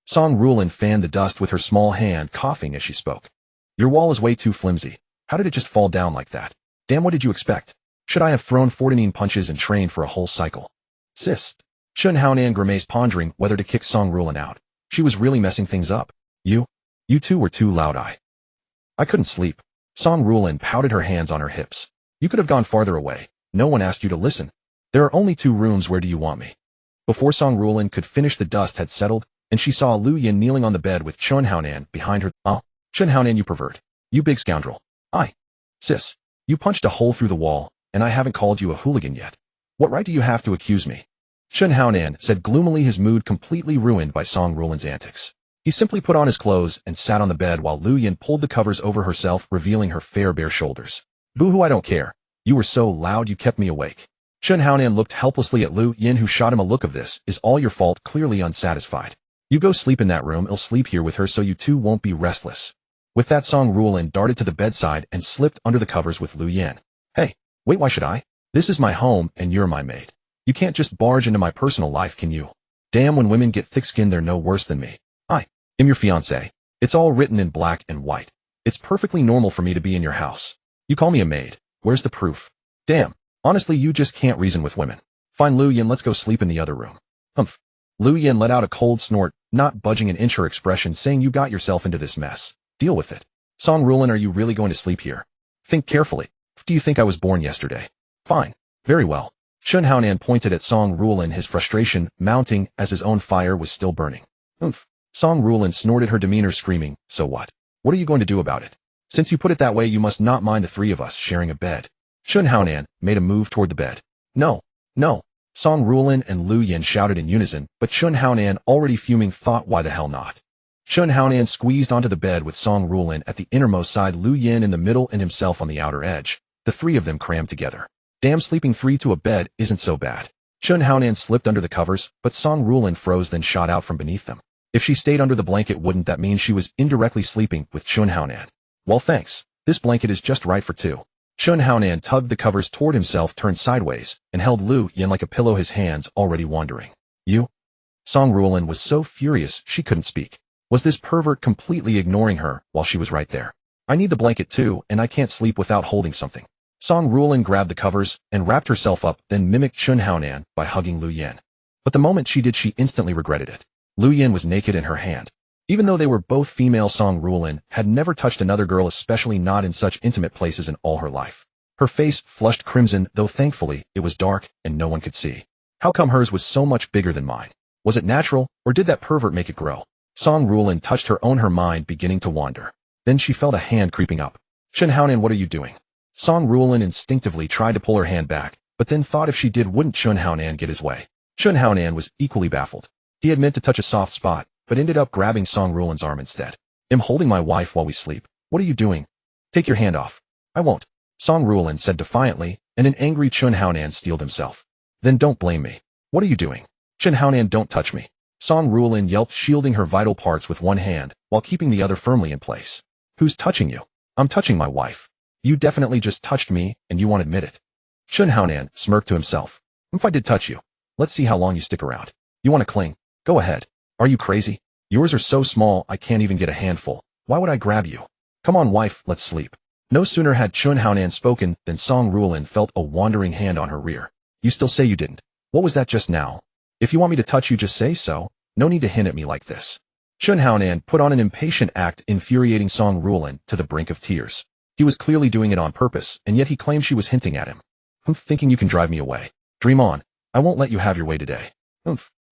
Song Rulin fanned the dust with her small hand, coughing as she spoke. Your wall is way too flimsy. How did it just fall down like that? Damn, what did you expect? Should I have thrown 14 punches and trained for a whole cycle? Sis. Chun Haonan grimaced, pondering whether to kick Song Rulin out. She was really messing things up. You two were too loud. I couldn't sleep. Song Rulin pouted her hands on her hips. You could have gone farther away. No one asked you to listen. There are only 2 rooms. Where do you want me? Before Song Rulin could finish, the dust had settled, and she saw Lu Yin kneeling on the bed with Chun Haonan behind her. Oh, Chun Haonan, you pervert. You big scoundrel. Sis, you punched a hole through the wall, and I haven't called you a hooligan yet. What right do you have to accuse me? Chun Haonan said gloomily, his mood completely ruined by Song Rulin's antics. He simply put on his clothes and sat on the bed while Lu Yin pulled the covers over herself, revealing her fair bare shoulders. Boo-hoo, I don't care. You were so loud you kept me awake. Chun Haonan looked helplessly at Lu Yin, who shot him a look of "This is all your fault," clearly unsatisfied. You go sleep in that room. I'll sleep here with her so you 2 won't be restless. With that, Song Rulin darted to the bedside and slipped under the covers with Lu Yin. Hey, wait, why should I? This is my home and you're my maid. You can't just barge into my personal life, can you? Damn, when women get thick-skinned, they're no worse than me. I am your fiancé. It's all written in black and white. It's perfectly normal for me to be in your house. You call me a maid. Where's the proof? Damn, honestly, you just can't reason with women. Fine, Lu Yin, let's go sleep in the other room. Humph. Lu Yin let out a cold snort, not budging an inch, her expression saying, you got yourself into this mess. Deal with it. Song Rulin, are you really going to sleep here? Think carefully. Do you think I was born yesterday? Fine. Very well. Chun Haonan pointed at Song Rulin, his frustration mounting as his own fire was still burning. Oomph. Song Rulin snorted, her demeanor screaming, so what? What are you going to do about it? Since you put it that way, you must not mind the 3 of us sharing a bed. Chun Haonan made a move toward the bed. No. Song Rulin and Lu Yin shouted in unison, but Chun Haonan, already fuming, thought, why the hell not? Chun Haonan squeezed onto the bed with Song Rulin at the innermost side, Lu Yin in the middle, and himself on the outer edge. The 3 of them crammed together. Damn, sleeping 3 to a bed isn't so bad. Chun Haonan slipped under the covers, but Song Rulin froze, then shot out from beneath them. If she stayed under the blanket, wouldn't that mean she was indirectly sleeping with Chun Haonan? Well, thanks. This blanket is just right for 2. Chun Haonan tugged the covers toward himself, turned sideways, and held Lu Yin like a pillow, his hands already wandering. You? Song Rulin was so furious she couldn't speak. Was this pervert completely ignoring her while she was right there? I need the blanket too, and I can't sleep without holding something. Song Rulin grabbed the covers and wrapped herself up, then mimicked Chun Haonan by hugging Lu Yin. But the moment she did, she instantly regretted it. Lu Yin was naked in her hand. Even though they were both female, Song Rulin had never touched another girl, especially not in such intimate places, in all her life. Her face flushed crimson, though thankfully it was dark and no one could see. How come hers was so much bigger than mine? Was it natural, or did that pervert make it grow? Song Rulin touched her own, her mind beginning to wander. Then she felt a hand creeping up. Chun Haonan, what are you doing? Song Rulin instinctively tried to pull her hand back, but then thought if she did, wouldn't Chun Haonan get his way? Chun Haonan was equally baffled. He had meant to touch a soft spot, but ended up grabbing Song Rulin's arm instead. I'm holding my wife while we sleep. What are you doing? Take your hand off. I won't. Song Rulin said defiantly, and an angry Chun Haonan steeled himself. Then don't blame me. What are you doing? Chun Haonan, don't touch me. Song Rulin yelped, shielding her vital parts with one hand, while keeping the other firmly in place. Who's touching you? I'm touching my wife. You definitely just touched me, and you won't admit it. Chun Haonan smirked to himself. If I did touch you, let's see how long you stick around. You want to cling? Go ahead. Are you crazy? Yours are so small I can't even get a handful. Why would I grab you? Come on, wife, let's sleep. No sooner had Chun Haonan spoken than Song Rulin felt a wandering hand on her rear. You still say you didn't. What was that just now? If you want me to touch you, just say so. No need to hint at me like this. Chun Haonan put on an impatient act, infuriating Song Rulin to the brink of tears. He was clearly doing it on purpose, and yet he claimed she was hinting at him. Thinking you can drive me away. Dream on. I won't let you have your way today.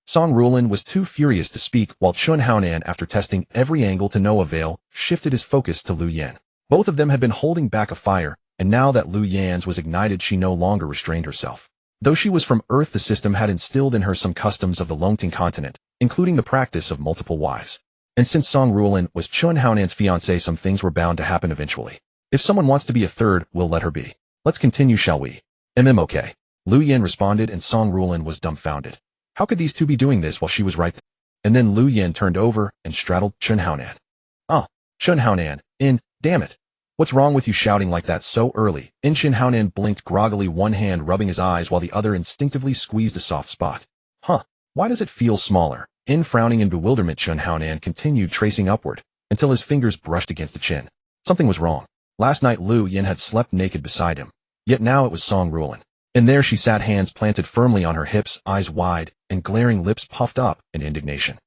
Song Rulin was too furious to speak, while Chun Haonan, after testing every angle to no avail, shifted his focus to Lu Yin. Both of them had been holding back a fire, and now that Lu Yin's was ignited, she no longer restrained herself. Though she was from Earth, the system had instilled in her some customs of the Longting continent, including the practice of multiple wives. And since Song Rulin was Chun Haonan's fiancé, some things were bound to happen eventually. If someone wants to be a third, we'll let her be. Let's continue, shall we? Okay. Lu Yin responded, and Song Rulin was dumbfounded. How could these 2 be doing this while she was right there? And then Lu Yin turned over and straddled Chun Haonan. Chun Haonan, damn it. What's wrong with you shouting like that so early? Chun Haonan blinked groggily, one hand rubbing his eyes while the other instinctively squeezed a soft spot. Why does it feel smaller? Frowning in bewilderment, Chun Haonan continued tracing upward until his fingers brushed against the chin. Something was wrong. Last night Lu Yin had slept naked beside him, yet now it was Song Rulin. And there she sat, hands planted firmly on her hips, eyes wide, and glaring lips puffed up in indignation.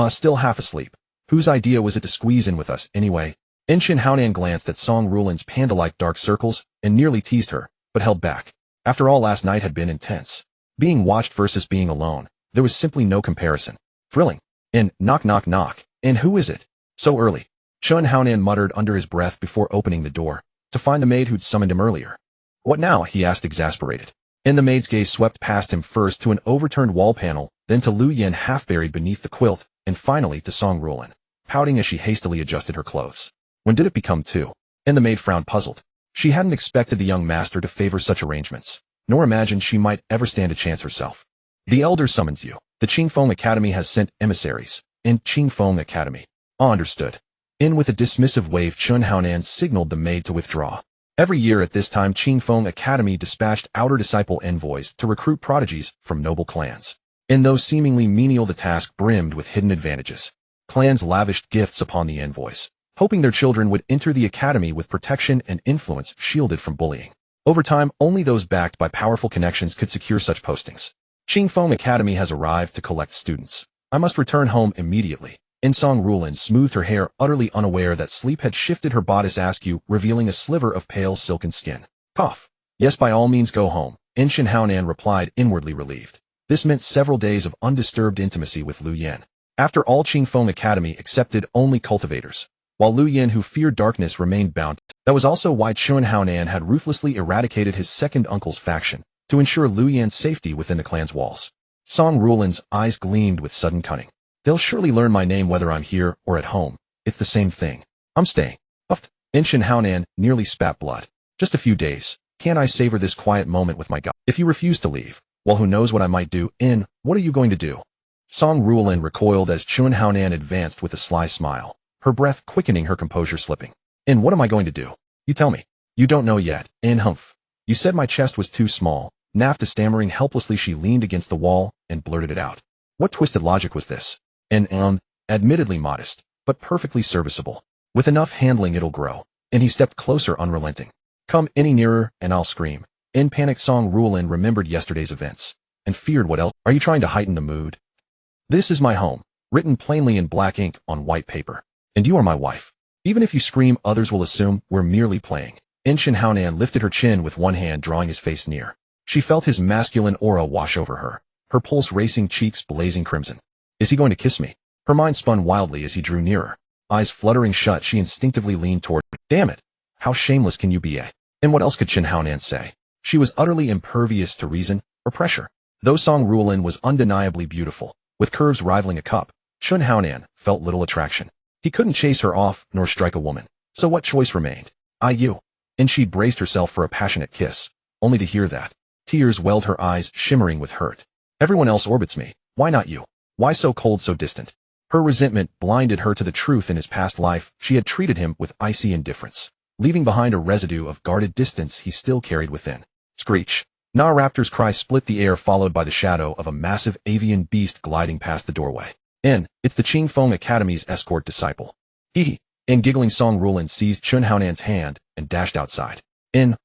Still half asleep. Whose idea was it to squeeze in with us, anyway? Shin Haonan glanced at Song Rulin's panda-like dark circles and nearly teased her, but held back. After all, last night had been intense. Being watched versus being alone, there was simply no comparison. Thrilling. And knock knock knock. And who is it? So early. Chun Haonan muttered under his breath before opening the door, to find the maid who'd summoned him earlier. What now? He asked, exasperated. And the maid's gaze swept past him, first to an overturned wall panel, then to Lu Yen half buried beneath the quilt, and finally to Song Rulin, pouting as she hastily adjusted her clothes. When did it become two? And the maid frowned, puzzled. She hadn't expected the young master to favor such arrangements, nor imagined she might ever stand a chance herself. The elder summons you. The Qingfeng Academy has sent emissaries. In Qingfeng Academy. Understood. In with a dismissive wave, Chun Haonan signaled the maid to withdraw. Every year at this time, Qingfeng Academy dispatched outer disciple envoys to recruit prodigies from noble clans. In those seemingly menial, the task brimmed with hidden advantages. Clans lavished gifts upon the envoys, hoping their children would enter the academy with protection and influence shielded from bullying. Over time, only those backed by powerful connections could secure such postings. Qingfeng Academy has arrived to collect students. I must return home immediately. Song Rulin smoothed her hair, utterly unaware that sleep had shifted her bodice askew, revealing a sliver of pale silken skin. Cough. Yes, by all means go home, Shin Haonan replied, inwardly relieved. This meant several days of undisturbed intimacy with Lu Yen. After all, Qingfeng Academy accepted only cultivators, while Lu Yen, who feared darkness, remained bound. That was also why Chun Haonan had ruthlessly eradicated his second uncle's faction, to ensure Lu Yen's safety within the clan's walls. Song Rulin's eyes gleamed with sudden cunning. They'll surely learn my name whether I'm here or at home. It's the same thing. I'm staying. Puffed. Shin Haonan nearly spat blood. Just a few days. Can't I savor this quiet moment with my god? If you refuse to leave, well, who knows what I might do. What are you going to do? Song Rulin recoiled as Chun Haonan advanced with a sly smile, her breath quickening, her composure slipping. What am I going to do? You tell me. You don't know yet. Humph. You said my chest was too small. Nafta, stammering helplessly, she leaned against the wall and blurted it out. What twisted logic was this? Admittedly modest, but perfectly serviceable. With enough handling it'll grow. And he stepped closer, unrelenting. Come any nearer, and I'll scream. In panic, Song Rulin remembered yesterday's events, and feared what else. Are you trying to heighten the mood? This is my home, written plainly in black ink on white paper. And you are my wife. Even if you scream, others will assume we're merely playing. Shin Haonan lifted her chin with one hand, drawing his face near. She felt his masculine aura wash over her, her pulse racing, cheeks blazing crimson. Is he going to kiss me? Her mind spun wildly as he drew nearer. Eyes fluttering shut, she instinctively leaned toward him. Damn it! How shameless can you be, eh? And what else could Shin Haonan say? She was utterly impervious to reason or pressure. Though Song Rulin was undeniably beautiful, with curves rivaling a cup, Chun Haonan felt little attraction. He couldn't chase her off nor strike a woman. So what choice remained? You. And she braced herself for a passionate kiss, only to hear that. Tears welled her eyes, shimmering with hurt. Everyone else orbits me. Why not you? Why so cold, so distant? Her resentment blinded her to the truth. In his past life, she had treated him with icy indifference, leaving behind a residue of guarded distance he still carried within. Screech. Na Raptor's cry split the air, followed by the shadow of a massive avian beast gliding past the doorway. It's the Qingfeng Academy's escort disciple. And giggling, Song Rulin seized Chun Haonan's hand and dashed outside.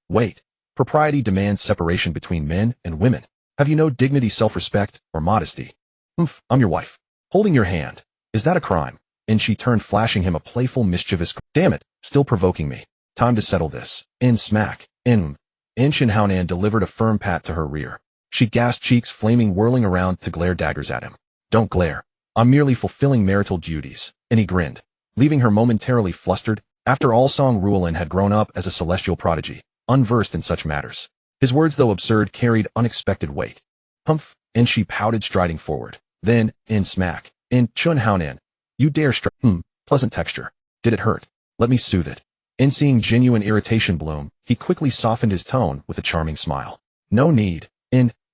Wait. Propriety demands separation between men and women. Have you no dignity, self-respect, or modesty? I'm your wife. Holding your hand. Is that a crime? And she turned, flashing him a playful, mischievous. Damn it, still provoking me. Time to settle this. Smack. Shin Haonan delivered a firm pat to her rear. She gasped, cheeks flaming, whirling around to glare daggers at him. Don't glare. I'm merely fulfilling marital duties. And he grinned, leaving her momentarily flustered. After all, Song Rulin had grown up as a celestial prodigy, unversed in such matters. His words, though absurd, carried unexpected weight. Humph. And she pouted, striding forward. Then, smack. Chun Haonan. You dare strike? Pleasant texture. Did it hurt? Let me soothe it. Seeing genuine irritation bloom, he quickly softened his tone with a charming smile. No need.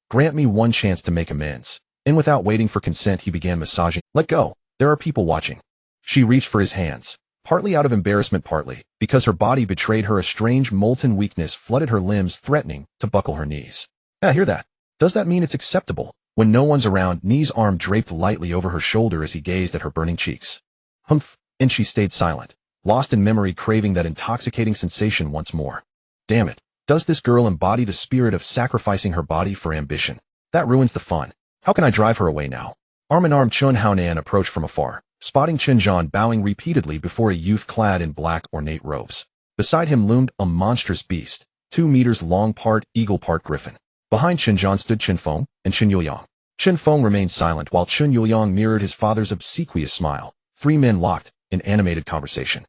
Grant me one chance to make amends. Without waiting for consent, he began massaging. Let go. There are people watching. She reached for his hands. Partly out of embarrassment, partly because her body betrayed her. A strange molten weakness flooded her limbs, threatening to buckle her knees. Hear that? Does that mean it's acceptable? When no one's around, Knee's arm draped lightly over her shoulder as he gazed at her burning cheeks. Humph. And she stayed silent, lost in memory, craving that intoxicating sensation once more. Damn it. Does this girl embody the spirit of sacrificing her body for ambition? That ruins the fun. How can I drive her away now? Arm in arm, Chun Haonan approached from afar, spotting Qinzhan bowing repeatedly before a youth clad in black ornate robes. Beside him loomed a monstrous beast, 2 meters long, part eagle part griffin. Behind Qinzhan stood Qinfeng and Qin Yuliang. Qinfeng remained silent while Qin Yuliang mirrored his father's obsequious smile. 3 men locked in animated conversation.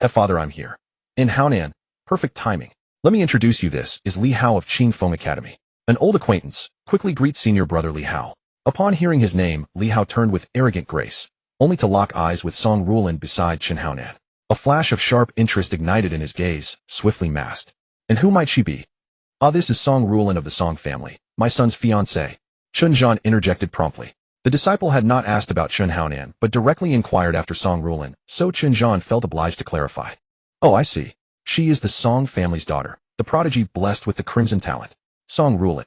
Father, I'm here. In Haonan. Perfect timing. Let me introduce you. This is Li Hao of Qingfeng Academy. An old acquaintance. Quickly greet senior brother Li Hao. Upon hearing his name, Li Hao turned with arrogant grace, only to lock eyes with Song Ruolin beside Qin Haonan. A flash of sharp interest ignited in his gaze, swiftly masked. And who might she be? This is Song Ruolin of the Song family, my son's fiancée. Qinzhan interjected promptly. The disciple had not asked about Qin Haonan, but directly inquired after Song Ruolin, so Qinzhan felt obliged to clarify. Oh, I see. She is the Song family's daughter, the prodigy blessed with the crimson talent. Song Ruolin.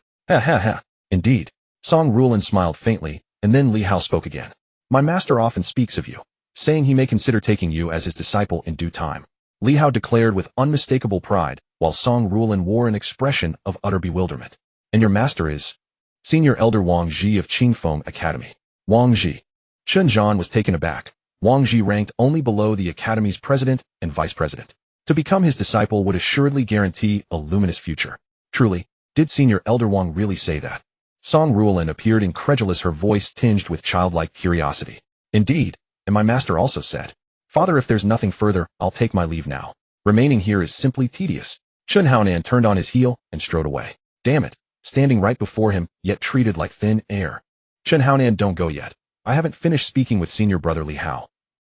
Indeed. Song Ruolin smiled faintly, and then Li Hao spoke again. My master often speaks of you, saying he may consider taking you as his disciple in due time. Li Hao declared with unmistakable pride, while Song Ruolin wore an expression of utter bewilderment. And your master is? Senior Elder Wang Ji of Qingfeng Academy. Wang Ji. Qinzhan was taken aback. Wang Ji ranked only below the Academy's president and vice president. To become his disciple would assuredly guarantee a luminous future. Truly, did Senior Elder Wang really say that? Song Ruolin appeared incredulous, her voice tinged with childlike curiosity. Indeed, and my master also said. Father, if there's nothing further, I'll take my leave now. Remaining here is simply tedious. Qin Haonan turned on his heel and strode away. Damn it. Standing right before him, yet treated like thin air. Qin Haonan, don't go yet. I haven't finished speaking with senior brother Li Hao.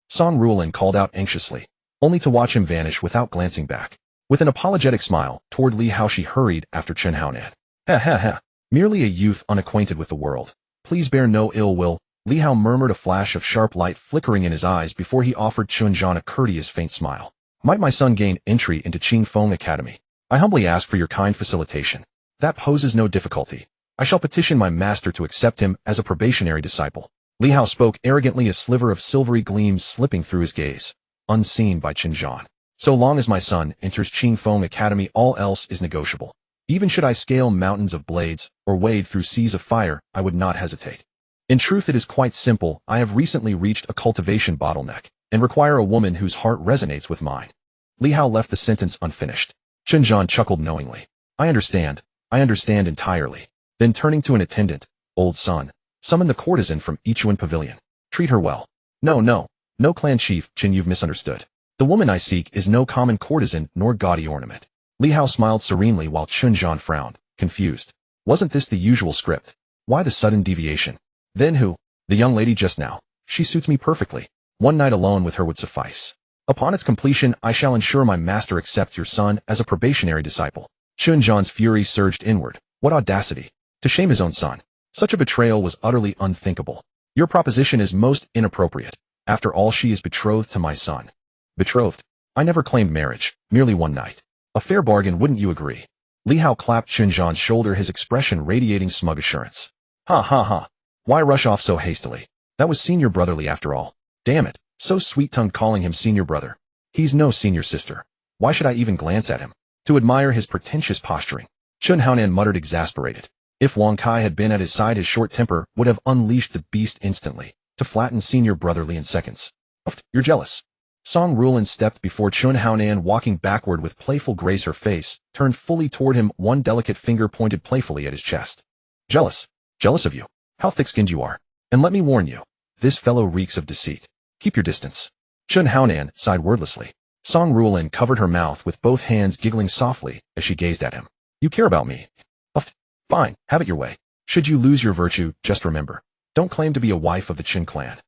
Song Ruolin called out anxiously, only to watch him vanish without glancing back. With an apologetic smile toward Li Hao, she hurried after Qin Haonan. Merely a youth unacquainted with the world. Please bear no ill will, Li Hao murmured, a flash of sharp light flickering in his eyes before he offered Qinzhan a courteous faint smile. Might my son gain entry into Qingfeng Academy? I humbly ask for your kind facilitation. That poses no difficulty. I shall petition my master to accept him as a probationary disciple. Li Hao spoke arrogantly, a sliver of silvery gleams slipping through his gaze, unseen by Qinzhan. So long as my son enters Qingfeng Academy, all else is negotiable. Even should I scale mountains of blades or wade through seas of fire, I would not hesitate. In truth, it is quite simple. I have recently reached a cultivation bottleneck and require a woman whose heart resonates with mine. Li Hao left the sentence unfinished. Qinzhan chuckled knowingly. I understand entirely. Then turning to an attendant, old son, summon the courtesan from Ichuan Pavilion. Treat her well. No, clan chief, Qin, you've misunderstood. The woman I seek is no common courtesan nor gaudy ornament. Li Hao smiled serenely while Qinzhan frowned, confused. Wasn't this the usual script? Why the sudden deviation? Then who? The young lady just now. She suits me perfectly. One night alone with her would suffice. Upon its completion, I shall ensure my master accepts your son as a probationary disciple. Qinzhan's fury surged inward. What audacity! To shame his own son. Such a betrayal was utterly unthinkable. Your proposition is most inappropriate. After all, she is betrothed to my son. Betrothed? I never claimed marriage, merely one night. A fair bargain, wouldn't you agree? Li Hao clapped Qinzhan's shoulder, his expression radiating smug assurance. Ha. Why rush off so hastily? That was senior brotherly after all. Damn it, so sweet-tongued calling him senior brother. He's no senior sister. Why should I even glance at him? To admire his pretentious posturing. Qin Haonan muttered, exasperated. If Wang Kai had been at his side, his short temper would have unleashed the beast instantly, to flatten senior brotherly in seconds. You're jealous. Song Ruolin stepped before Qin Haonan, walking backward with playful grace. Her face turned fully toward him, one delicate finger pointed playfully at his chest. Jealous? Jealous of you? How thick-skinned you are. And let me warn you, this fellow reeks of deceit. Keep your distance. Qin Haonan sighed wordlessly. Song Ruolin covered her mouth with both hands, giggling softly as she gazed at him. You care about me? Fine, have it your way. Should you lose your virtue, just remember, don't claim to be a wife of the Qin clan.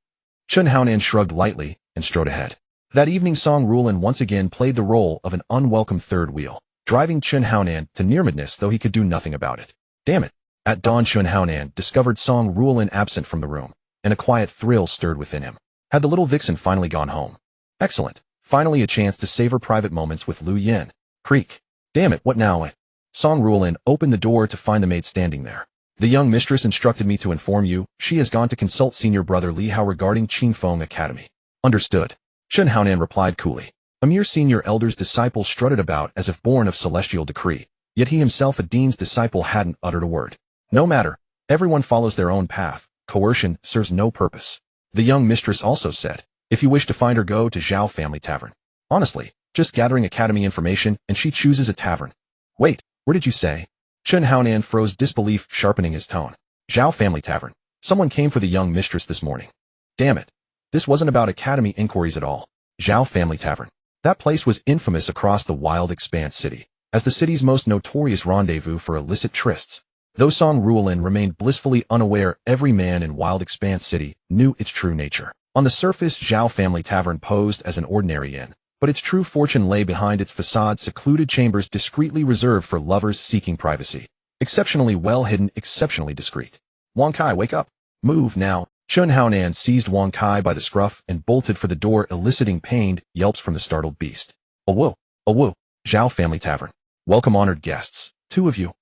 Qin Haonan shrugged lightly and strode ahead. That evening, Song Ruolin once again played the role of an unwelcome third wheel, driving Qin Haonan to near madness, though he could do nothing about it. Damn it. At dawn, Qin Haonan discovered Song Ruolin absent from the room, and a quiet thrill stirred within him. Had the little vixen finally gone home? Excellent. Finally a chance to savor private moments with Lu Yin. Creak. Damn it, what now? Song Ruolin opened the door to find the maid standing there. The young mistress instructed me to inform you, she has gone to consult senior brother Li Hao regarding Qingfeng Academy. Understood. Qin Haonan replied coolly. A mere senior elder's disciple strutted about as if born of celestial decree, yet he himself, a dean's disciple, hadn't uttered a word. No matter. Everyone follows their own path. Coercion serves no purpose. The young mistress also said, if you wish to find her, go to Zhao Family Tavern. Honestly, just gathering academy information and she chooses a tavern. Wait, where did you say? Chen Haonan froze disbelief, sharpening his tone. Zhao Family Tavern. Someone came for the young mistress this morning. Damn it. This wasn't about academy inquiries at all. Zhao Family Tavern. That place was infamous across the wild expanse city, as the city's most notorious rendezvous for illicit trysts. Though Song Ruolin remained blissfully unaware, every man in Wild Expanse City knew its true nature. On the surface, Zhao Family Tavern posed as an ordinary inn, but its true fortune lay behind its facade, secluded chambers discreetly reserved for lovers seeking privacy. Exceptionally well hidden, exceptionally discreet. Wang Kai, wake up. Move now. Chen Haonan seized Wang Kai by the scruff and bolted for the door, eliciting pained yelps from the startled beast. Awoo, awoo. Zhao Family Tavern. Welcome, honored guests. Two of you.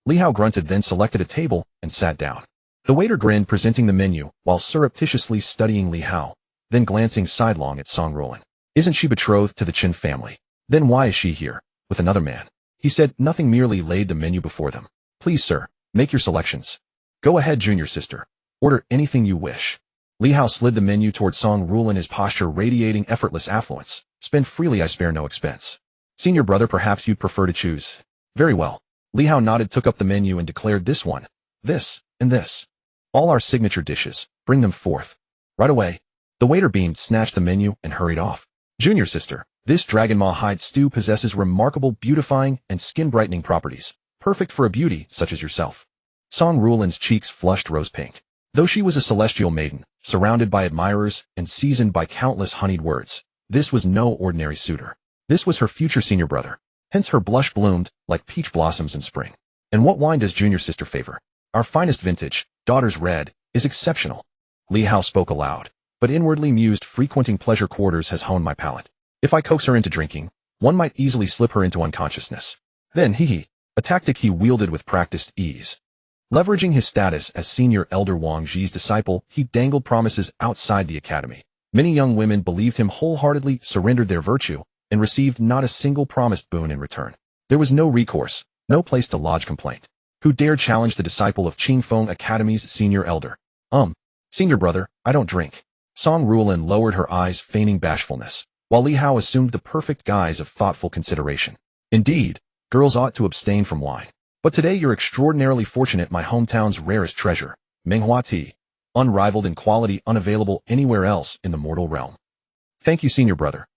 Li Hao grunted, then selected a table and sat down. The waiter grinned, presenting the menu, while surreptitiously studying Li Hao, then glancing sidelong at Song Ruolin. Isn't she betrothed to the Chen family? Then why is she here, with another man? He said nothing, merely laid the menu before them. Please, sir, make your selections. Go ahead, junior sister. Order anything you wish. Li Hao slid the menu toward Song Ruolin, his posture radiating effortless affluence. Spend freely, I spare no expense. Senior brother, perhaps you'd prefer to choose. Very well. Li Hao nodded, took up the menu and declared, this one, this, and this. All our signature dishes. Bring them forth. Right away. The waiter beamed, snatched the menu, and hurried off. Junior sister, this dragon maw hide stew possesses remarkable beautifying and skin-brightening properties, perfect for a beauty such as yourself. Song Ruolin's cheeks flushed rose pink. Though she was a celestial maiden, surrounded by admirers and seasoned by countless honeyed words, this was no ordinary suitor. This was her future senior brother. Hence her blush bloomed like peach blossoms in spring. And what wine does junior sister favor? Our finest vintage, Daughter's Red, is exceptional. Li Hao spoke aloud, but inwardly mused, frequenting pleasure quarters has honed my palate. If I coax her into drinking, one might easily slip her into unconsciousness. Then a tactic he wielded with practiced ease. Leveraging his status as senior elder Wang Zhi's disciple, he dangled promises outside the academy. Many young women believed him wholeheartedly, surrendered their virtue, and received not a single promised boon in return. There was no recourse, no place to lodge complaint. Who dared challenge the disciple of Qingfeng Academy's senior elder? Senior brother, I don't drink. Song Ruolin lowered her eyes, feigning bashfulness, while Li Hao assumed the perfect guise of thoughtful consideration. Indeed, girls ought to abstain from wine. But today you're extraordinarily fortunate, my hometown's rarest treasure, Menghua tea, unrivaled in quality, unavailable anywhere else in the mortal realm. Thank you, senior brother.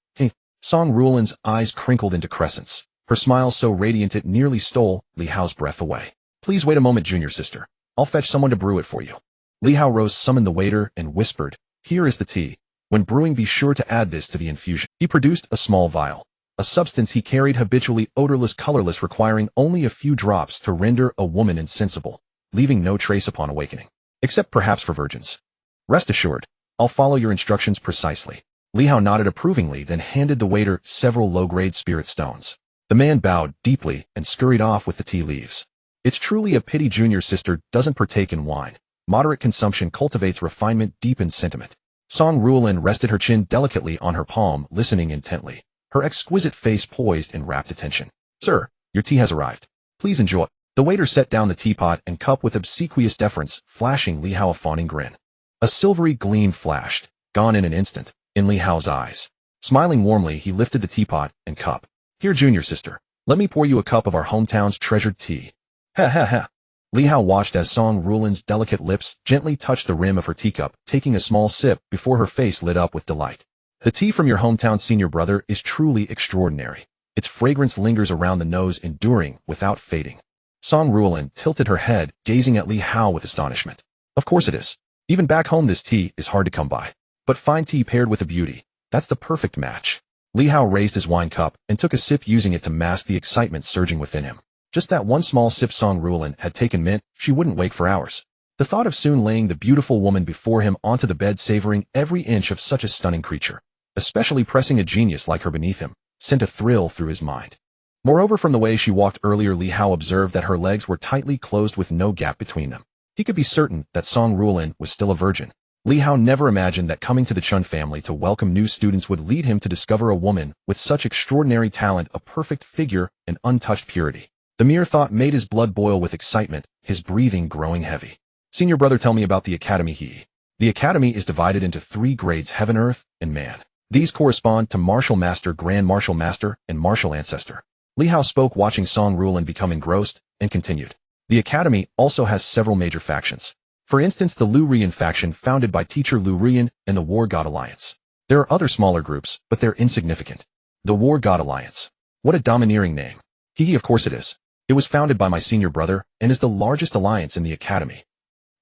Song Ruolin's eyes crinkled into crescents, her smile so radiant it nearly stole Li Hao's breath away. Please wait a moment, junior sister. I'll fetch someone to brew it for you. Li Hao rose, summoned the waiter, and whispered, here is the tea. When brewing, be sure to add this to the infusion. He produced a small vial, a substance he carried habitually, odorless, colorless, requiring only a few drops to render a woman insensible, leaving no trace upon awakening, except perhaps for virgins. Rest assured, I'll follow your instructions precisely. Li Hao nodded approvingly, then handed the waiter several low-grade spirit stones. The man bowed deeply and scurried off with the tea leaves. It's truly a pity junior sister doesn't partake in wine. Moderate consumption cultivates refinement, deepens sentiment. Song Ruolin rested her chin delicately on her palm, listening intently, her exquisite face poised in rapt attention. Sir, your tea has arrived. Please enjoy. The waiter set down the teapot and cup with obsequious deference, flashing Li Hao a fawning grin. A silvery gleam flashed, gone in an instant, in Li Hao's eyes. Smiling warmly, he lifted the teapot and cup. Here, junior sister, let me pour you a cup of our hometown's treasured tea. Ha ha ha. Li Hao watched as Song Ruolin's delicate lips gently touched the rim of her teacup, taking a small sip before her face lit up with delight. The tea from your hometown senior brother is truly extraordinary. Its fragrance lingers around the nose, enduring without fading. Song Ruolin tilted her head, gazing at Li Hao with astonishment. Of course it is. Even back home this tea is hard to come by. But fine tea paired with a beauty, that's the perfect match. Li Hao raised his wine cup and took a sip, using it to mask the excitement surging within him. Just that one small sip Song Ruolin had taken meant she wouldn't wake for hours. The thought of soon laying the beautiful woman before him onto the bed, savoring every inch of such a stunning creature, especially pressing a genius like her beneath him, sent a thrill through his mind. Moreover, from the way she walked earlier, Li Hao observed that her legs were tightly closed with no gap between them. He could be certain that Song Ruolin was still a virgin. Li Hao never imagined that coming to the Chun family to welcome new students would lead him to discover a woman with such extraordinary talent, a perfect figure, and untouched purity. The mere thought made his blood boil with excitement, his breathing growing heavy. Senior brother, tell me about the academy. The academy is divided into 3 grades: Heaven, Earth, and Man. These correspond to Martial Master, Grand Martial Master, and Martial Ancestor. Li Hao spoke, watching Song Rulan become engrossed, and continued. The academy also has several major factions. For instance, the Lu Rian faction, founded by teacher Lu Rian, and the War God Alliance. There are other smaller groups, but they're insignificant. The War God Alliance. What a domineering name. Of course it is. It was founded by my senior brother, and is the largest alliance in the academy.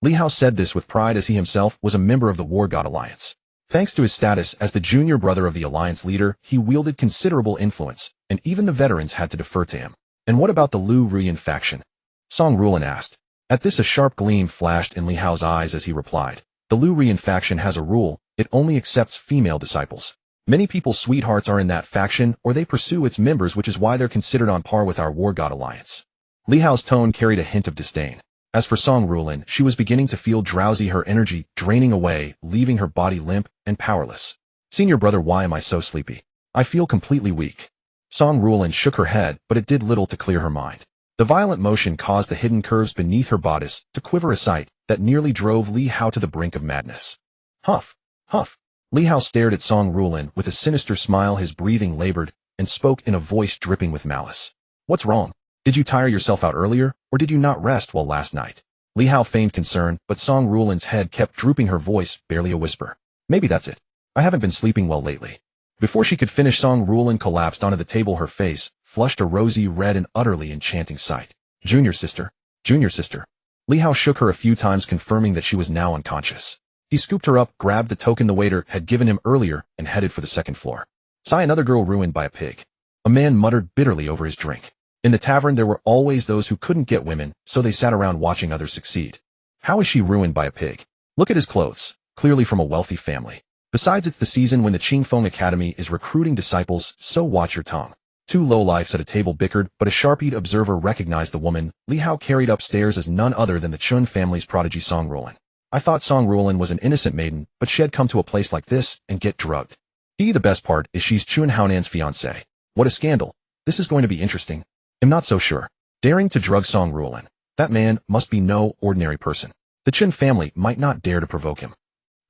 Li Hao said this with pride, as he himself was a member of the War God Alliance. Thanks to his status as the junior brother of the alliance leader, he wielded considerable influence, and even the veterans had to defer to him. And what about the Lu Rian faction? Song Rulan asked. At this, a sharp gleam flashed in Li Hao's eyes as he replied. The Lu Rian faction has a rule: it only accepts female disciples. Many people's sweethearts are in that faction, or they pursue its members, which is why they're considered on par with our War God Alliance. Li Hao's tone carried a hint of disdain. As for Song Rulan, she was beginning to feel drowsy, her energy draining away, leaving her body limp and powerless. Senior brother, why am I so sleepy? I feel completely weak. Song Rulan shook her head, but it did little to clear her mind. The violent motion caused the hidden curves beneath her bodice to quiver, a sight that nearly drove Li Hao to the brink of madness. Huff, huff. Li Hao stared at Song Rulan with a sinister smile, his breathing labored, and spoke in a voice dripping with malice. What's wrong? Did you tire yourself out earlier, or did you not rest well last night? Li Hao feigned concern, but Song Rulan's head kept drooping, her voice barely a whisper. Maybe that's it. I haven't been sleeping well lately. Before she could finish, Song Rulan collapsed onto the table, her face flushed a rosy red, an utterly enchanting sight. Junior sister. Junior sister. Li Hao shook her a few times, confirming that she was now unconscious. He scooped her up, grabbed the token the waiter had given him earlier, and headed for the second floor. Sigh, another girl ruined by a pig. A man muttered bitterly over his drink. In the tavern, there were always those who couldn't get women, so they sat around watching others succeed. How is she ruined by a pig? Look at his clothes, clearly from a wealthy family. Besides, it's the season when the Qingfeng Academy is recruiting disciples, so watch your tongue. 2 lowlifes at a table bickered, but a sharp-eyed observer recognized the woman Li Hao carried upstairs as none other than the Chun family's prodigy, Song Rulan. I thought Song Rulan was an innocent maiden, but she had come to a place like this and get drugged. The best part is she's Chun Haonan's fiancée. What a scandal. This is going to be interesting. I'm not so sure. Daring to drug Song Rulan. That man must be no ordinary person. The Chun family might not dare to provoke him.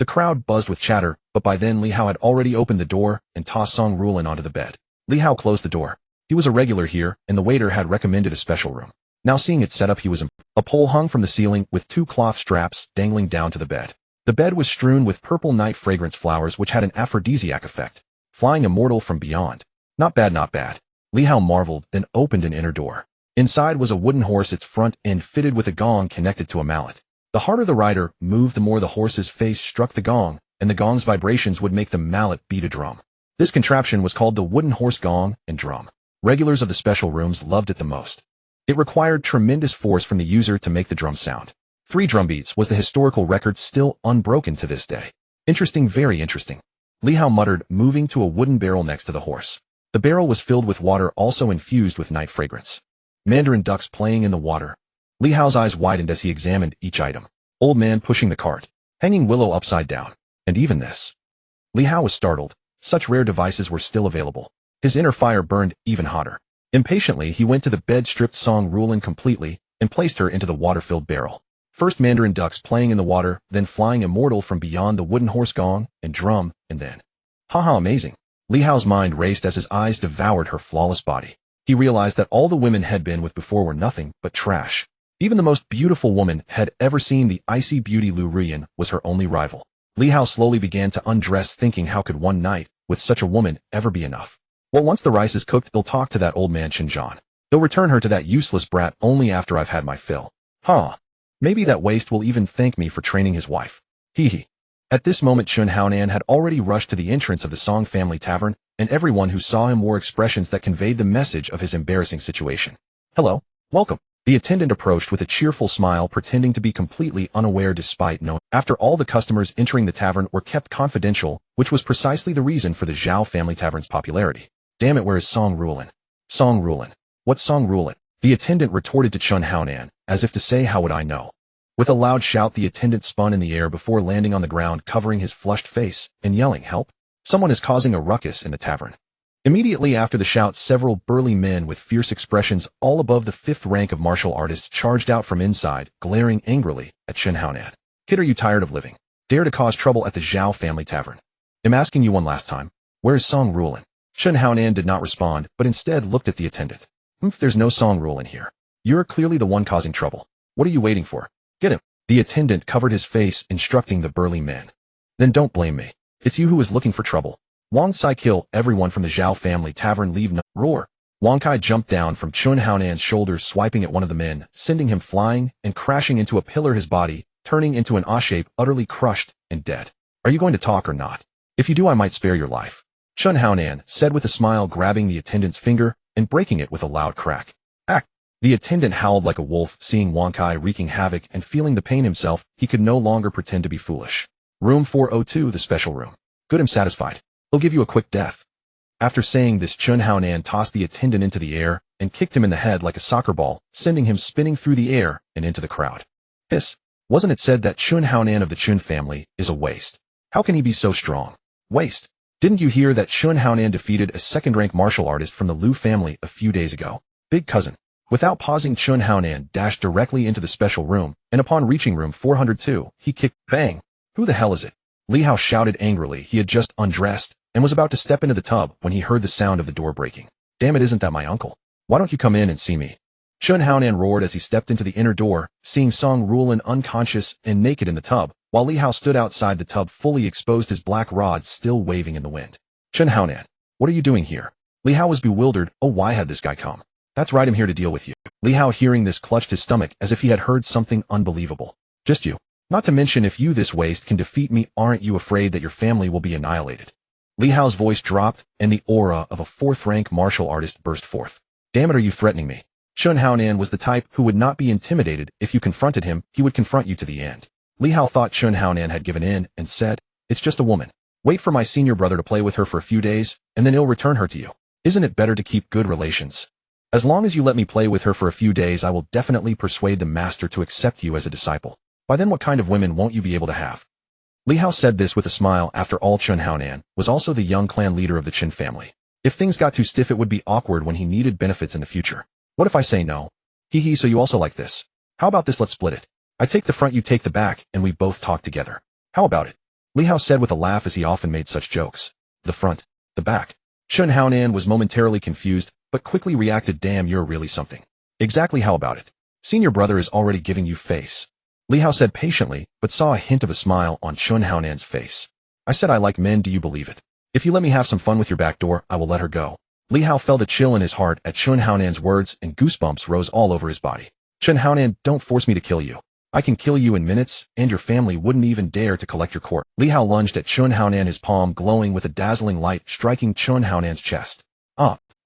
The crowd buzzed with chatter, but by then Li Hao had already opened the door and tossed Song Rulan onto the bed. Li Hao closed the door. He was a regular here, and the waiter had recommended a special room. Now seeing it set up, he was a pole hung from the ceiling with 2 cloth straps dangling down to the bed. The bed was strewn with purple night fragrance flowers which had an aphrodisiac effect. Flying immortal from beyond. Not bad, not bad. Li Hao marveled, then opened an inner door. Inside was a wooden horse, its front end fitted with a gong connected to a mallet. The harder the rider moved, the more the horse's face struck the gong, and the gong's vibrations would make the mallet beat a drum. This contraption was called the wooden horse gong and drum. Regulars of the special rooms loved it the most. It required tremendous force from the user to make the drum sound. 3 drum beats was the historical record, still unbroken to this day. Interesting, very interesting. Li Hao muttered, moving to a wooden barrel next to the horse. The barrel was filled with water, also infused with night fragrance. Mandarin ducks playing in the water. Li Hao's eyes widened as he examined each item. Old man pushing the cart. Hanging willow upside down. And even this. Li Hao was startled. Such rare devices were still available. His inner fire burned even hotter. Impatiently, he went to the bed, stripped Song Rulan completely, and placed her into the water-filled barrel. First Mandarin ducks playing in the water, then flying immortal from beyond the wooden horse gong and drum, and then. Haha, amazing. Li Hao's mind raced as his eyes devoured her flawless body. He realized that all the women had been with before were nothing but trash. Even the most beautiful woman had ever seen, the icy beauty Lu Rian, was her only rival. Li Hao slowly began to undress, thinking, how could one night with such a woman ever be enough? Well, once the rice is cooked, they'll talk to that old man Chinjan. They'll return her to that useless brat only after I've had my fill. Maybe that waste will even thank me for training his wife. Hee. At this moment, Chun Haonan had already rushed to the entrance of the Song family tavern, and everyone who saw him wore expressions that conveyed the message of his embarrassing situation. Hello, welcome. The attendant approached with a cheerful smile, pretending to be completely unaware despite knowing. After all, the customers entering the tavern were kept confidential, which was precisely the reason for the Zhao family tavern's popularity. Damn it, where is Song Rulan? Song Rulan. What's Song Rulan? The attendant retorted to Chun Haonan, as if to say, how would I know? With a loud shout, the attendant spun in the air before landing on the ground, covering his flushed face, and yelling, help! Someone is causing a ruckus in the tavern. Immediately after the shout, several burly men with fierce expressions, all above the 5th rank of martial artists, charged out from inside, glaring angrily at Chun Haonan. Kid, are you tired of living? Dare to cause trouble at the Zhao family tavern. I'm asking you one last time. Where's Song Rulan? Chen Haonan did not respond, but instead looked at the attendant. There's no Song Rulan here. You're clearly the one causing trouble. What are you waiting for? Get him. The attendant covered his face, instructing the burly man. Then don't blame me. It's you who is looking for trouble. Wang Sai, kill everyone from the Zhao family tavern, leave no roar. Wang Kai jumped down from Chen Haonan's shoulders, swiping at one of the men, sending him flying and crashing into a pillar, his body turning into an A-shape, utterly crushed and dead. Are you going to talk or not? If you do, I might spare your life. Chen Haonan said with a smile, grabbing the attendant's finger and breaking it with a loud crack. Act! The attendant howled like a wolf, seeing Wang Kai wreaking havoc and feeling the pain himself. He could no longer pretend to be foolish. Room 402, the special room. Good, I'm satisfied. He'll give you a quick death. After saying this, Chen Haonan tossed the attendant into the air and kicked him in the head like a soccer ball, sending him spinning through the air and into the crowd. Hiss! Wasn't it said that Chen Haonan of the Chen family is a waste? How can he be so strong? Waste! Didn't you hear that Chen Haonan defeated a second-rank martial artist from the Liu family a few days ago? Big cousin. Without pausing, Chen Haonan dashed directly into the special room, and upon reaching room 402, he kicked, bang! Who the hell is it? Li Hao shouted angrily. He had just undressed and was about to step into the tub when he heard the sound of the door breaking. Damn it, isn't that my uncle? Why don't you come in and see me? Chen Haonan roared as he stepped into the inner door, seeing Song Rulan unconscious and naked in the tub, while Li Hao stood outside the tub, fully exposed, his black rod still waving in the wind. Chen Haonan, what are you doing here? Li Hao was bewildered. Oh, why had this guy come? That's right, I'm here to deal with you. Li Hao, hearing this, clutched his stomach as if he had heard something unbelievable. Just you. Not to mention, if you, this waste, can defeat me, aren't you afraid that your family will be annihilated? Li Hao's voice dropped, and the aura of a fourth-rank martial artist burst forth. Damn it, are you threatening me? Chen Haonan was the type who would not be intimidated. If you confronted him, he would confront you to the end. Li Hao thought Chen Haonan had given in and said, it's just a woman. Wait for my senior brother to play with her for a few days, and then he'll return her to you. Isn't it better to keep good relations? As long as you let me play with her for a few days, I will definitely persuade the master to accept you as a disciple. By then, what kind of women won't you be able to have? Li Hao said this with a smile. After all, Chen Haonan was also the young clan leader of the Chen family. If things got too stiff, it would be awkward when he needed benefits in the future. What if I say no? Hee, so you also like this? How about this, let's split it. I take the front, you take the back, and we both talk together. How about it? Li Hao said with a laugh, as he often made such jokes. The front, the back. Chen Haonan was momentarily confused, but quickly reacted, damn, you're really something. Exactly, how about it? Senior brother is already giving you face. Li Hao said patiently, but saw a hint of a smile on Chen Haonan's face. I said I like men, do you believe it? If you let me have some fun with your back door, I will let her go. Li Hao felt a chill in his heart at Chen Haonan's words, and goosebumps rose all over his body. Chen Haonan, don't force me to kill you. I can kill you in minutes, and your family wouldn't even dare to collect your corpse. Li Hao lunged at Chen Haonan, his palm glowing with a dazzling light, striking Chen Haonan's chest.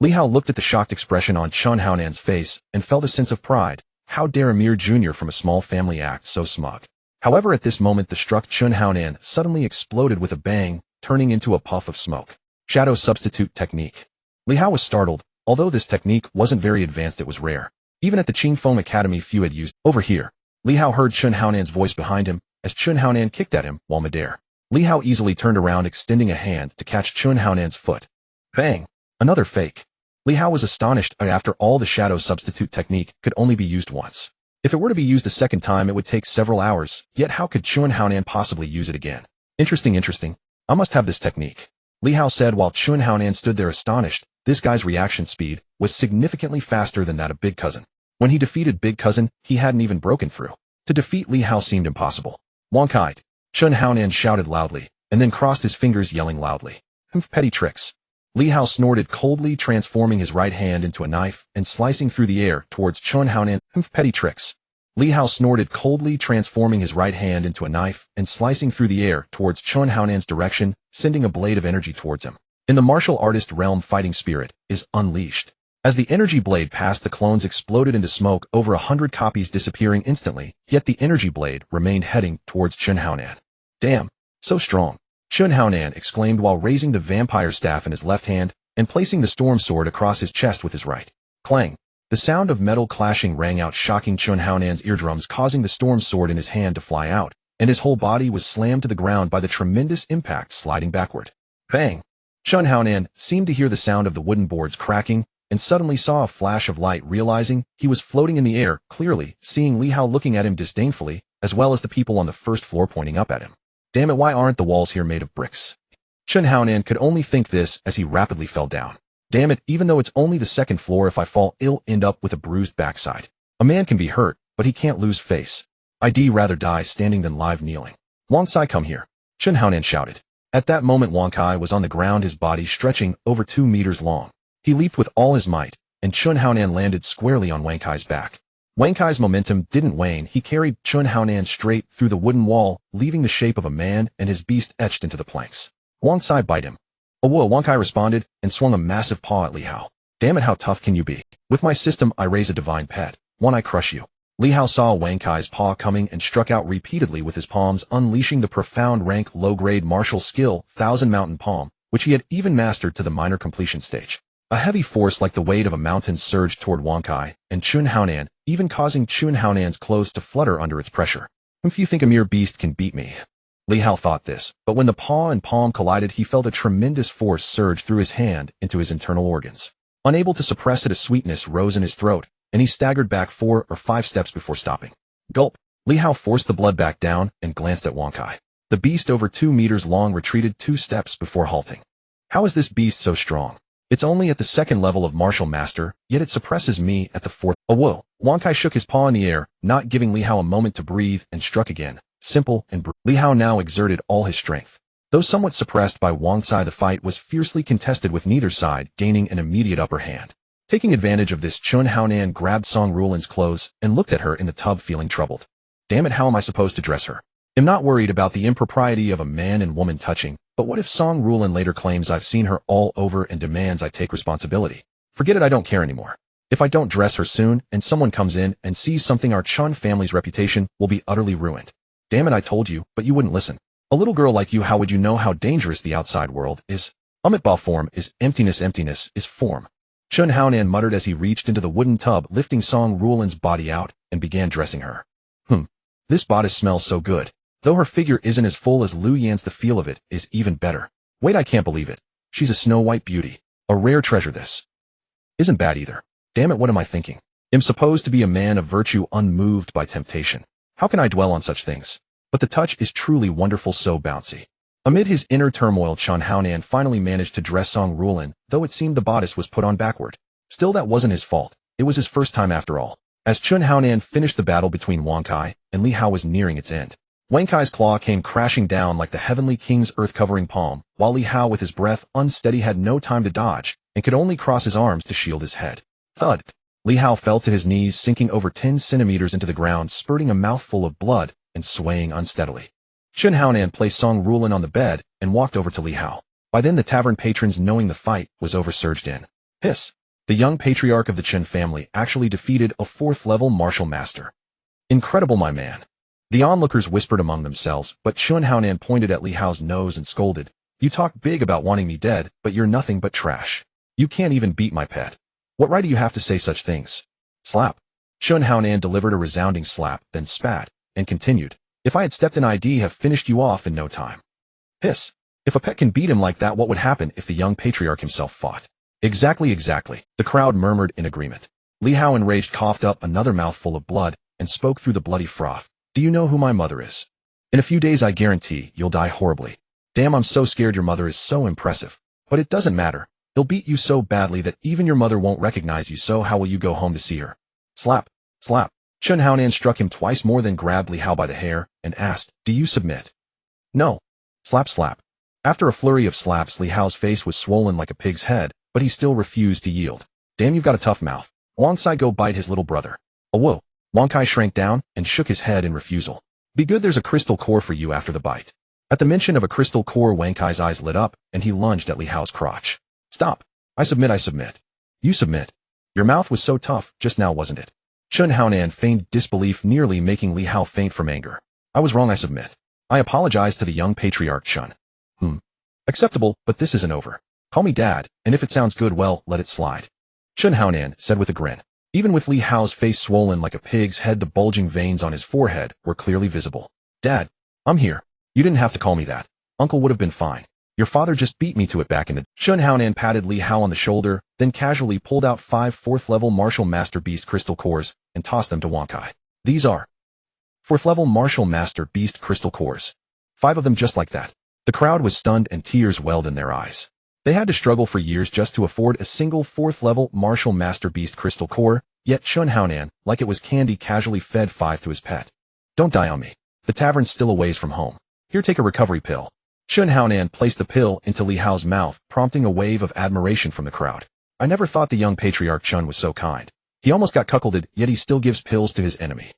Li Hao looked at the shocked expression on Chen Haonan's face and felt a sense of pride. How dare a mere junior from a small family act so smug? However, at this moment, the struck Chen Haonan suddenly exploded with a bang, turning into a puff of smoke. Shadow substitute technique. Li Hao was startled. Although this technique wasn't very advanced, it was rare. Even at the Qing Feng Academy, few had used. Over here. Li Hao heard Chen Haonan's voice behind him as Chen Haonan kicked at him while midair. Li Hao easily turned around, extending a hand to catch Chen Haonan's foot. Bang! Another fake. Li Hao was astonished. After all, the shadow substitute technique could only be used once. If it were to be used a second time, it would take several hours, yet how could Chen Haonan possibly use it again? Interesting. I must have this technique. Li Hao said while Chen Haonan stood there astonished. This guy's reaction speed was significantly faster than that of Big Cousin. When he defeated Big Cousin, he hadn't even broken through. To defeat Li Hao seemed impossible. Wang Kai! Chen Haonan shouted loudly, and then crossed his fingers, yelling loudly. Petty tricks. Li Hao snorted coldly, transforming his right hand into a knife and slicing through the air towards Chen Haonan. Petty tricks. Li Hao snorted coldly, transforming his right hand into a knife and slicing through the air towards Chen Haonan's direction, sending a blade of energy towards him. In the martial artist realm, fighting spirit is unleashed. As the energy blade passed, the clones exploded into smoke, over 100 copies disappearing instantly, yet the energy blade remained heading towards Chen Haonan. Damn, so strong. Chen Haonan exclaimed while raising the vampire staff in his left hand and placing the storm sword across his chest with his right. Clang! The sound of metal clashing rang out, shocking Chen Haonan's eardrums, causing the storm sword in his hand to fly out, and his whole body was slammed to the ground by the tremendous impact, sliding backward. Bang! Chen Haonan seemed to hear the sound of the wooden boards cracking, and suddenly saw a flash of light, realizing he was floating in the air, clearly seeing Li Hao looking at him disdainfully, as well as the people on the first floor pointing up at him. Damn it, why aren't the walls here made of bricks? Chun Haonan could only think this as he rapidly fell down. Damn it, even though it's only the second floor, if I fall, I'll end up with a bruised backside. A man can be hurt, but he can't lose face. I'd rather die standing than live kneeling. Wang Sai, come here. Chun Haonan shouted. At that moment Wang Kai was on the ground, his body stretching over 2 meters long. He leaped with all his might, and Chun Haonan landed squarely on Wang Kai's back. Wang Kai's momentum didn't wane. He carried Chun Haonan straight through the wooden wall, leaving the shape of a man and his beast etched into the planks. Wang Sai bite him. Oh whoa, Wang Kai responded and swung a massive paw at Li Hao. Damn it, how tough can you be? With my system I raise a divine pet. One I crush you. Li Hao saw Wang Kai's paw coming and struck out repeatedly with his palms, unleashing the profound rank low-grade martial skill, Thousand Mountain Palm, which he had even mastered to the minor completion stage. A heavy force like the weight of a mountain surged toward Wang Kai and Chun Haonan, even causing Chun Haonan's clothes to flutter under its pressure. If you think a mere beast can beat me. Li Hao thought this, but when the paw and palm collided, he felt a tremendous force surge through his hand into his internal organs. Unable to suppress it, a sweetness rose in his throat, and he staggered back 4 or 5 steps before stopping. Gulp! Li Hao forced the blood back down and glanced at Wang Kai. The beast, over 2 meters long, retreated 2 steps before halting. How is this beast so strong? It's only at the 2nd level of martial master, yet it suppresses me at the 4th. Oh whoa! Wang Kai shook his paw in the air, not giving Li Hao a moment to breathe, and struck again. Simple and brutal. Li Hao now exerted all his strength. Though somewhat suppressed by Wang Sai, the fight was fiercely contested, with neither side gaining an immediate upper hand. Taking advantage of this, Chun Haonan grabbed Song Rulin's clothes and looked at her in the tub, feeling troubled. Damn it, how am I supposed to dress her? I'm not worried about the impropriety of a man and woman touching, but what if Song Rulin later claims I've seen her all over and demands I take responsibility? Forget it, I don't care anymore. If I don't dress her soon and someone comes in and sees something, our Chun family's reputation will be utterly ruined. Damn it, I told you, but you wouldn't listen. A little girl like you, how would you know how dangerous the outside world is? Amitball form is emptiness, emptiness is form. Chun Haonan muttered as he reached into the wooden tub, lifting Song Rulin's body out, and began dressing her. This bodice smells so good. Though her figure isn't as full as Lu Yan's, the feel of it is even better. Wait, I can't believe it. She's a snow white beauty. A rare treasure this. Isn't bad either. Damn it, what am I thinking? I'm supposed to be a man of virtue, unmoved by temptation. How can I dwell on such things? But the touch is truly wonderful, so bouncy. Amid his inner turmoil, Chun Haonan finally managed to dress Song Rulin, though it seemed the bodice was put on backward. Still, that wasn't his fault. It was his first time after all. As Chun Haonan finished, the battle between Wang Kai and Li Hao was nearing its end. Wang Kai's claw came crashing down like the heavenly king's earth-covering palm, while Li Hao, with his breath unsteady, had no time to dodge and could only cross his arms to shield his head. Thud! Li Hao fell to his knees, sinking over 10 centimeters into the ground, spurting a mouthful of blood and swaying unsteadily. Chun Haonan placed Song Rulin on the bed and walked over to Li Hao. By then the tavern patrons, knowing the fight was over, surged in. Hiss! The young patriarch of the Chun family actually defeated a 4th-level martial master. Incredible, my man. The onlookers whispered among themselves, but Chun Haonan pointed at Li Hao's nose and scolded. You talk big about wanting me dead, but you're nothing but trash. You can't even beat my pet. What right do you have to say such things? Slap. Chun Haonan delivered a resounding slap, then spat, and continued. If I had stepped in, I'd have finished you off in no time. Hiss. If a pet can beat him like that, what would happen if the young patriarch himself fought? Exactly, exactly. The crowd murmured in agreement. Li Hao, enraged, coughed up another mouthful of blood and spoke through the bloody froth. Do you know who my mother is? In a few days I guarantee you'll die horribly. Damn, I'm so scared. Your mother is so impressive. But it doesn't matter. They'll beat you so badly that even your mother won't recognize you, so how will you go home to see her? Slap. Slap. Chun Haonan struck him twice more, then grabbed Li Hao by the hair and asked, Do you submit? No. Slap, slap. After a flurry of slaps, Li Hao's face was swollen like a pig's head, but he still refused to yield. Damn, you've got a tough mouth. Wang Sai, go bite his little brother. Oh whoa. Wang Kai shrank down and shook his head in refusal. Be good, there's a crystal core for you after the bite. At the mention of a crystal core, Wang Kai's eyes lit up, and he lunged at Li Hao's crotch. Stop. I submit, I submit. You submit. Your mouth was so tough just now, wasn't it? Chun Haonan feigned disbelief, nearly making Li Hao faint from anger. I was wrong, I submit. I apologize to the young patriarch, Chun. Acceptable, but this isn't over. Call me Dad, and if it sounds good, well, let it slide. Chun Haonan said with a grin. Even with Li Hao's face swollen like a pig's head, the bulging veins on his forehead were clearly visible. Dad, I'm here. You didn't have to call me that. Uncle would have been fine. Your father just beat me to it back in the... Chun Haonan patted Li Hao on the shoulder, then casually pulled out 5 4th-level martial master beast crystal cores and tossed them to Wang Kai. These are 4th-level martial master beast crystal cores. 5 of them just like that. The crowd was stunned and tears welled in their eyes. They had to struggle for years just to afford a single 4th-level Martial Master Beast crystal core, yet Chun Haonan, like it was candy, casually fed 5 to his pet. Don't die on me. The tavern's still a ways from home. Here, take a recovery pill. Chun Haonan placed the pill into Li Hao's mouth, prompting a wave of admiration from the crowd. I never thought the young patriarch Chun was so kind. He almost got cuckolded, yet he still gives pills to his enemy.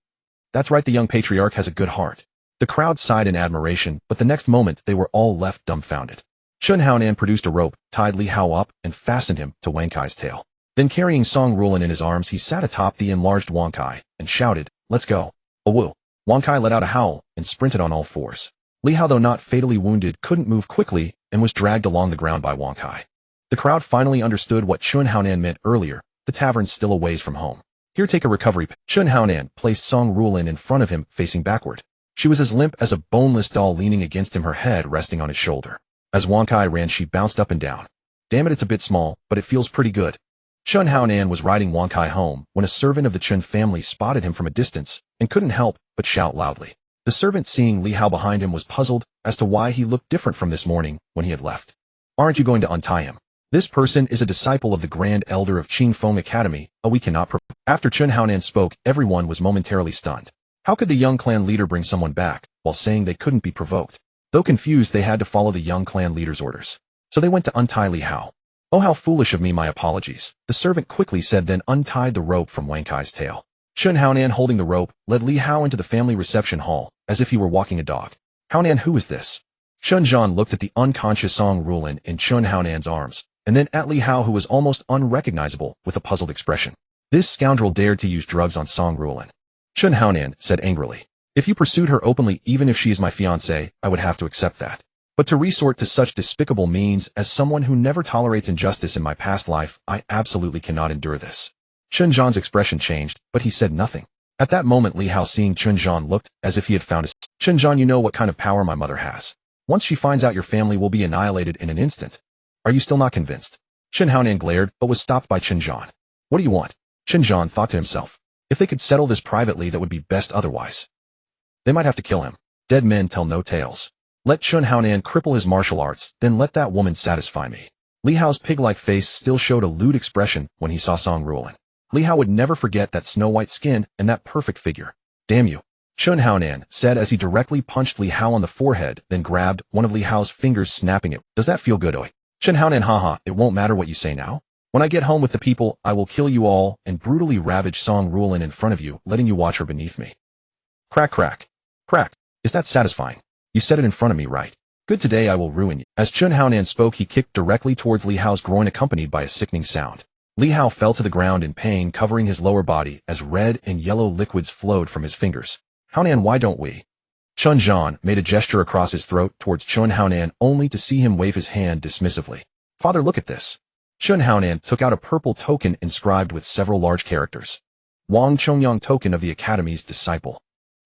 That's right, the young patriarch has a good heart. The crowd sighed in admiration, but the next moment they were all left dumbfounded. Chun Haonan produced a rope, tied Li Hao up, and fastened him to Wang Kai's tail. Then carrying Song Rulin in his arms, he sat atop the enlarged Wang Kai, and shouted, "Let's go." Awoo. Wang Kai let out a howl, and sprinted on all 4s. Li Hao, though not fatally wounded, couldn't move quickly, and was dragged along the ground by Wang Kai. The crowd finally understood what Chun Haonan meant earlier: the tavern's still a ways from home. Here, take a recovery pill. Chun Haonan placed Song Rulin in front of him, facing backward. She was as limp as a boneless doll, leaning against him, her head resting on his shoulder. As Wang Kai ran, she bounced up and down. Damn it, it's a bit small, but it feels pretty good. Chun Haonan was riding Wang Kai home when a servant of the Chun family spotted him from a distance and couldn't help but shout loudly. The servant, seeing Li Hao behind him, was puzzled as to why he looked different from this morning when he had left. Aren't you going to untie him? This person is a disciple of the Grand Elder of Qingfeng Academy, we cannot. After Chun Haonan spoke, everyone was momentarily stunned. How could the young clan leader bring someone back, while saying they couldn't be provoked? Though confused, they had to follow the young clan leader's orders. So they went to untie Li Hao. Oh, how foolish of me, my apologies, the servant quickly said, then untied the rope from Wang Kai's tail. Chun Haonan, holding the rope, led Li Hao into the family reception hall, as if he were walking a dog. Haonan, who is this? Chun Zhan looked at the unconscious Song Rulin in Chun Haonan's arms, and then at Li Hao, who was almost unrecognizable, with a puzzled expression. This scoundrel dared to use drugs on Song Rulin. Chun Haonan said angrily. If you pursued her openly, even if she is my fiancée, I would have to accept that. But to resort to such despicable means, as someone who never tolerates injustice in my past life, I absolutely cannot endure this. Chun Zhan's expression changed, but he said nothing. At that moment, Li Hao, seeing Chun Zhan, looked as if he had found a... Chun Zhan, you know what kind of power my mother has. Once she finds out, your family will be annihilated in an instant. Are you still not convinced? Chun Haonan glared, but was stopped by Chun Zhan. What do you want? Chun Zhan thought to himself. If they could settle this privately, that would be best otherwise. They might have to kill him. Dead men tell no tales. Let Chun Haonan cripple his martial arts, then let that woman satisfy me. Li Hao's pig-like face still showed a lewd expression when he saw Song Rulin. Li Hao would never forget that snow-white skin and that perfect figure. Damn you. Chun Haonan said as he directly punched Li Hao on the forehead, then grabbed one of Li Hao's fingers, snapping it. Does that feel good, oi? Chun Haonan, haha, it won't matter what you say now. When I get home with the people, I will kill you all and brutally ravage Song Rulin in front of you, letting you watch her beneath me. Crack, crack. Crack. Is that satisfying? You said it in front of me, right? Good, today I will ruin you. As Chun Haonan spoke, he kicked directly towards Li Hao's groin, accompanied by a sickening sound. Li Hao fell to the ground in pain, covering his lower body as red and yellow liquids flowed from his fingers. Haonan, why don't we? Chun Zhan made a gesture across his throat towards Chun Haonan, only to see him wave his hand dismissively. Father, look at this. Chun Haonan took out a purple token inscribed with several large characters. Wang Chongyang, token of the Academy's disciple.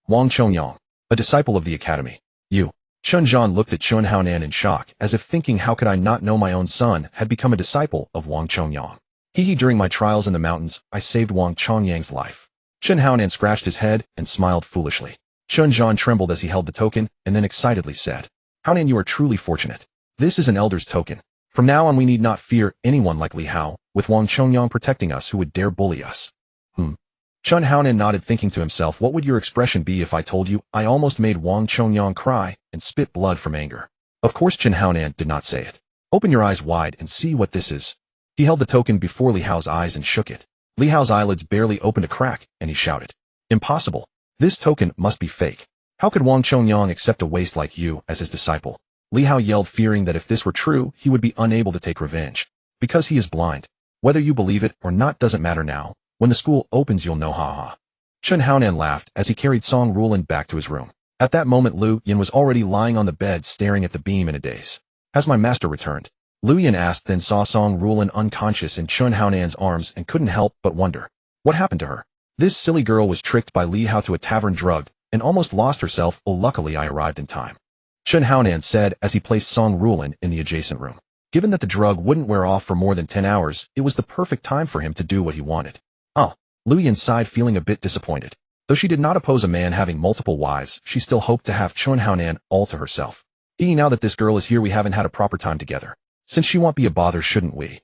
Wang Chongyang, a disciple of the Academy. You. Chun Zhan looked at Chun Haonan in shock, as if thinking, how could I not know my own son had become a disciple of Wang Chongyang? During my trials in the mountains, I saved Wang Chongyang's life. Chun Haonan scratched his head and smiled foolishly. Chun Zhan trembled as he held the token, and then excitedly said, Haonan, you are truly fortunate. This is an elder's token. From now on we need not fear anyone like Li Hao, with Wang Chongyang protecting us, who would dare bully us. Chun Haonan nodded, thinking to himself, what would your expression be if I told you I almost made Wang Chongyang cry and spit blood from anger? Of course Chun Haonan did not say it. Open your eyes wide and see what this is. He held the token before Li Hao's eyes and shook it. Li Hao's eyelids barely opened a crack, and he shouted, Impossible. This token must be fake. How could Wang Chongyang accept a waste like you as his disciple? Li Hao yelled, fearing that if this were true, he would be unable to take revenge. Because he is blind. Whether you believe it or not doesn't matter now. When the school opens, you'll know, haha. Chun Haonan laughed as he carried Song Rulin back to his room. At that moment, Lu Yin was already lying on the bed, staring at the beam in a daze. Has my master returned? Lu Yin asked, then saw Song Rulin unconscious in Chun Haonan's arms and couldn't help but wonder. What happened to her? This silly girl was tricked by Li Hao to a tavern, drugged, and almost lost herself. Oh, luckily I arrived in time. Chun Haonan said as he placed Song Rulin in the adjacent room. Given that the drug wouldn't wear off for more than 10 hours, it was the perfect time for him to do what he wanted. Lu Yin sighed, feeling a bit disappointed. Though she did not oppose a man having multiple wives, she still hoped to have Chun Haonan all to herself. Now that this girl is here, we haven't had a proper time together. Since she won't be a bother, shouldn't we?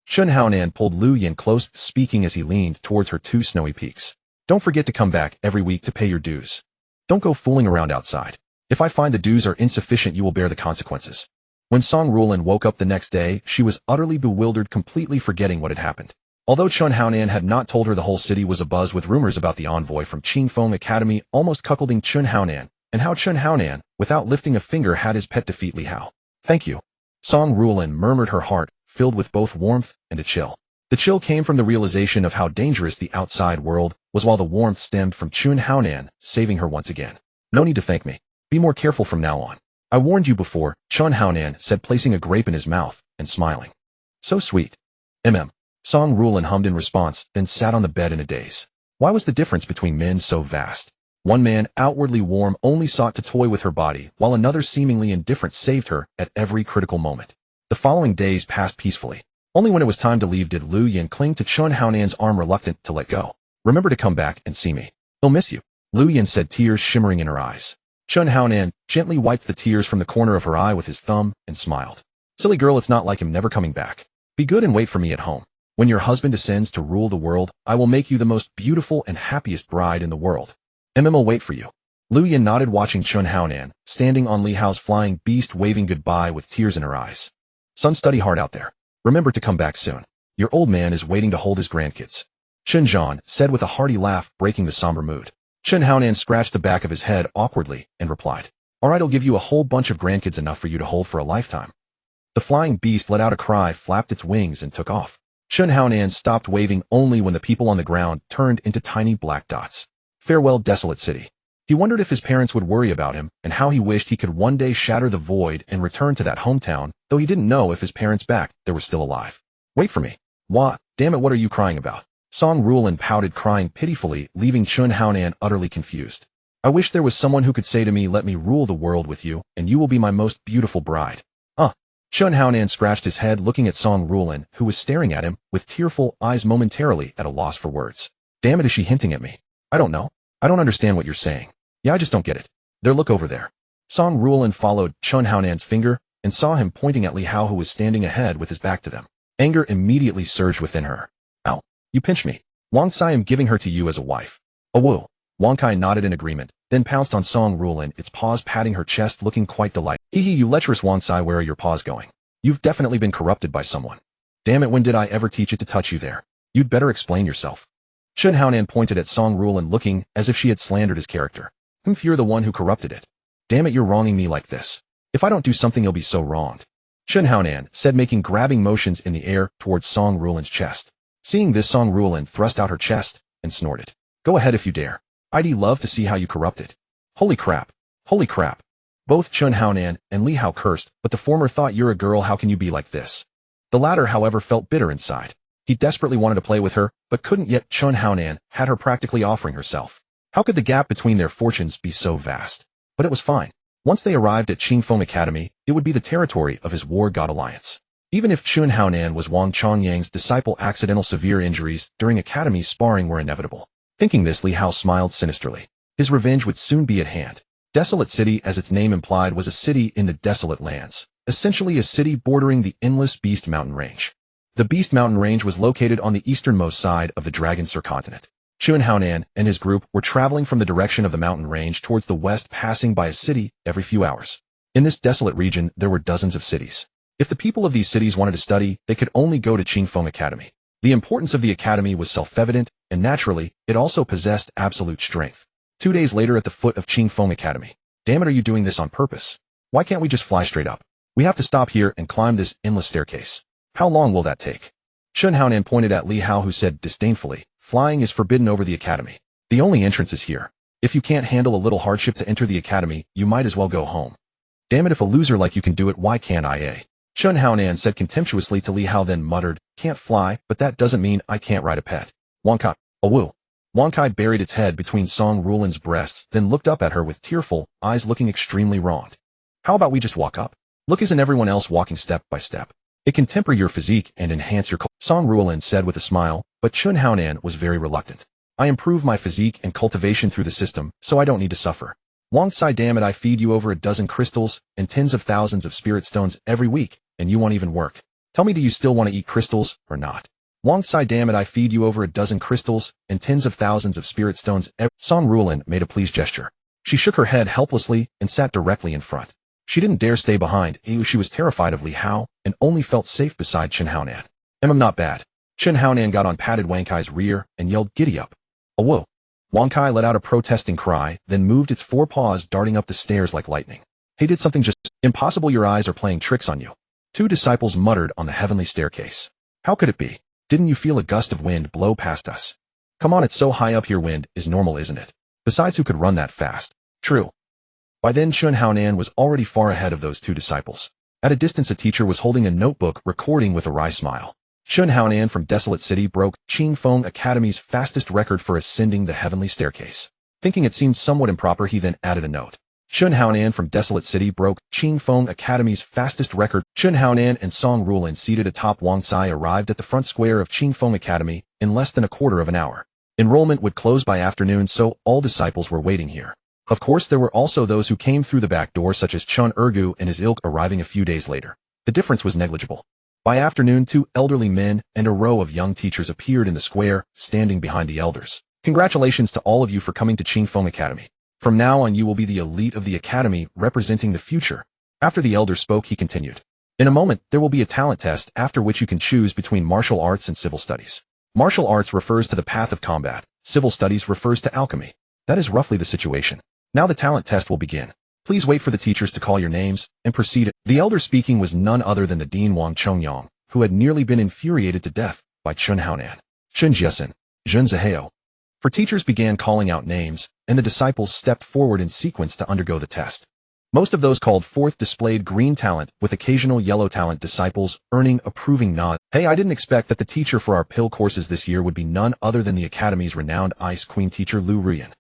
Chun Haonan pulled Lu Yin close, speaking as he leaned towards her two snowy peaks. Don't forget to come back every week to pay your dues. Don't go fooling around outside. If I find the dues are insufficient, you will bear the consequences. When Song Rulin woke up the next day, she was utterly bewildered, completely forgetting what had happened. Although Chun Haonan had not told her, the whole city was abuzz with rumors about the envoy from Qingfeng Academy almost cuckolding Chun Haonan, and how Chun Haonan, without lifting a finger, had his pet defeat Li Hao. Thank you. Song Rulin murmured, her heart filled with both warmth and a chill. The chill came from the realization of how dangerous the outside world was, while the warmth stemmed from Chun Haonan saving her once again. No need to thank me. Be more careful from now on. I warned you before, Chun Haonan said, placing a grape in his mouth and smiling. So sweet. Song Rulin hummed in response, then sat on the bed in a daze. Why was the difference between men so vast? One man, outwardly warm, only sought to toy with her body, while another, seemingly indifferent, saved her at every critical moment. The following days passed peacefully. Only when it was time to leave did Lu Yin cling to Chun Haonan's arm, reluctant to let go. Remember to come back and see me. He'll miss you, Lu Yin said, tears shimmering in her eyes. Chun Haonan gently wiped the tears from the corner of her eye with his thumb and smiled. Silly girl, it's not like him never coming back. Be good and wait for me at home. When your husband descends to rule the world, I will make you the most beautiful and happiest bride in the world. Will wait for you. Lu Yin nodded, watching Chun Haonan, standing on Li Hao's flying beast, waving goodbye with tears in her eyes. Son, study hard out there. Remember to come back soon. Your old man is waiting to hold his grandkids. Chun Zhan said with a hearty laugh, breaking the somber mood. Chun Haonan scratched the back of his head awkwardly and replied, all right, I'll give you a whole bunch of grandkids, enough for you to hold for a lifetime. The flying beast let out a cry, flapped its wings, and took off. Chun Haonan stopped waving only when the people on the ground turned into tiny black dots. Farewell, desolate city. He wondered if his parents would worry about him, and how he wished he could one day shatter the void and return to that hometown, though he didn't know if his parents back there were still alive. Wait for me. What? Damn it, what are you crying about? Song Rulin pouted, crying pitifully, leaving Chun Haonan utterly confused. I wish there was someone who could say to me, let me rule the world with you, and you will be my most beautiful bride. Chun Haonan scratched his head, looking at Song Rulin, who was staring at him with tearful eyes, momentarily at a loss for words. Damn it, is she hinting at me? I don't know. I don't understand what you're saying. Yeah, I just don't get it. There, look over there. Song Rulin followed Chun Haonan's finger and saw him pointing at Li Hao, who was standing ahead with his back to them. Anger immediately surged within her. Ow. You pinched me. Wang Sai, am giving her to you as a wife. Oh, woo. Wang Kai nodded in agreement, then pounced on Song Rulin, its paws patting her chest, looking quite delighted. Hee, you lecherous Wang Sai, where are your paws going? You've definitely been corrupted by someone. Damn it, when did I ever teach it to touch you there? You'd better explain yourself. Chun Haonan pointed at Song Rulin, looking as if she had slandered his character. You're the one who corrupted it. Damn it, you're wronging me like this. If I don't do something, you'll be so wronged. Chun Haonan said, making grabbing motions in the air towards Song Rulin's chest. Seeing this, Song Rulin thrust out her chest and snorted. Go ahead if you dare. I'd love to see how you corrupt it. Holy crap. Holy crap. Both Chun Haonan and Li Hao cursed, but the former thought, you're a girl, how can you be like this? The latter, however, felt bitter inside. He desperately wanted to play with her, but couldn't, yet Chun Haonan had her practically offering herself. How could the gap between their fortunes be so vast? But it was fine. Once they arrived at Qingfeng Academy, it would be the territory of his war god alliance. Even if Chun Haonan was Wang Chongyang's disciple, accidental severe injuries during academy sparring were inevitable. Thinking this, Li Hao smiled sinisterly. His revenge would soon be at hand. Desolate City, as its name implied, was a city in the desolate lands, essentially a city bordering the endless Beast Mountain Range. The Beast Mountain Range was located on the easternmost side of the Dragon Subcontinent. Chun Haonan and his group were traveling from the direction of the mountain range towards the west, passing by a city every few hours. In this desolate region, there were dozens of cities. If the people of these cities wanted to study, they could only go to Qingfeng Academy. The importance of the academy was self-evident, and naturally, it also possessed absolute strength. 2 days later, at the foot of Qingfeng Academy. Damn it, are you doing this on purpose? Why can't we just fly straight up? We have to stop here and climb this endless staircase. How long will that take? Chun Haonan pointed at Li Hao, who said disdainfully, flying is forbidden over the academy. The only entrance is here. If you can't handle a little hardship to enter the academy, you might as well go home. Damn it, if a loser like you can do it, why can't I? Chun Haonan said contemptuously to Li Hao, then muttered, can't fly, but that doesn't mean I can't ride a pet. Wang Kai, oh woo. Wang Kai buried its head between Song Rulin's breasts, then looked up at her with tearful eyes, looking extremely wronged. How about we just walk up? Look, isn't everyone else walking step by step? It can temper your physique and enhance your Song Rulin said with a smile, but Chun Haonan was very reluctant. I improve my physique and cultivation through the system, so I don't need to suffer. Wang Tsai, damn it, I feed you over a dozen crystals and tens of thousands of spirit stones every week, and you won't even work. Tell me, do you still want to eat crystals, or not? Wang Tsai, damn it, I feed you over a dozen crystals and tens of thousands of spirit stones every— Song Rulin made a pleased gesture. She shook her head helplessly and sat directly in front. She didn't dare stay behind. She was terrified of Li Hao and only felt safe beside Chen Haonan. I'm not bad. Chen Haonan got on patted Wang Kai's rear and yelled, "Giddy up." "Oh, whoa." Wang Kai let out a protesting cry, then moved its four paws darting up the stairs like lightning. "Hey, did something just— impossible, your eyes are playing tricks on you." Two disciples muttered on the heavenly staircase. "How could it be? Didn't you feel a gust of wind blow past us?" "Come on, it's so high up here, wind is normal, isn't it? Besides, who could run that fast?" "True." By then Chen Haonan was already far ahead of those two disciples. At a distance a teacher was holding a notebook recording with a wry smile. Chen Haonan from Desolate City broke Qingfeng Academy's fastest record for ascending the heavenly staircase. Thinking it seemed somewhat improper, he then added a note. Chen Haonan from Desolate City broke Qingfeng Academy's fastest record. Chen Haonan and Song Rulin seated atop Wang Tsai arrived at the front square of Qingfeng Academy in less than a quarter of an hour. Enrollment would close by afternoon, so all disciples were waiting here. Of course, there were also those who came through the back door, such as Chun Ergu and his ilk, arriving a few days later. The difference was negligible. By afternoon, two elderly men and a row of young teachers appeared in the square, standing behind the elders. "Congratulations to all of you for coming to Qingfeng Academy. From now on you will be the elite of the academy, representing the future." After the elder spoke, he continued. "In a moment, there will be a talent test, after which you can choose between martial arts and civil studies. Martial arts refers to the path of combat. Civil studies refers to alchemy. That is roughly the situation. Now the talent test will begin. Please wait for the teachers to call your names and proceed." The elder speaking was none other than the Dean Wang Chongyang, who had nearly been infuriated to death by Chen Haonan. "Chen Jiesin, Zhen Zihao." For teachers began calling out names, and the disciples stepped forward in sequence to undergo the test. Most of those called forth displayed green talent, with occasional yellow talent disciples earning approving nods. "Hey, I didn't expect that the teacher for our pill courses this year would be none other than the Academy's renowned Ice Queen teacher Lu Rian.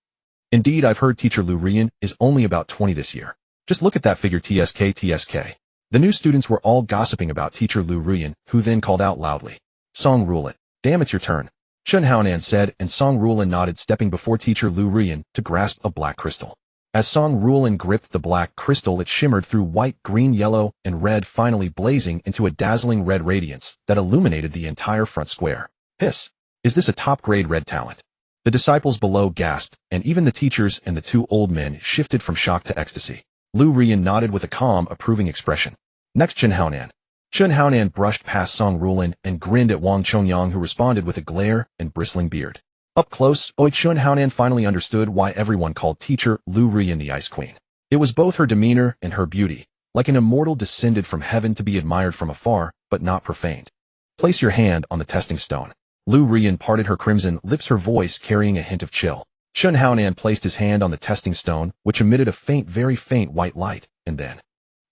Indeed, I've heard teacher Lu Rian is only about 20 this year. Just look at that figure, TSK. The new students were all gossiping about teacher Lu Rian, who then called out loudly, "Song Rulin, damn, it's your turn." Chen Haonan said, and Song Rulin nodded, stepping before teacher Lu Rian to grasp a black crystal. As Song Rulin gripped the black crystal, it shimmered through white, green, yellow, and red, finally blazing into a dazzling red radiance that illuminated the entire front square. "Hiss! Is this a top-grade red talent?" The disciples below gasped, and even the teachers and the two old men shifted from shock to ecstasy. Lu Rian nodded with a calm, approving expression. Next, Chen Haonan. Chen Haonan brushed past Song Rulin and grinned at Wang Chongyang, who responded with a glare and bristling beard. Up close, Chen Haonan finally understood why everyone called teacher Lu Rian the Ice Queen. It was both her demeanor and her beauty, like an immortal descended from heaven to be admired from afar, but not profaned. "Place your hand on the testing stone." Lu Rian parted her crimson lips, her voice carrying a hint of chill. Chen Haonan placed his hand on the testing stone, which emitted a faint, very faint white light, and then—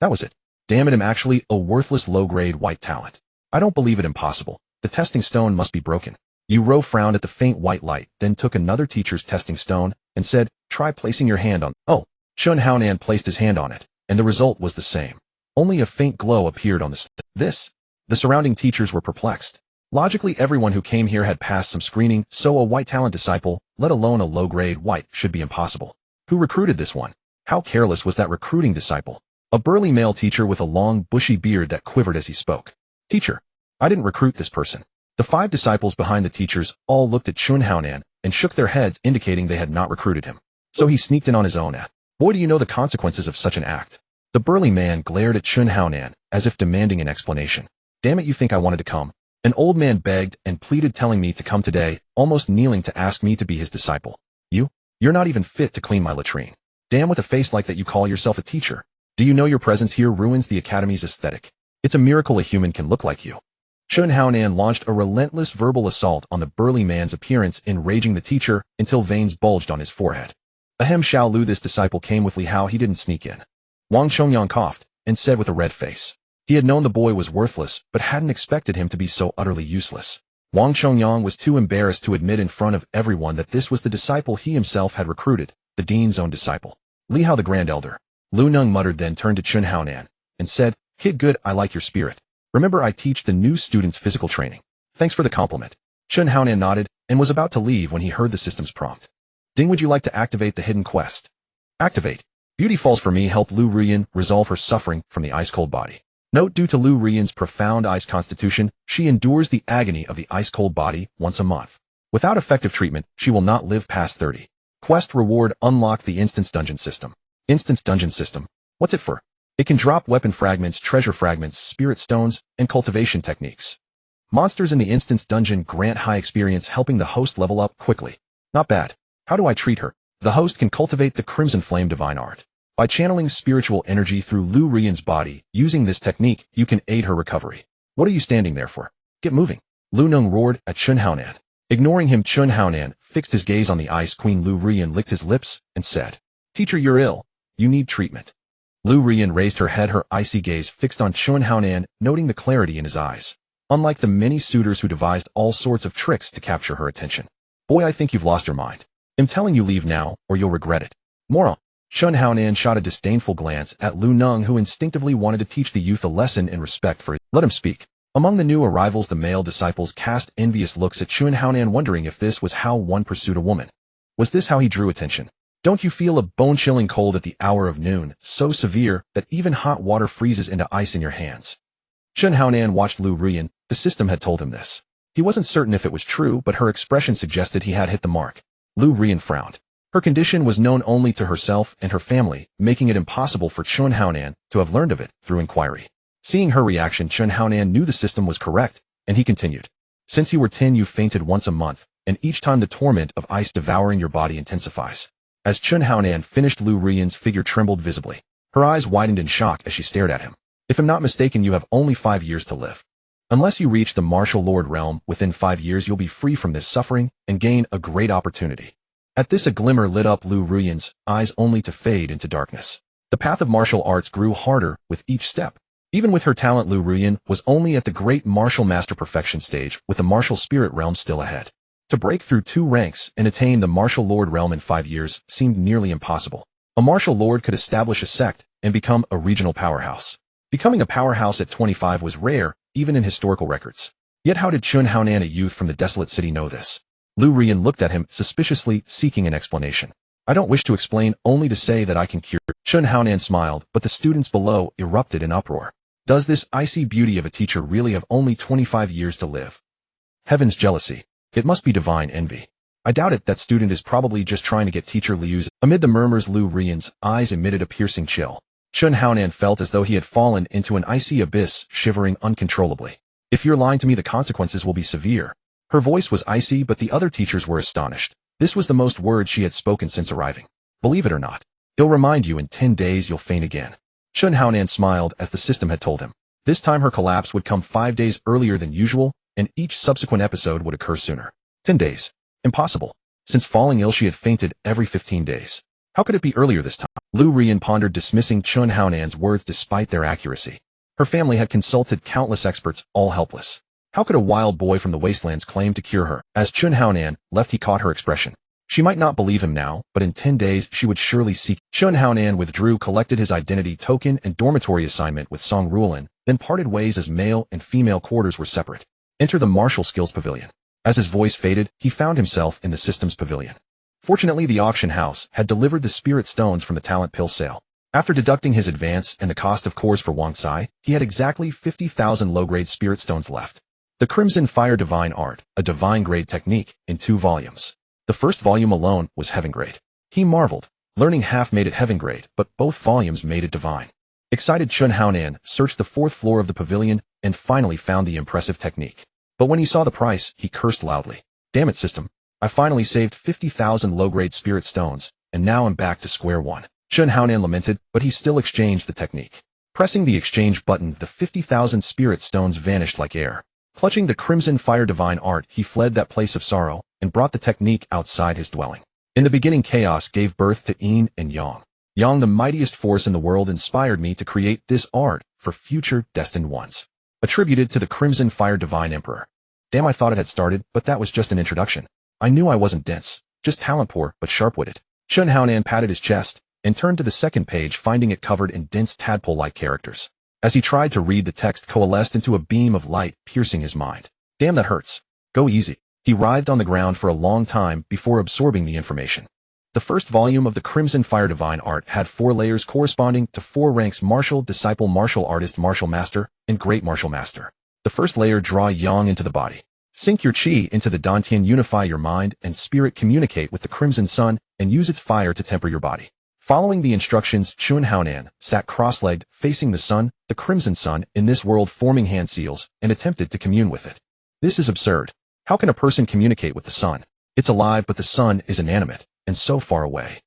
that was it. "Damn it, I'm actually a worthless low-grade white talent. I don't believe it, impossible. The testing stone must be broken." Yu Ro frowned at the faint white light, then took another teacher's testing stone and said, "Try placing your hand on—" "Oh." Chen Haonan placed his hand on it, and the result was the same. Only a faint glow appeared on the The surrounding teachers were perplexed. Logically, everyone who came here had passed some screening, so a white talent disciple, let alone a low-grade white, should be impossible. Who recruited this one? How careless was that recruiting disciple? A burly male teacher with a long, bushy beard that quivered as he spoke. "Teacher, I didn't recruit this person." The five disciples behind the teachers all looked at Chen Haonan and shook their heads, indicating they had not recruited him. "So he sneaked in on his own, eh? Boy, do you know the consequences of such an act." The burly man glared at Chen Haonan, as if demanding an explanation. "Damn it, you think I wanted to come?" An old man begged and pleaded, telling me to come today, almost kneeling to ask me to be his disciple. You're not even fit to clean my latrine. Damn, with a face like that you call yourself a teacher. Do you know your presence here ruins the academy's aesthetic? It's a miracle a human can look like you." Chen Haonan launched a relentless verbal assault on the burly man's appearance, enraging the teacher until veins bulged on his forehead. "Ahem, Xiao Lu, this disciple came with Li Hao, he didn't sneak in." Wang Chongyang coughed and said with a red face. He had known the boy was worthless, but hadn't expected him to be so utterly useless. Wang Chongyang was too embarrassed to admit in front of everyone that this was the disciple he himself had recruited, the dean's own disciple. Li Hao the Grand Elder. Lu Neng muttered, then turned to Chen Haonan and said, "Kid, good, I like your spirit. Remember, I teach the new students physical training. Thanks for the compliment." Chen Haonan nodded and was about to leave when he heard the system's prompt. Ding, would you like to activate the hidden quest? Activate. Beauty Falls for Me helped Lu Rian resolve her suffering from the ice-cold body. Note, due to Lu Rian's profound ice constitution, she endures the agony of the ice-cold body once a month. Without effective treatment, she will not live past 30. Quest reward: unlock the Instance Dungeon System. Instance Dungeon System. What's it for? It can drop weapon fragments, treasure fragments, spirit stones, and cultivation techniques. Monsters in the Instance Dungeon grant high experience, helping the host level up quickly. Not bad. How do I treat her? The host can cultivate the Crimson Flame Divine Art. By channeling spiritual energy through Lu Rian's body, using this technique, you can aid her recovery. What are you standing there for? Get moving. Lu Nung roared at Chun Haonan. Ignoring him, Chun Haonan fixed his gaze on the Ice Queen. Lu Rian licked his lips and said, "Teacher, you're ill. You need treatment." Lu Rian raised her head, her icy gaze fixed on Chun Haonan, noting the clarity in his eyes. Unlike the many suitors who devised all sorts of tricks to capture her attention. "Boy, I think you've lost your mind. I'm telling you, leave now, or you'll regret it." Moron. Chun Haonan shot a disdainful glance at Lu Nung, who instinctively wanted to teach the youth a lesson in respect for it. Let him speak. Among the new arrivals, the male disciples cast envious looks at Chun Haonan, wondering if this was how one pursued a woman. Was this how he drew attention? Don't you feel a bone-chilling cold at the hour of noon, so severe that even hot water freezes into ice in your hands? Chun Haonan watched Lu Rian. The system had told him this. He wasn't certain if it was true, but her expression suggested he had hit the mark. Lu Rian frowned. Her condition was known only to herself and her family, making it impossible for Chun Haonan to have learned of it through inquiry. Seeing her reaction, Chun Haonan knew the system was correct, and he continued. "Since you were 10, you fainted once a month, and each time the torment of ice devouring your body intensifies." As Chun Haonan finished, Lu Rian's figure trembled visibly. Her eyes widened in shock as she stared at him. "If I'm not mistaken, you have only 5 years to live. Unless you reach the Martial Lord realm within 5 years, you'll be free from this suffering and gain a great opportunity." At this, a glimmer lit up Lu Rian's eyes, only to fade into darkness. The path of martial arts grew harder with each step. Even with her talent, Lu Rian was only at the great martial master perfection stage, with the martial spirit realm still ahead. To break through 2 ranks and attain the Martial Lord realm in 5 years seemed nearly impossible. A Martial Lord could establish a sect and become a regional powerhouse. Becoming a powerhouse at 25 was rare, even in historical records. Yet how did Chun Haonan, a youth from the desolate city, know this? Lu Rian looked at him suspiciously, seeking an explanation. "I don't wish to explain, only to say that I can cure." Chun Haonan smiled, but the students below erupted in uproar. Does this icy beauty of a teacher really have only 25 years to live? Heaven's jealousy. It must be divine envy. I doubt it. That student is probably just trying to get teacher Liu's. Amid the murmurs, Lu Rian's eyes emitted a piercing chill. Chun Haonan felt as though he had fallen into an icy abyss, shivering uncontrollably. "If you're lying to me, the consequences will be severe." Her voice was icy, but the other teachers were astonished. This was the most words she had spoken since arriving. "Believe it or not, he'll remind you in 10 days you'll faint again." Chun Haonan smiled as the system had told him. This time her collapse would come 5 days earlier than usual, and each subsequent episode would occur sooner. 10 days. Impossible. Since falling ill, she had fainted every 15 days. How could it be earlier this time? Lu Rian pondered, dismissing Chun Haonan's words despite their accuracy. Her family had consulted countless experts, all helpless. How could a wild boy from the wastelands claim to cure her? As Chun Haonan left, he caught her expression. She might not believe him now, but in 10 days she would surely seek. Chun Haonan withdrew, collected his identity token and dormitory assignment with Song Ruolin, then parted ways as male and female quarters were separate. Enter the Martial Skills Pavilion. As his voice faded, he found himself in the Systems Pavilion. Fortunately, the auction house had delivered the spirit stones from the talent pill sale. After deducting his advance and the cost of cores for Wang Cai, he had exactly 50,000 low-grade spirit stones left. The Crimson Fire Divine Art, a divine-grade technique, in 2 volumes. The first volume alone was heaven-grade. He marveled. Learning half made it heaven-grade, but both volumes made it divine. Excited, Chun Haonan searched the 4th floor of the pavilion and finally found the impressive technique. But when he saw the price, he cursed loudly. "Damn it, system. I finally saved 50,000 low-grade spirit stones, and now I'm back to square one." Chun Haonan lamented, but he still exchanged the technique. Pressing the exchange button, the 50,000 spirit stones vanished like air. Clutching the Crimson Fire Divine Art, he fled that place of sorrow and brought the technique outside his dwelling. In the beginning, chaos gave birth to Yin and Yang. Yang, the mightiest force in the world, inspired me to create this art for future destined ones. Attributed to the Crimson Fire Divine Emperor. Damn, I thought it had started, but that was just an introduction. I knew I wasn't dense, just talent poor but sharp-witted. Chun Haonan patted his chest and turned to the second page, finding it covered in dense tadpole-like characters. As he tried to read, the text coalesced into a beam of light, piercing his mind. "Damn, that hurts. Go easy." He writhed on the ground for a long time before absorbing the information. The first volume of the Crimson Fire Divine Art had 4 layers corresponding to 4 ranks: Martial, Disciple, Martial Artist, Martial Master, and Great Martial Master. The first layer: draw yang into the body. Sink your chi into the dantian, unify your mind and spirit, communicate with the Crimson Sun, and use its fire to temper your body. Following the instructions, Chun Haonan sat cross-legged, facing the sun, the Crimson Sun, in this world, forming hand seals, and attempted to commune with it. This is absurd. How can a person communicate with the sun? It's alive, but the sun is inanimate, and so far away.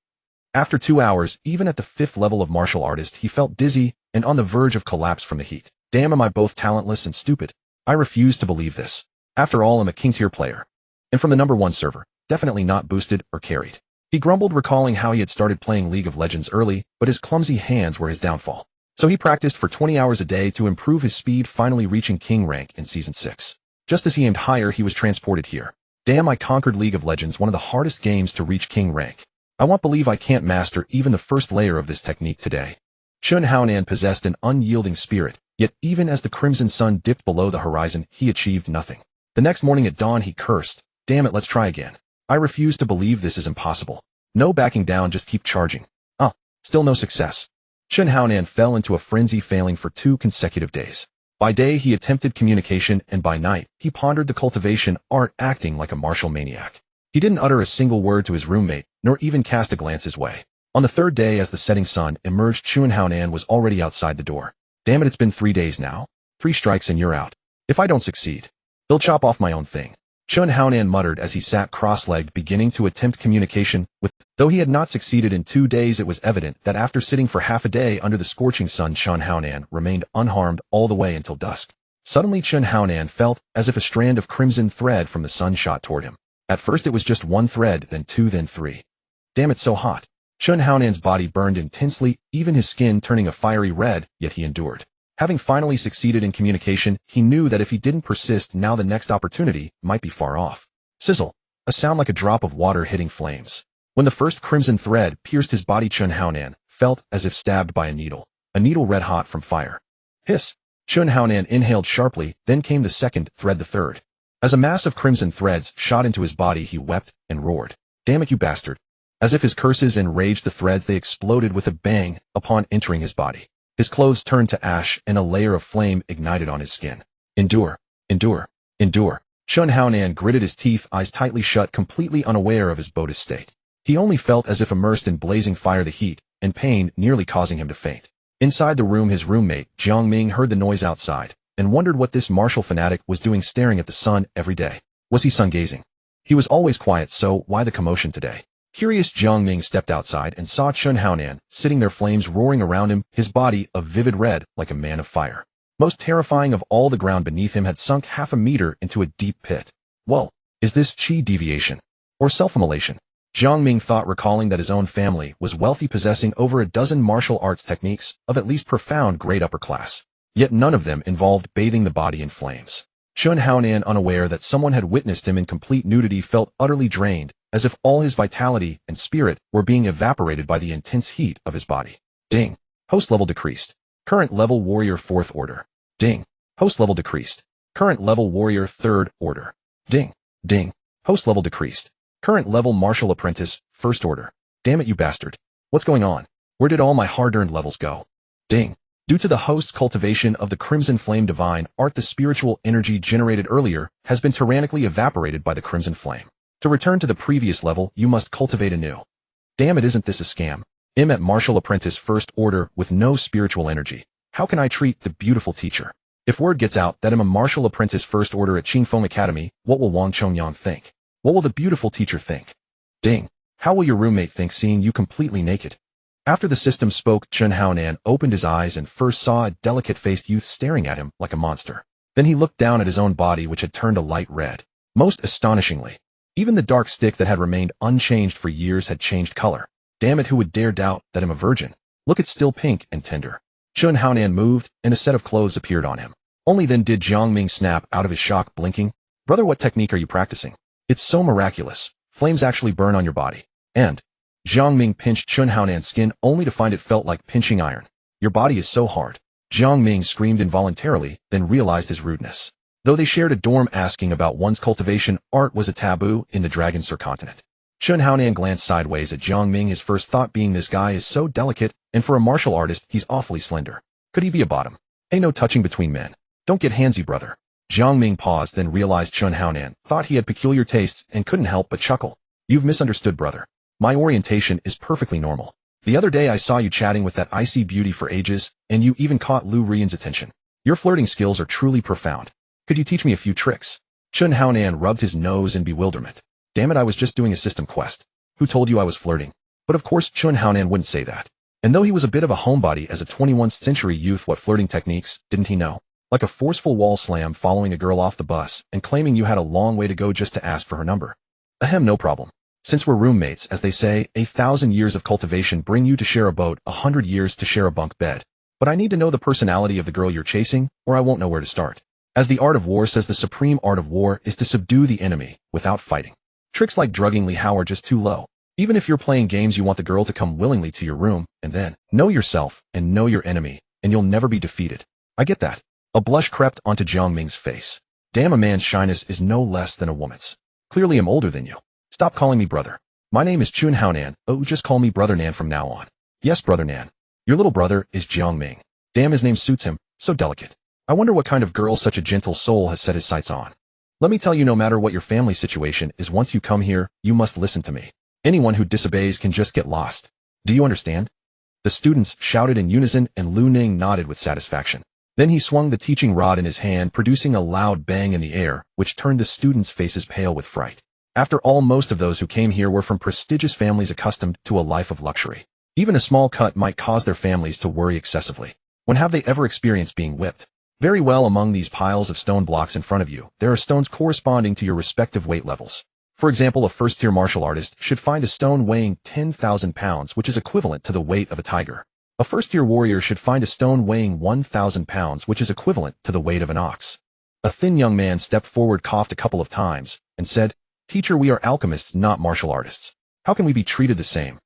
After 2 hours, even at the 5th level of martial artist, he felt dizzy and on the verge of collapse from the heat. Damn, am I both talentless and stupid? I refuse to believe this. After all, I'm a king tier player. And from the number 1 server, definitely not boosted or carried. He grumbled, recalling how he had started playing League of Legends early, but his clumsy hands were his downfall. So he practiced for 20 hours a day to improve his speed, finally reaching king rank in Season 6. Just as he aimed higher, he was transported here. Damn, I conquered League of Legends, one of the hardest games to reach king rank. I won't believe I can't master even the first layer of this technique today. Chun Haonan possessed an unyielding spirit, yet even as the Crimson Sun dipped below the horizon, he achieved nothing. The next morning at dawn, he cursed. Damn it, let's try again. I refuse to believe this is impossible. No backing down, just keep charging. Still no success. Chun Haonan fell into a frenzy, failing for 2 consecutive days. By day, he attempted communication, and by night, he pondered the cultivation art, acting like a martial maniac. He didn't utter a single word to his roommate, nor even cast a glance his way. On the 3rd day, as the setting sun emerged, Chun Haonan was already outside the door. Damn it, it's been 3 days now. 3 strikes and you're out. If I don't succeed, they'll chop off my own thing. Chun Haonan muttered as he sat cross-legged, beginning to attempt communication with. Though he had not succeeded in 2 days, it was evident that after sitting for half a day under the scorching sun, Chun Haonan remained unharmed all the way until dusk. Suddenly, Chun Haonan felt as if a strand of crimson thread from the sun shot toward him. At first it was just 1 thread, then 2, then 3. Damn, it's so hot. Chun Haonan's body burned intensely, even his skin turning a fiery red, yet he endured. Having finally succeeded in communication, he knew that if he didn't persist, now the next opportunity might be far off. Sizzle. A sound like a drop of water hitting flames. When the first crimson thread pierced his body, Chun Haonan felt as if stabbed by a needle red hot from fire. Hiss. Chun Haonan inhaled sharply, then came the second thread, the third. As a mass of crimson threads shot into his body, he wept and roared. Damn it, you bastard. As if his curses enraged the threads, they exploded with a bang upon entering his body. His clothes turned to ash, and a layer of flame ignited on his skin. Endure, endure, endure. Chun Haonan gritted his teeth, eyes tightly shut, completely unaware of his bodhi's state. He only felt as if immersed in blazing fire, the heat and pain nearly causing him to faint. Inside the room, his roommate, Jiang Ming, heard the noise outside, and wondered what this martial fanatic was doing staring at the sun every day. Was he sun-gazing? He was always quiet, so why the commotion today? Curious, Jiang Ming stepped outside and saw Chun Haonan sitting there, flames roaring around him, his body a vivid red like a man of fire. Most terrifying of all, the ground beneath him had sunk half a meter into a deep pit. Whoa, is this chi deviation? Or self-immolation? Jiang Ming thought, recalling that his own family was wealthy, possessing over a dozen martial arts techniques of at least profound grade upper class. Yet none of them involved bathing the body in flames. Chun Haonan, unaware that someone had witnessed him in complete nudity, felt utterly drained, as if all his vitality and spirit were being evaporated by the intense heat of his body. Ding. Host level decreased. Current level warrior 4th order. Ding. Host level decreased. Current level warrior 3rd order. Ding. Ding. Host level decreased. Current level martial apprentice 1st order. Damn it, you bastard. What's going on? Where did all my hard-earned levels go? Ding. Due to the host's cultivation of the Crimson Flame Divine Art, the spiritual energy generated earlier has been tyrannically evaporated by the Crimson Flame. To return to the previous level, you must cultivate anew. Damn it, isn't this a scam? I'm at Martial Apprentice 1st Order with no spiritual energy. How can I treat the beautiful teacher? If word gets out that I'm a Martial Apprentice 1st Order at Qingfeng Academy, what will Wang Chongyang think? What will the beautiful teacher think? Ding. How will your roommate think seeing you completely naked? After the system spoke, Chun Haonan opened his eyes and first saw a delicate-faced youth staring at him like a monster. Then he looked down at his own body, which had turned a light red. Most astonishingly, even the dark stick that had remained unchanged for years had changed color. Damn it, who would dare doubt that I'm a virgin? Look, it's still pink and tender. Chun Haonan moved, and a set of clothes appeared on him. Only then did Jiang Ming snap out of his shock, blinking. Brother, what technique are you practicing? It's so miraculous. Flames actually burn on your body. And Jiang Ming pinched Chun Haonan's skin, only to find it felt like pinching iron. Your body is so hard. Jiang Ming screamed involuntarily, then realized his rudeness. Though they shared a dorm, asking about one's cultivation art was a taboo in the Dragon Surcontinent. Chun Haonan glanced sideways at Jiang Ming, his first thought being this guy is so delicate, and for a martial artist, he's awfully slender. Could he be a bottom? Ain't no touching between men. Don't get handsy, brother. Jiang Ming paused, then realized Chun Haonan thought he had peculiar tastes and couldn't help but chuckle. You've misunderstood, brother. My orientation is perfectly normal. The other day I saw you chatting with that icy beauty for ages, and you even caught Lu Rian's attention. Your flirting skills are truly profound. Could you teach me a few tricks? Chun Haonan rubbed his nose in bewilderment. Damn it, I was just doing a system quest. Who told you I was flirting? But of course Chun Haonan wouldn't say that. And though he was a bit of a homebody as a 21st century youth, what flirting techniques didn't he know? Like a forceful wall slam, following a girl off the bus, and claiming you had a long way to go just to ask for her number. Ahem, no problem. Since we're roommates, as they say, 1,000 years of cultivation bring you to share a boat, 100 years to share a bunk bed. But I need to know the personality of the girl you're chasing, or I won't know where to start. As the art of war says, the supreme art of war is to subdue the enemy without fighting. Tricks like drugging Li Hao are just too low. Even if you're playing games, you want the girl to come willingly to your room, and then know yourself and know your enemy, and you'll never be defeated. I get that. A blush crept onto Jiang Ming's face. Damn, a man's shyness is no less than a woman's. Clearly I'm older than you. Stop calling me brother. My name is Chun Haonan. Oh, just call me Brother Nan from now on. Yes, Brother Nan. Your little brother is Jiang Ming. Damn, his name suits him. So delicate. I wonder what kind of girl such a gentle soul has set his sights on. Let me tell you, no matter what your family situation is, once you come here, you must listen to me. Anyone who disobeys can just get lost. Do you understand? The students shouted in unison, and Lu Ning nodded with satisfaction. Then he swung the teaching rod in his hand, producing a loud bang in the air, which turned the students' faces pale with fright. After all, most of those who came here were from prestigious families accustomed to a life of luxury. Even a small cut might cause their families to worry excessively. When have they ever experienced being whipped? Very well, among these piles of stone blocks in front of you, there are stones corresponding to your respective weight levels. For example, a first-tier martial artist should find a stone weighing 10,000 pounds, which is equivalent to the weight of a tiger. A first-tier warrior should find a stone weighing 1,000 pounds, which is equivalent to the weight of an ox. A thin young man stepped forward, coughed a couple of times, and said, Teacher, we are alchemists, not martial artists. How can we be treated the same?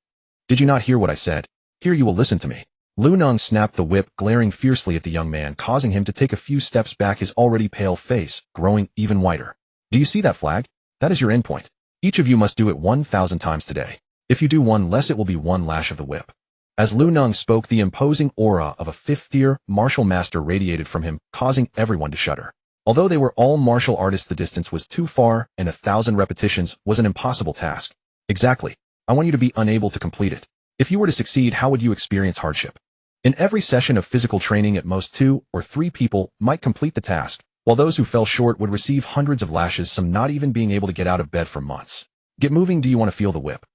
Did you not hear what I said? Here, you will listen to me. Lu Nong snapped the whip, glaring fiercely at the young man, causing him to take a few steps back, his already pale face growing even whiter. Do you see that flag? That is your endpoint. Each of you must do it 1,000 times today. If you do one less, it will be one lash of the whip. As Lu Nong spoke, the imposing aura of a fifth-tier martial master radiated from him, causing everyone to shudder. Although they were all martial artists, the distance was too far, and 1,000 repetitions was an impossible task. Exactly. I want you to be unable to complete it. If you were to succeed, how would you experience hardship? In every session of physical training, at most 2 or 3 people might complete the task, while those who fell short would receive hundreds of lashes, some not even being able to get out of bed for months. Get moving, do you want to feel the whip?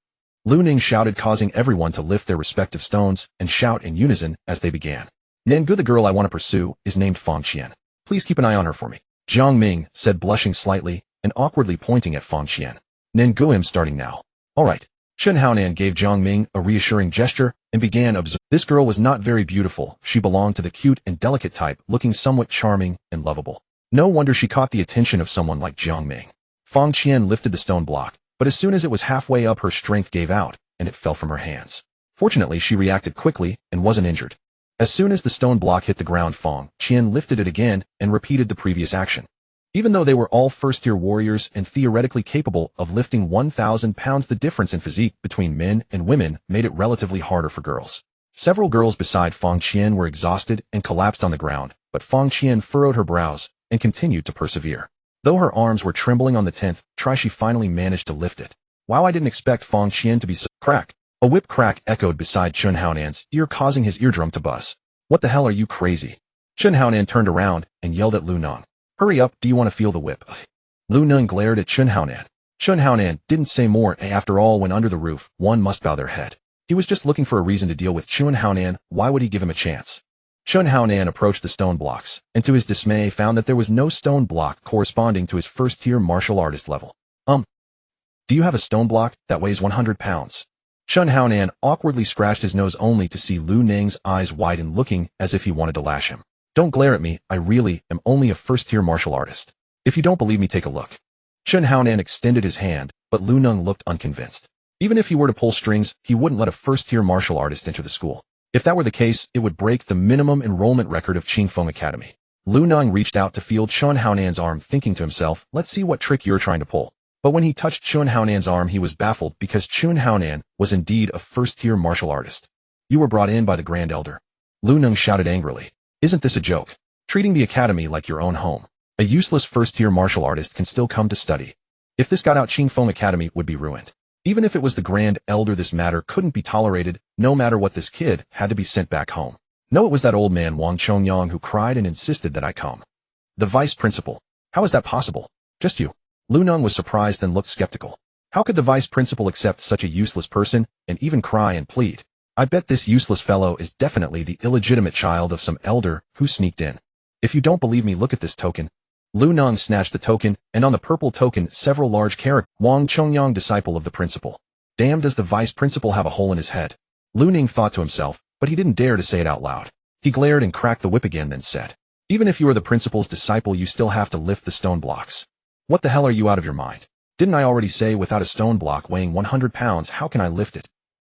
Lu Ning shouted, causing everyone to lift their respective stones and shout in unison as they began. Nangu, the girl I want to pursue, is named Fang Qian. Please keep an eye on her for me. Jiang Ming said, blushing slightly and awkwardly pointing at Fang Qian. Nangu, I'm starting now. All right. Chun Haonan gave Jiang Ming a reassuring gesture and began observing. This girl was not very beautiful. She belonged to the cute and delicate type, looking somewhat charming and lovable. No wonder she caught the attention of someone like Jiang Ming. Fang Qian lifted the stone block, but as soon as it was halfway up, her strength gave out, and it fell from her hands. Fortunately, she reacted quickly and wasn't injured. As soon as the stone block hit the ground, Fang Qian lifted it again and repeated the previous action. Even though they were all first-tier warriors and theoretically capable of lifting 1,000 pounds, the difference in physique between men and women made it relatively harder for girls. Several girls beside Fang Qian were exhausted and collapsed on the ground, but Fang Qian furrowed her brows and continued to persevere. Though her arms were trembling on the 10th try, she finally managed to lift it. Wow, I didn't expect Fang Qian to be so— Crack! A whip crack echoed beside Chun Haonan's ear, causing his eardrum to buzz. What the hell, are you crazy? Chun Haonan turned around and yelled at Lu Nong. Hurry up, do you want to feel the whip? Lu Nong glared at Chun Haonan. Chun Haonan didn't say more. After all, when under the roof, one must bow their head. He was just looking for a reason to deal with Chun Haonan. Why would he give him a chance? Chun Haonan approached the stone blocks, and to his dismay found that there was no stone block corresponding to his first-tier martial artist level. Do you have a stone block that weighs 100 pounds? Chun Haonan awkwardly scratched his nose, only to see Lu Ning's eyes widen, looking as if he wanted to lash him. Don't glare at me, I really am only a first-tier martial artist. If you don't believe me, take a look. Chun Haonan extended his hand, but Lu Nong looked unconvinced. Even if he were to pull strings, he wouldn't let a first-tier martial artist enter the school. If that were the case, it would break the minimum enrollment record of Qingfeng Academy. Lu Neng reached out to feel Chun Haonan's arm, thinking to himself, let's see what trick you're trying to pull. But when he touched Chun Haonan's arm, he was baffled because Chun Haonan was indeed a first-tier martial artist. You were brought in by the Grand Elder. Lu Neng shouted angrily. Isn't this a joke? Treating the academy like your own home. A useless first-tier martial artist can still come to study. If this got out, Qingfeng Academy would be ruined. Even if it was the Grand Elder, this matter couldn't be tolerated. No matter what, this kid had to be sent back home. No, it was that old man Wang Chongyang who cried and insisted that I come. The vice principal. How is that possible? Just you. Lu Neng was surprised and looked skeptical. How could the vice principal accept such a useless person and even cry and plead? I bet this useless fellow is definitely the illegitimate child of some elder who sneaked in. If you don't believe me, look at this token. Lu Neng snatched the token, and on the purple token several large characters. Wang Chongyang, disciple of the principal. Damn, does the vice principal have a hole in his head? Lu Neng thought to himself, but he didn't dare to say it out loud. He glared and cracked the whip again, then said, even if you are the principal's disciple, you still have to lift the stone blocks. What the hell, are you out of your mind? Didn't I already say without a stone block weighing 100 pounds, how can I lift it?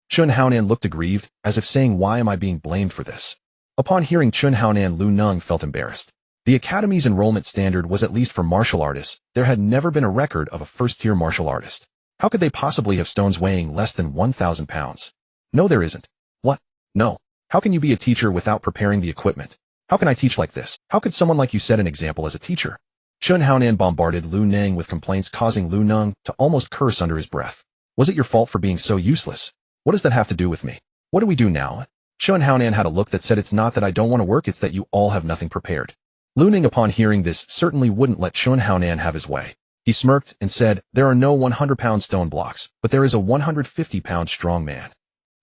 Chun Haonan looked aggrieved, as if saying, why am I being blamed for this? Upon hearing Chun Haonan, Lu Neng felt embarrassed. The academy's enrollment standard was, at least for martial artists, there had never been a record of a first-tier martial artist. How could they possibly have stones weighing less than 1,000 pounds? No, there isn't. What? No. How can you be a teacher without preparing the equipment? How can I teach like this? How could someone like you set an example as a teacher? Chun Haonan bombarded Lu Neng with complaints, causing Lu Neng to almost curse under his breath. Was it your fault for being so useless? What does that have to do with me? What do we do now? Chun Haonan had a look that said, it's not that I don't want to work, it's that you all have nothing prepared. Lu Neng, upon hearing this, certainly wouldn't let Chun Haonan have his way. He smirked and said, there are no 100-pound stone blocks, but there is a 150-pound strong man.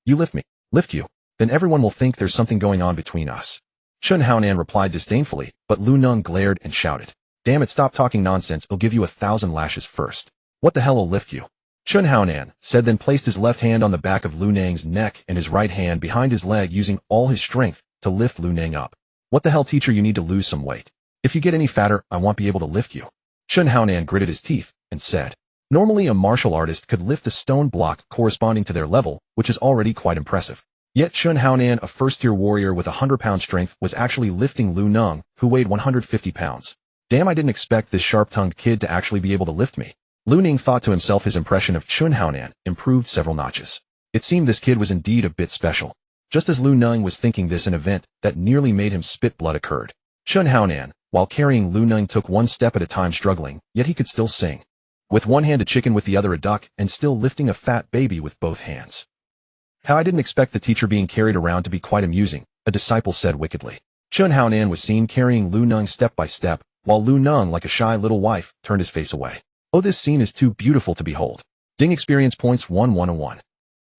You lift me. Lift you. Then everyone will think there's something going on between us. Chun Haonan replied disdainfully, but Lu Neng glared and shouted, damn it, stop talking nonsense, I'll give you 1,000 lashes first. What the hell will lift you? Chun Haonan said, then placed his left hand on the back of Lu Neng's neck and his right hand behind his leg, using all his strength to lift Lu Neng up. What the hell, teacher, you need to lose some weight. If you get any fatter, I won't be able to lift you. Chun Haonan gritted his teeth and said, normally a martial artist could lift a stone block corresponding to their level, which is already quite impressive. Yet Chun Haonan, a first-tier warrior with 100-pound strength, was actually lifting Lu Neng, who weighed 150 pounds. Damn, I didn't expect this sharp-tongued kid to actually be able to lift me. Lu Neng thought to himself. His impression of Chun Haonan improved several notches. It seemed this kid was indeed a bit special. Just as Lu Neng was thinking this, an event that nearly made him spit blood occurred. Chun Haonan, while carrying Lu Neng, took one step at a time, struggling, yet he could still sing. With one hand a chicken, with the other a duck, and still lifting a fat baby with both hands. How I didn't expect the teacher being carried around to be quite amusing, a disciple said wickedly. Chun Haonan was seen carrying Lu Neng step by step, while Lu Neng, like a shy little wife, turned his face away. Oh, this scene is too beautiful to behold. Ding, experience points 101.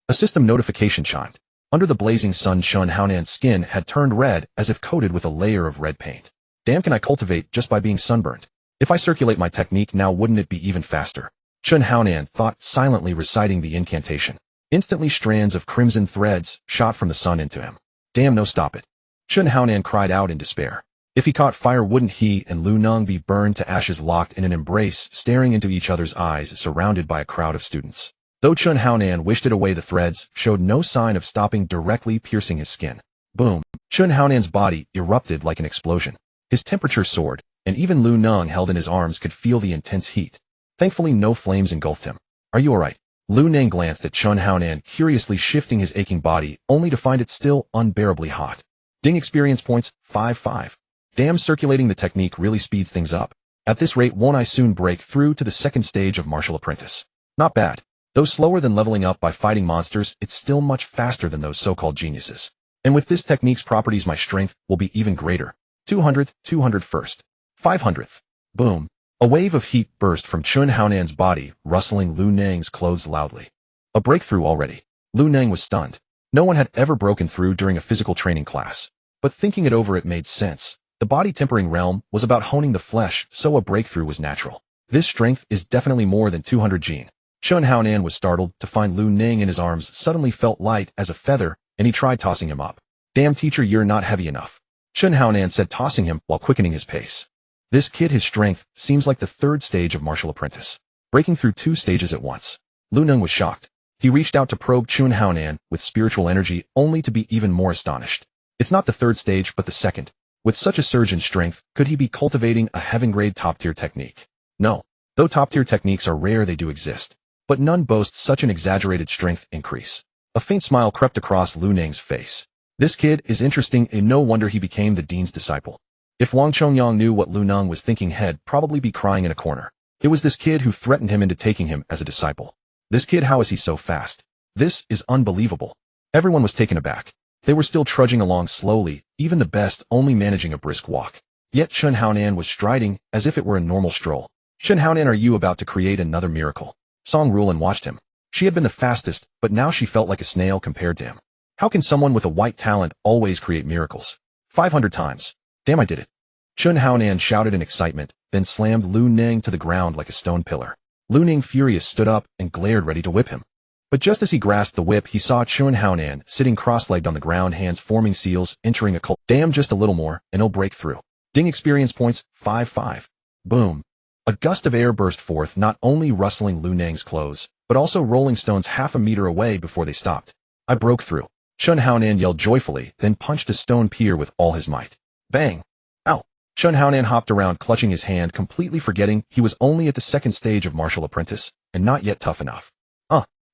A system notification chimed. Under the blazing sun, Chun Haonan's skin had turned red, as if coated with a layer of red paint. Damn, can I cultivate just by being sunburned? If I circulate my technique now, wouldn't it be even faster? Chun Haonan thought, silently reciting the incantation. Instantly, strands of crimson threads shot from the sun into him. Damn, no, stop it. Chun Haonan cried out in despair. If he caught fire, wouldn't he and Lu Neng be burned to ashes, locked in an embrace, staring into each other's eyes, surrounded by a crowd of students? Though Chun Haonan wished it away, the threads showed no sign of stopping, directly piercing his skin. Boom! Chun Haonan's body erupted like an explosion. His temperature soared, and even Lu Neng, held in his arms, could feel the intense heat. Thankfully, no flames engulfed him. Are you alright? Lu Neng glanced at Chun Haonan, curiously shifting his aching body, only to find it still unbearably hot. Ding, experience points 5. Damn, circulating the technique really speeds things up. At this rate, won't I soon break through to the second stage of martial apprentice? Not bad. Though slower than leveling up by fighting monsters, it's still much faster than those so-called geniuses. And with this technique's properties, my strength will be even greater. 200th, 201st, 500th. Boom. A wave of heat burst from Chun Haonan's body, rustling Lu Neng's clothes loudly. A breakthrough already. Lu Neng was stunned. No one had ever broken through during a physical training class. But thinking it over, it made sense. The body tempering realm was about honing the flesh, so a breakthrough was natural. This strength is definitely more than 200 gene. Chun Haonan was startled to find Lu Neng in his arms, suddenly felt light as a feather, and he tried tossing him up. Damn, teacher, you're not heavy enough. Chun Haonan said, tossing him while quickening his pace. This kid, his strength seems like the third stage of martial apprentice. Breaking through 2 stages at once. Lu Neng was shocked. He reached out to probe Chun Haonan with spiritual energy, only to be even more astonished. It's not the third stage, but the second. With such a surge in strength, could he be cultivating a heaven-grade top-tier technique? No. Though top-tier techniques are rare, they do exist. But none boast such an exaggerated strength increase. A faint smile crept across Lu Nang's face. This kid is interesting, and no wonder he became the dean's disciple. If Wang Chongyang knew what Lu Nang was thinking, he'd probably be crying in a corner. It was this kid who threatened him into taking him as a disciple. This kid, how is he so fast? This is unbelievable. Everyone was taken aback. They were still trudging along slowly, even the best only managing a brisk walk. Yet Chen Haonan was striding as if it were a normal stroll. Chen Haonan, are you about to create another miracle? Song Rulin watched him. She had been the fastest, but now she felt like a snail compared to him. How can someone with a white talent always create miracles? 500 times. Damn, I did it. Chen Haonan shouted in excitement, then slammed Lu Nang to the ground like a stone pillar. Lu Nang, furious, stood up and glared, ready to whip him. But just as he grasped the whip, he saw Chen Haonan sitting cross-legged on the ground, hands forming seals, entering a cult. Damn, just a little more, and he'll break through. Ding, experience points, 5-5. Boom. A gust of air burst forth, not only rustling Lu Nang's clothes, but also rolling stones half a meter away before they stopped. I broke through. Chen Haonan yelled joyfully, then punched a stone pier with all his might. Bang. Ow. Chen Haonan hopped around, clutching his hand, completely forgetting he was only at the second stage of martial apprentice, and not yet tough enough.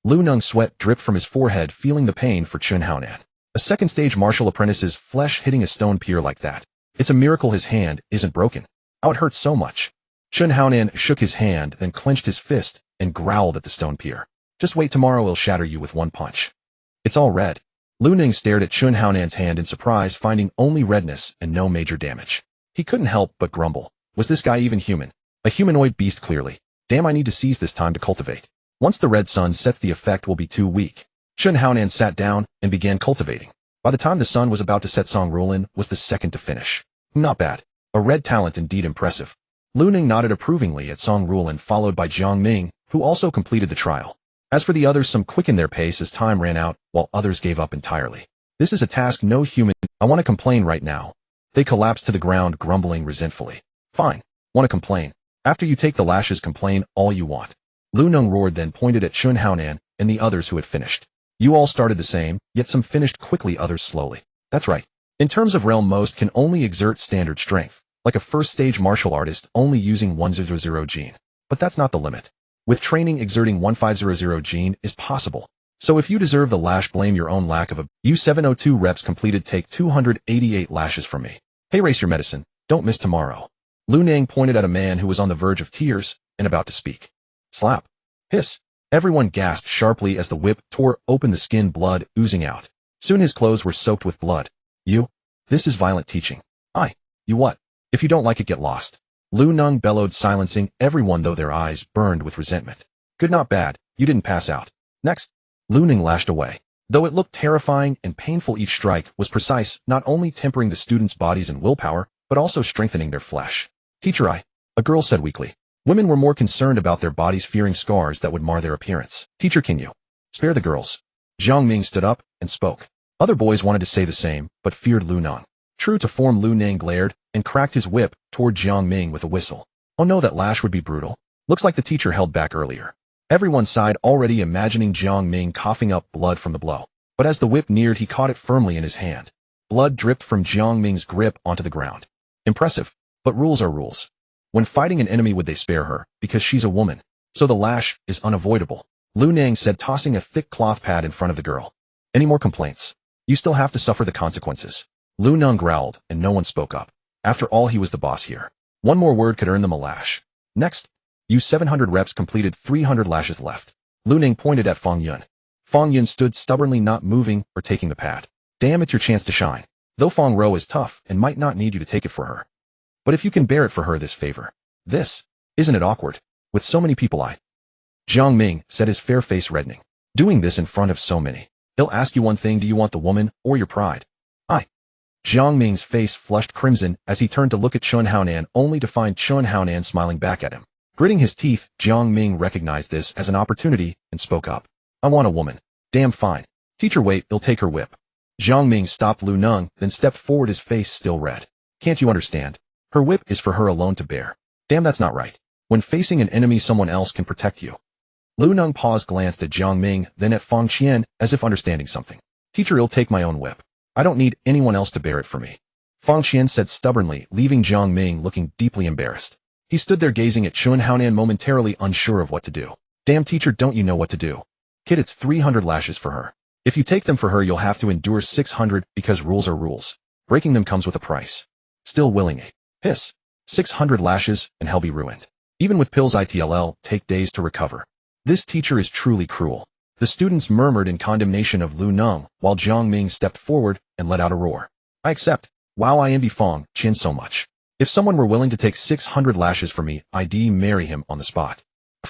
Lu Nang's sweat dripped from his forehead, feeling the pain for Chen Haonan. A second stage martial apprentice's flesh hitting a stone pier like that. It's a miracle his hand isn't broken. How it hurts so much. Chen Haonan shook his hand, then clenched his fist, and growled at the stone pier. Just wait, tomorrow I'll shatter you with one punch. It's all red. Lu Nang stared at Chen Haonan's hand in surprise, finding only redness and no major damage. He couldn't help but grumble. Was this guy even human? A humanoid beast, clearly. Damn, I need to seize this time to cultivate. Once the red sun sets, the effect will be too weak. Chen Haonan sat down and began cultivating. By the time the sun was about to set, Song Rulin was the second to finish. Not bad. A red talent indeed, impressive. Lu Nang nodded approvingly at Song Rulin, followed by Jiang Ming, who also completed the trial. As for the others, some quickened their pace as time ran out, while others gave up entirely. This is a task no human. I want to complain right now. They collapsed to the ground, grumbling resentfully. Fine. Want to complain? After you take the lashes, complain all you want. Lu Nang roared, then pointed at Chen Haonan and the others who had finished. You all started the same, yet some finished quickly, others slowly. That's right. In terms of realm, most can only exert standard strength, like a first-stage martial artist only using 100 gene. But that's not the limit. With training, exerting 1500 gene is possible. So if you deserve the lash, blame your own lack of a. You 702 reps completed, take 288 lashes from me. Hey, race your medicine, don't miss tomorrow. Lu Nang pointed at a man who was on the verge of tears and about to speak. Slap. Hiss. Everyone gasped sharply as the whip tore open the skin, blood oozing out. Soon his clothes were soaked with blood. You? This is violent teaching. You what? If you don't like it, get lost. Lu Nang bellowed, silencing everyone, though their eyes burned with resentment. Good, not bad. You didn't pass out. Next. Lu Nang lashed away. Though it looked terrifying and painful, each strike was precise, not only tempering the students' bodies and willpower, but also strengthening their flesh. Teacher, a girl said weakly. Women were more concerned about their bodies, fearing scars that would mar their appearance. Teacher, can you spare the girls? Jiang Ming stood up and spoke. Other boys wanted to say the same, but feared Lu Nang. True to form, Lu Nang glared and cracked his whip toward Jiang Ming with a whistle. Oh no, that lash would be brutal. Looks like the teacher held back earlier. Everyone sighed, already imagining Jiang Ming coughing up blood from the blow. But as the whip neared, he caught it firmly in his hand. Blood dripped from Jiang Ming's grip onto the ground. Impressive, but rules are rules. When fighting an enemy, would they spare her, because she's a woman? So the lash is unavoidable. Lu Nang said, tossing a thick cloth pad in front of the girl. Any more complaints? You still have to suffer the consequences. Lu Nang growled, and no one spoke up. After all, he was the boss here. One more word could earn them a lash. Next. You 700 reps completed, 300 lashes left. Lu Nang pointed at Fang Yun. Fang Yun stood stubbornly, not moving or taking the pad. Damn, it's your chance to shine. Though Fang Ro is tough and might not need you to take it for her. But if you can bear it for her, this favor. Isn't it awkward? With so many people, Jiang Ming said, his fair face reddening. Doing this in front of so many. He'll ask you one thing, do you want the woman or your pride? Jiang Ming's face flushed crimson as he turned to look at Chen Haonan, only to find Chen Haonan smiling back at him. Gritting his teeth, Jiang Ming recognized this as an opportunity and spoke up. I want a woman. Damn fine. Teacher, wait, he'll take her whip. Jiang Ming stopped Lu Nang, then stepped forward, his face still red. Can't you understand? Her whip is for her alone to bear. Damn, that's not right. When facing an enemy, someone else can protect you. Lu Nang paused, glanced at Jiang Ming, then at Fang Qian, as if understanding something. Teacher, I'll take my own whip. I don't need anyone else to bear it for me. Fang Qian said stubbornly, leaving Jiang Ming looking deeply embarrassed. He stood there gazing at Chun Haonan, momentarily unsure of what to do. Damn teacher, don't you know what to do? Kid, it's 300 lashes for her. If you take them for her, you'll have to endure 600 because rules are rules. Breaking them comes with a price. Still willing a hiss. 600 lashes and hell be ruined. Even with pills it'll take days to recover. This teacher is truly cruel. The students murmured in condemnation of Lu Neng, while Jiang Ming stepped forward and let out a roar. I accept. Wow, I envy Fang Qian so much. If someone were willing to take 600 lashes for me, I'd marry him on the spot.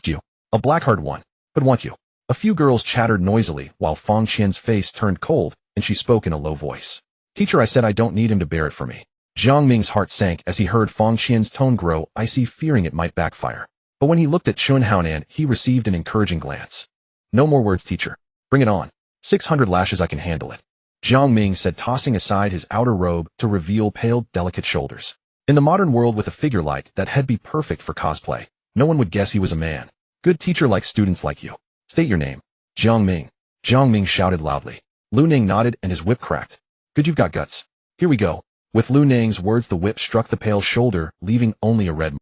You. A black-haired one. But want you. A few girls chattered noisily while Fang Qian's face turned cold and she spoke in a low voice. Teacher, I said I don't need him to bear it for me. Jiang Ming's heart sank as he heard Fang Qian's tone grow icy, fearing it might backfire. But when he looked at Chun Haonan, he received an encouraging glance. No more words, teacher. Bring it on. 600 lashes, I can handle it. Jiang Ming said, tossing aside his outer robe to reveal pale, delicate shoulders. In the modern world with a figure like that, he'd be perfect for cosplay. No one would guess he was a man. Good teacher likes students like you. State your name. Jiang Ming. Jiang Ming shouted loudly. Lu Ning nodded and his whip cracked. Good, you've got guts. Here we go. With Lu Ning's words, the whip struck the pale shoulder, leaving only a red.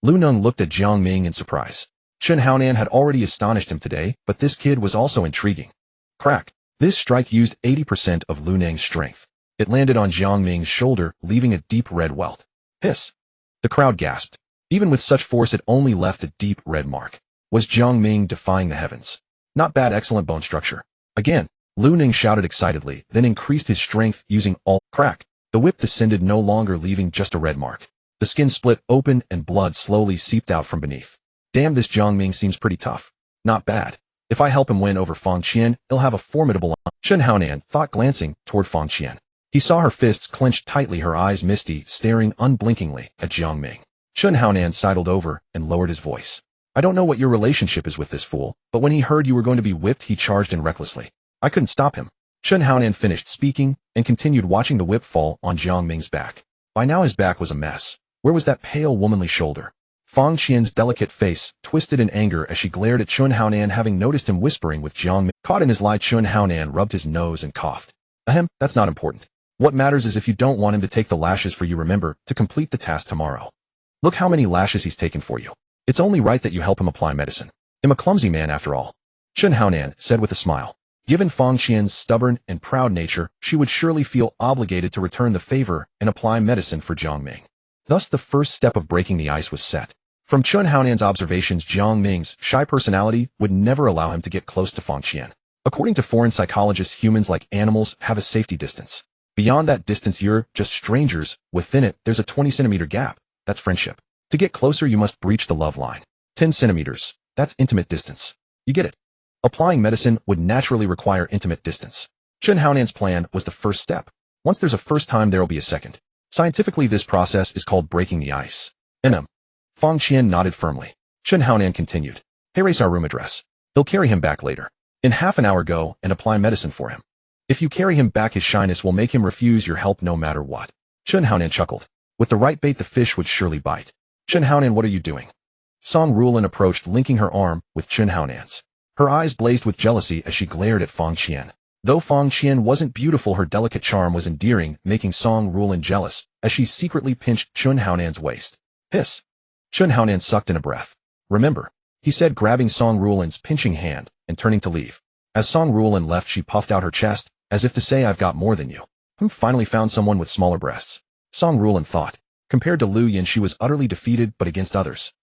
Lu Ning looked at Jiang Ming in surprise. Chun Haonan had already astonished him today, but this kid was also intriguing. Crack. This strike used 80% of Lu Ning's strength. It landed on Jiang Ming's shoulder, leaving a deep red welt. Hiss. The crowd gasped. Even with such force, it only left a deep red mark. Was Jiang Ming defying the heavens? Not bad, excellent bone structure. Again, Lu Ning shouted excitedly, then increased his strength using all. Crack. The whip descended, no longer leaving just a red mark. The skin split open and blood slowly seeped out from beneath. Damn, this Jiang Ming seems pretty tough. Not bad. If I help him win over Fang Qian, he'll have a formidable. Chun Haonan thought, glancing toward Fang Qian. He saw her fists clenched tightly, her eyes misty, staring unblinkingly at Jiang Ming. Chun Haonan sidled over and lowered his voice. I don't know what your relationship is with this fool, but when he heard you were going to be whipped, he charged in recklessly. I couldn't stop him. Chun Haonan finished speaking and continued watching the whip fall on Jiang Ming's back. By now his back was a mess. Where was that pale womanly shoulder? Fang Qian's delicate face twisted in anger as she glared at Chun Haonan, having noticed him whispering with Jiang Ming. Caught in his lie, Chun Haonan rubbed his nose and coughed. Ahem, that's not important. What matters is if you don't want him to take the lashes for you, remember to complete the task tomorrow. Look how many lashes he's taken for you. It's only right that you help him apply medicine. I'm a clumsy man after all. Chun Haonan said with a smile. Given Fang Qian's stubborn and proud nature, she would surely feel obligated to return the favor and apply medicine for Jiang Ming. Thus the first step of breaking the ice was set. From Chun Haonan's observations, Jiang Ming's shy personality would never allow him to get close to Fang Qian. According to foreign psychologists, humans, like animals, have a safety distance. Beyond that distance, you're just strangers. Within it, there's a 20-centimeter gap. That's friendship. To get closer, you must breach the love line. 10 centimeters. That's intimate distance. You get it? Applying medicine would naturally require intimate distance. Chun Haonan's plan was the first step. Once there's a first time, there'll be a second. Scientifically, this process is called breaking the ice. Fang Qian nodded firmly. Chun Haonan continued. Erase our room address. He'll carry him back later. In half an hour, go and apply medicine for him. If you carry him back, his shyness will make him refuse your help no matter what. Chun Haonan chuckled. With the right bait, the fish would surely bite. Chun Haonan, what are you doing? Song Rulan approached, linking her arm with Chun Haonan's. Her eyes blazed with jealousy as she glared at Fang Qian. Though Fang Qian wasn't beautiful, her delicate charm was endearing, making Song Rulan jealous as she secretly pinched Chun Haonan's waist. Hiss. Chun Haonan sucked in a breath. Remember, he said, grabbing Song Rulan's pinching hand and turning to leave. As Song Rulan left, she puffed out her chest, as if to say, I've got more than you. Finally found someone with smaller breasts. Song Rulan thought. Compared to Lu Yin, she was utterly defeated, but against others,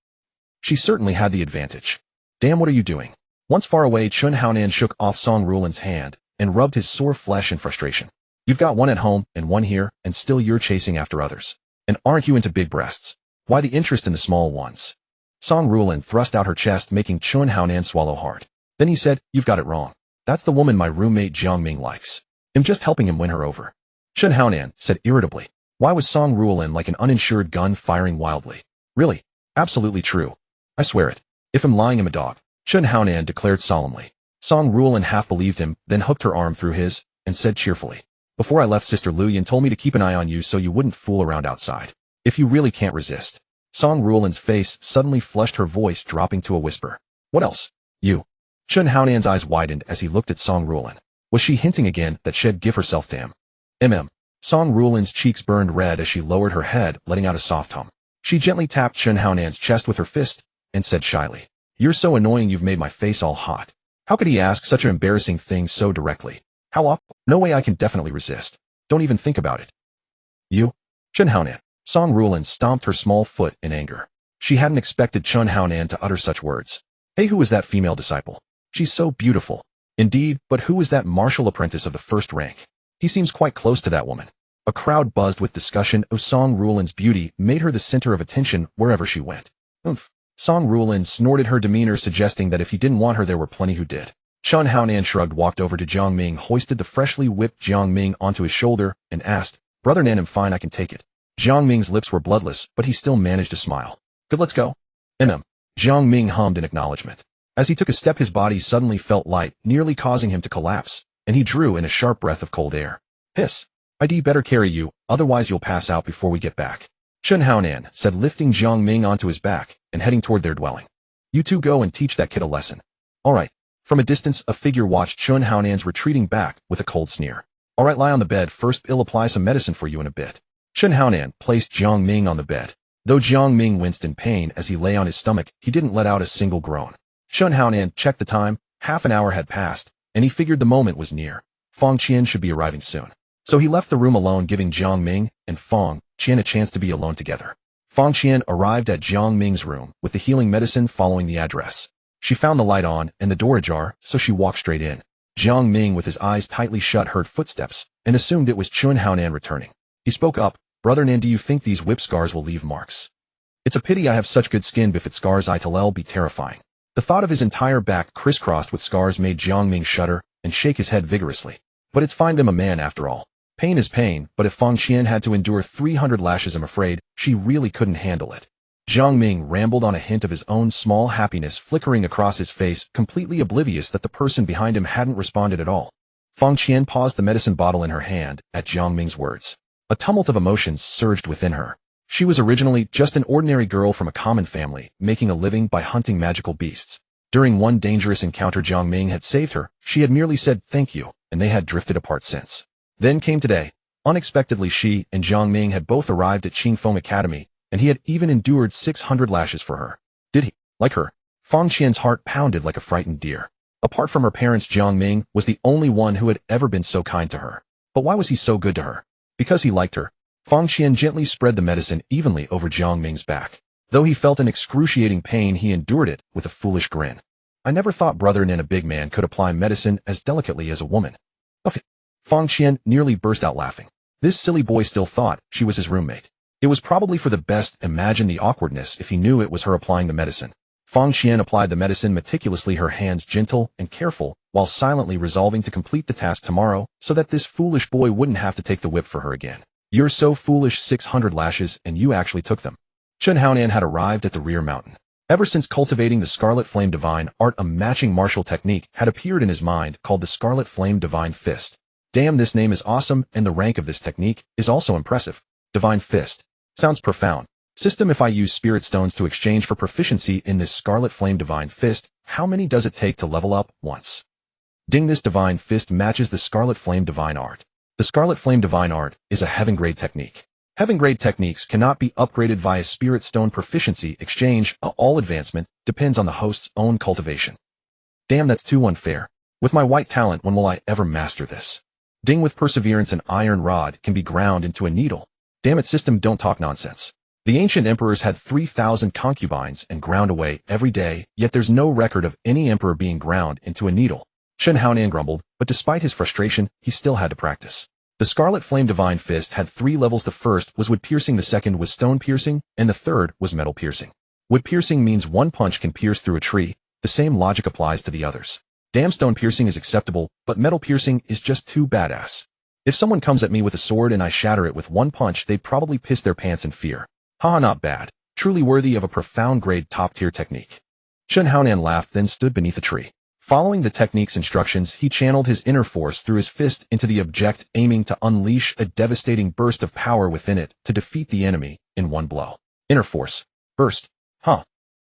she certainly had the advantage. Damn, what are you doing? Once far away, Chun Haonan shook off Song Rulan's hand and rubbed his sore flesh in frustration. You've got one at home and one here, and still you're chasing after others. And aren't you into big breasts? Why the interest in the small ones? Song Rulan thrust out her chest, making Chun Haonan swallow hard. Then he said, you've got it wrong. That's the woman my roommate Jiang Ming likes. I'm just helping him win her over. Chun Haonan said irritably. Why was Song Rulan like an uninsured gun firing wildly? Really? Absolutely true. I swear it. If I'm lying, I'm a dog. Chun Haonan declared solemnly. Song Rulan half believed him, then hooked her arm through his, and said cheerfully. Before I left, Sister Lu Yin told me to keep an eye on you so you wouldn't fool around outside. If you really can't resist. Song Rulan's face suddenly flushed, her voice dropping to a whisper. What else? You. Chun Haonan's eyes widened as he looked at Song Rulan. Was she hinting again that she'd give herself to him? Song Rulin's cheeks burned red as she lowered her head, letting out a soft hum. She gently tapped Chen Haonan's chest with her fist and said shyly, "You're so annoying, you've made my face all hot." How could he ask such an embarrassing thing so directly? How up? No way, I can definitely resist. Don't even think about it. You? Chen Haonan. Song Rulin stomped her small foot in anger. She hadn't expected Chen Haonan to utter such words. Hey, who was that female disciple? She's so beautiful. Indeed, but who is that martial apprentice of the first rank? He seems quite close to that woman. A crowd buzzed with discussion of Song Rulin's beauty made her the center of attention wherever she went. Oomph. Song Rulin snorted, her demeanor suggesting that if he didn't want her, there were plenty who did. Chen Haonan shrugged, walked over to Jiang Ming, hoisted the freshly whipped Jiang Ming onto his shoulder, and asked, "Brother Nan, I'm fine, I can take it." Jiang Ming's lips were bloodless, but he still managed to smile. "Good, let's go." Jiang Ming hummed in acknowledgement. As he took a step, his body suddenly felt light, nearly causing him to collapse, and he drew in a sharp breath of cold air. Hiss. I'd better carry you, otherwise you'll pass out before we get back, Chen Haonan said, lifting Jiang Ming onto his back and heading toward their dwelling. You two go and teach that kid a lesson. All right. From a distance, a figure watched Chen Haonan's retreating back with a cold sneer. All right, lie on the bed first, I'll apply some medicine for you in a bit. Chen Haonan placed Jiang Ming on the bed. Though Jiang Ming winced in pain as he lay on his stomach, he didn't let out a single groan. Chen Haonan checked the time. Half an hour had passed, and he figured the moment was near. Fong Qian should be arriving soon. So he left the room alone, giving Jiang Ming and Fong Qian a chance to be alone together. Fong Qian arrived at Jiang Ming's room with the healing medicine following the address. She found the light on and the door ajar, so she walked straight in. Jiang Ming, with his eyes tightly shut, heard footsteps and assumed it was Chen Haonan returning. He spoke up. Brother Nan, do you think these whip scars will leave marks? It's a pity I have such good skin. If it scars, it'll be terrifying. The thought of his entire back crisscrossed with scars made Jiang Ming shudder and shake his head vigorously. But it's fine, I'm a man after all. Pain is pain, but if Fong Qian had to endure 300 lashes, I'm afraid she really couldn't handle it. Jiang Ming rambled on, a hint of his own small happiness flickering across his face, completely oblivious that the person behind him hadn't responded at all. Fong Qian paused the medicine bottle in her hand at Jiang Ming's words. A tumult of emotions surged within her. She was originally just an ordinary girl from a common family, making a living by hunting magical beasts. During one dangerous encounter Jiang Ming had saved her, she had merely said thank you, and they had drifted apart since. Then came today. Unexpectedly, she and Jiang Ming had both arrived at Qingfeng Academy, and he had even endured 600 lashes for her. Did he like her? Fong Qian's heart pounded like a frightened deer. Apart from her parents, Jiang Ming was the only one who had ever been so kind to her. But why was he so good to her? Because he liked her. Fong Qian gently spread the medicine evenly over Jiang Ming's back. Though he felt an excruciating pain, he endured it with a foolish grin. I never thought Brother Nin, a big man, could apply medicine as delicately as a woman. Fong Qian nearly burst out laughing. This silly boy still thought she was his roommate. It was probably for the best. Imagine the awkwardness if he knew it was her applying the medicine. Fong Qian applied the medicine meticulously, her hands gentle and careful, while silently resolving to complete the task tomorrow so that this foolish boy wouldn't have to take the whip for her again. You're so foolish, 600 lashes, and you actually took them. Chen Haonan had arrived at the rear mountain. Ever since cultivating the Scarlet Flame Divine Art, a matching martial technique had appeared in his mind called the Scarlet Flame Divine Fist. Damn, this name is awesome, and the rank of this technique is also impressive. Divine Fist. Sounds profound. System: if I use spirit stones to exchange for proficiency in this Scarlet Flame Divine Fist, how many does it take to level up once? Ding, this Divine Fist matches the Scarlet Flame Divine Art. The Scarlet Flame Divine Art is a heaven-grade technique. Heaven-grade techniques cannot be upgraded via spirit stone proficiency exchange. All advancement depends on the host's own cultivation. Damn, that's too unfair. With my white talent, when will I ever master this? Ding, with perseverance, an iron rod can be ground into a needle. Damn it, system, don't talk nonsense. The ancient emperors had 3,000 concubines and ground away every day, yet there's no record of any emperor being ground into a needle. Chen Haonan grumbled, but despite his frustration, he still had to practice. The Scarlet Flame Divine Fist had 3 levels. The first was wood piercing, the second was stone piercing, and the third was metal piercing. Wood piercing means one punch can pierce through a tree. The same logic applies to the others. Damn, stone piercing is acceptable, but metal piercing is just too badass. If someone comes at me with a sword and I shatter it with one punch, they'd probably piss their pants in fear. Haha, not bad. Truly worthy of a profound grade top-tier technique. Chen Haonan laughed, then stood beneath a tree. Following the technique's instructions, he channeled his inner force through his fist into the object, aiming to unleash a devastating burst of power within it to defeat the enemy in one blow. Inner force. Burst.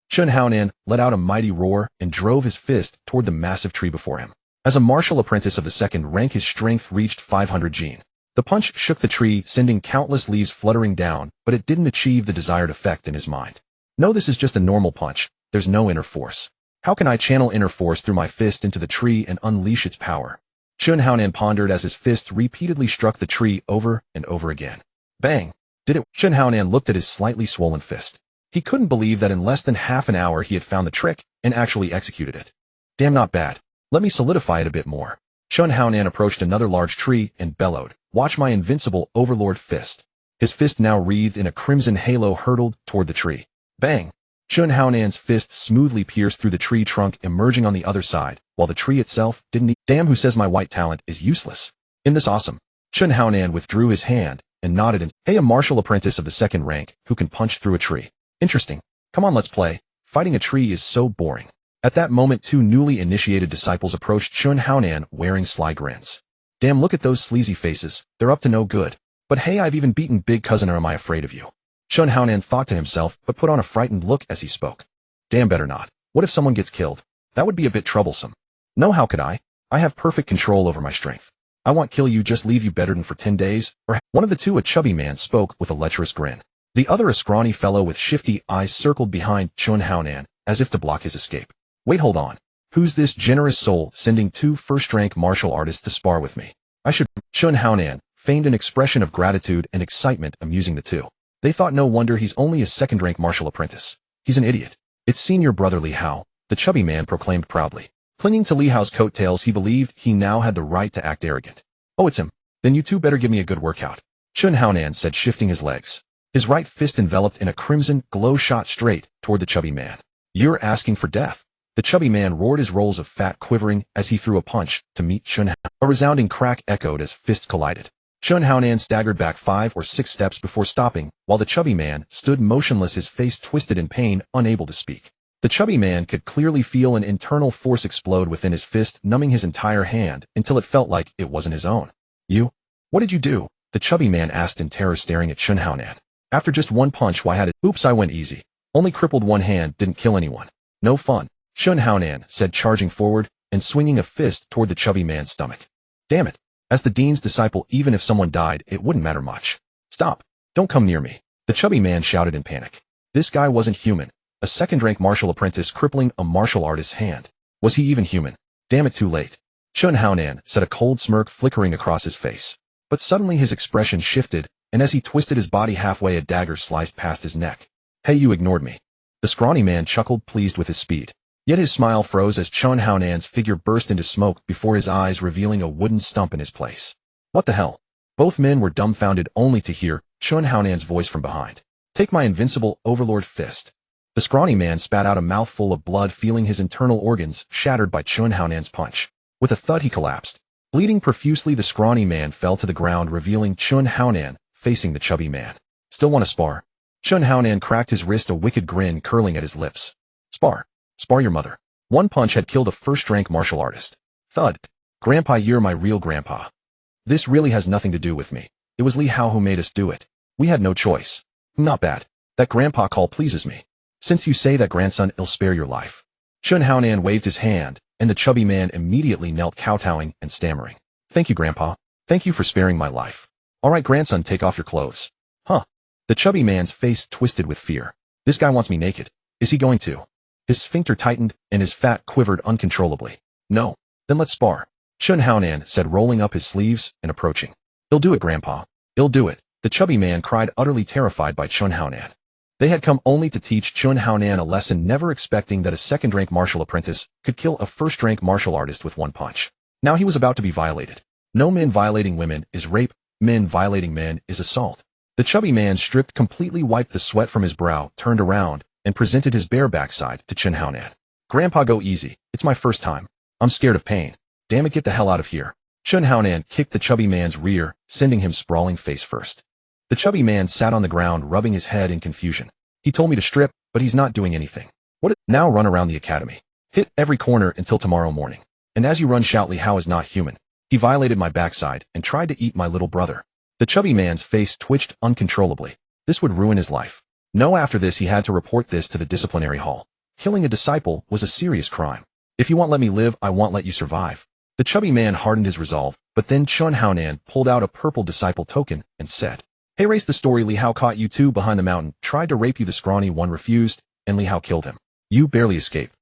Chen Haonan let out a mighty roar and drove his fist toward the massive tree before him. As a martial apprentice of the second rank, his strength reached 500 Jin. The The punch shook the tree, sending countless leaves fluttering down, but it didn't achieve the desired effect in his mind. No, this is just a normal punch. There's no inner force. How can I channel inner force through my fist into the tree and unleash its power? Chun Haonan pondered as his fists repeatedly struck the tree over and over again. Bang! Did it? Chun Haonan looked at his slightly swollen fist. He couldn't believe that in less than half an hour he had found the trick and actually executed it. Damn, not bad. Let me solidify it a bit more. Chun Haonan approached another large tree and bellowed, "Watch my invincible overlord fist." His fist, now wreathed in a crimson halo, hurtled toward the tree. Bang! Chun Haonan's fist smoothly pierced through the tree trunk, emerging on the other side, while the tree itself didn't. Damn, who says my white talent is useless? Isn't this awesome? Chun Haonan withdrew his hand and nodded and, "Hey, a martial apprentice of the second rank who can punch through a tree. Interesting. Come on, let's play. Fighting a tree is so boring." At that moment, two newly initiated disciples approached Chun Haonan wearing sly grins. "Damn, look at those sleazy faces. They're up to no good. But hey, I've even beaten big cousin, or am I afraid of you?" Chun Haonan thought to himself, but put on a frightened look as he spoke. "Damn, better not. What if someone gets killed? That would be a bit troublesome." "No, how could I? I have perfect control over my strength. I won't kill you, just leave you bedridden for 10 days, or—" One of the two, a chubby man, spoke with a lecherous grin. The other, a scrawny fellow with shifty eyes, circled behind Chun Haonan, as if to block his escape. "Wait, hold on. Who's this generous soul sending two first-rank martial artists to spar with me? I should—" Chun Haonan feigned an expression of gratitude and excitement, amusing the two. They thought no wonder he's only a second-rank martial apprentice. He's an idiot. "It's senior brother Li Hao," the chubby man proclaimed proudly. Clinging to Li Hao's coattails, he believed he now had the right to act arrogant. "Oh, it's him. Then you two better give me a good workout," Chun Haonan said, shifting his legs. His right fist, enveloped in a crimson glow, shot straight toward the chubby man. "You're asking for death." The chubby man roared, his rolls of fat quivering as he threw a punch to meet Chun Haonan. A resounding crack echoed as fists collided. Chun Haonan staggered back 5 or 6 steps before stopping, while the chubby man stood motionless, his face twisted in pain, unable to speak. The chubby man could clearly feel an internal force explode within his fist, numbing his entire hand until it felt like it wasn't his own. "You? What did you do?" the chubby man asked in terror, staring at Chun Haonan. "After just one punch, why had it—" "Oops, I went easy. Only crippled one hand, didn't kill anyone. No fun," Chun Haonan said, charging forward and swinging a fist toward the chubby man's stomach. "Damn it. As the dean's disciple, even if someone died, it wouldn't matter much. Stop. Don't come near me," the chubby man shouted in panic. This guy wasn't human. A second-rank martial apprentice crippling a martial artist's hand. Was he even human? Damn it, too late. Chun Haonan said, a cold smirk flickering across his face. But suddenly his expression shifted, and as he twisted his body halfway, a dagger sliced past his neck. "Hey, you ignored me." The scrawny man chuckled, pleased with his speed. Yet his smile froze as Chun Haonan's figure burst into smoke before his eyes, revealing a wooden stump in his place. What the hell? Both men were dumbfounded, only to hear Chun Haonan's voice from behind. "Take my invincible overlord fist." The scrawny man spat out a mouthful of blood, feeling his internal organs shattered by Chun Haonan's punch. With a thud, he collapsed. Bleeding profusely, the scrawny man fell to the ground, revealing Chun Haonan facing the chubby man. "Still want to spar?" Chun Haonan cracked his wrist, a wicked grin curling at his lips. "Spar? Spar your mother." One punch had killed a first-rank martial artist. Thud. "Grandpa, you're my real grandpa. This really has nothing to do with me. It was Li Hao who made us do it. We had no choice." "Not bad. That grandpa call pleases me. Since you say that, grandson, I'll spare your life." Chun Haonan waved his hand, and the chubby man immediately knelt, kowtowing and stammering. "Thank you, grandpa. Thank you for sparing my life. All right, grandson, take off your clothes." "Huh?" The chubby man's face twisted with fear. "This guy wants me naked. Is he going to?" His sphincter tightened, and his fat quivered uncontrollably. "No. Then let's spar," Chun Haonan said, rolling up his sleeves and approaching. "I'll do it, grandpa. I'll do it," the chubby man cried, utterly terrified by Chun Haonan. They had come only to teach Chun Haonan a lesson, never expecting that a second-rank martial apprentice could kill a first-rank martial artist with one punch. Now he was about to be violated. No men violating women is rape, men violating men is assault. The chubby man, stripped completely, wiped the sweat from his brow, turned around, and presented his bare backside to Chun Haonan. "Grandpa, go easy. It's my first time. I'm scared of pain. Damn it, get the hell out of here." Chun Haonan kicked the chubby man's rear, sending him sprawling face first. The chubby man sat on the ground, rubbing his head in confusion. "He told me to strip, but he's not doing anything. What? Now run around the academy. Hit every corner until tomorrow morning. And as you run, shout, Li Hao is not human. He violated my backside and tried to eat my little brother." The chubby man's face twitched uncontrollably. This would ruin his life. No, after this he had to report this to the disciplinary hall. Killing a disciple was a serious crime. "If you won't let me live, I won't let you survive." The chubby man hardened his resolve, But then Chun Haonan pulled out a purple disciple token and said, "Hey, race the story. Li Hao caught you two behind the mountain, tried to rape you. The scrawny one refused, and Li Hao killed him. You barely escaped."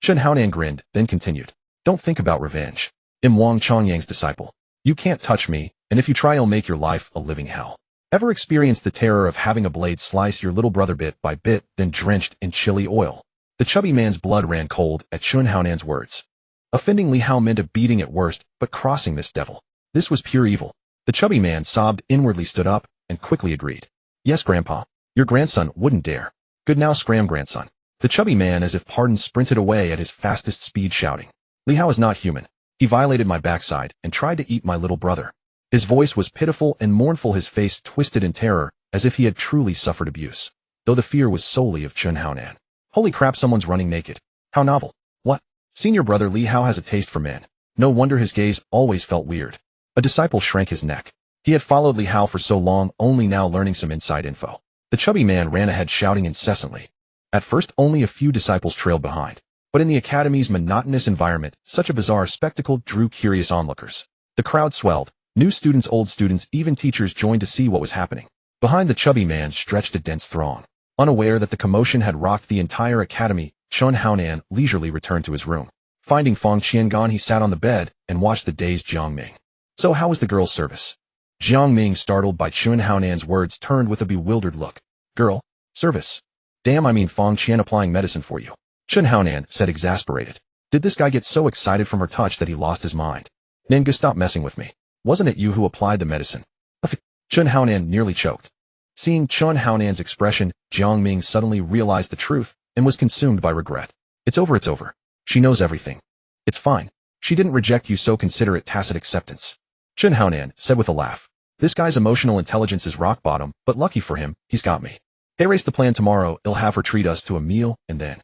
Chun Haonan grinned, then continued, "Don't think about revenge. I'm Wang Chongyang's disciple. You can't touch me, and if you try, I'll make your life a living hell. Ever experienced the terror of having a blade slice your little brother bit by bit, then drenched in chili oil?" The chubby man's blood ran cold at Chun Haonan's words. Offending Li Hao meant a beating at worst, but crossing this devil. This was pure evil. The chubby man sobbed inwardly, stood up, and quickly agreed. "Yes, Grandpa. Your grandson wouldn't dare." "Good now, scram, grandson." The chubby man, as if pardoned, sprinted away at his fastest speed, shouting, "Li Hao is not human. He violated my backside and tried to eat my little brother." His voice was pitiful and mournful, his face twisted in terror, as if he had truly suffered abuse, though the fear was solely of Chun Haonan. Holy crap, someone's running naked. How novel. What? Senior brother Li Hao has a taste for men. No wonder his gaze always felt weird. A disciple shrank his neck. He had followed Li Hao for so long, only now learning some inside info. The chubby man ran ahead, shouting incessantly. At first, only a few disciples trailed behind. But in the academy's monotonous environment, such a bizarre spectacle drew curious onlookers. The crowd swelled. New students, old students, even teachers joined to see what was happening. Behind the chubby man stretched a dense throng. Unaware that the commotion had rocked the entire academy, Chun Haonan leisurely returned to his room. Finding Fang Qian gone, he sat on the bed and watched the dazed Jiang Ming. "So how was the girl's service?" Jiang Ming, startled by Chun Haonan's words, turned with a bewildered look. "Girl? Service? Damn, I mean Fang Qian applying medicine for you." Chun Haonan said, exasperated. Did this guy get so excited from her touch that he lost his mind? "Ninga, stop messing with me. Wasn't it you who applied the medicine?" Chun Haonan nearly choked. Seeing Chun Haonan's expression, Jiang Ming suddenly realized the truth and was consumed by regret. It's over, it's over. She knows everything. It's fine. She didn't reject you, so consider it tacit acceptance. Chun Haonan said with a laugh. This guy's emotional intelligence is rock bottom, but lucky for him, he's got me. Hey, race the plan tomorrow. I'll have her treat us to a meal, and then.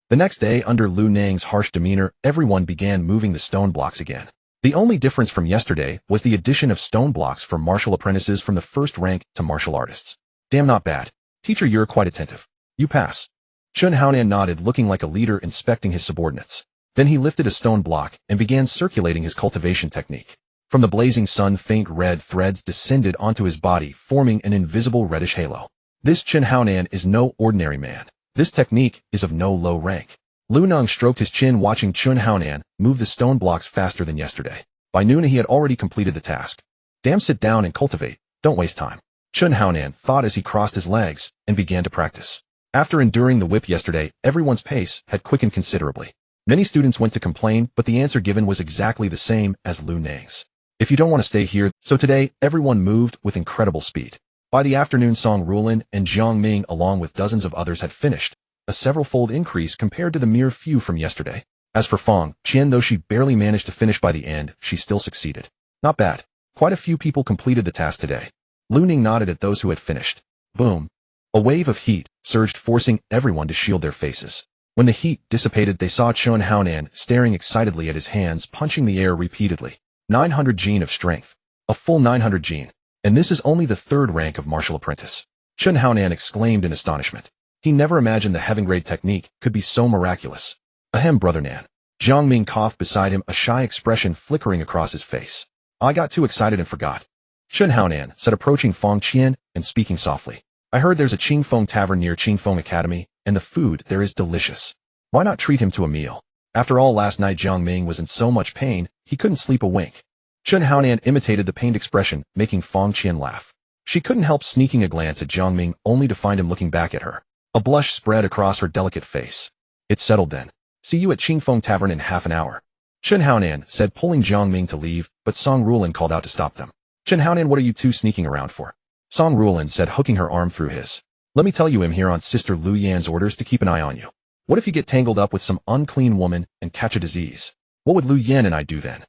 The next day, under Lu Nang's harsh demeanor, everyone began moving the stone blocks again. The only difference from yesterday was the addition of stone blocks for martial apprentices from the first rank to martial artists. Damn, not bad. Teacher, you're quite attentive. You pass. Chun Haonan nodded, looking like a leader inspecting his subordinates. Then he lifted a stone block and began circulating his cultivation technique. From the blazing sun, faint red threads descended onto his body, forming an invisible reddish halo. This Chun Haonan is no ordinary man. This technique is of no low rank. Lu Nang stroked his chin, watching Chun Haonan move the stone blocks faster than yesterday. By noon, he had already completed the task. Damn, sit down and cultivate. Don't waste time. Chun Haonan thought as he crossed his legs and began to practice. After enduring the whip yesterday, everyone's pace had quickened considerably. Many students went to complain, but the answer given was exactly the same as Lu Nang's. If you don't want to stay here, so today, everyone moved with incredible speed. By the afternoon, Song Rulin and Jiang Ming, along with dozens of others, had finished, a several-fold increase compared to the mere few from yesterday. As for Fang Qian, though she barely managed to finish by the end, she still succeeded. Not bad. Quite a few people completed the task today. Lu Ning nodded at those who had finished. Boom. A wave of heat surged, forcing everyone to shield their faces. When the heat dissipated, they saw Chun Haonan staring excitedly at his hands, punching the air repeatedly. 900 gene of strength. A full 900 gene. And this is only the third rank of martial apprentice. Chun Haonan exclaimed in astonishment. He never imagined the heaven-grade technique could be so miraculous. Ahem, brother Nan. Jiang Ming coughed beside him, a shy expression flickering across his face. I got too excited and forgot. Chun Haonan said, approaching Fang Qian and speaking softly. I heard there's a Qingfeng tavern near Qingfeng Academy, and the food there is delicious. Why not treat him to a meal? After all, last night Jiang Ming was in so much pain, he couldn't sleep a wink. Chun Haonan imitated the pained expression, making Fang Qian laugh. She couldn't help sneaking a glance at Jiang Ming, only to find him looking back at her. A blush spread across her delicate face. It's settled then. See you at Qingfeng Tavern in half an hour. Chun Haonan said, pulling Jiang Ming to leave, but Song Rulin called out to stop them. Chun Haonan, what are you two sneaking around for? Song Rulin said, hooking her arm through his. Let me tell you, I'm here on Sister Lu Yan's orders to keep an eye on you. What if you get tangled up with some unclean woman and catch a disease? What would Lu Yan and I do then?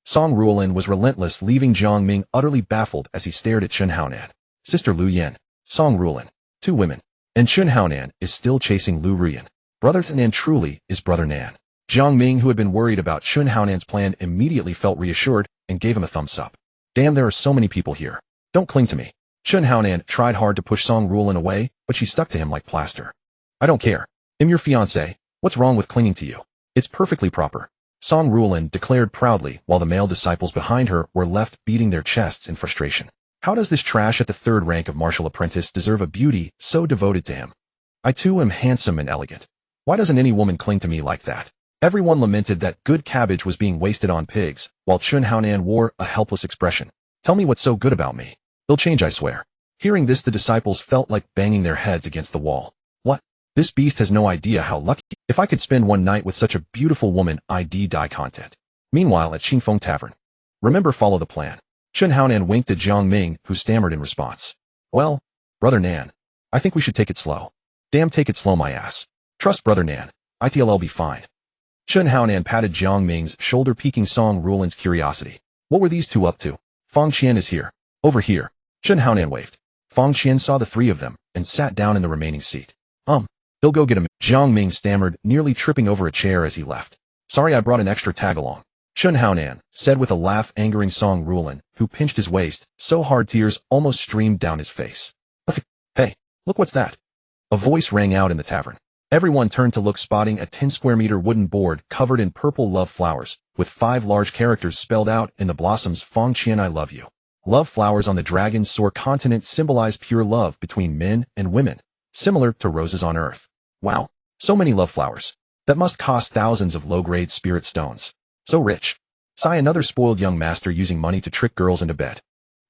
Song Rulin was relentless, leaving Jiang Ming utterly baffled as he stared at Chun Haonan. Sister Lu Yan, Song Rulin, two women. And Chun Haonan is still chasing Lu Ruyan. Brother Nan truly is Brother Nan. Jiang Ming, who had been worried about Chun Haonan's plan, immediately felt reassured and gave him a thumbs up. Damn, there are so many people here. Don't cling to me. Chun Haonan tried hard to push Song Rulin away, but she stuck to him like plaster. I don't care. I'm your fiancé. What's wrong with clinging to you? It's perfectly proper. Song Rulin declared proudly while the male disciples behind her were left beating their chests in frustration. How does this trash at the third rank of martial apprentice deserve a beauty so devoted to him? I too am handsome and elegant. Why doesn't any woman cling to me like that? Everyone lamented that good cabbage was being wasted on pigs, while Chun Haonan wore a helpless expression. Tell me what's so good about me. They'll change, I swear. Hearing this, the disciples felt like banging their heads against the wall. What? This beast has no idea how lucky. If I could spend one night with such a beautiful woman, I'd die content. Meanwhile, at Xingfeng Tavern. Remember, follow the plan. Chun Haonan winked at Jiang Ming, who stammered in response. Well, Brother Nan, I think we should take it slow. Damn, take it slow, my ass. Trust Brother Nan. It'll be fine. Chun Haonan patted Jiang Ming's shoulder, piquing Song Rulin's curiosity. What were these two up to? Fang Qian is here. Over here. Chun Haonan waved. Fang Qian saw the three of them and sat down in the remaining seat. He'll go get him. Jiang Ming stammered, nearly tripping over a chair as he left. Sorry, I brought an extra tag along. Chun Haonan said with a laugh, angering Song Rulin, who pinched his waist so hard tears almost streamed down his face. Hey, look, what's that? A voice rang out in the tavern. Everyone turned to look, spotting a 10-square-meter wooden board covered in purple love flowers, with 5 large characters spelled out in the blossoms: Fang Qian, I love you. Love flowers on the dragon's sore continent symbolize pure love between men and women, similar to roses on earth. Wow, so many love flowers. That must cost thousands of low-grade spirit stones. So rich. Sigh, another spoiled young master using money to trick girls into bed.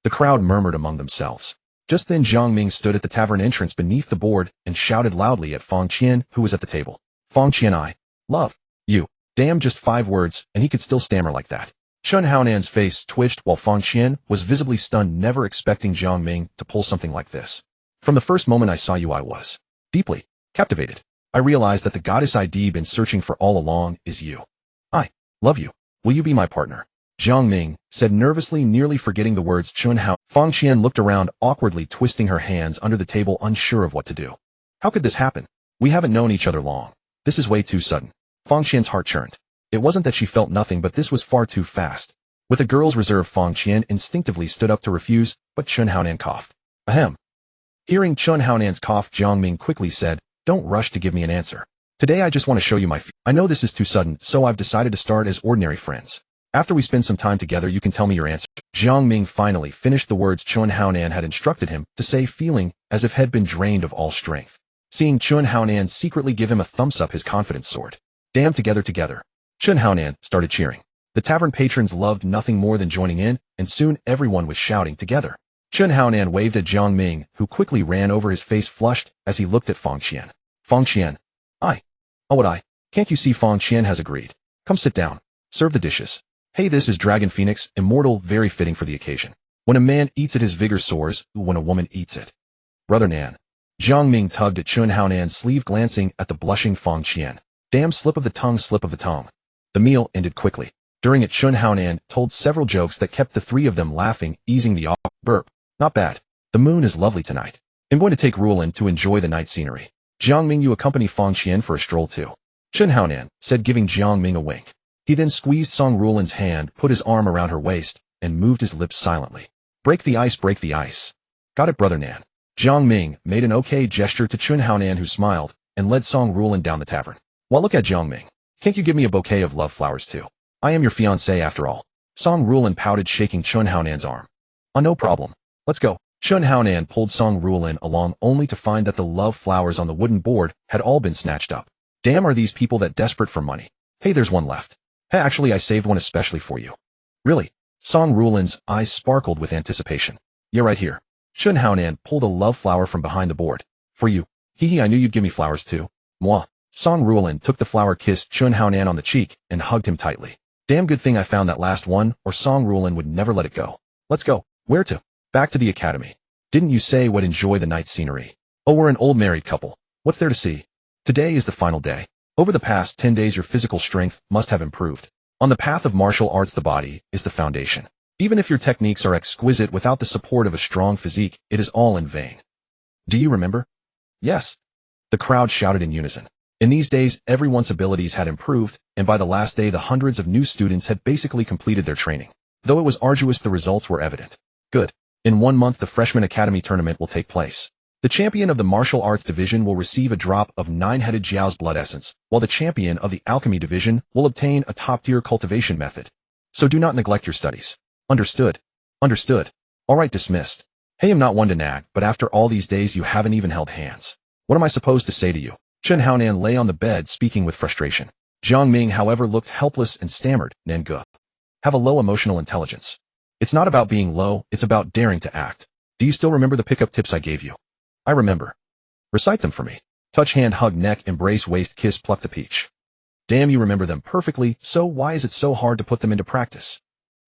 The crowd murmured among themselves. Just then Jiang Ming stood at the tavern entrance beneath the board and shouted loudly at Fang Qian, who was at the table. Fang Qian, I love you. Damn, just 5 words, and he could still stammer like that. Chun Haonan's face twitched while Fang Qian was visibly stunned, never expecting Jiang Ming to pull something like this. From the first moment I saw you, I was deeply captivated. I realized that the goddess I'd been searching for all along is you. I love you. Will you be my partner? Jiang Ming said nervously, nearly forgetting the words Chun Hao. Fang Qian looked around, awkwardly twisting her hands under the table, unsure of what to do. How could this happen? We haven't known each other long. This is way too sudden. Fang Qian's heart churned. It wasn't that she felt nothing, but this was far too fast. With a girl's reserve, Fang Qian instinctively stood up to refuse, but Chun Haonan coughed. Ahem. Hearing Chun Haonan's cough, Jiang Ming quickly said, Don't rush to give me an answer. Today I just want to show you I know this is too sudden, so I've decided to start as ordinary friends. After we spend some time together, you can tell me your answer. Jiang Ming finally finished the words Chun Haonan had instructed him to say, feeling as if had been drained of all strength. Seeing Chun Haonan secretly give him a thumbs up, his confidence soared. Damn, together. Chun Haonan started cheering. The tavern patrons loved nothing more than joining in, and soon everyone was shouting together. Chun Haonan waved at Jiang Ming, who quickly ran over, his face flushed as he looked at Fang Qian. Fang Qian. Can't you see Fang Qian has agreed? Come sit down. Serve the dishes. Hey, this is Dragon Phoenix, immortal, very fitting for the occasion. When a man eats it, his vigor soars. When a woman eats it. Brother Nan. Jiang Ming tugged at Chun Haonan's sleeve, glancing at the blushing Fang Qian. Damn, slip of the tongue. The meal ended quickly. During it, Chun Haonan told several jokes that kept the three of them laughing, easing the burp. Not bad. The moon is lovely tonight. I'm going to take Rulin to enjoy the night scenery. Jiang Ming, you accompany Fang Qian for a stroll too. Chun Haonan said, giving Jiang Ming a wink. He then squeezed Song Rulin's hand, put his arm around her waist, and moved his lips silently. Break the ice. Got it, Brother Nan. Jiang Ming made an okay gesture to Chun Haonan, who smiled, and led Song Rulin down the tavern. Well, look at Jiang Ming. Can't you give me a bouquet of love flowers too? I am your fiancé after all. Song Rulin pouted, shaking Chun Haonan's arm. No problem. Let's go. Chun Haonan pulled Song Rulin along, only to find that the love flowers on the wooden board had all been snatched up. Damn, are these people that desperate for money? Hey, there's one left. Hey, actually, I saved one especially for you. Really? Song Rulin's eyes sparkled with anticipation. Yeah, right here. Chun Haonan pulled a love flower from behind the board. For you. Hee, I knew you'd give me flowers too. Mwah. Song Rulin took the flower, kissed Chun Haonan on the cheek, and hugged him tightly. Damn, good thing I found that last one, or Song Rulin would never let it go. Let's go. Where to? Back to the academy. Didn't you say would enjoy the night scenery? Oh, we're an old married couple. What's there to see? Today is the final day. Over the past 10 days, your physical strength must have improved. On the path of martial arts, the body is the foundation. Even if your techniques are exquisite, without the support of a strong physique, it is all in vain. Do you remember? Yes. The crowd shouted in unison. In these days, everyone's abilities had improved, and by the last day, the hundreds of new students had basically completed their training. Though it was arduous, the results were evident. Good. In 1 month, the Freshman Academy tournament will take place. The champion of the martial arts division will receive a drop of 9-headed Jiao's blood essence, while the champion of the alchemy division will obtain a top-tier cultivation method. So do not neglect your studies. Understood? Understood. Alright, dismissed. Hey, I'm not one to nag, but after all these days you haven't even held hands. What am I supposed to say to you? Chen Haonan lay on the bed speaking with frustration. Jiang Ming, however, looked helpless and stammered, Nange. Have a low emotional intelligence. It's not about being low, it's about daring to act. Do you still remember the pickup tips I gave you? I remember. Recite them for me. Touch, hand, hug, neck, embrace, waist, kiss, pluck the peach. Damn, you remember them perfectly, so why is it so hard to put them into practice?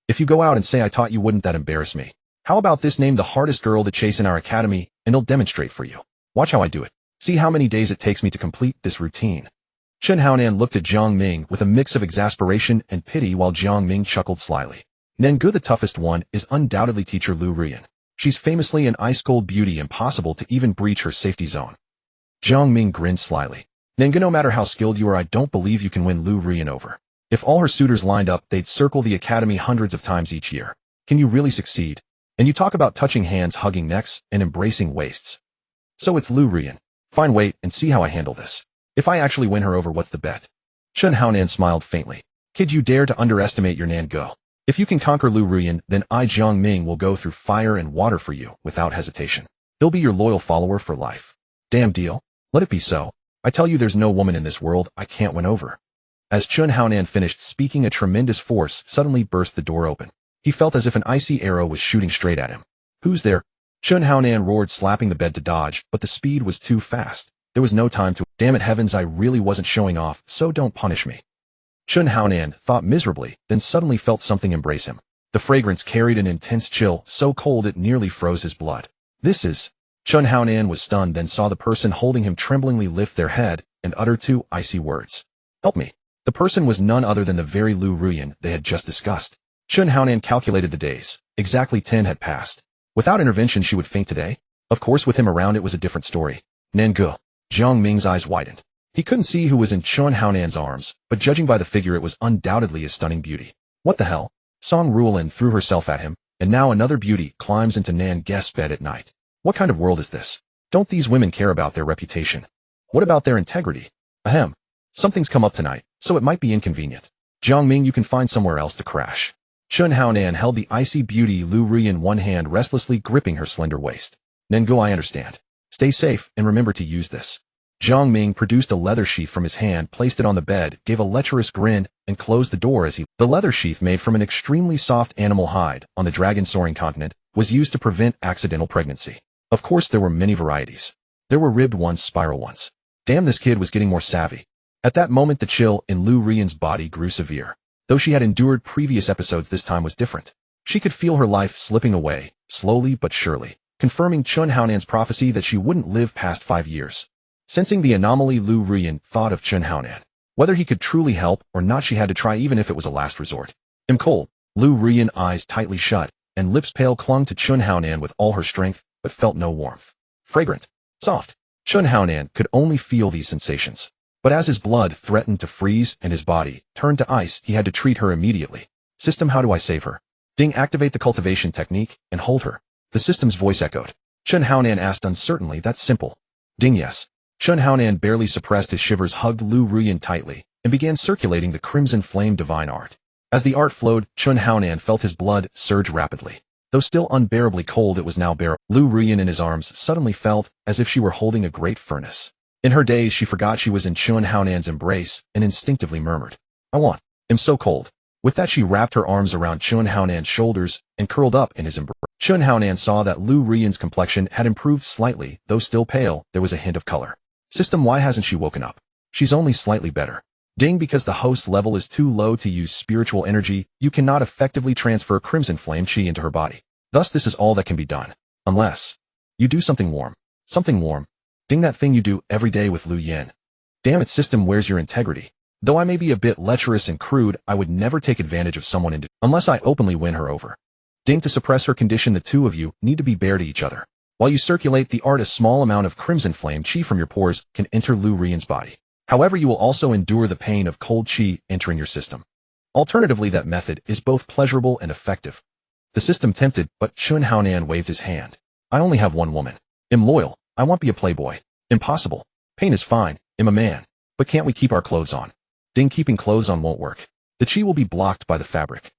If you go out and say I taught you, wouldn't that embarrass me? How about this? Name the hardest girl to chase in our academy, and I'll demonstrate for you. Watch how I do it. See how many days it takes me to complete this routine. Chen Haonan looked at Jiang Ming with a mix of exasperation and pity while Jiang Ming chuckled slyly. Nange, the toughest one, is undoubtedly teacher Lu Rian. She's famously an ice-cold beauty, impossible to even breach her safety zone. Jiang Ming grinned slyly. Nange, no matter how skilled you are, I don't believe you can win Lu Rian over. If all her suitors lined up, they'd circle the academy hundreds of times each year. Can you really succeed? And you talk about touching hands, hugging necks, and embracing waists. So it's Lu Rian. Fine, wait and see how I handle this. If I actually win her over, what's the bet? Chen Haonan smiled faintly. Kid, you dare to underestimate your Nange. If you can conquer Lu Rian, then I, Jiang Ming, will go through fire and water for you, without hesitation. He'll be your loyal follower for life. Damn deal. Let it be so. I tell you, there's no woman in this world I can't win over. As Chen Haonan finished speaking, a tremendous force suddenly burst the door open. He felt as if an icy arrow was shooting straight at him. Who's there? Chen Haonan roared, slapping the bed to dodge, but the speed was too fast. There was no time to— Damn it, heavens, I really wasn't showing off, so don't punish me. Chen Haonan thought miserably, then suddenly felt something embrace him. The fragrance carried an intense chill, so cold it nearly froze his blood. This is— Chen Haonan was stunned, then saw the person holding him tremblingly lift their head and utter two icy words. Help me. The person was none other than the very Lu Rian they had just discussed. Chen Haonan calculated the days. Exactly 10 had passed. Without intervention, she would faint today. Of course, with him around, it was a different story. Nange. Jiang Ming's eyes widened. He couldn't see who was in Chen Haonan's arms, but judging by the figure, it was undoubtedly a stunning beauty. What the hell? Song Ruolin threw herself at him, and now another beauty climbs into Nange's bed at night. What kind of world is this? Don't these women care about their reputation? What about their integrity? Ahem. Something's come up tonight, so it might be inconvenient. Jiang Ming, you can find somewhere else to crash. Chen Haonan held the icy beauty Lu Rian, one hand restlessly gripping her slender waist. Nange, I understand. Stay safe, and remember to use this. Jiang Ming produced a leather sheath from his hand, placed it on the bed, gave a lecherous grin, and closed the door as he— The leather sheath, made from an extremely soft animal hide on the dragon-soaring continent, was used to prevent accidental pregnancy. Of course, there were many varieties. There were ribbed ones, spiral ones. Damn, this kid was getting more savvy. At that moment, the chill in Lu Rian's body grew severe. Though she had endured previous episodes, this time was different. She could feel her life slipping away, slowly but surely, confirming Chen Haonan's prophecy that she wouldn't live past 5 years. Sensing the anomaly, Lu Rian thought of Chen Haonan. Whether he could truly help or not, she had to try, even if it was a last resort. Cold. Lu Rian, eyes tightly shut, and lips pale, clung to Chen Haonan with all her strength, but felt no warmth. Fragrant. Soft. Chen Haonan could only feel these sensations. But as his blood threatened to freeze and his body turned to ice, he had to treat her immediately. System, how do I save her? Ding, activate the cultivation technique and hold her. The system's voice echoed. Chen Haonan asked uncertainly, that's simple. Ding, yes. Chen Haonan barely suppressed his shivers, hugged Lu Rian tightly, and began circulating the crimson flame divine art. As the art flowed, Chen Haonan felt his blood surge rapidly. Though still unbearably cold, it was now bearable. Lu Rian in his arms suddenly felt as if she were holding a great furnace. In her daze, she forgot she was in Chen Haonan's embrace and instinctively murmured, I am so cold. With that, she wrapped her arms around Chen Haonan's shoulders and curled up in his embrace. Chen Haonan saw that Lu Rian's complexion had improved slightly. Though still pale, there was a hint of color. System, why hasn't she woken up? She's only slightly better. Ding, because the host level is too low to use spiritual energy, you cannot effectively transfer crimson flame chi into her body. Thus, this is all that can be done. Unless you do something warm. Something warm. Ding, that thing you do every day with Lu Yan. Damn it, system, where's your integrity? Though I may be a bit lecherous and crude, I would never take advantage of someone unless I openly win her over. Ding, to suppress her condition, the two of you need to be bare to each other. While you circulate the art, a small amount of crimson flame chi from your pores can enter Lu Rian's body. However, you will also endure the pain of cold chi entering your system. Alternatively, that method is both pleasurable and effective. The system tempted, but Chen Haonan waved his hand. I only have one woman. Am loyal. I want be a playboy. Impossible. Pain is fine. I'm a man. But can't we keep our clothes on? Ding, keeping clothes on won't work. The chi will be blocked by the fabric.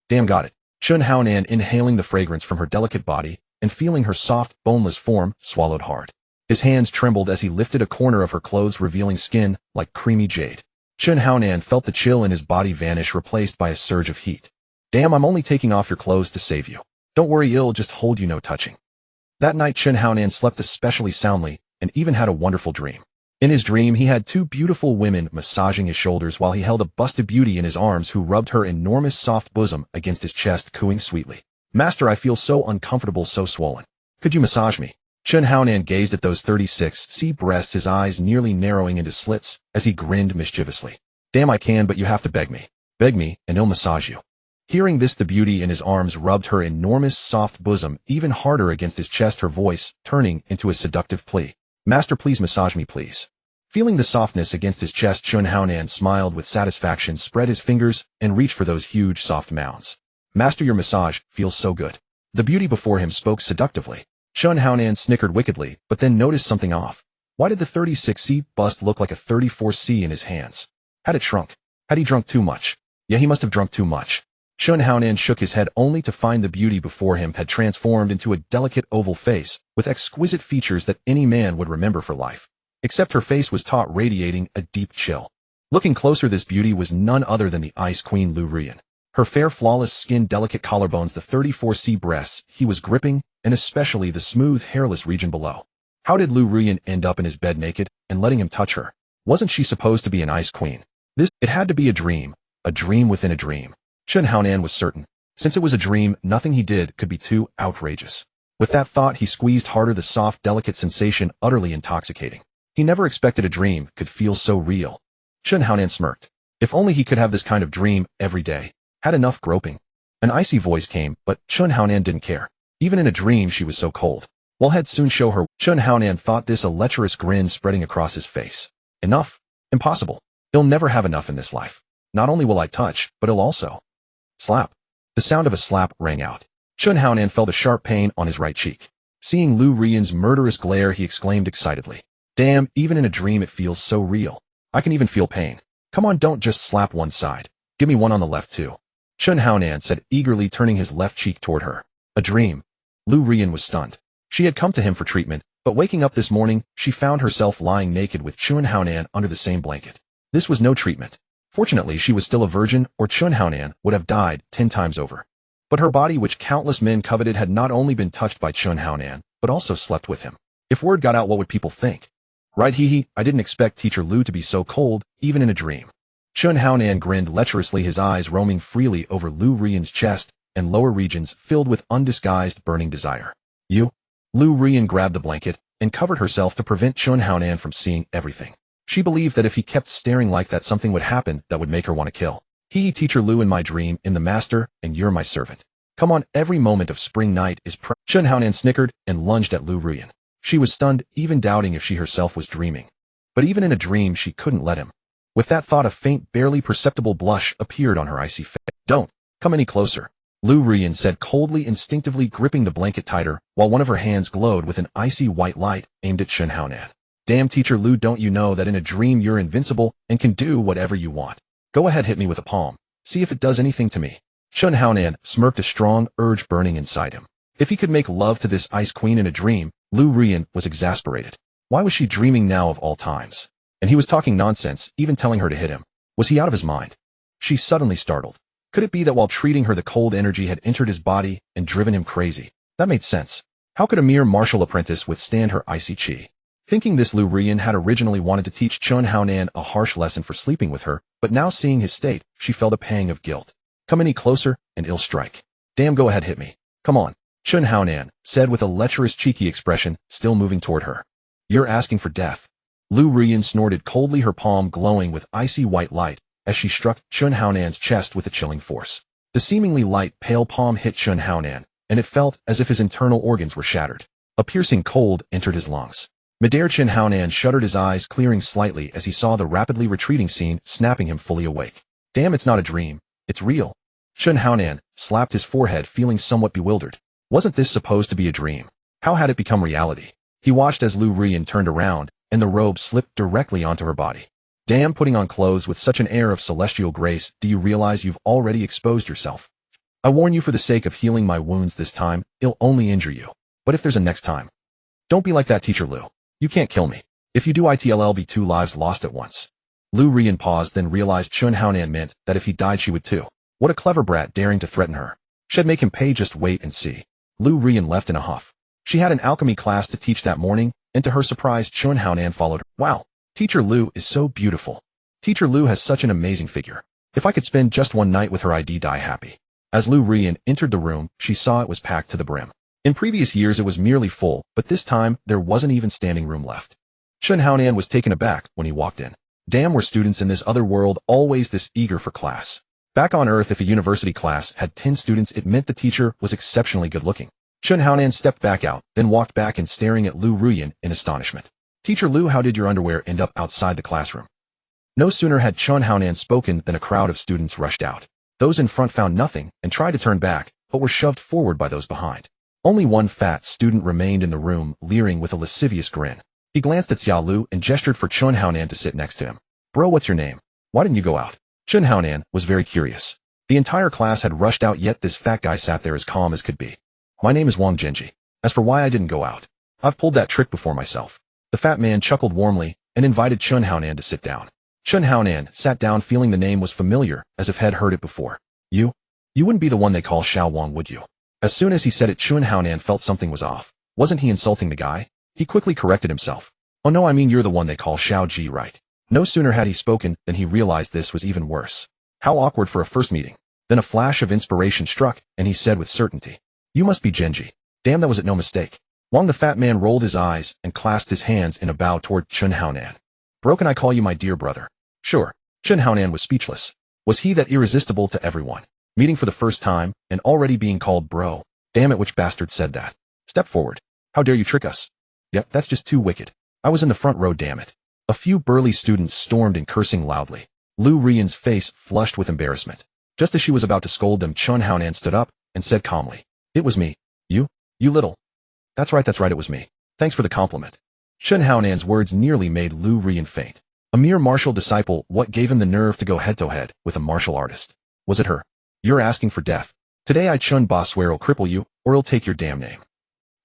Damn, got it. Chun Haonan, inhaling the fragrance from her delicate body and feeling her soft, boneless form, swallowed hard. His hands trembled as he lifted a corner of her clothes, revealing skin like creamy jade. Chun Haonan felt the chill in his body vanish, replaced by a surge of heat. Damn, I'm only taking off your clothes to save you. Don't worry, I'll just hold you, no touching. That night Chun Haonan slept especially soundly and even had a wonderful dream. In his dream, he had two beautiful women massaging his shoulders while he held a busted beauty in his arms who rubbed her enormous soft bosom against his chest, cooing sweetly. Master, I feel so uncomfortable, so swollen. Could you massage me? Chun Haonan gazed at those 36C breasts, his eyes nearly narrowing into slits as he grinned mischievously. Damn, I can, but you have to beg me. Beg me, and I'll massage you. Hearing this, the beauty in his arms rubbed her enormous soft bosom even harder against his chest, her voice turning into a seductive plea. Master, please massage me, please. Feeling the softness against his chest, Chun Haonan smiled with satisfaction, spread his fingers, and reached for those huge soft mounds. Master, your massage feels so good. The beauty before him spoke seductively. Chun Haonan snickered wickedly, but then noticed something off. Why did the 36C bust look like a 34C in his hands? Had it shrunk? Had he drunk too much? Yeah, he must have drunk too much. Chun Haonan shook his head only to find the beauty before him had transformed into a delicate oval face with exquisite features that any man would remember for life. Except her face was taut, radiating a deep chill. Looking closer, this beauty was none other than the Ice Queen Lu Rian. Her fair, flawless skin, delicate collarbones, the 34C breasts he was gripping, and especially the smooth, hairless region below. How did Lu Rian end up in his bed naked and letting him touch her? Wasn't she supposed to be an ice queen? It had to be a dream within a dream. Chun Haonan was certain. Since it was a dream, nothing he did could be too outrageous. With that thought, he squeezed harder, the soft, delicate sensation utterly intoxicating. He never expected a dream could feel so real. Chun Haonan smirked. If only he could have this kind of dream every day. Had enough groping. An icy voice came, but Chun Haonan didn't care. Even in a dream, she was so cold. Well, he'd soon show her. Chun Haonan thought this, a lecherous grin spreading across his face. Enough? Impossible. He'll never have enough in this life. Not only will I touch, but he'll also slap. The sound of a slap rang out. Chun Haonan felt a sharp pain on his right cheek. Seeing Lu Rian's murderous glare, he exclaimed excitedly. Damn, even in a dream it feels so real. I can even feel pain. Come on, don't just slap one side. Give me one on the left too. Chun Haonan said eagerly, turning his left cheek toward her. A dream. Lu Rian was stunned. She had come to him for treatment, but waking up this morning, she found herself lying naked with Chun Haonan under the same blanket. This was no treatment. Fortunately, she was still a virgin, or Chun Haonan would have died 10 times over. But her body, which countless men coveted, had not only been touched by Chun Haonan, but also slept with him. If word got out, what would people think? Right, hee, I didn't expect Teacher Lu to be so cold, even in a dream. Chun Haonan grinned lecherously, his eyes roaming freely over Lu Rian's chest and lower regions filled with undisguised burning desire. You? Lu Rian grabbed the blanket and covered herself to prevent Chun Haonan from seeing everything. She believed that if he kept staring like that, something would happen that would make her want to kill. Teacher Lu, in my dream, in the master, and you're my servant. Come on, every moment of spring night is Chun Haonan snickered and lunged at Lu Rian. She was stunned, even doubting if she herself was dreaming. But even in a dream, she couldn't let him. With that thought, a faint, barely perceptible blush appeared on her icy face. Don't come any closer, Lu Rian said coldly, instinctively gripping the blanket tighter, while one of her hands glowed with an icy white light aimed at Chun Haonan. Damn, Teacher Lu, don't you know that in a dream you're invincible and can do whatever you want? Go ahead, hit me with a palm. See if it does anything to me. Chun Haonan smirked, a strong urge burning inside him. If he could make love to this ice queen in a dream, Lu Rian was exasperated. Why was she dreaming now of all times? And he was talking nonsense, even telling her to hit him. Was he out of his mind? She suddenly startled. Could it be that while treating her, the cold energy had entered his body and driven him crazy? That made sense. How could a mere martial apprentice withstand her icy chi? Thinking this, Lu Rian had originally wanted to teach Chun Haonan a harsh lesson for sleeping with her, but now seeing his state, she felt a pang of guilt. Come any closer, and I'll strike. Damn, go ahead, hit me. Come on, Chun Haonan said with a lecherous, cheeky expression, still moving toward her. You're asking for death. Lu Rian snorted coldly, her palm glowing with icy white light as she struck Chun Haonan's chest with a chilling force. The seemingly light, pale palm hit Chun Haonan, and it felt as if his internal organs were shattered. A piercing cold entered his lungs. Midair, Chun Haonan shuddered, his eyes clearing slightly as he saw the rapidly retreating scene, snapping him fully awake. Damn, it's not a dream. It's real. Chun Haonan slapped his forehead, feeling somewhat bewildered. Wasn't this supposed to be a dream? How had it become reality? He watched as Lu Rian turned around, and the robe slipped directly onto her body. Damn, putting on clothes with such an air of celestial grace, do you realize you've already exposed yourself? I warn you, for the sake of healing my wounds this time, it'll only injure you. But if there's a next time, don't be like that, Teacher Lu. You can't kill me. If you do, it'll be 2 lives lost at once. Lu Rian paused, then realized Chun Haonan meant that if he died she would too. What a clever brat, daring to threaten her. She'd make him pay. Just wait and see. Lu Rian left in a huff. She had an alchemy class to teach that morning, and to her surprise Chun Haonan followed her. Wow, Teacher Lu is so beautiful. Teacher Lu has such an amazing figure. If I could spend just one night with her, I'd die happy. As Lu Rian entered the room, she saw it was packed to the brim. In previous years it was merely full, but this time there wasn't even standing room left. Chun Haonan was taken aback when he walked in. Damn, were students in this other world always this eager for class? Back on Earth, if a university class had 10 students, it meant the teacher was exceptionally good looking. Chun Haonan stepped back out, then walked back and staring at Lu Rian in astonishment. Teacher Lu, how did your underwear end up outside the classroom? No sooner had Chun Haonan spoken than a crowd of students rushed out. Those in front found nothing and tried to turn back, but were shoved forward by those behind. Only one fat student remained in the room, leering with a lascivious grin. He glanced at Xiao Lu and gestured for Chun Haonan to sit next to him. Bro, what's your name? Why didn't you go out? Chun Haonan was very curious. The entire class had rushed out, yet this fat guy sat there as calm as could be. My name is Wang Genji. As for why I didn't go out, I've pulled that trick before myself. The fat man chuckled warmly and invited Chun Haonan to sit down. Chun Haonan sat down, feeling the name was familiar, as if had heard it before. You wouldn't be the one they call Xiao Wang, would you? As soon as he said it, Chun Haonan felt something was off. Wasn't he insulting the guy? He quickly corrected himself. Oh no, I mean you're the one they call Xiao Ji, right? No sooner had he spoken than he realized this was even worse. How awkward for a first meeting. Then a flash of inspiration struck, and he said with certainty, you must be Genji. Damn, that was it, no mistake. Wang, the fat man, rolled his eyes and clasped his hands in a bow toward Chun Haonan. Bro, can I call you my dear brother? Sure. Chun Haonan was speechless. Was he that irresistible to everyone? Meeting for the first time, and already being called bro. Damn it, which bastard said that? Step forward. How dare you trick us? Yep, that's just too wicked. I was in the front row, damn it. A few burly students stormed in, cursing loudly. Lu Rian's face flushed with embarrassment. Just as she was about to scold them, Chun Haonan stood up and said calmly, it was me. You little. That's right, it was me. Thanks for the compliment. Chun Haonan's words nearly made Lu Rian faint. A mere martial disciple, what gave him the nerve to go head-to-head with a martial artist? Was it her? You're asking for death. Today I Chun Ba swear I'll cripple you, or I'll take your damn name.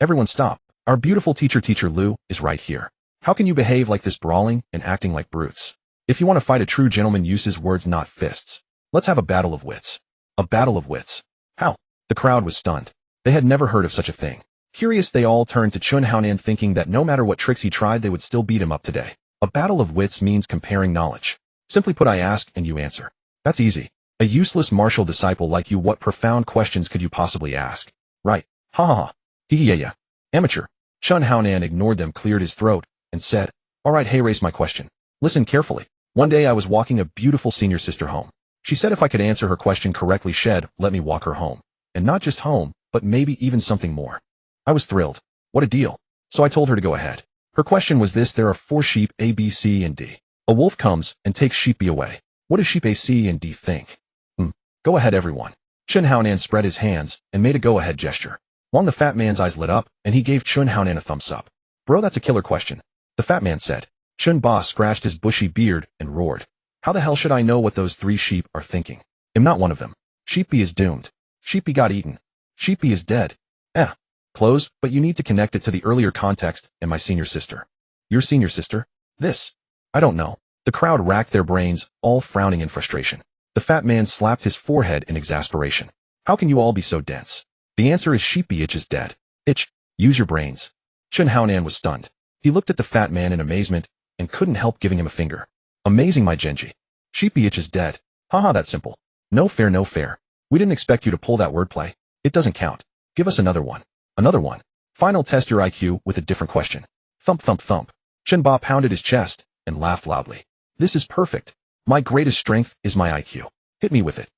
Everyone stop. Our beautiful teacher, Teacher Lu, is right here. How can you behave like this, brawling and acting like brutes? If you want to fight, a true gentleman uses words, not fists. Let's have a battle of wits. A battle of wits. How? The crowd was stunned. They had never heard of such a thing. Curious, they all turned to Chun Haonan, thinking that no matter what tricks he tried, they would still beat him up today. A battle of wits means comparing knowledge. Simply put, I ask and you answer. That's easy. A useless martial disciple like you, what profound questions could you possibly ask? Right. Ha ha ha. Yeah. Amateur. Chun Haonan ignored them, cleared his throat, and said, all right, hey, raise my question. Listen carefully. One day I was walking a beautiful senior sister home. She said if I could answer her question correctly, she'd let me walk her home. And not just home, but maybe even something more. I was thrilled. What a deal. So I told her to go ahead. Her question was this: there are 4 sheep, A, B, C, and D. A wolf comes and takes sheep B away. What does sheep A, C, and D think? Go ahead, everyone. Chun Haonan spread his hands and made a go-ahead gesture. Wang, the fat man's eyes lit up, and he gave Chun Haonan a thumbs up. Bro, that's a killer question. The fat man said. Chun Ba scratched his bushy beard and roared. How the hell should I know what those 3 sheep are thinking? I'm not one of them. Sheep B is doomed. Sheep B got eaten. Sheep B is dead. Close, but you need to connect it to the earlier context, and my senior sister. Your senior sister? This? I don't know. The crowd racked their brains, all frowning in frustration. The fat man slapped his forehead in exasperation. How can you all be so dense? The answer is sheep B is dead. Use your brains. Chun Haonan was stunned. He looked at the fat man in amazement, and couldn't help giving him a finger. Amazing, my Genji. Sheep B is dead. Haha, that's simple. No fair, no fair. We didn't expect you to pull that wordplay. It doesn't count. Give us another one. Another one. Final, test your IQ with a different question. Thump, thump, thump. Chun Ba pounded his chest and laughed loudly. This is perfect. My greatest strength is my IQ. Hit me with it.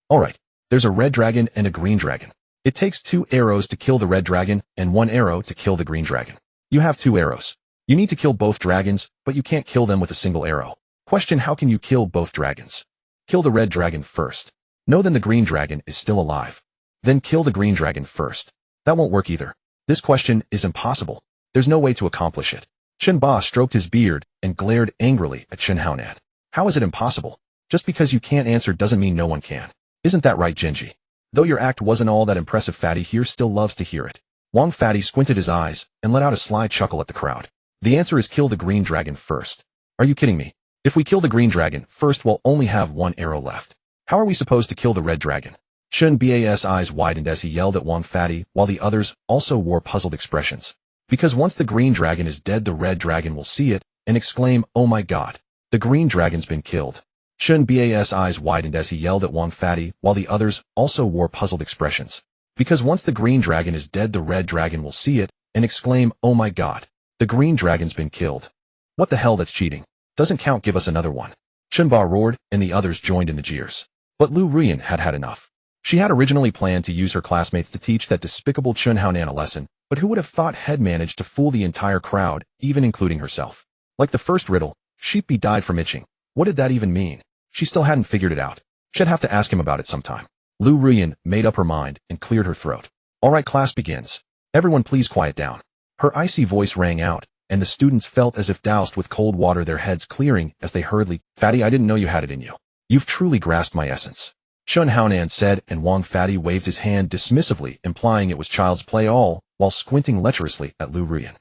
All right. There's a red dragon and a green dragon. It takes 2 arrows to kill the red dragon and 1 arrow to kill the green dragon. You have 2 arrows. You need to kill both dragons, but you can't kill them with a single arrow. Question: how can you kill both dragons? Kill the red dragon first. No, then the green dragon is still alive. Then kill the green dragon first. That won't work either. This question is impossible. There's no way to accomplish it. Chen Ba stroked his beard and glared angrily at Chen Haonan. How is it impossible? Just because you can't answer doesn't mean no one can. Isn't that right, Genji? Though your act wasn't all that impressive, Fatty here still loves to hear it. Wang Fatty squinted his eyes and let out a sly chuckle at the crowd. The answer is kill the green dragon first. Are you kidding me? If we kill the green dragon first, we'll only have one arrow left. How are we supposed to kill the red dragon? Chen Ba's eyes widened as he yelled at Wang Fatty, while the others also wore puzzled expressions. Because once the green dragon is dead, the red dragon will see it and exclaim, "Oh my god, the green dragon's been killed." Chen Ba's eyes widened as he yelled at Wang Fatty, while the others also wore puzzled expressions. Because once the green dragon is dead, the red dragon will see it and exclaim, "Oh my god, the green dragon's been killed." What the hell, that's cheating. Doesn't count, give us another one. Chen Ba roared, and the others joined in the jeers. But Lu Ruyan had had enough. She had originally planned to use her classmates to teach that despicable Chen Haonan a lesson, but who would have thought had managed to fool the entire crowd, even including herself. Like the first riddle, Sheepy died from itching. What did that even mean? She still hadn't figured it out. She'd have to ask him about it sometime. Lu Ruyan made up her mind and cleared her throat. All right, class begins. Everyone please quiet down. Her icy voice rang out, and the students felt as if doused with cold water, their heads clearing as they hurriedly, "Fatty, I didn't know you had it in you. You've truly grasped my essence," Chen Haonan said, and Wang Fatty waved his hand dismissively, implying it was child's play all, while squinting lecherously at Lu Ruyan.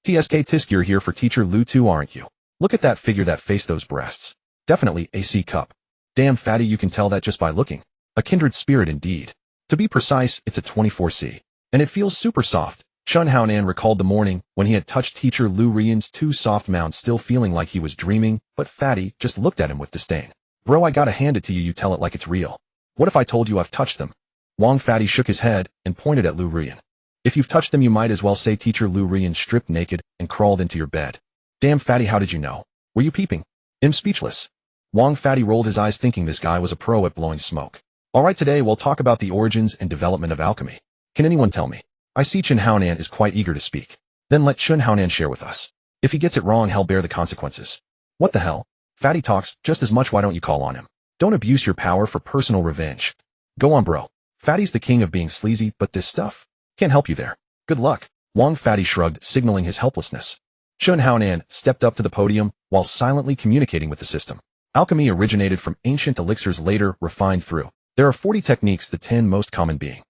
"TSK Tisk, you're here for teacher Lu too, aren't you? Look at that figure, that face, those breasts. Definitely a C cup. Damn, Fatty, you can tell that just by looking. A kindred spirit indeed. To be precise, it's a 24C. And it feels super soft." Chen Haonan recalled the morning when he had touched teacher Lu Ruyan's two soft mounds, still feeling like he was dreaming, but Fatty just looked at him with disdain. "Bro, I gotta hand it to you, you tell it like it's real. What if I told you I've touched them?" Wang Fatty shook his head and pointed at Lu Ruyan. "If you've touched them, you might as well say teacher Lu Ruyan stripped naked and crawled into your bed." "Damn, Fatty, how did you know? Were you peeping?" I'm speechless. Wang Fatty rolled his eyes, thinking this guy was a pro at blowing smoke. "Alright, today we'll talk about the origins and development of alchemy. Can anyone tell me?" I see Chen Haonan is quite eager to speak. Then let Chen Haonan share with us. If he gets it wrong, he'll bear the consequences. What the hell? Fatty talks just as much, why don't you call on him? Don't abuse your power for personal revenge. Go on, bro. Fatty's the king of being sleazy, but this stuff? Can't help you there. Good luck. Wang Fatty shrugged, signaling his helplessness. Chen Haonan stepped up to the podium while silently communicating with the system. Alchemy originated from ancient elixirs, later refined through. There are 40 techniques, the 10 most common being.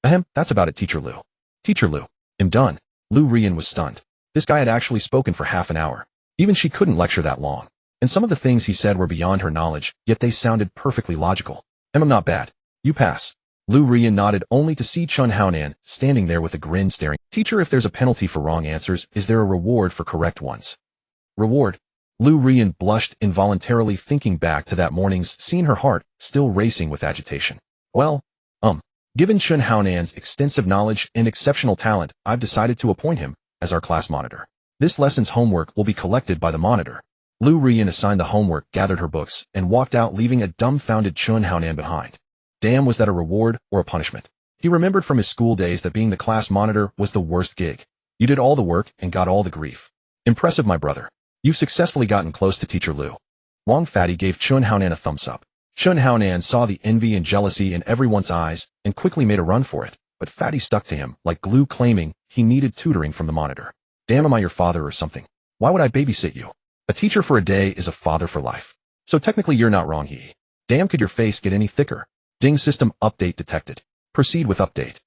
Ahem, that's about it, teacher Lu. Teacher Lu. I'm done. Lu Ruyan was stunned. This guy had actually spoken for half an hour. Even she couldn't lecture that long. And some of the things he said were beyond her knowledge, yet they sounded perfectly logical. I'm not bad. You pass. Lu Ruyan nodded, only to see Chen Haonan standing there with a grin staring. Teacher, if there's a penalty for wrong answers, is there a reward for correct ones? Reward? Lu Ruyan blushed involuntarily, thinking back to that morning's scene, her heart still racing with agitation. Well, given Chen Haonan's extensive knowledge and exceptional talent, I've decided to appoint him as our class monitor. This lesson's homework will be collected by the monitor. Lu Ruyan assigned the homework, gathered her books, and walked out, leaving a dumbfounded Chen Haonan behind. Damn, was that a reward or a punishment? He remembered from his school days that being the class monitor was the worst gig. You did all the work and got all the grief. Impressive, my brother. You've successfully gotten close to teacher Lu. Wang Fatty gave Chen Haonan a thumbs up. Chen Haonan saw the envy and jealousy in everyone's eyes and quickly made a run for it, but Fatty stuck to him like glue, claiming he needed tutoring from the monitor. Damn, am I your father or something? Why would I babysit you? A teacher for a day is a father for life. So technically you're not wrong, he. Damn, could your face get any thicker? Ding, system update detected. Proceed with update.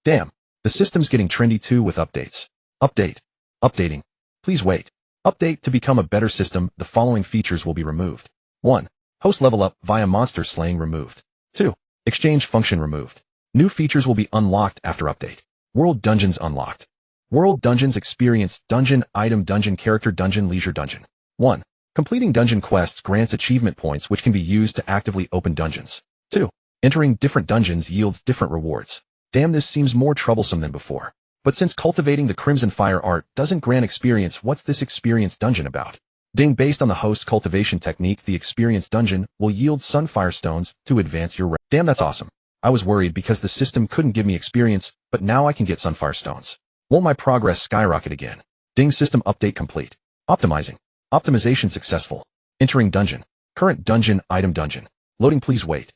Damn, the system's getting trendy too with updates. Update. Updating. Please wait. Update. To become a better system, the following features will be removed. 1. Host level up via monster slaying removed. 2. Exchange function removed. New features will be unlocked after update. World dungeons unlocked. World dungeons experience dungeon, item dungeon, character dungeon, leisure dungeon. 1. Completing dungeon quests grants achievement points which can be used to actively open dungeons. 2. Entering different dungeons yields different rewards. Damn, this seems more troublesome than before. But since cultivating the Crimson Fire art doesn't grant experience, what's this experience dungeon about? Ding, based on the host cultivation technique, the experience dungeon will yield Sunfire Stones to advance your rank. Damn, that's awesome. I was worried because the system couldn't give me experience, but now I can get Sunfire Stones. Won't my progress skyrocket again? Ding, system update complete. Optimizing. Optimization successful. Entering dungeon. Current dungeon, item dungeon. Loading, please wait.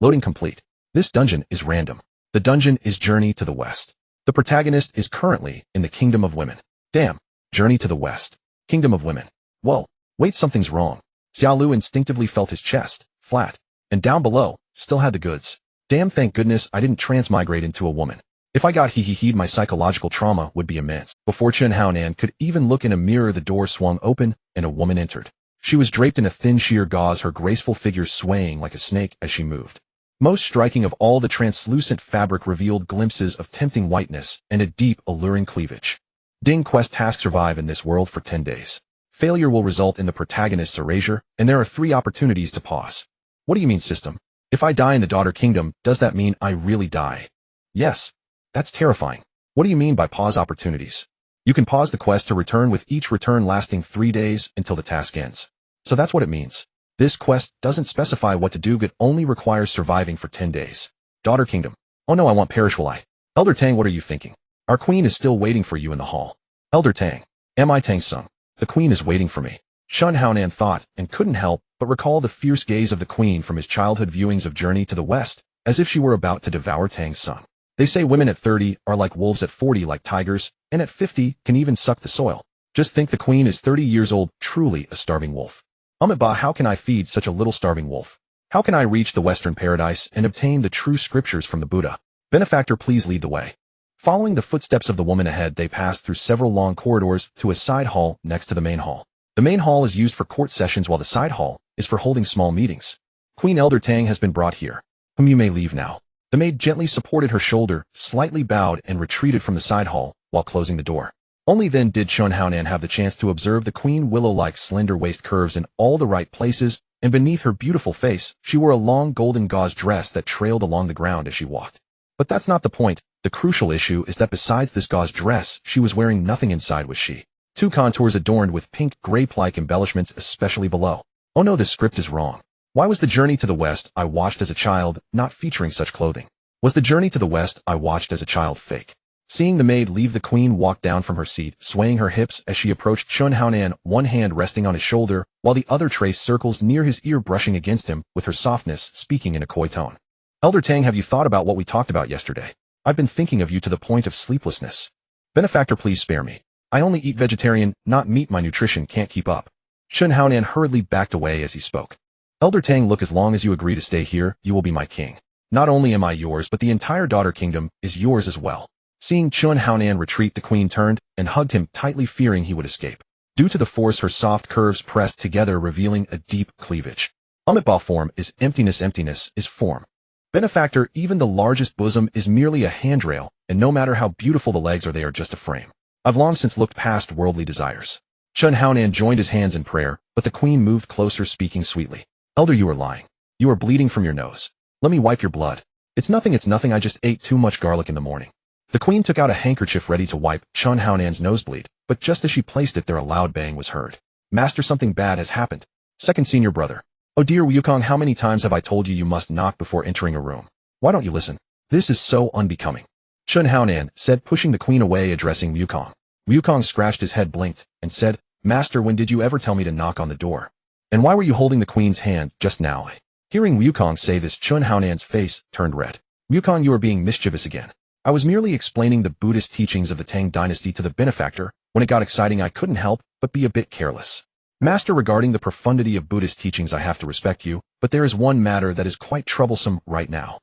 Loading complete. This dungeon is random. The dungeon is Journey to the West. The protagonist is currently in the Kingdom of Women. Damn. Journey to the West. Kingdom of Women. Whoa. Wait, something's wrong. Xiaolu instinctively felt his chest, flat. And down below, still had the goods. Damn, thank goodness I didn't transmigrate into a woman. If I got hee-hee-heed, my psychological trauma would be immense. Before Chen Haonan could even look in a mirror, the door swung open, and a woman entered. She was draped in a thin sheer gauze, her graceful figure swaying like a snake as she moved. Most striking of all, the translucent fabric revealed glimpses of tempting whiteness and a deep, alluring cleavage. Ding quest task: survive in this world for 10 days. Failure will result in the protagonist's erasure, and there are 3 opportunities to pause. What do you mean, system? If I die in the Daughter Kingdom, does that mean I really die? Yes. That's terrifying. What do you mean by pause opportunities? You can pause the quest to return, with each return lasting 3 days until the task ends. So that's what it means. This quest doesn't specify what to do, it only requires surviving for 10 days. Daughter Kingdom. Oh no, I want perish will I. Elder Tang, what are you thinking? Our queen is still waiting for you in the hall. Elder Tang. Am I Tang Sung? The queen is waiting for me. Shun Haonan thought, and couldn't help but recall the fierce gaze of the queen from his childhood viewings of Journey to the West, as if she were about to devour Tang Sung. They say women at 30 are like wolves, at 40 like tigers, and at 50 can even suck the soil. Just think, the queen is 30 years old, truly a starving wolf. Amitabha, how can I feed such a little starving wolf? How can I reach the Western paradise and obtain the true scriptures from the Buddha? Benefactor, please lead the way. Following the footsteps of the woman ahead, they passed through several long corridors to a side hall next to the main hall. The main hall is used for court sessions, while the side hall is for holding small meetings. Queen Elder Tang has been brought here. You may leave now. The maid gently supported her shoulder, slightly bowed, and retreated from the side hall while closing the door. Only then did Shun Haonan have the chance to observe the queen willow-like slender waist curves in all the right places, and beneath her beautiful face, she wore a long golden gauze dress that trailed along the ground as she walked. But that's not the point. The crucial issue is that besides this gauze dress, she was wearing nothing inside, was she? 2 contours adorned with pink grape-like embellishments, especially below. Oh no, this script is wrong. Why was the Journey to the West I watched as a child not featuring such clothing? Was the Journey to the West I watched as a child fake? Seeing the maid leave, the queen walked down from her seat, swaying her hips as she approached Shun Haonan, one hand resting on his shoulder, while the other traced circles near his ear, brushing against him with her softness, speaking in a coy tone. Elder Tang, have you thought about what we talked about yesterday? I've been thinking of you to the point of sleeplessness. Benefactor, please spare me. I only eat vegetarian, not meat. My nutrition can't keep up. Shun Haonan hurriedly backed away as he spoke. Elder Tang, look, as long as you agree to stay here, you will be my king. Not only am I yours, but the entire Daughter Kingdom is yours as well. Seeing Shun Haonan retreat, the queen turned and hugged him tightly, fearing he would escape. Due to the force, her soft curves pressed together, revealing a deep cleavage. Amitabha, form is emptiness, emptiness is form. Benefactor, even the largest bosom is merely a handrail, and no matter how beautiful the legs are, they are just a frame. I've long since looked past worldly desires. Shun Haonan joined his hands in prayer, but the queen moved closer, speaking sweetly. Elder, you are lying. You are bleeding from your nose. Let me wipe your blood. It's nothing, I just ate too much garlic in the morning. The queen took out a handkerchief ready to wipe Shun Haonan's nosebleed, but just as she placed it there, a loud bang was heard. Master, something bad has happened. Second senior brother. Oh dear Wukong, how many times have I told you must knock before entering a room? Why don't you listen? This is so unbecoming. Shun Haonan said, pushing the queen away, addressing Wukong. Wukong scratched his head, blinked, and said, Master, when did you ever tell me to knock on the door? And why were you holding the queen's hand just now? Hearing Wukong say this, Shun Haonan's face turned red. Wukong, you are being mischievous again. I was merely explaining the Buddhist teachings of the Tang dynasty to the benefactor. When it got exciting, I couldn't help but be a bit careless. Master, regarding the profundity of Buddhist teachings, I have to respect you, but there is one matter that is quite troublesome right now.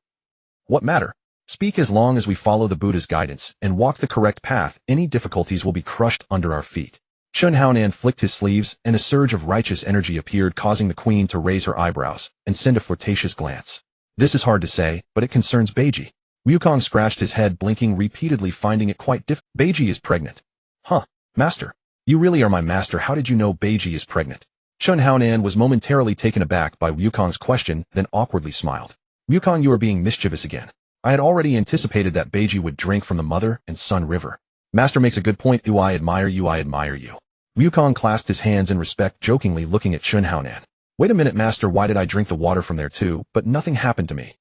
What matter? Speak. As long as we follow the Buddha's guidance and walk the correct path, any difficulties will be crushed under our feet. Shun Haonan flicked his sleeves, and a surge of righteous energy appeared, causing the queen to raise her eyebrows and send a flirtatious glance. This is hard to say, but it concerns Beiji. Wukong scratched his head, blinking repeatedly, finding it quite Beiji is pregnant. Huh, master. You really are my master. How did you know Beiji is pregnant? Shun Haonan was momentarily taken aback by Wukong's question, then awkwardly smiled. Wukong, you are being mischievous again. I had already anticipated that Beiji would drink from the mother and son river. Master makes a good point. I admire you, I admire you. Wukong clasped his hands in respect, jokingly looking at Shun Haonan. Wait a minute, master, why did I drink the water from there too, but nothing happened to me?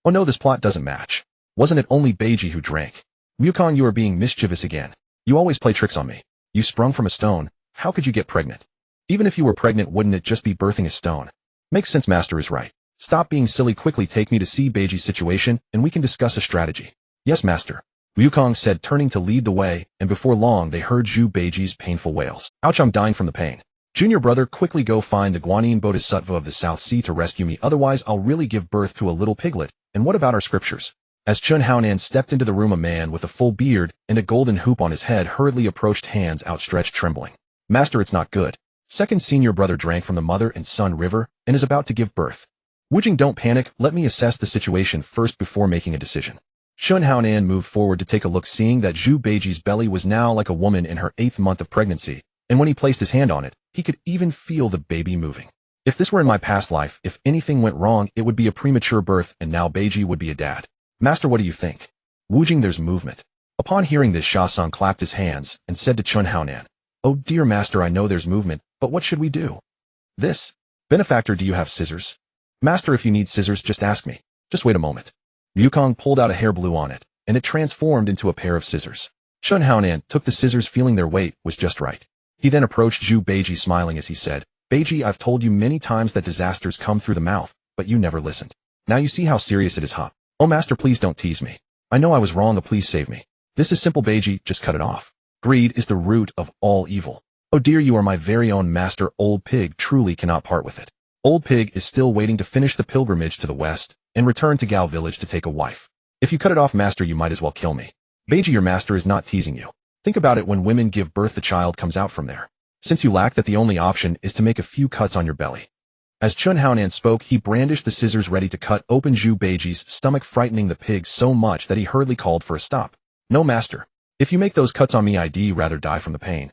Oh no, this plot doesn't match. Wasn't it only Beiji who drank? Wukong, you are being mischievous again. You always play tricks on me. You sprung from a stone. How could you get pregnant? Even if you were pregnant, wouldn't it just be birthing a stone? Makes sense, master is right. Stop being silly, quickly take me to see Beiji's situation, and we can discuss a strategy. Yes, master. Wukong said, turning to lead the way, and before long they heard Zhu Beiji's painful wails. Ouch, I'm dying from the pain. Junior brother, quickly go find the Guanyin Bodhisattva of the South Sea to rescue me, otherwise I'll really give birth to a little piglet. And what about our scriptures? As Chun Haonan stepped into the room, a man with a full beard and a golden hoop on his head hurriedly approached, hands outstretched, trembling. Master, it's not good. Second senior brother drank from the mother and son river and is about to give birth. Wujing, don't panic, let me assess the situation first before making a decision. Chun Haonan moved forward to take a look, seeing that Zhu Beiji's belly was now like a woman in her 8th month of pregnancy, and when he placed his hand on it, he could even feel the baby moving. If this were in my past life, if anything went wrong, it would be a premature birth, and now Beiji would be a dad. Master, what do you think? Wujing, there's movement. Upon hearing this, Sha-Sung clapped his hands and said to Chun Haonan, oh dear master, I know there's movement, but what should we do? This. Benefactor, do you have scissors? Master, if you need scissors, just ask me. Just wait a moment. Wukong pulled out a hair glue on it, and it transformed into a pair of scissors. Chun Haonan took the scissors, feeling their weight was just right. He then approached Zhu Beiji, smiling as he said, Beiji, I've told you many times that disasters come through the mouth, but you never listened. Now you see how serious it is, huh? Oh master, please don't tease me. I know I was wrong, please save me. This is simple, Beiji, just cut it off. Greed is the root of all evil. Oh dear, you are my very own master. Old Pig truly cannot part with it. Old Pig is still waiting to finish the pilgrimage to the west and return to Gao village to take a wife. If you cut it off, master, you might as well kill me. Beiji, your master is not teasing you. Think about it, when women give birth, the child comes out from there. Since you lack that, the only option is to make a few cuts on your belly. As Chun Haonan spoke, he brandished the scissors ready to cut open Zhu Beiji's stomach, frightening the pig so much that he hurriedly called for a stop. No master. If you make those cuts on me, I'd rather die from the pain.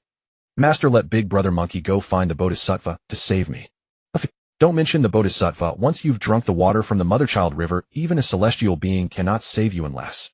Master, let big brother monkey go find the Bodhisattva to save me. Don't mention the Bodhisattva. Once you've drunk the water from the mother-child river, even a celestial being cannot save you unless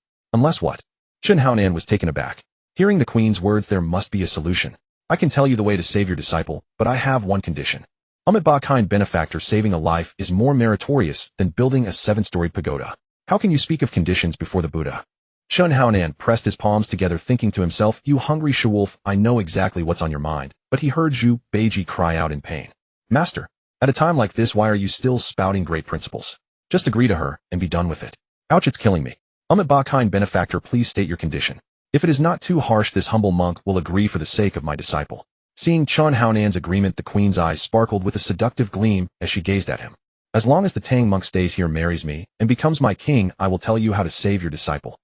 what? Chun Haonan was taken aback. Hearing the queen's words, there must be a solution. I can tell you the way to save your disciple, but I have one condition. Ba kind benefactor, saving a life is more meritorious than building a 7-storied pagoda. How can you speak of conditions before the Buddha? Chun Haonan pressed his palms together, thinking to himself, you hungry she-wolf, I know exactly what's on your mind. But he heard Zhu Beiji cry out in pain. Master, at a time like this, why are you still spouting great principles? Just agree to her and be done with it. Ouch, it's killing me. Ba kind benefactor, please state your condition. If it is not too harsh, this humble monk will agree for the sake of my disciple. Seeing Chun Haonan's agreement, the queen's eyes sparkled with a seductive gleam as she gazed at him. As long as the Tang monk stays here, marries me, and becomes my king, I will tell you how to save your disciple.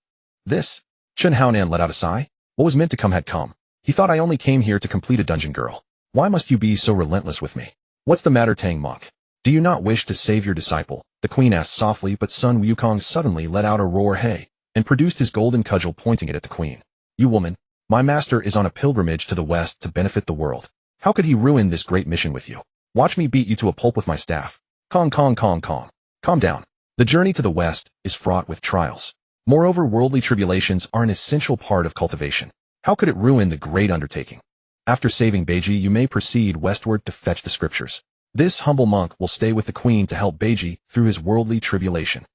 This? Chun Haonan let out a sigh. What was meant to come had come. He thought I only came here to complete a dungeon girl. Why must you be so relentless with me? What's the matter, Tang monk? Do you not wish to save your disciple? The queen asked softly, but Sun Wukong suddenly let out a roar, hey, and produced his golden cudgel, pointing it at the queen. You woman, my master is on a pilgrimage to the west to benefit the world. How could he ruin this great mission with you? Watch me beat you to a pulp with my staff. Calm down. The journey to the west is fraught with trials. Moreover, worldly tribulations are an essential part of cultivation. How could it ruin the great undertaking? After saving Beiji, you may proceed westward to fetch the scriptures. This humble monk will stay with the queen to help Beiji through his worldly tribulation.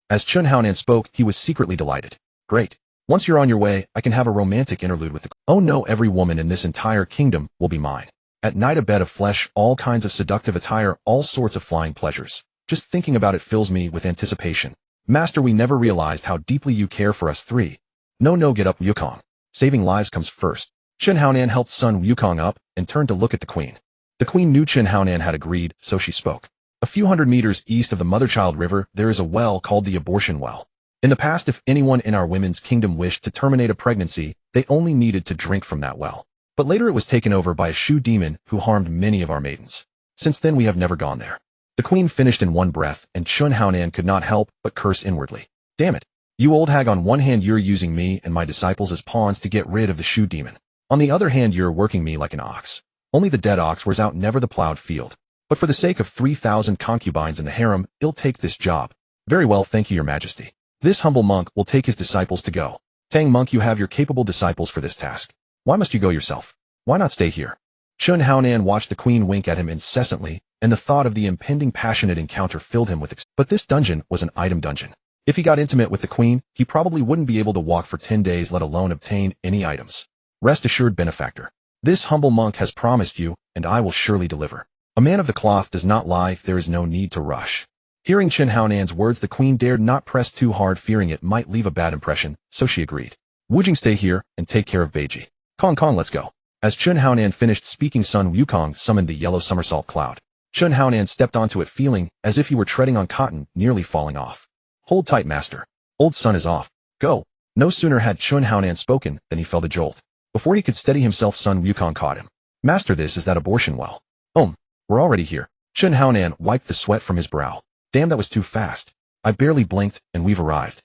As Chun Haonan spoke, he was secretly delighted. Great. Once you're on your way, I can have a romantic interlude with the oh no, every woman in this entire kingdom will be mine. At night, a bed of flesh, all kinds of seductive attire, all sorts of flying pleasures. Just thinking about it fills me with anticipation. Master, we never realized how deeply you care for us three. No, get up, Wukong. Saving lives comes first. Chun Haonan helped Sun Wukong up and turned to look at the queen. The queen knew Chun Haonan had agreed, so she spoke. A few hundred meters east of the mother-child river, there is a well called the abortion well. In the past, if anyone in our women's kingdom wished to terminate a pregnancy, they only needed to drink from that well. But later it was taken over by a Shu demon who harmed many of our maidens. Since then we have never gone there. The queen finished in one breath, and Chun Haonan could not help but curse inwardly. Damn it. You old hag, on one hand you're using me and my disciples as pawns to get rid of the Shu demon. On the other hand, you're working me like an ox. Only the dead ox wears out, never the plowed field. But for the sake of 3,000 concubines in the harem, I'll take this job. Very well, thank you, your majesty. This humble monk will take his disciples to go. Tang monk, you have your capable disciples for this task. Why must you go yourself? Why not stay here? Chun Haonan watched the queen wink at him incessantly, and the thought of the impending passionate encounter filled him with but this dungeon was an item dungeon. If he got intimate with the queen, he probably wouldn't be able to walk for 10 days, let alone obtain any items. Rest assured, benefactor. This humble monk has promised you, and I will surely deliver. A man of the cloth does not lie, there is no need to rush. Hearing Chun Haonan's words, the queen dared not press too hard, fearing it might leave a bad impression, so she agreed. Wujing, stay here and take care of Beiji. Kong Kong, let's go. As Chun Haonan finished speaking, Sun Wukong summoned the yellow somersault cloud. Chun Haonan stepped onto it, feeling as if he were treading on cotton, nearly falling off. Hold tight, master. Old Sun is off. Go. No sooner had Chun Haonan spoken than he felt a jolt. Before he could steady himself, Sun Wukong caught him. Master, this is that abortion well. We're already here. Chun Haonan wiped the sweat from his brow. Damn, that was too fast. I barely blinked and we've arrived.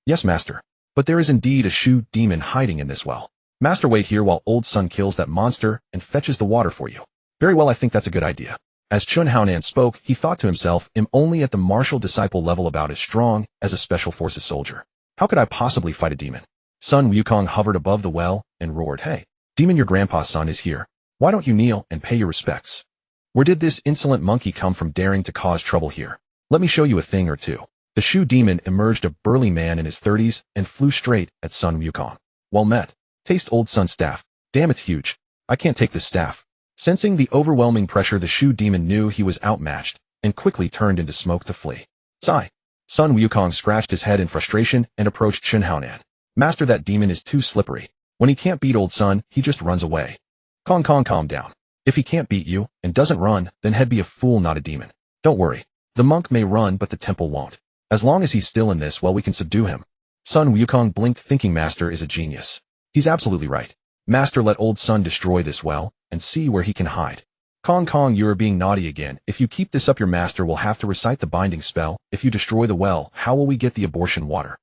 Yes, master. But there is indeed a shoe demon hiding in this well. Master, wait here while Old Sun kills that monster and fetches the water for you. Very well, I think that's a good idea. As Chun Haonan spoke, he thought to himself, I'm only at the martial disciple level, about as strong as a special forces soldier. How could I possibly fight a demon? Sun Wukong hovered above the well and roared, hey, demon, your grandpa's son is here. Why don't you kneel and pay your respects? Where did this insolent monkey come from, daring to cause trouble here? Let me show you a thing or two. The shoe demon emerged, a burly man in his 30s, and flew straight at Sun Wukong. Well met. Taste Old Sun's staff. Damn, it's huge. I can't take this staff. Sensing the overwhelming pressure, the shoe demon knew he was outmatched and quickly turned into smoke to flee. Sigh. Sun Wukong scratched his head in frustration and approached Chun Haonan. Master, that demon is too slippery. When he can't beat Old Sun, he just runs away. Kong Kong, calm down. If he can't beat you and doesn't run, then he'd be a fool, not a demon. Don't worry. The monk may run, but the temple won't. As long as he's still in this well, we can subdue him. Sun Wukong blinked, thinking Master is a genius. He's absolutely right. Master, let Old Sun destroy this well and see where he can hide. Kong Kong, you're being naughty again. If you keep this up, your master will have to recite the binding spell. If you destroy the well, how will we get the abortion water?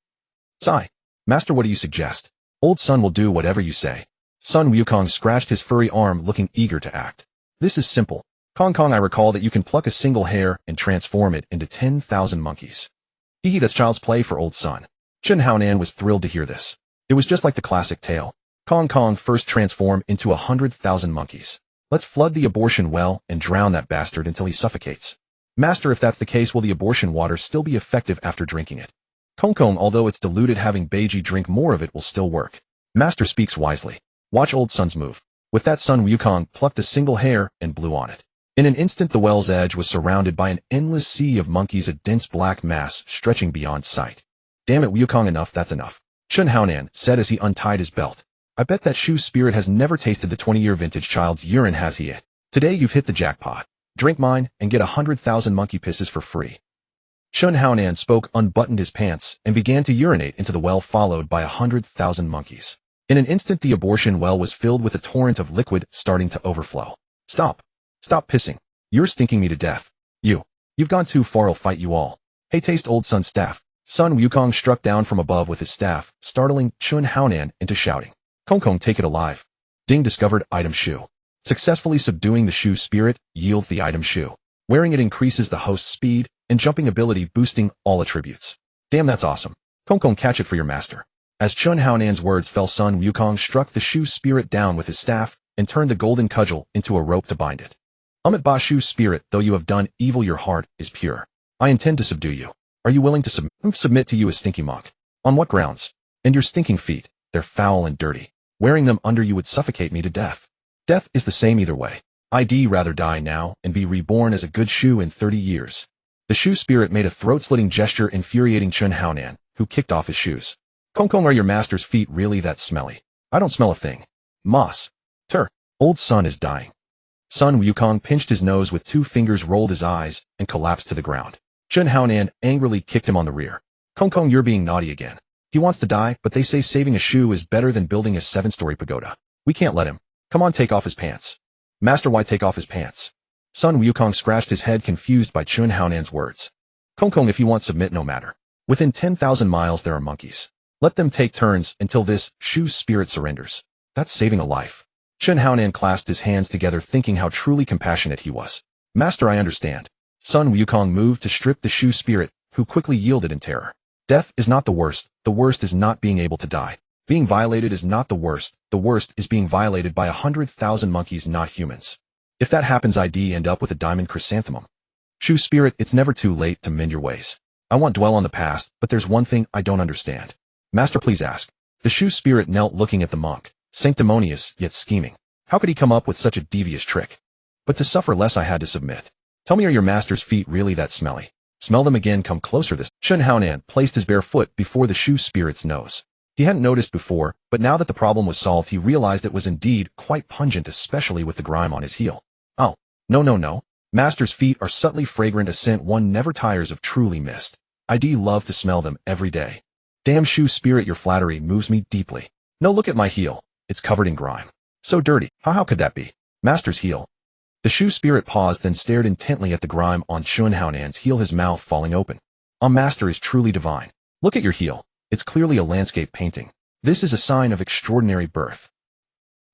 Sigh. Master, what do you suggest? Old Sun will do whatever you say. Sun Wukong scratched his furry arm, looking eager to act. This is simple. Kong Kong, I recall that you can pluck a single hair and transform it into 10,000 monkeys. Hee, that's child's play for Old Sun. Chun Haonan was thrilled to hear this. It was just like the classic tale. Kong Kong first transform into 100,000 monkeys. Let's flood the abortion well and drown that bastard until he suffocates. Master, if that's the case, will the abortion water still be effective after drinking it? Kong Kong, although it's diluted, having Beiji drink more of it will still work. Master speaks wisely. Watch Old Sun's move. With that, Sun Wukong plucked a single hair and blew on it. In an instant, the well's edge was surrounded by an endless sea of monkeys, a dense black mass stretching beyond sight. Damn it, Wukong, enough, that's enough. Chun Haonan said as he untied his belt. I bet that shoe spirit has never tasted the 20-year vintage child's urine, has he? Today you've hit the jackpot. Drink mine and get 100,000 monkey pisses for free. Chun Haonan spoke, unbuttoned his pants, and began to urinate into the well, followed by 100,000 monkeys. In an instant, the abortion well was filled with a torrent of liquid starting to overflow. Stop. Stop pissing. You're stinking me to death. You've gone too far, I'll fight you all. Hey, taste Old Sun's staff. Sun Wukong struck down from above with his staff, startling Chun Haonan into shouting. Kong Kong, take it alive. Ding, discovered item shoe. Successfully subduing the shoe spirit yields the item shoe. Wearing it increases the host's speed and jumping ability, boosting all attributes. Damn, that's awesome. Kong Kong, catch it for your master. As Chun Haonan's words fell, Sun Wukong struck the shoe spirit down with his staff and turned the golden cudgel into a rope to bind it. Ba shoe spirit, though you have done evil, your heart is pure. I intend to subdue you. Are you willing to submit to you, a stinky monk? On what grounds? And your stinking feet, they're foul and dirty. Wearing them under you would suffocate me to death. Death is the same either way. I'd rather die now and be reborn as a good shoe in 30 years. The shoe spirit made a throat-slitting gesture, infuriating Chun Haonan, who kicked off his shoes. Kong Kong, are your master's feet really that smelly? I don't smell a thing. Moss. Old Sun is dying. Sun Wukong pinched his nose with 2 fingers, rolled his eyes, and collapsed to the ground. Chun Haonan angrily kicked him on the rear. Kong Kong, you're being naughty again. He wants to die, but they say saving a shoe is better than building a 7-story pagoda. We can't let him. Come on, take off his pants. Master, why take off his pants? Sun Wukong scratched his head, confused by Chun Haonan's words. Kong Kong, if you want, submit, no matter. Within 10,000 miles there are monkeys. Let them take turns until this shoe spirit surrenders. That's saving a life. Chun Haonan clasped his hands together, thinking how truly compassionate he was. Master, I understand. Sun Wukong moved to strip the shoe spirit, who quickly yielded in terror. Death is not the worst is not being able to die. Being violated is not the worst is being violated by 100,000 monkeys, not humans. If that happens, I'd end up with a diamond chrysanthemum. Shoe spirit, it's never too late to mend your ways. I won't dwell on the past, but there's one thing I don't understand. Master, please ask. The shoe spirit knelt, looking at the monk, sanctimonious yet scheming. How could he come up with such a devious trick? But to suffer less, I had to submit. Tell me, are your master's feet really that smelly? Smell them again, come closer. This Chun Haonan placed his bare foot before the shoe spirit's nose. He hadn't noticed before, but now that the problem was solved he realized it was indeed quite pungent, especially with the grime on his heel. Oh, no. Master's feet are subtly fragrant, a scent one never tires of, truly missed. I'd love to smell them every day. Damn shoe spirit, your flattery moves me deeply. No, look at my heel. It's covered in grime. So dirty. How could that be? Master's heel. The shoe spirit paused, then stared intently at the grime on Chun Haonan's heel, his mouth falling open. Master is truly divine. Look at your heel. It's clearly a landscape painting. This is a sign of extraordinary birth.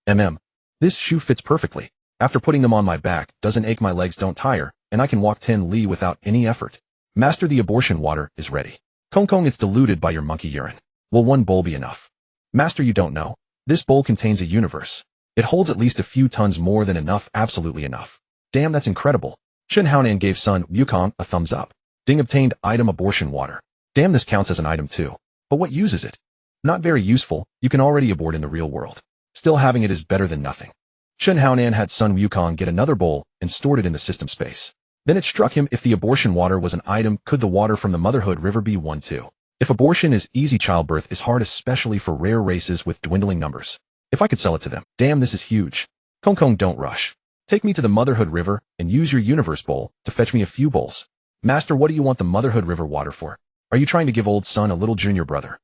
This shoe fits perfectly. After putting them on my back, doesn't ache, my legs don't tire, and I can walk 10 li without any effort. Master, the abortion water is ready. Kong, it's diluted by your monkey urine. Will one bowl be enough? Master, you don't know. This bowl contains a universe. It holds at least a few tons, more than enough, absolutely enough. Damn, that's incredible. Chun Haonan gave Sun Wukong a thumbs up. Ding, obtained item abortion water. Damn, this counts as an item too. But what use is it? Not very useful, you can already abort in the real world. Still, having it is better than nothing. Chun Haonan had Sun Wukong get another bowl and stored it in the system space. Then it struck him, if the abortion water was an item, could the water from the motherhood river be one too? If abortion is easy, childbirth is hard, especially for rare races with dwindling numbers. If I could sell it to them. Damn, this is huge. Kong, don't rush. Take me to the motherhood river and use your universe bowl to fetch me a few bowls. Master, what do you want the motherhood river water for? Are you trying to give old Sun a little junior brother?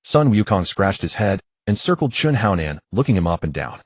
Sun Wukong scratched his head and circled Chun Haonan, looking him up and down.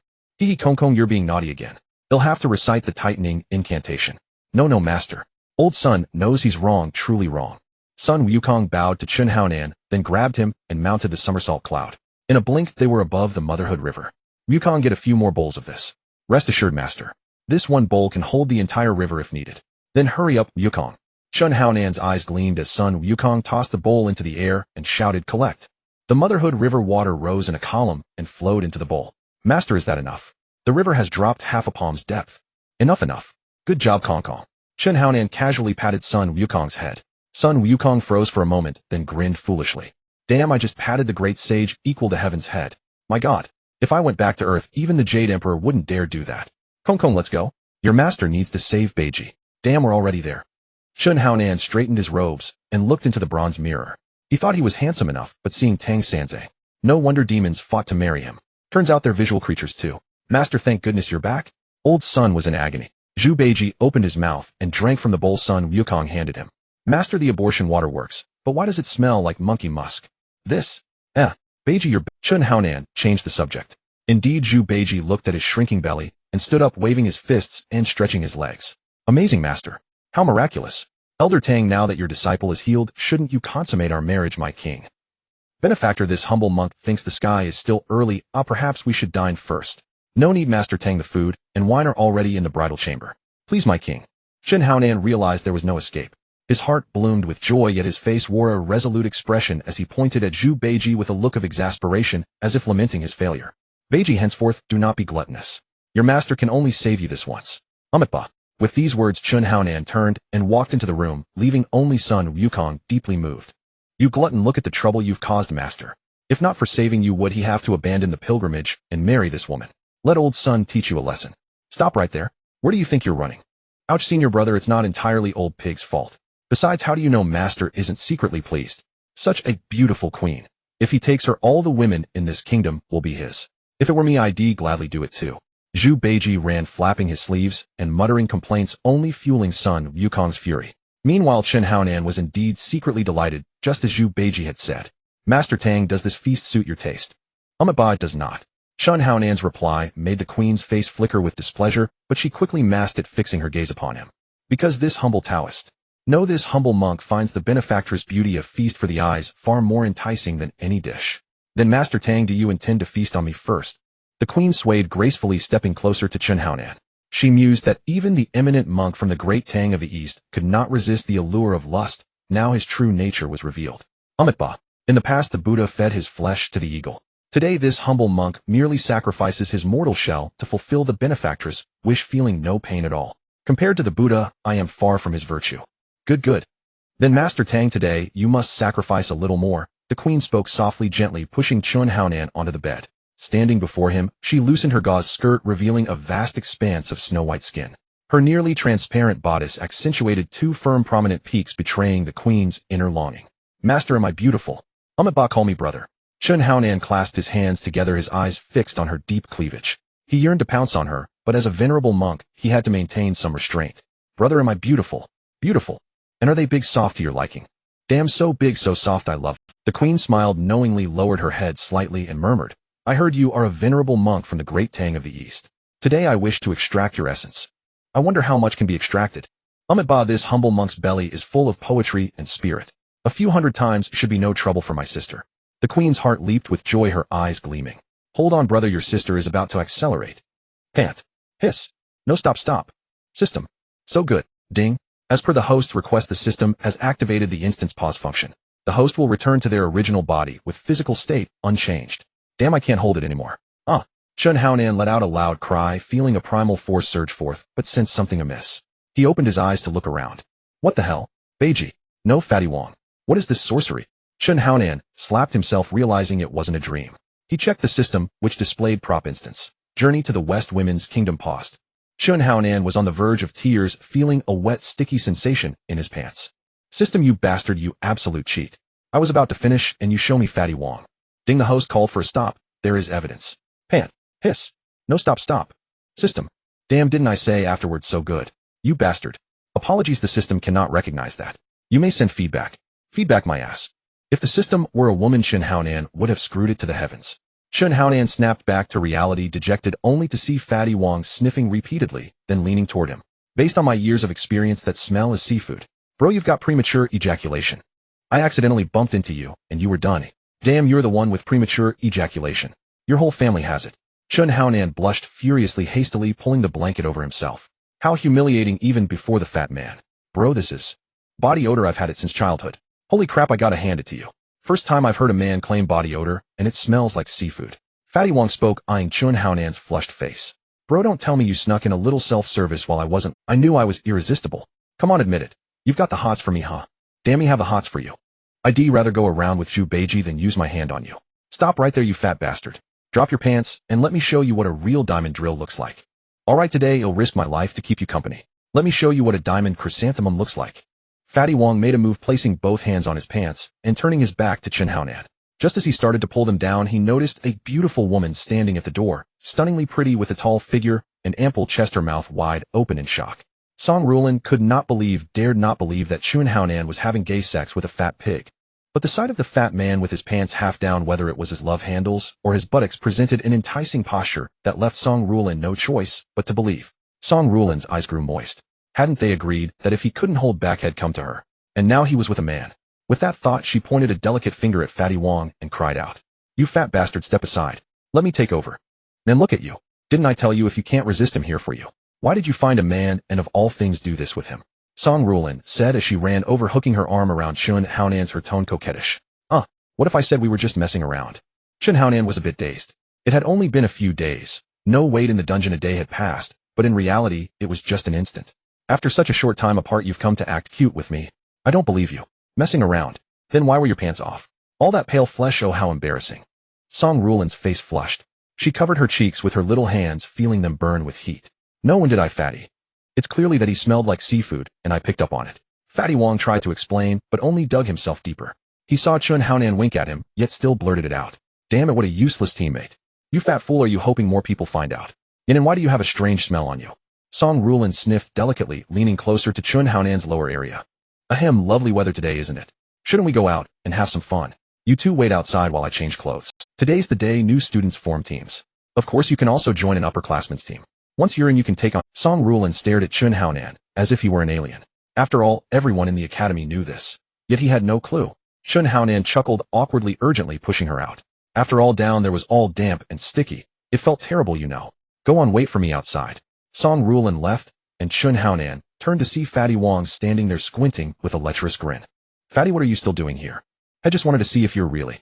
Kong, you're being naughty again. He'll have to recite the tightening incantation. No, master. Old Sun knows he's wrong, truly wrong. Sun Wukong bowed to Chun Haonan, then grabbed him and mounted the somersault cloud. In a blink, they were above the motherhood river. Wukong, get a few more bowls of this. Rest assured, master. This one bowl can hold the entire river if needed. Then hurry up, Wukong. Chun Haonan's eyes gleamed as Sun Wukong tossed the bowl into the air and shouted, collect. The motherhood river water rose in a column and flowed into the bowl. Master, is that enough? The river has dropped half a palm's depth. Enough. Good job, Kong. Chun Haonan casually patted Sun Wukong's head. Sun Wukong froze for a moment, then grinned foolishly. Damn, I just patted the great sage equal to heaven's head. My God. If I went back to Earth, even the Jade Emperor wouldn't dare do that. Kong, let's go. Your master needs to save Beiji. Damn, we're already there. Chun Haonan straightened his robes and looked into the bronze mirror. He thought he was handsome enough, but seeing Tang Sanzai. No wonder demons fought to marry him. Turns out they're visual creatures too. Master, thank goodness you're back. Old Sun was in agony. Zhu Beiji opened his mouth and drank from the bowl Sun Wukong handed him. Master, the abortion water works, but why does it smell like monkey musk? This? Beiji, your Chun Haonan changed the subject. Indeed, Zhu Beiji looked at his shrinking belly and stood up, waving his fists and stretching his legs. Amazing, master. How miraculous. Elder Tang, now that your disciple is healed, shouldn't you consummate our marriage, my king? Benefactor, this humble monk thinks the sky is still early. Perhaps we should dine first. No need, Master Tang, the food and wine are already in the bridal chamber. Please, my king. Chun Haonan realized there was no escape. His heart bloomed with joy, yet his face wore a resolute expression as he pointed at Zhu Beiji with a look of exasperation, as if lamenting his failure. Beiji, henceforth, do not be gluttonous. Your master can only save you this once. Amitba. With these words, Chun Haonan turned and walked into the room, leaving only Sun Wukong deeply moved. You glutton, look at the trouble you've caused, master. If not for saving you, would he have to abandon the pilgrimage and marry this woman? Let old Sun teach you a lesson. Stop right there. Where do you think you're running? Ouch, senior brother, it's not entirely old pig's fault. Besides, how do you know master isn't secretly pleased? Such a beautiful queen. If he takes her, all the women in this kingdom will be his. If it were me, I'd gladly do it too. Zhu Beiji ran, flapping his sleeves and muttering complaints, only fueling Sun Wukong's fury. Meanwhile, Chun Haonan was indeed secretly delighted, just as Zhu Beiji had said. Master Tang, does this feast suit your taste? Amiba, it does not. Chun Haonan's reply made the queen's face flicker with displeasure, but she quickly masked it, fixing her gaze upon him. Because this humble Taoist. No, this humble monk finds the benefactress beauty, a feast for the eyes, far more enticing than any dish. Then, Master Tang, do you intend to feast on me first? The queen swayed gracefully, stepping closer to Chun Haonan. She mused that even the eminent monk from the great Tang of the East could not resist the allure of lust. Now his true nature was revealed. Amitba. In the past, the Buddha fed his flesh to the eagle. Today, this humble monk merely sacrifices his mortal shell to fulfill the benefactress' wish, feeling no pain at all. Compared to the Buddha, I am far from his virtue. Good. Then, Master Tang, today you must sacrifice a little more. The queen spoke softly, gently pushing Chun Haonan onto the bed. Standing before him, she loosened her gauze skirt, revealing a vast expanse of snow-white skin. Her nearly transparent bodice accentuated two firm, prominent peaks, betraying the queen's inner longing. Master, am I beautiful? Amiba, call me brother. Chun Haonan clasped his hands together, his eyes fixed on her deep cleavage. He yearned to pounce on her, but as a venerable monk, he had to maintain some restraint. Brother, am I beautiful? Beautiful. And are they big soft to your liking? Damn, so big so soft I love. The queen smiled knowingly, lowered her head slightly and murmured, I heard you are a venerable monk from the great Tang of the East. Today I wish to extract your essence. I wonder how much can be extracted. This humble monk's belly is full of poetry and spirit. A few hundred times should be no trouble for my sister. The queen's heart leaped with joy, her eyes gleaming. Hold on, brother, your sister is about to accelerate. Pant. Hiss. No, stop. System. So good. Ding. As per the host's request, the system has activated the instance pause function. The host will return to their original body with physical state unchanged. Damn, I can't hold it anymore. Chun Haonan let out a loud cry, feeling a primal force surge forth, but sensed something amiss. He opened his eyes to look around. What the hell? Beiji. No, Fatty Wong. What is this sorcery? Chun Haonan slapped himself, realizing it wasn't a dream. He checked the system, which displayed prop instance. Journey to the West Women's Kingdom paused. Chun Haonan was on the verge of tears, feeling a wet, sticky sensation in his pants. System, you bastard, you absolute cheat. I was about to finish, and you show me Fatty Wong. Ding, the host called for a stop. There is evidence. Pant. Hiss. No, stop. System. Damn, didn't I say afterwards so good? You bastard. Apologies, the system cannot recognize that. You may send feedback. Feedback my ass. If the system were a woman, Chun Haonan would have screwed it to the heavens. Chun Haonan snapped back to reality, dejected only to see Fatty Wong sniffing repeatedly, then leaning toward him. Based on my years of experience, that smell is seafood. Bro, you've got premature ejaculation. I accidentally bumped into you, and you were done. Damn, you're the one with premature ejaculation. Your whole family has it. Chun Haonan blushed furiously, hastily pulling the blanket over himself. How humiliating even before the fat man. Bro, this is body odor. I've had it since childhood. Holy crap, I gotta hand it to you. First time I've heard a man claim body odor, and it smells like seafood. Fatty Wong spoke, eyeing Chun Haonan's flushed face. Bro, don't tell me you snuck in a little self-service while I wasn't. I knew I was irresistible. Come on, admit it. You've got the hots for me, huh? Damn, me have the hots for you. I'd rather go around with Zhu Beiji than use my hand on you. Stop right there, you fat bastard. Drop your pants, and let me show you what a real diamond drill looks like. Alright, today I'll risk my life to keep you company. Let me show you what a diamond chrysanthemum looks like. Fatty Wong made a move, placing both hands on his pants, and turning his back to Chun Haonan. Just as he started to pull them down, he noticed a beautiful woman standing at the door, stunningly pretty with a tall figure, and ample chest, her mouth wide open in shock. Song Rulin dared not believe that Chun Haonan was having gay sex with a fat pig. But the sight of the fat man with his pants half down, whether it was his love handles or his buttocks, presented an enticing posture that left Song Rulin no choice but to believe. Song Rulin's eyes grew moist. Hadn't they agreed that if he couldn't hold back, he'd come to her? And now he was with a man. With that thought, she pointed a delicate finger at Fatty Wong and cried out, You fat bastard, step aside. Let me take over. Then look at you. Didn't I tell you if you can't resist him, here for you? Why did you find a man and of all things do this with him? Song Rulin said as she ran over, hooking her arm around Chun Haonan's, her tone coquettish. What if I said we were just messing around? Chun Haonan was a bit dazed. It had only been a few days. No wait in the dungeon, a day had passed, but in reality, it was just an instant. After such a short time apart, you've come to act cute with me. I don't believe you. Messing around. Then why were your pants off? All that pale flesh, oh how embarrassing. Song Rulin's face flushed. She covered her cheeks with her little hands, feeling them burn with heat. No, when did I, Fatty? It's clearly that he smelled like seafood, and I picked up on it. Fatty Wong tried to explain, but only dug himself deeper. He saw Chun Haonan wink at him, yet still blurted it out. Damn it, what a useless teammate. You fat fool, are you hoping more people find out? And why do you have a strange smell on you? Song Rulin sniffed delicately, leaning closer to Chun Haonan's lower area. Ahem, lovely weather today, isn't it? Shouldn't we go out and have some fun? You two wait outside while I change clothes. Today's the day new students form teams. Of course, you can also join an upperclassmen's team. Once you're in, you can take on. Song Rulin stared at Chun Haonan, as if he were an alien. After all, everyone in the academy knew this. Yet he had no clue. Chun Haonan chuckled awkwardly, urgently pushing her out. After all, down there was all damp and sticky. It felt terrible, you know. Go on, wait for me outside. Song Rulin left, and Chun Haonan turned to see Fatty Wong standing there squinting with a lecherous grin. Fatty, what are you still doing here? I just wanted to see if you're really,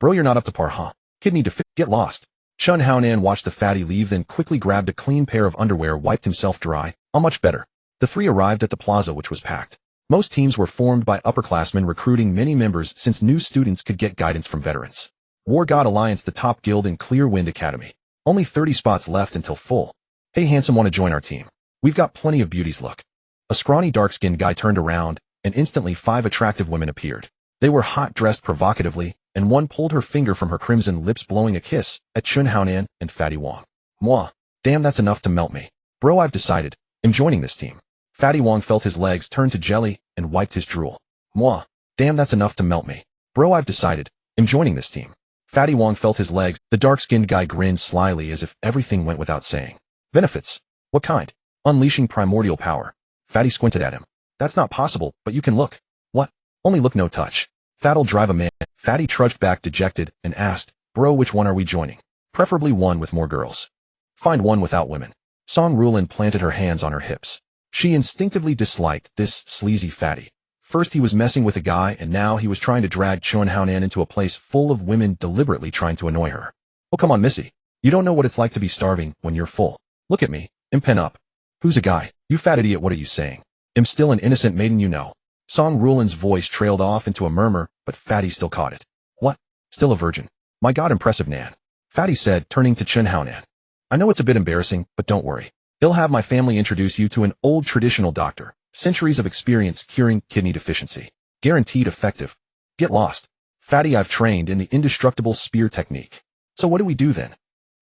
bro, you're not up to par, huh? Kid need to get lost. Chun Haonan watched the fatty leave, then quickly grabbed a clean pair of underwear, wiped himself dry. Much better. The three arrived at the plaza, which was packed. Most teams were formed by upperclassmen, recruiting many members since new students could get guidance from veterans. War God Alliance, the top guild in Clear Wind Academy. Only 30 spots left until full. Hey handsome, want to join our team? We've got plenty of beauties. Look. A scrawny dark-skinned guy turned around, and instantly 5 attractive women appeared. They were hot, dressed provocatively, and one pulled her finger from her crimson lips, blowing a kiss at Chun Haonan and Fatty Wong. Mwah. Damn, that's enough to melt me. Bro, I've decided. I'm joining this team. Fatty Wong felt his legs turn to jelly and wiped his drool. Mwah. Damn, that's enough to melt me. Bro, I've decided. I'm joining this team. Fatty Wong felt his legs. The dark-skinned guy grinned slyly as if everything went without saying. Benefits? What kind? Unleashing primordial power. Fatty squinted at him. That's not possible, but you can look. What? Only look, no touch. That'll drive a man. Fatty trudged back dejected and asked, Bro, which one are we joining? Preferably one with more girls. Find one without women. Song Rulin planted her hands on her hips. She instinctively disliked this sleazy Fatty. First he was messing with a guy, and now he was trying to drag Chun Haonan into a place full of women deliberately trying to annoy her. Oh, come on, Missy. You don't know what it's like to be starving when you're full. Look at me. I'm pen up. Who's a guy? You fat idiot, what are you saying? I'm still an innocent maiden, you know. Song Rulin's voice trailed off into a murmur, but Fatty still caught it. What? Still a virgin? My God, impressive, Nan. Fatty said, turning to Chun Haonan. I know it's a bit embarrassing, but don't worry. He'll have my family introduce you to an old traditional doctor. Centuries of experience curing kidney deficiency. Guaranteed effective. Get lost. Fatty, I've trained in the indestructible spear technique. So what do we do then?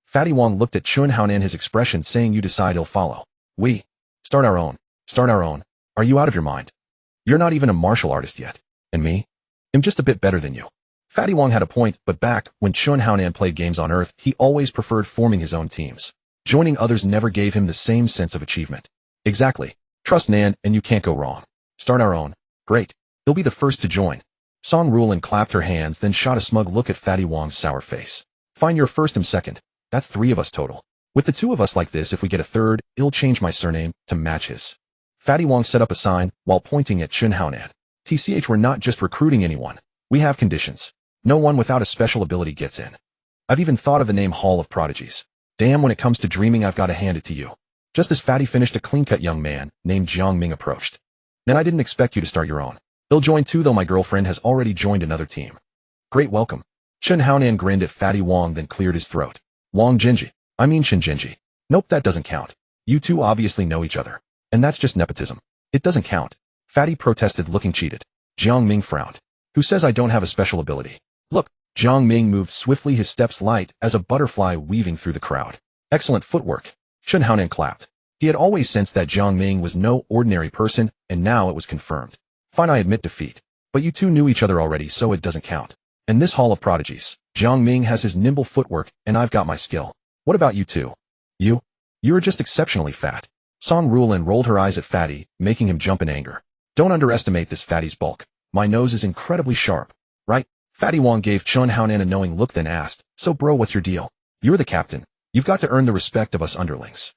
Fatty Wong looked at Chun Haonan, his expression saying you decide he'll follow. We. Start our own. Start our own. Are you out of your mind? You're not even a martial artist yet. And me? I'm just a bit better than you. Fatty Wong had a point, but back when Chun Haonan played games on Earth, he always preferred forming his own teams. Joining others never gave him the same sense of achievement. Exactly. Trust Nan, and you can't go wrong. Start our own. Great. He'll be the first to join. Song Rulin clapped her hands, then shot a smug look at Fatty Wong's sour face. Fine, you're first and second. That's 3 of us total. With the 2 of us like this, if we get a third, it'll change my surname to match his. Fatty Wong set up a sign while pointing at Chun Haonan. TCH, we're not just recruiting anyone. We have conditions. No one without a special ability gets in. I've even thought of the name Hall of Prodigies. Damn, when it comes to dreaming, I've got to hand it to you. Just as Fatty finished, a clean-cut young man named Jiang Ming approached. Then I didn't expect you to start your own. He'll join too, though my girlfriend has already joined another team. Great welcome. Chun Haonan grinned at Fatty Wong, then cleared his throat. Wong Jinji. I mean Shin Jinji. Nope, that doesn't count. You two obviously know each other. And that's just nepotism. It doesn't count. Fatty protested, looking cheated. Jiang Ming frowned. Who says I don't have a special ability? Look. Jiang Ming moved swiftly, his steps light as a butterfly weaving through the crowd. Excellent footwork. Chun Haonan clapped. He had always sensed that Jiang Ming was no ordinary person, and now it was confirmed. Fine, I admit defeat. But you two knew each other already, so it doesn't count. And this Hall of Prodigies, Jiang Ming has his nimble footwork, and I've got my skill. What about you two? You're just exceptionally fat. Song Rulin rolled her eyes at Fatty, making him jump in anger. Don't underestimate this Fatty's bulk. My nose is incredibly sharp. Right? Fatty Wong gave Chun Haonan a knowing look, then asked, So bro, what's your deal? You're the captain. You've got to earn the respect of us underlings.